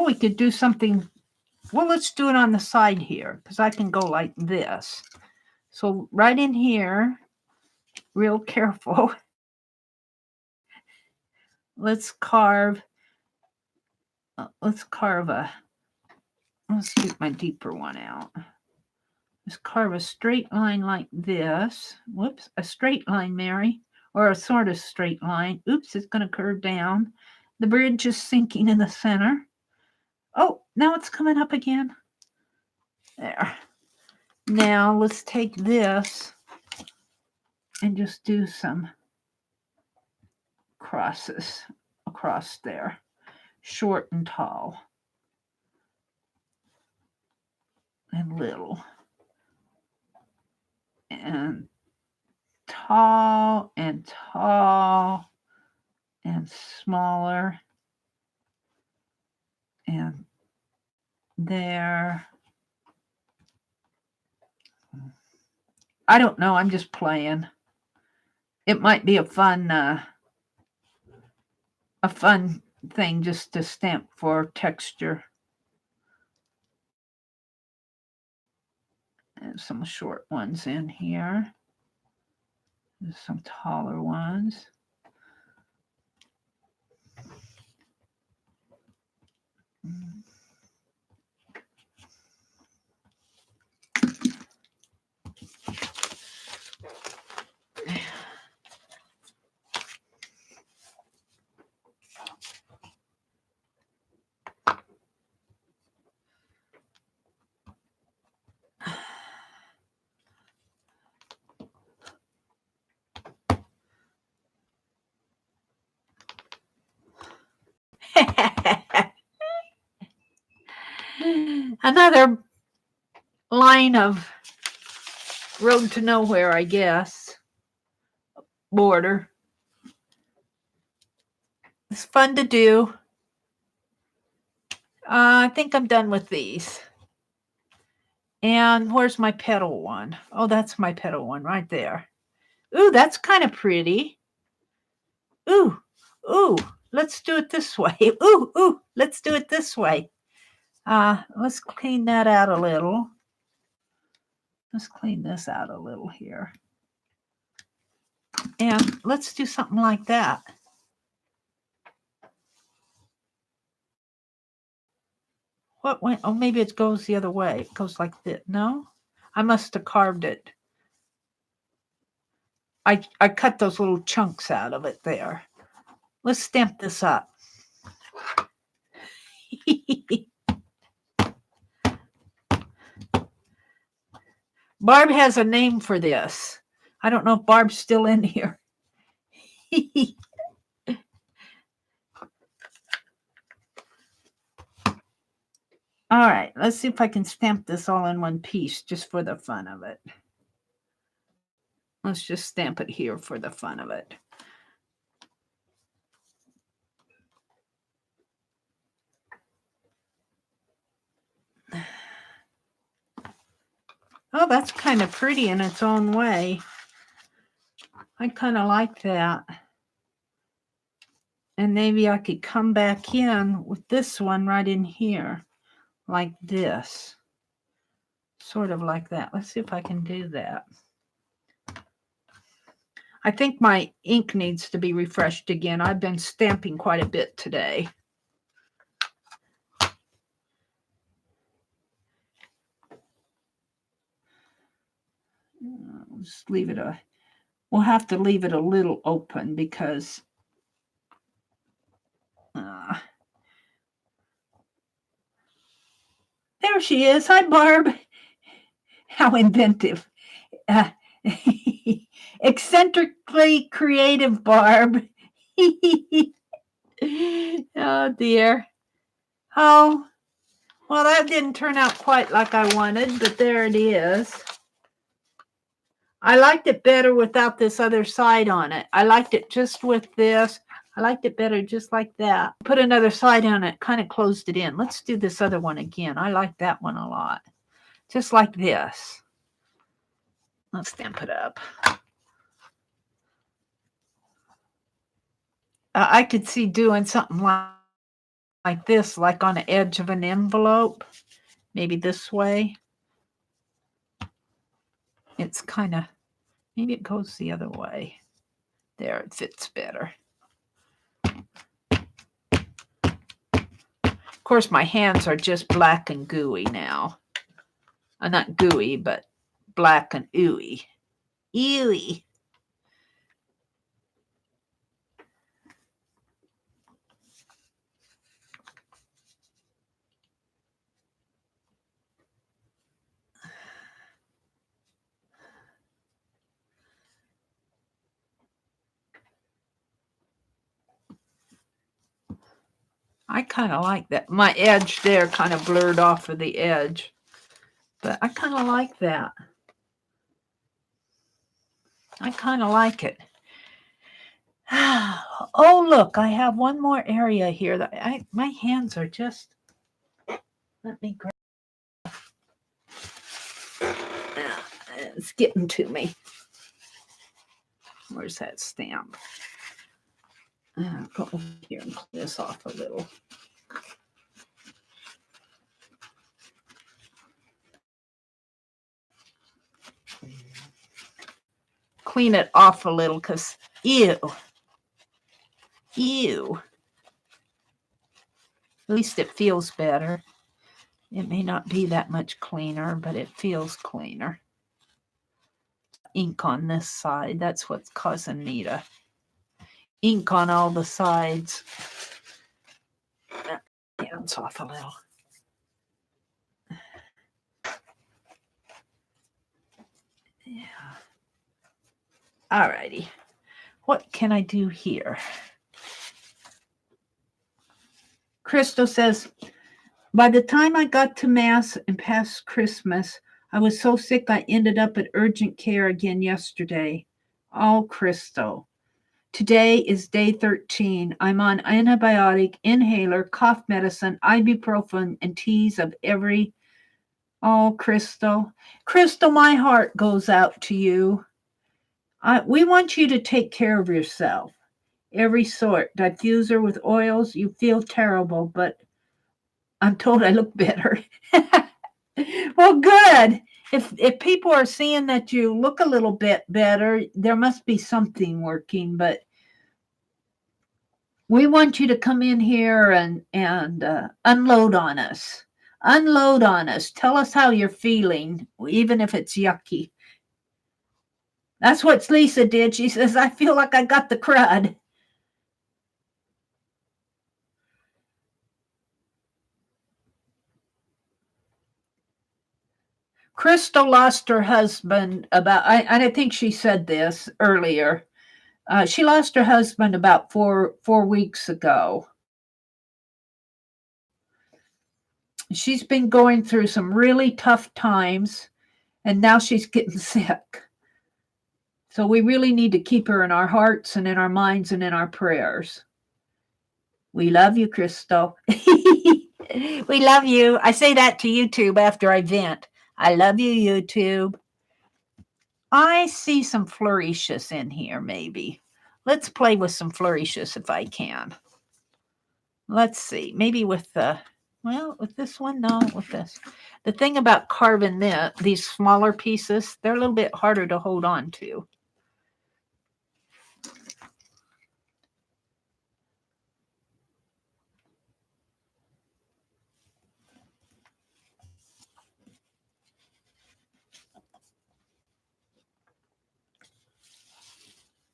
we could do something... Well, let's do it on the side here because I can go like this. So right in here, real careful. Let's carve a... Let's get my deeper one out. Let's carve a straight line like this. Whoops, a straight line, Mary, or a sort of straight line. Oops, it's going to curve down. The bridge is sinking in the center. Oh, now it's coming up again. There. Now let's take this and just do some crosses across there, short and tall and little and tall and tall and smaller and there. I don't know. I'm just playing. It might be a fun thing just to stamp for texture. And some short ones in here. There's some taller ones. Another line of road to nowhere, I guess. Border. It's fun to do. I think I'm done with these. And where's my petal one? Oh, that's my petal one right there. Ooh, that's kind of pretty. Ooh, let's do it this way. Ooh, let's do it this way. Let's clean that out a little. Let's clean this out a little here. And let's do something like that. What went? Oh, maybe it goes the other way. It goes like this. No? I must have carved it. I cut those little chunks out of it there. Let's stamp this up. Barb has a name for this. I don't know if Barb's still in here. All right, let's see if I can stamp this all in one piece just for the fun of it. Let's just stamp it here for the fun of it. Oh, that's kind of pretty in its own way. I kind of like that. And maybe I could come back in with this one right in here, like this. Sort of like that. Let's see if I can do that. I think my ink needs to be refreshed again. I've been stamping quite a bit today. Just leave it we'll have to leave it a little open because there she is. Hi, Barb. How inventive. Eccentrically creative Barb. Oh, dear. Oh, well, that didn't turn out quite like I wanted, but there it is. I liked it better without this other side on it. I liked it just with this. I liked it better just like that. Put another side on it, kind of closed it in. Let's do this other one again. I like that one a lot. Just like this. Let's stamp it up. I could see doing something like this, like on the edge of an envelope. Maybe this way. It's kind of, maybe it goes the other way. There, it fits better. Of course, my hands are just black and gooey now. Not gooey, but black and ooey. Ooey. I kind of like that. My edge there kind of blurred off of the edge. But I kind of like that. I kind of like it. Oh, look, I have one more area here that my hands are just, let me grab. It's getting to me. Where's that stamp? Go over here and clean this off a little. Clean it off a little because, ew. Ew. At least it feels better. It may not be that much cleaner, but it feels cleaner. Ink on this side. That's what's causing me to ink on all the sides. Hands off a little. Yeah. All righty. What can I do here? Crystal says, by the time I got to Mass and past Christmas, I was so sick I ended up at urgent care again yesterday. Oh, Crystal. Today is day 13. I'm on antibiotic, inhaler, cough medicine, ibuprofen, and teas of every... Oh, Crystal. Crystal, my heart goes out to you. We want you to take care of yourself. Every sort. Diffuser with oils. You feel terrible, but I'm told I look better. Well, good. If people are seeing that you look a little bit better, there must be something working. But we want you to come in here and unload on us. Unload on us. Tell us how you're feeling, even if it's yucky. That's what Lisa did. She says, I feel like I got the crud. Crystal lost her husband about, I think she said this earlier. She lost her husband about four weeks ago. She's been going through some really tough times, and now she's getting sick. So we really need to keep her in our hearts and in our minds and in our prayers. We love you, Crystal. We love you. I say that to YouTube after I vent. I love you, YouTube. I see some flourishes in here, maybe. Let's play with some flourishes if I can. Let's see. Maybe with the, well, with this one, no, with this. The thing about carving these smaller pieces, they're a little bit harder to hold on to.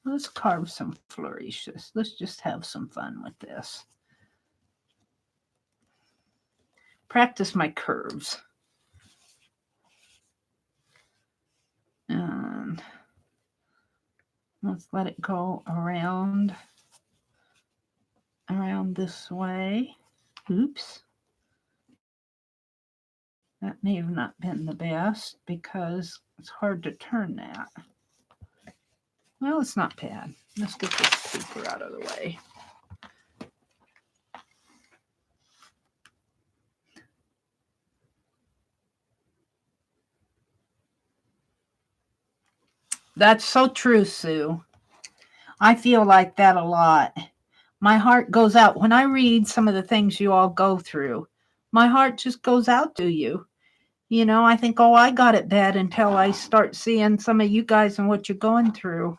Let's carve some flourishes. Let's just have some fun with this. Practice my curves. And let's let it go around this way. Oops. That may have not been the best because it's hard to turn that. Well, it's not bad. Let's get this paper out of the way. That's so true, Sue. I feel like that a lot. My heart goes out when I read some of the things you all go through. My heart just goes out to you. You know, I think, oh, I got it bad until I start seeing some of you guys and what you're going through.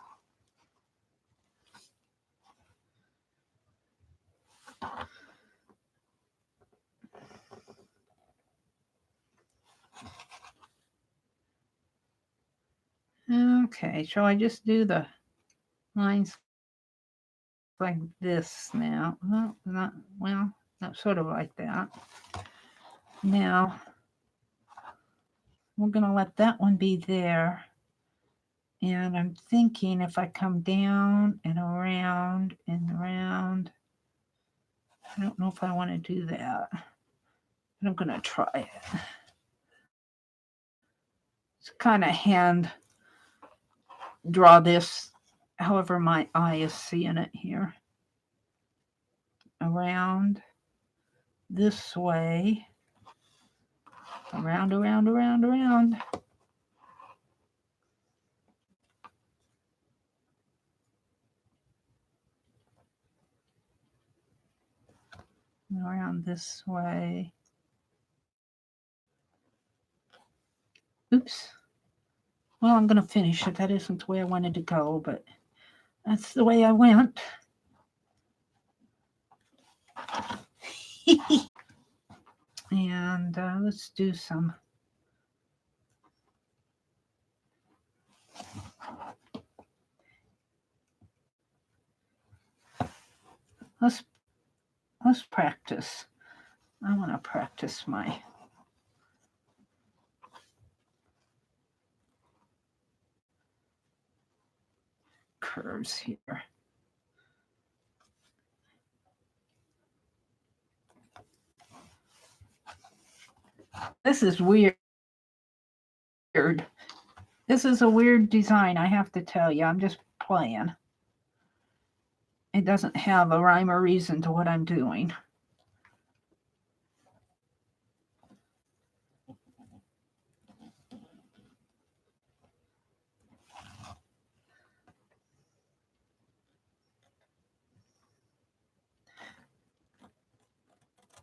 Okay, shall I just do the lines like this now? Well, not sort of like that. Now, we're going to let that one be there. And I'm thinking if I come down and around and around, I don't know if I want to do that. But I'm going to try it. It's kind of hand draw this however my eye is seeing it here. Around this way. Around, around, around, around. Around this way. Oops. Well, I'm going to finish it. That isn't the way I wanted to go, but that's the way I went. And let's do some. Let's practice. I want to practice my curves here. This is weird. This is a weird design, I have to tell you. I'm just playing. It doesn't have a rhyme or reason to what I'm doing.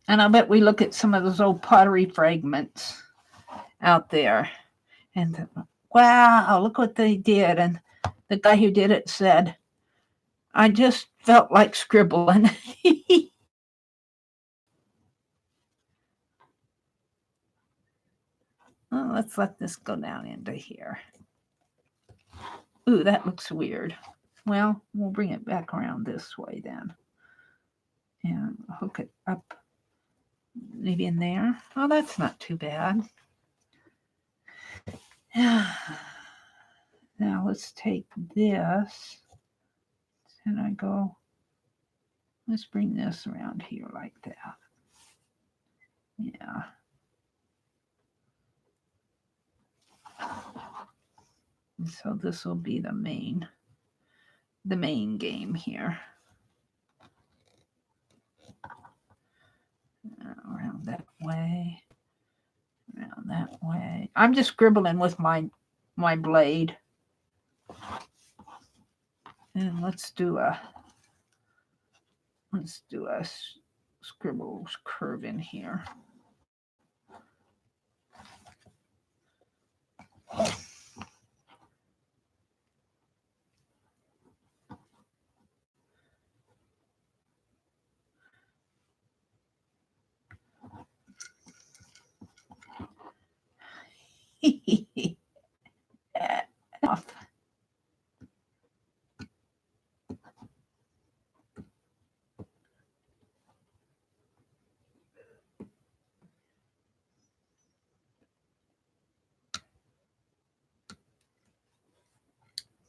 And I bet we look at some of those old pottery fragments out there. And wow, look what they did. And the guy who did it said, I just felt like scribbling. Well, let's let this go down into here. Ooh, that looks weird. Well, we'll bring it back around this way then. And hook it up maybe in there. Oh, that's not too bad. Now let's take this and I go, let's bring this around here like that. Yeah. And so this will be the main game here. Around that way. Around that way. I'm just scribbling with my blade. And let's do a scribble curve in here. Off.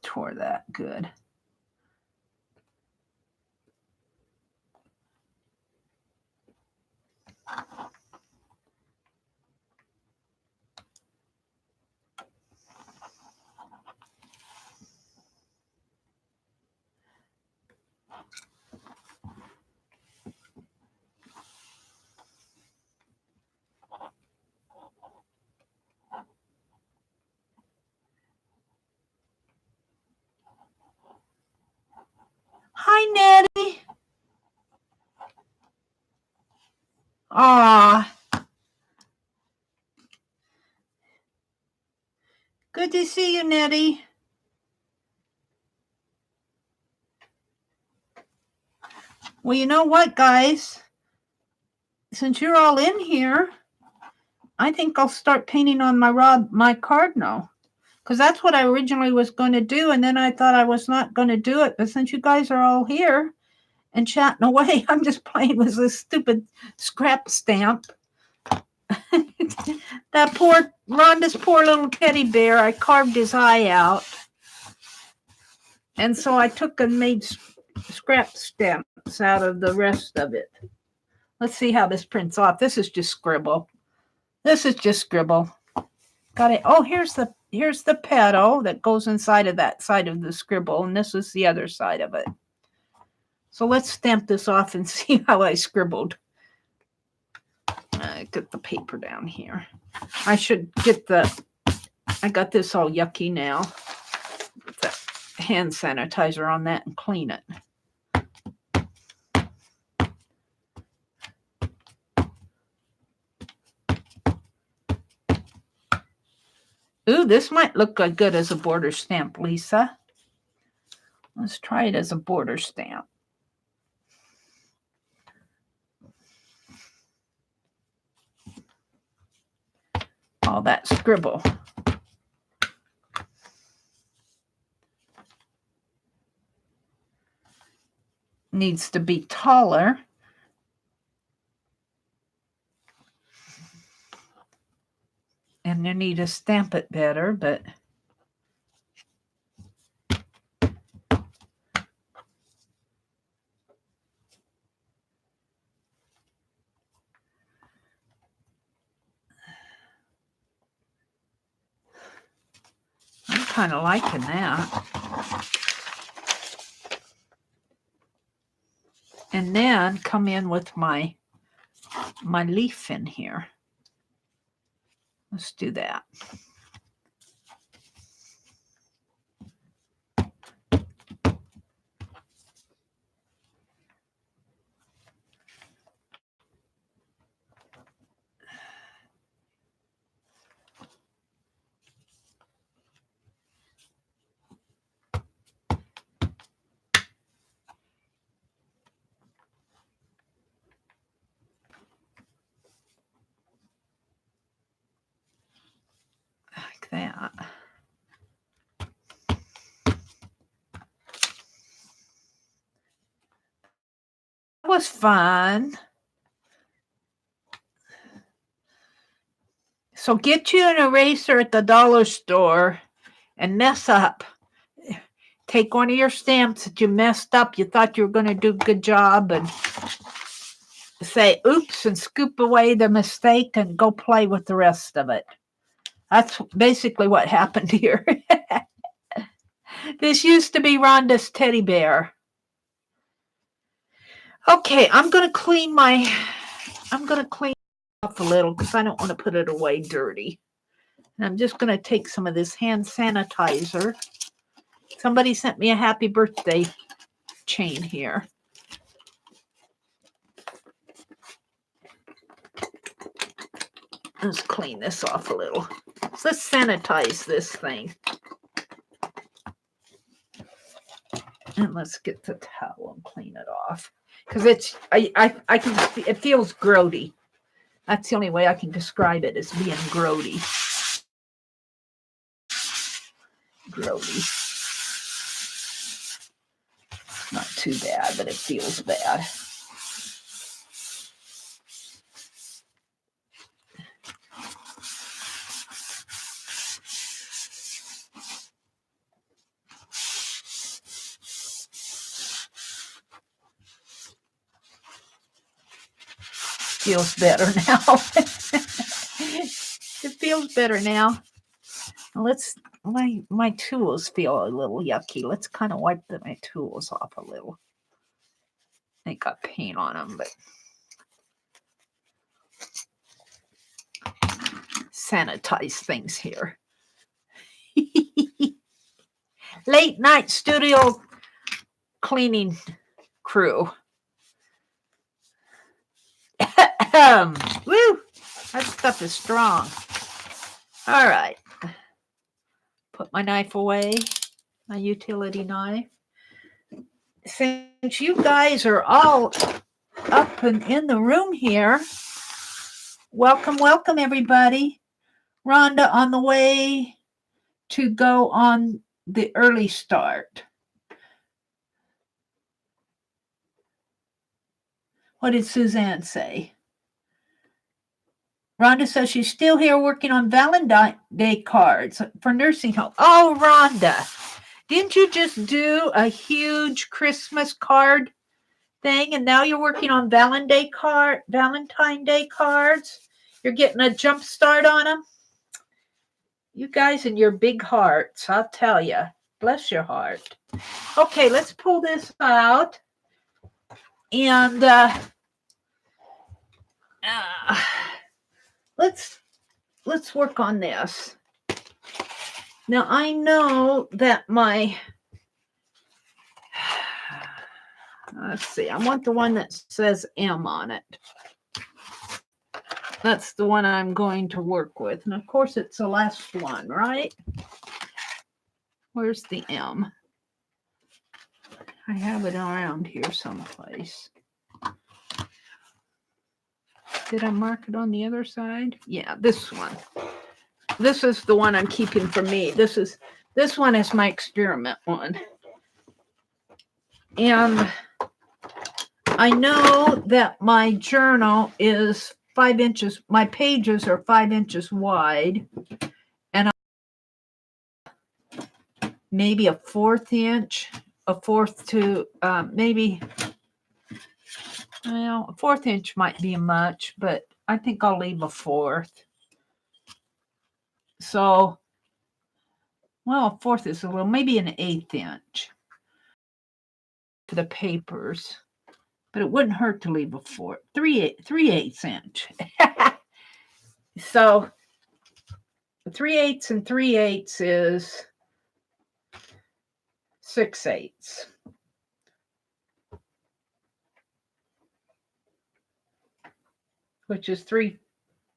Tore that good. Hi, Nettie. Aw. Good to see you, Nettie. Well, you know what, guys? Since you're all in here, I think I'll start painting on my cardinal. Because that's what I originally was going to do. And then I thought I was not going to do it. But since you guys are all here and chatting away, I'm just playing with this stupid scrap stamp. That Rhonda's poor little teddy bear, I carved his eye out. And so I took and made scrap stamps out of the rest of it. Let's see how this prints off. This is just scribble. Got it. Oh, here's the petal that goes inside of that side of the scribble, and this is the other side of it. So let's stamp this off and see how I scribbled. Get the paper down here. I should get I got this all yucky now. Put the hand sanitizer on that and clean it. Ooh, this might look good as a border stamp, Lisa. Let's try it as a border stamp. All that scribble. Needs to be taller. And you need to stamp it better, but I'm kind of liking that. And then come in with my leaf in here. Let's do that. was fun. So get you an eraser at the dollar store and mess up. Take one of your stamps that you messed up. You thought you were going to do a good job and say oops and scoop away the mistake and go play with the rest of it. That's basically what happened here. This used to be Rhonda's teddy bear. Okay, I'm going to clean off a little because I don't want to put it away dirty. And I'm just going to take some of this hand sanitizer. Somebody sent me a happy birthday chain here. Let's clean this off a little. So let's sanitize this thing. And let's get the towel and clean it off. Because it feels grody. That's the only way I can describe it, as being grody. Grody. Not too bad, but it feels bad. Feels better now. It feels better now. My tools feel a little yucky. Let's kind of wipe my tools off a little. They got paint on them, but sanitize things here. Late night studio cleaning crew. Woo! That stuff is strong. All right. Put my knife away, my utility knife. Since you guys are all up and in the room here, welcome everybody. Rhonda on the way to go on the early start. What did Suzanne say? Rhonda says she's still here working on Valentine's Day cards for nursing home. Oh, Rhonda, didn't you just do a huge Christmas card thing, and now you're working on Valentine's Day cards? You're getting a jump start on them? You guys and your big hearts, I'll tell you. Bless your heart. Okay, let's pull this out. And let's work on this. Now I know that let's see, I want the one that says M on it. That's the one I'm going to work with. And of course it's the last one, right? Where's the M? I have it around here someplace. Did I mark it on the other side? Yeah, this one. This is the one I'm keeping for me. This one is my experiment one. And I know that my journal is 5 inches. My pages are 5 inches wide. And maybe a 1/4 inch, a 1/4 to maybe, well, a 1/4 inch might be much, but I think I'll leave a 1/4. So, well, a 1/4 is a little, maybe an 1/8 inch for the papers, but it wouldn't hurt to leave a 1/4, 3/8 inch. So 3/8 and 3/8 is 6/8. Which is 3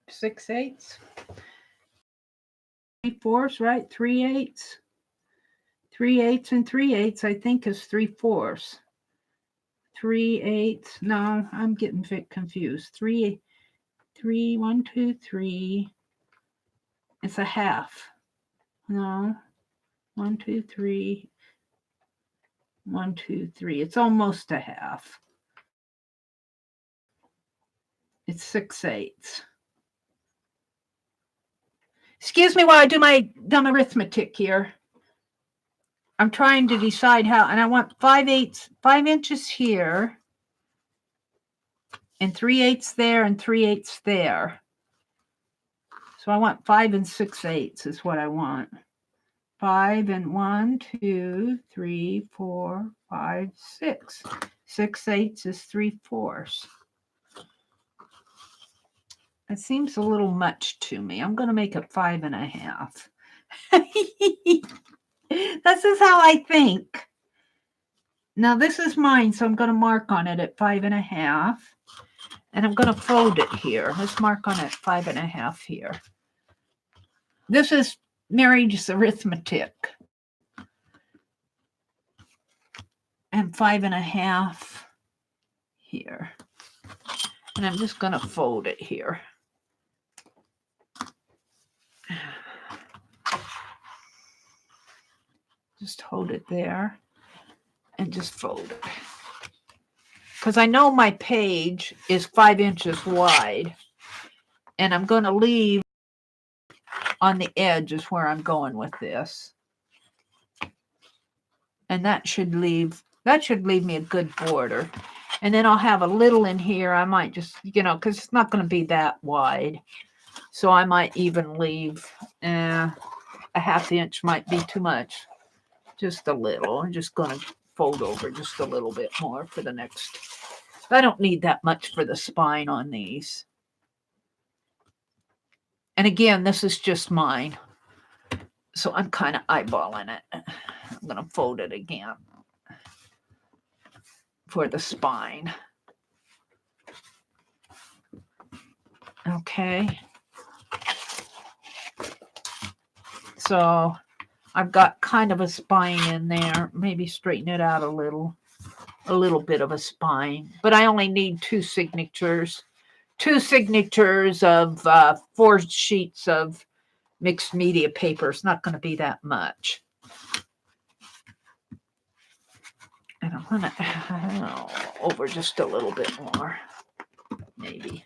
6/8. 3/4, right? 3/8. 3/8 and 3/8, I think, is 3/4. 3/8. No, I'm getting confused. 3, 1, 2, 3. It's a half. No. 1, 2, 3. 1, 2, 3. It's almost a half. It's 6/8. Excuse me while I do my dumb arithmetic here. I'm trying to decide how, and I want 5 inches here, and 3/8 there, and 3/8 there. So I want 5 and 6/8 is what I want. 5 and 1, 2, 3, 4, 5, 6. 6/8 is 3/4. It seems a little much to me. I'm going to make it 5 1/2. This is how I think. Now this is mine, so I'm going to mark on it at 5 1/2. And I'm going to fold it here. Let's mark on it 5 1/2 here. This is Mary's arithmetic. And 5 1/2 here. And I'm just going to fold it here. Just hold it there and just fold it. Because I know my page is 5 inches wide. And I'm going to leave on the edge is where I'm going with this. And that should leave me a good border. And then I'll have a little in here. I might just, because it's not going to be that wide. So I might even leave a 1/2 inch might be too much. Just a little. I'm just going to fold over just a little bit more for the next. I don't need that much for the spine on these. And again, this is just mine. So I'm kind of eyeballing it. I'm going to fold it again for the spine. Okay. So I've got kind of a spine in there. Maybe straighten it out a little bit of a spine. But I only need 2 signatures. 2 signatures of 4 sheets of mixed media paper. It's not going to be that much. And I'm going to over just a little bit more. Maybe.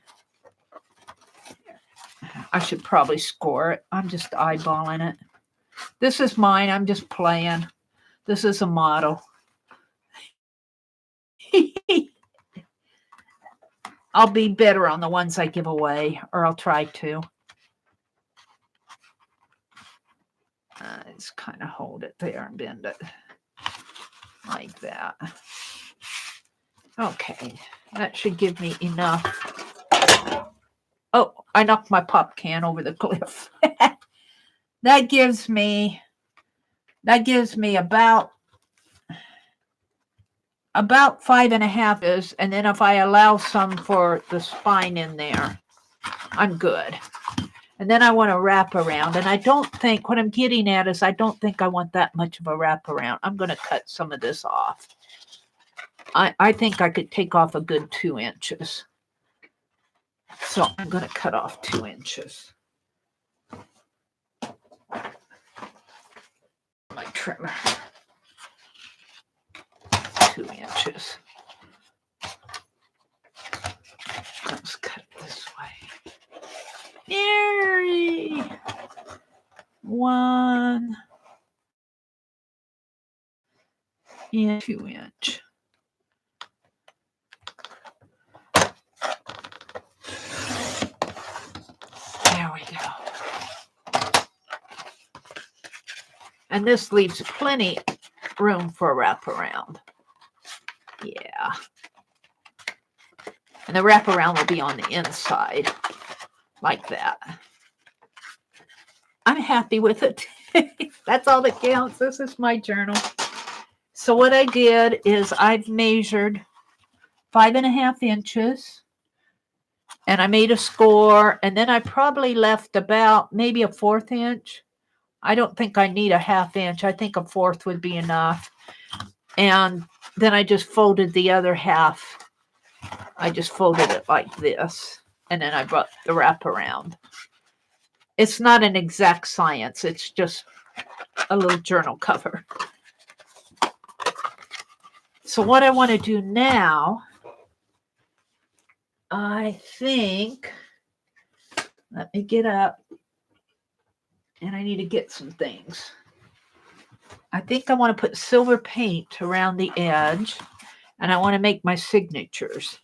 I should probably score it. I'm just eyeballing it. This is mine. I'm just playing. This is a model. I'll be better on the ones I give away, or I'll try to. Just kind of hold it there and bend it like that. Okay, that should give me enough. Oh, I knocked my pop can over the cliff. That gives me about 5 1/2 is, and then if I allow some for the spine in there, I'm good. And then I want to wrap around, and I don't think, what I'm getting at is I don't think I want that much of a wrap around. I'm going to cut some of this off. I think I could take off a good 2 inches. So I'm going to cut off 2 inches. My trimmer. 2 inches. Let's cut it this way. Mary! 1 and 2 inch. There we go. And this leaves plenty room for a wraparound. Yeah. And the wraparound will be on the inside, like that. I'm happy with it. That's all that counts. This is my journal. So what I did is I've measured 5 1/2 inches. And I made a score. And then I probably left about maybe a 1/4 inch. I don't think I need a 1/2 inch. I think a 1/4 would be enough. And then I just folded the other half. I just folded it like this. And then I brought the wraparound. It's not an exact science. It's just a little journal cover. So what I want to do now, I think, let me get up, and I need to get some things. I think I want to put silver paint around the edge, and I want to make my signatures.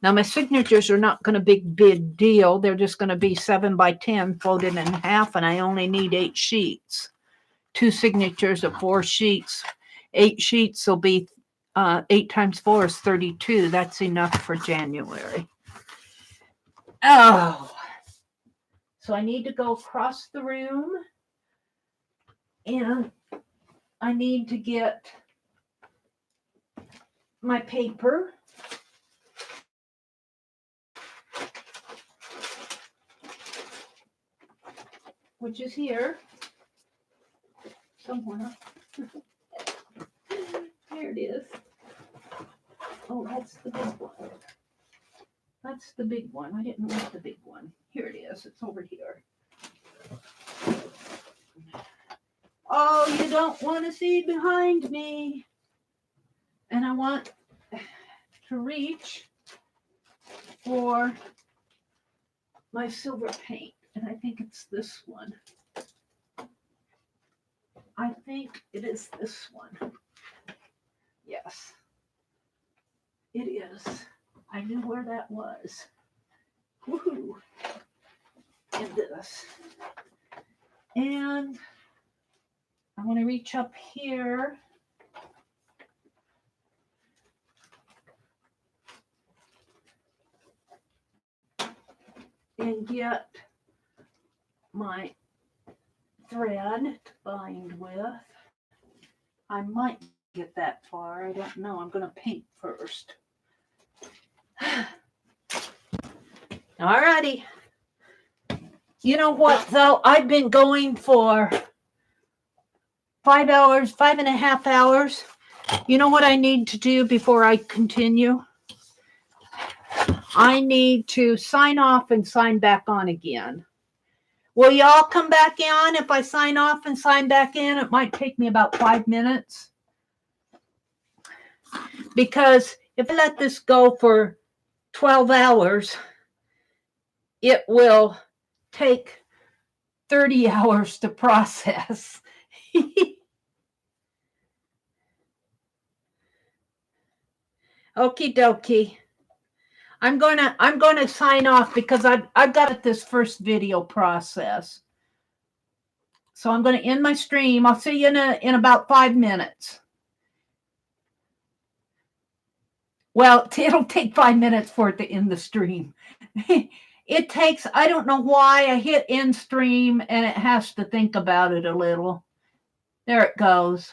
Now, my signatures are not going to be big deal. They're just going to be 7 by 10 folded in half, and I only need 8 sheets. 2 signatures of 4 sheets. 8 sheets will be 8 times 4 is 32. That's enough for January. Oh, so I need to go across the room, and I need to get my paper. Which is here somewhere. There it is. Oh, that's the big one. That's the big one. I didn't want the big one. Here it is. It's over here. Oh, you don't want to see behind me. And I want to reach for my silver paint. And I think it's this one. I think it is this one. Yes, it is. I knew where that was. Woohoo! And this. And I want to reach up here. And get my thread to bind with. I might get that far. I don't know. I'm going to paint first. Alrighty. You know what, though? I've been going for 5 hours, 5.5 hours. You know what I need to do before I continue? I need to sign off and sign back on again. Will y'all come back on if I sign off and sign back in? It might take me about 5 minutes. Because if I let this go for 12 hours, it will take 30 hours to process. Okie dokie. I'm gonna sign off because I've got this first video process. So I'm gonna end my stream. I'll see you in about 5 minutes. Well, it'll take 5 minutes for it to end the stream. It takes, I don't know why I hit end stream and it has to think about it a little. There it goes.